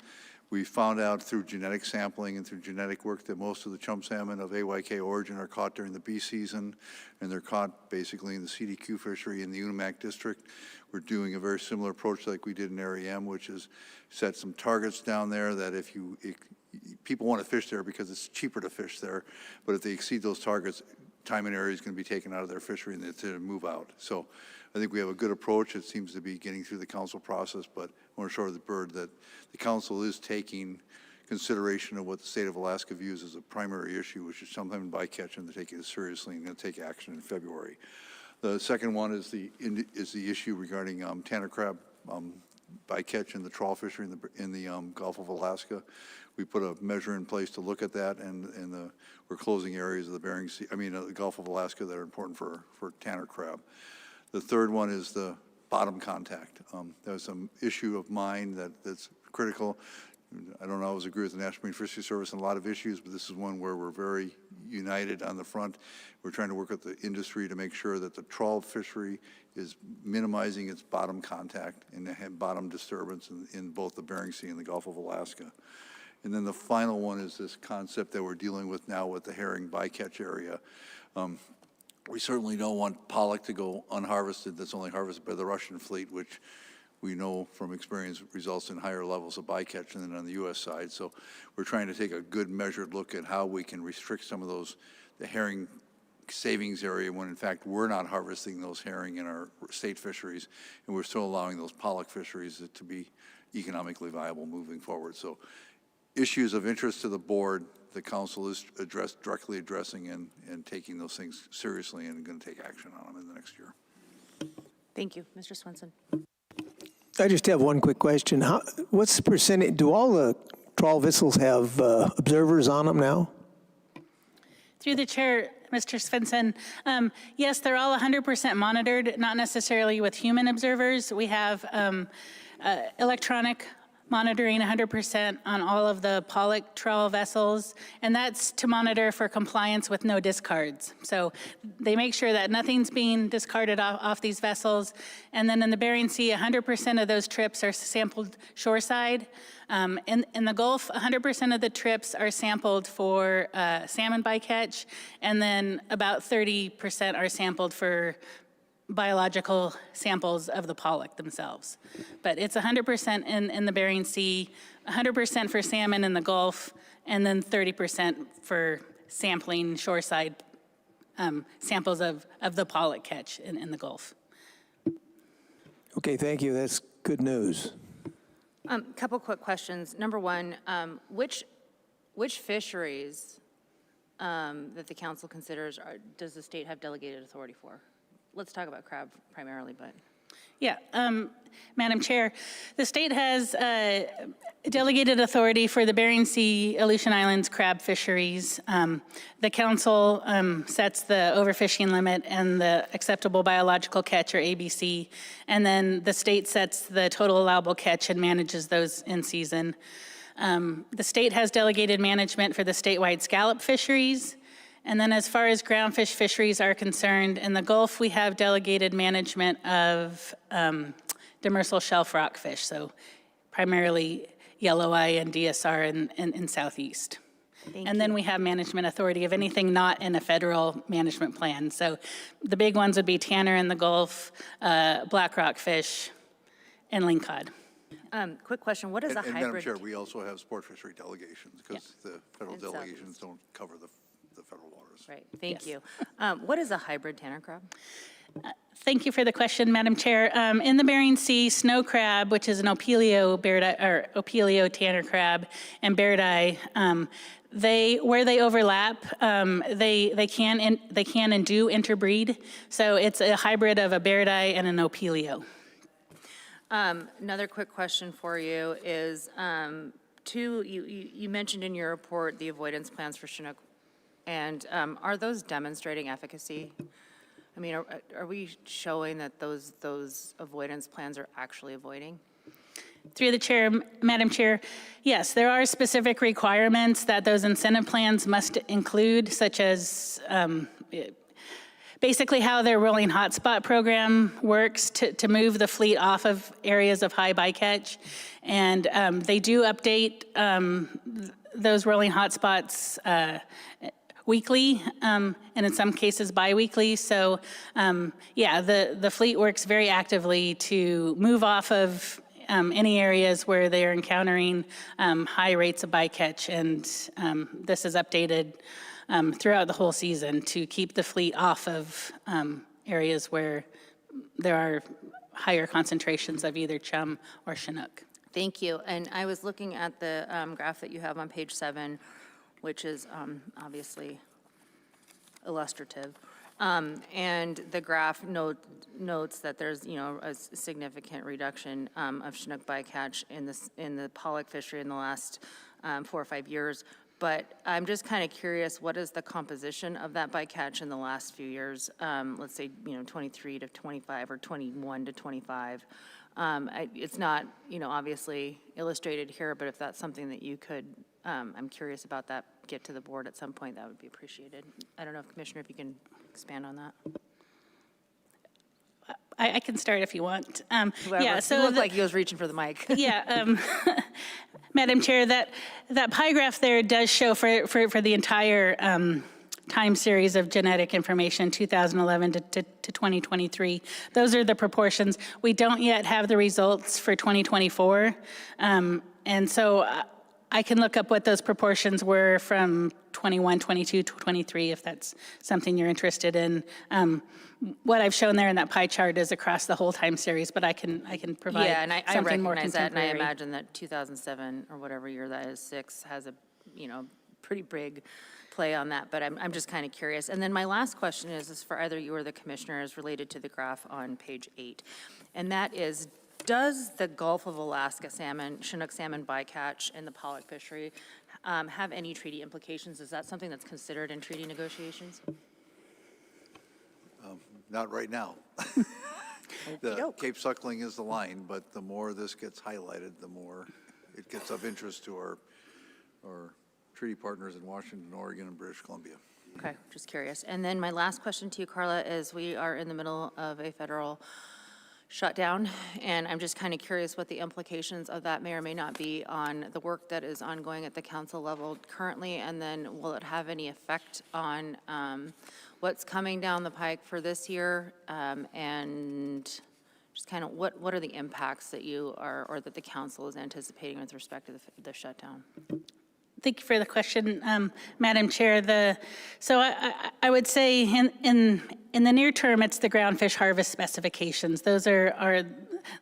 We found out through genetic sampling and through genetic work that most of the chum salmon of AYK origin are caught during the bee season, and they're caught basically in the CDQ fishery in the Unimac district. We're doing a very similar approach like we did in Area M, which is set some targets down there that if people want to fish there because it's cheaper to fish there, but if they exceed those targets, time and area is going to be taken out of their fishery and they move out. So I think we have a good approach. It seems to be getting through the council process, but I want to assure the bird that the council is taking consideration of what the state of Alaska views as a primary issue, which is something bycatch, and they're taking it seriously and going to take action in February. The second one is the issue regarding tanner crab bycatch in the trawl fishery in the Gulf of Alaska. We put a measure in place to look at that, and we're closing areas of the Bering Sea, the Gulf of Alaska that are important for tanner crab. The third one is the bottom contact. There's some issue of mine that's critical. I don't always agree with the National Marine Fisheries Service on a lot of issues, but this is one where we're very united on the front. We're trying to work with the industry to make sure that the trawl fishery is minimizing its bottom contact and the bottom disturbance in both the Bering Sea and the Gulf of Alaska. And then the final one is this concept that we're dealing with now with the herring bycatch area. We certainly don't want pollock to go unharvested that's only harvested by the Russian fleet, which we know from experience results in higher levels of bycatch than on the U.S. side. So we're trying to take a good measured look at how we can restrict some of the herring savings area when in fact we're not harvesting those herring in our state fisheries, and we're still allowing those pollock fisheries to be economically viable moving forward. So issues of interest to the board, the council is directly addressing and taking those things seriously and going to take action on them in the next year. Thank you. Mr. Swenson. I just have one quick question. What's the percentage, do all the trawl vessels have observers on them now? Through the chair, Mr. Svensson, yes, they're all 100% monitored, not necessarily with human observers. We have electronic monitoring 100% on all of the pollock trawl vessels, and that's to monitor for compliance with no discards. So they make sure that nothing's being discarded off these vessels. And then in the Bering Sea, 100% of those trips are sampled shoreside. In the Gulf, 100% of the trips are sampled for salmon bycatch, and then about 30% are sampled for biological samples of the pollock themselves. But it's 100% in the Bering Sea, 100% for salmon in the Gulf, and then 30% for sampling shoreside samples of the pollock catch in the Gulf. Okay, thank you. That's good news. Couple quick questions. Number one, which fisheries that the council considers does the state have delegated authority for? Let's talk about crab primarily, but. Yeah, Madam Chair, the state has delegated authority for the Bering Sea, Aleutian Islands crab fisheries. The council sets the overfishing limit and the acceptable biological catch, or ABC, and then the state sets the total allowable catch and manages those in season. The state has delegated management for the statewide scallop fisheries. And then as far as groundfish fisheries are concerned, in the Gulf, we have delegated management of demersal shelf rockfish, so primarily yelloweye and DSR in Southeast. And then we have management authority of anything not in a federal management plan. So the big ones would be tanner in the Gulf, black rockfish, and lingcod. Quick question, what is a hybrid? Madam Chair, we also have sport fishery delegations because the federal delegations don't cover the federal waters. Right, thank you. What is a hybrid tanner crab? Thank you for the question, Madam Chair. In the Bering Sea, snow crab, which is an opilio tanner crab, and beardeye, where they overlap, they can and do interbreed. So it's a hybrid of a beardeye and an opilio. Another quick question for you is, you mentioned in your report the avoidance plans for Chinook, and are those demonstrating efficacy? I mean, are we showing that those avoidance plans are actually avoiding? Through the chair, Madam Chair, yes, there are specific requirements that those incentive plans must include, such as basically how their rolling hotspot program works to move the fleet off of areas of high bycatch. And they do update those rolling hotspots weekly, and in some cases bi-weekly. So yeah, the fleet works very actively to move off of any areas where they are encountering high rates of bycatch, and this is updated throughout the whole season to keep the fleet off of areas where there are higher concentrations of either chum or Chinook. Thank you. And I was looking at the graph that you have on page 7, which is obviously illustrative. And the graph notes that there's, a significant reduction of Chinook bycatch in the pollock fishery in the last 4 or 5 years. But I'm just kind of curious, what is the composition of that bycatch in the last few years? Let's say, 23 to 25 or 21 to 25. It's not, obviously illustrated here, but if that's something that you could, I'm curious about that, get to the board at some point, that would be appreciated. I don't know, Commissioner, if you can expand on that. I can start if you want. Yeah, so it looked like he was reaching for the mic. Yeah, Madam Chair, that pie graph there does show for the entire time series of genetic information, 2011 to 2023. Those are the proportions. We don't yet have the results for 2024, and so I can look up what those proportions were from 21, 22 to 23 if that's something you're interested in. What I've shown there in that pie chart is across the whole time series, but I can provide Yeah, and I something more recognize that, and I contemporary. imagine that 2007 or whatever year that is, 6 has a pretty big play on that. But I'm just kind of curious. And then my last question is for either you or the commissioners related to the graph on page 8, and that is, does the Gulf of Alaska salmon, Chinook salmon bycatch in the pollock fishery have any treaty implications? Is that something that's considered in treaty negotiations? Not right now. The Cape suckling is the line, but the more this gets highlighted, the more it gets of interest to our treaty partners in Washington, Oregon, and British Columbia. Okay, just curious. And then my last question to you, Carla, is we are in the middle of a federal shutdown, and I'm just kind of curious what the implications of that may or may not be on the work that is ongoing at the council level currently, and then will it have any effect on what's coming down the pike for this year, and just kind of what are the impacts that you are, or that the council is anticipating with respect to the shutdown? Thank you for the question, Madam Chair. So I would say in the near term, it's the ground fish harvest specifications. Those are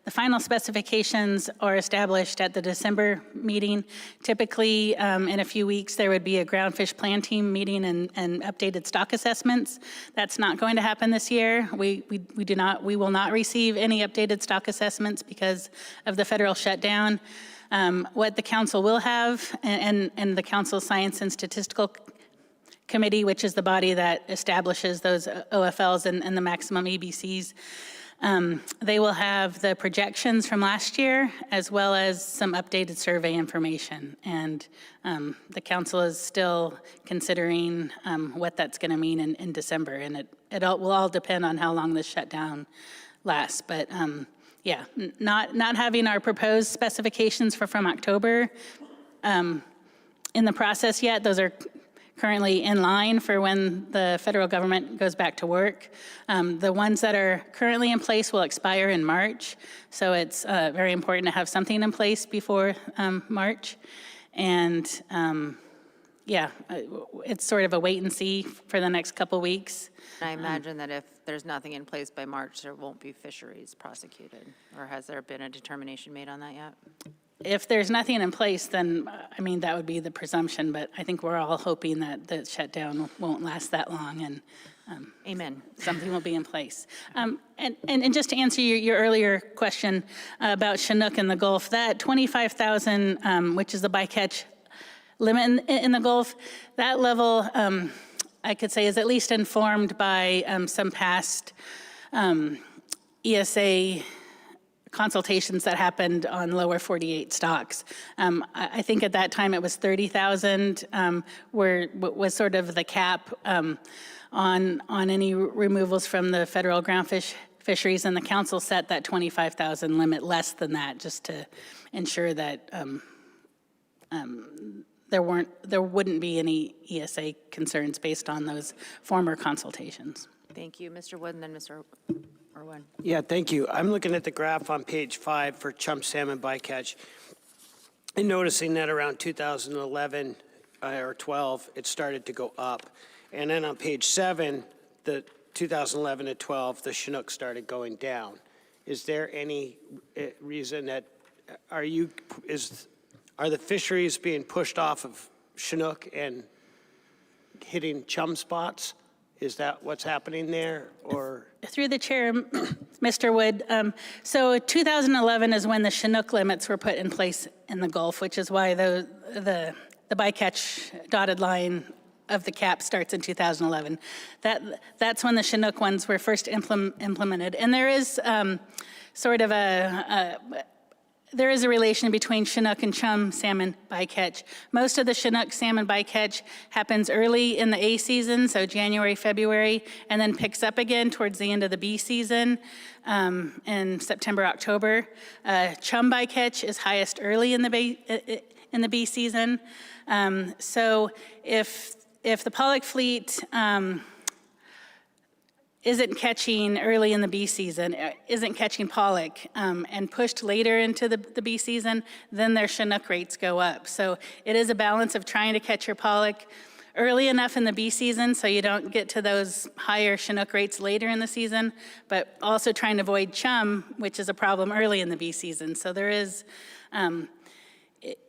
the final specifications are established at the December meeting. Typically, in a few weeks, there would be a ground fish plan team meeting and updated stock assessments. That's not going to happen this year. We will not receive any updated stock assessments because of the federal shutdown. What the council will have, and the Council Science and Statistical Committee, which is the body that establishes those OFLs and the maximum EBCs, they will have the projections from last year as well as some updated survey information. And the council is still considering what that's going to mean in December. And it will all depend on how long this shutdown lasts. But yeah, not having our proposed specifications from October in the process yet. Those are currently in line for when the federal government goes back to work. The ones that are currently in place will expire in March, so it's very important to have something in place before March. And yeah, it's sort of a wait and see for the next couple weeks. I imagine that if there's nothing in place by March, there won't be fisheries prosecuted, or has there been a determination made on that yet? If there's nothing in place, then, I mean, that would be the presumption, but I think we're all hoping that the shutdown won't last that long, and amen, something will be in place. And just to answer your earlier question about Chinook in the Gulf, that 25,000, which is the bycatch limit in the Gulf, that level, I could say, is at least informed by some past ESA consultations that happened on lower 48 stocks. I think at that time it was 30,000 was sort of the cap on any removals from the federal groundfish fisheries, and the council set that 25,000 limit less than that, just to ensure that there wouldn't be any ESA concerns based on those former consultations. Thank you, Mr. Wood, and then Mr. Irwin. Yeah, thank you. I'm looking at the graph on page 5 for chum salmon bycatch and noticing that around 2011 or 12, it started to go up. And then on page 7, the 2011 to 12, the Chinook started going down. Is there any reason that, are the fisheries being pushed off of Chinook and hitting chum spots? Is that what's happening there, or? Through the chair, Mr. Wood, so 2011 is when the Chinook limits were put in place in the Gulf, which is why the bycatch dotted line of the cap starts in 2011. That's when the Chinook ones were first implemented. And there is sort of there is a relation between Chinook and chum salmon bycatch. Most of the Chinook salmon bycatch happens early in the A season, so January, February, and then picks up again towards the end of the B season in September, October. Chum bycatch is highest early in the B season. So if the pollock fleet isn't catching early in the B season, isn't catching pollock, and pushed later into the B season, then their Chinook rates go up. So it is a balance of trying to catch your pollock early enough in the B season so you don't get to those higher Chinook rates later in the season, but also trying to avoid chum, which is a problem early in the B season. So there is,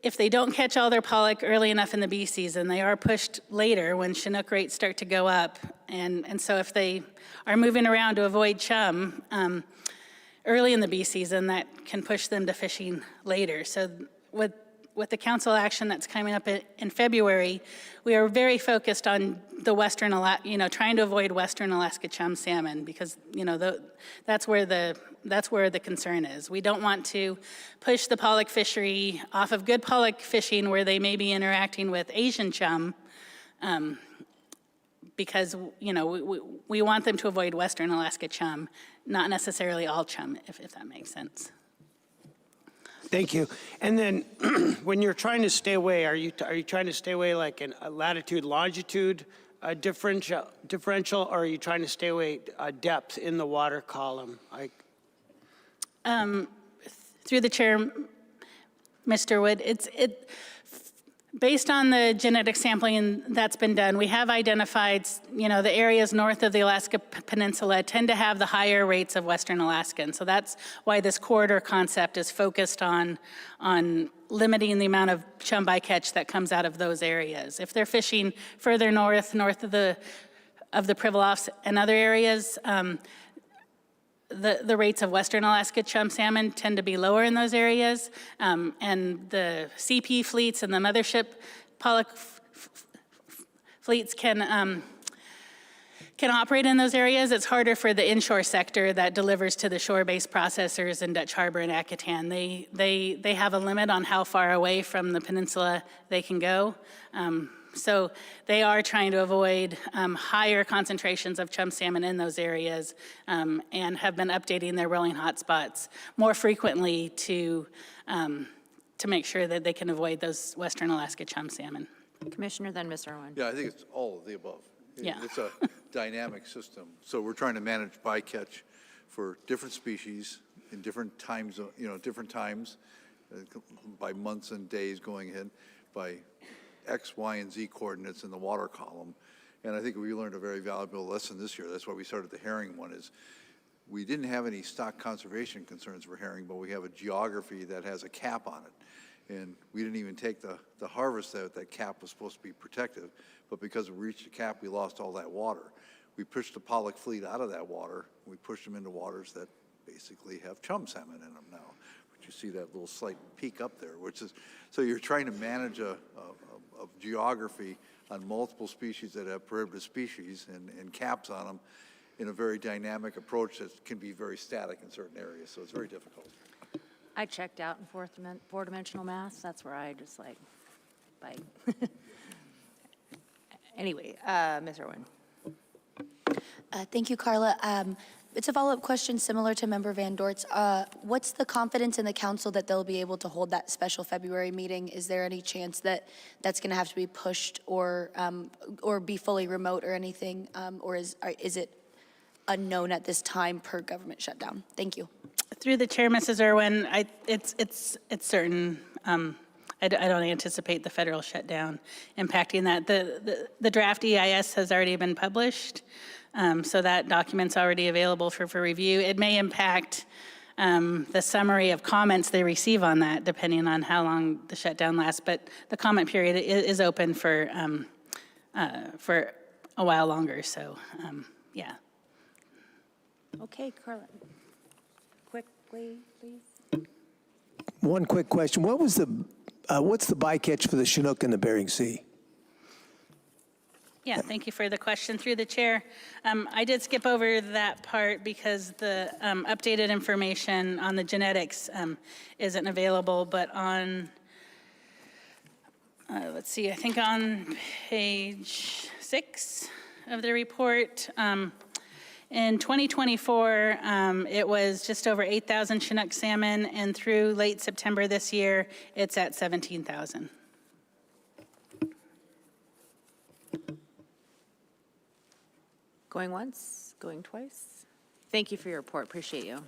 if they don't catch all their pollock early enough in the B season, they are pushed later when Chinook rates start to go up. And so if they are moving around to avoid chum early in the B season, that can push them to fishing later. So with the council action that's coming up in February, we are very focused on the trying to avoid Western Alaska chum salmon, because that's where the concern is. We don't want to push the pollock fishery off of good pollock fishing where they may be interacting with Asian chum, because we want them to avoid Western Alaska chum, not necessarily all chum, if that makes sense. Thank you. And then when you're trying to stay away, are you trying to stay away like in a latitude, longitude differential, or are you trying to stay away depth in the water column? Through the chair, Mr. Wood, based on the genetic sampling that's been done, we have identified, the areas north of the Alaska Peninsula tend to have the higher rates of Western Alaskan. So that's why this corridor concept is focused on limiting the amount of chum bycatch that comes out of those areas. If they're fishing further north of the Pribilofs and other areas, the rates of Western Alaska chum salmon tend to be lower in those areas, and the CP fleets and the mothership pollock fleets can operate in those areas. It's harder for the inshore sector that delivers to the shore-based processors in Dutch Harbor and Acatan. They have a limit on how far away from the peninsula they can go. So they are trying to avoid higher concentrations of chum salmon in those areas, and have been updating their rolling hotspots more frequently to make sure that they can avoid those Western Alaska chum salmon. Commissioner, then Ms. Irwin. Yeah, I think it's all of the above. Yeah. It's a dynamic system. So we're trying to manage bycatch for different species in different times, different times, by months and days going ahead, by X, Y, and Z coordinates in the water column. And I think we learned a very valuable lesson this year. That's why we started the herring one, is we didn't have any stock conservation concerns for herring, but we have a geography that has a cap on it. And we didn't even take the harvest that cap was supposed to be protective, but because we reached the cap, we lost all that water. We pushed the pollock fleet out of that water. We pushed them into waters that basically have chum salmon in them now. But you see that little slight peak up there, which is, so you're trying to manage a geography on multiple species that have prohibited species and caps on them in a very dynamic approach that can be very static in certain areas. So it's very difficult. I checked out in four-dimensional math. That's where I just like, bye. Anyway, Ms. Irwin. Thank you, Carla. It's a follow-up question similar to Member Van Dort's. What's the confidence in the council that they'll be able to hold that special February meeting? Is there any chance that that's going to have to be pushed or be fully remote or anything? Or is it unknown at this time per government shutdown? Thank you. Through the chair, Mrs. Irwin, it's certain. I don't anticipate the federal shutdown impacting that. The draft EIS has already been published, so that document's already available for review. It may impact the summary of comments they receive on that, depending on how long the shutdown lasts. But the comment period is open for a while longer. So, yeah. Okay, Carla. Quickly, please. One quick question. What's the bycatch for the Chinook in the Bering Sea? Yeah, thank you for the question through the chair. I did skip over that part because the updated information on the genetics isn't available, but on, let's see, I think on page 6 of the report, in 2024, it was just over 8,000 Chinook salmon, and through late September this year, it's at 17,000. Going once, going twice. Thank you for your report, appreciate you.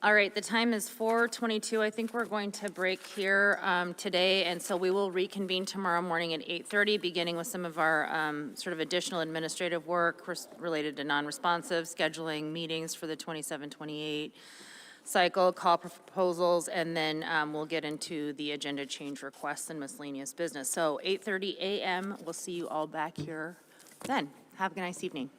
All right, the time is 4:22. I think we're going to break here today, and so we will reconvene tomorrow morning at 8:30, beginning with some of our sort of additional administrative work related to non-responsive, scheduling meetings for the 27-28 cycle, call proposals, and then we'll get into the agenda change requests and miscellaneous business. So 8:30 a.m., we'll see you all back here then. Have a nice evening.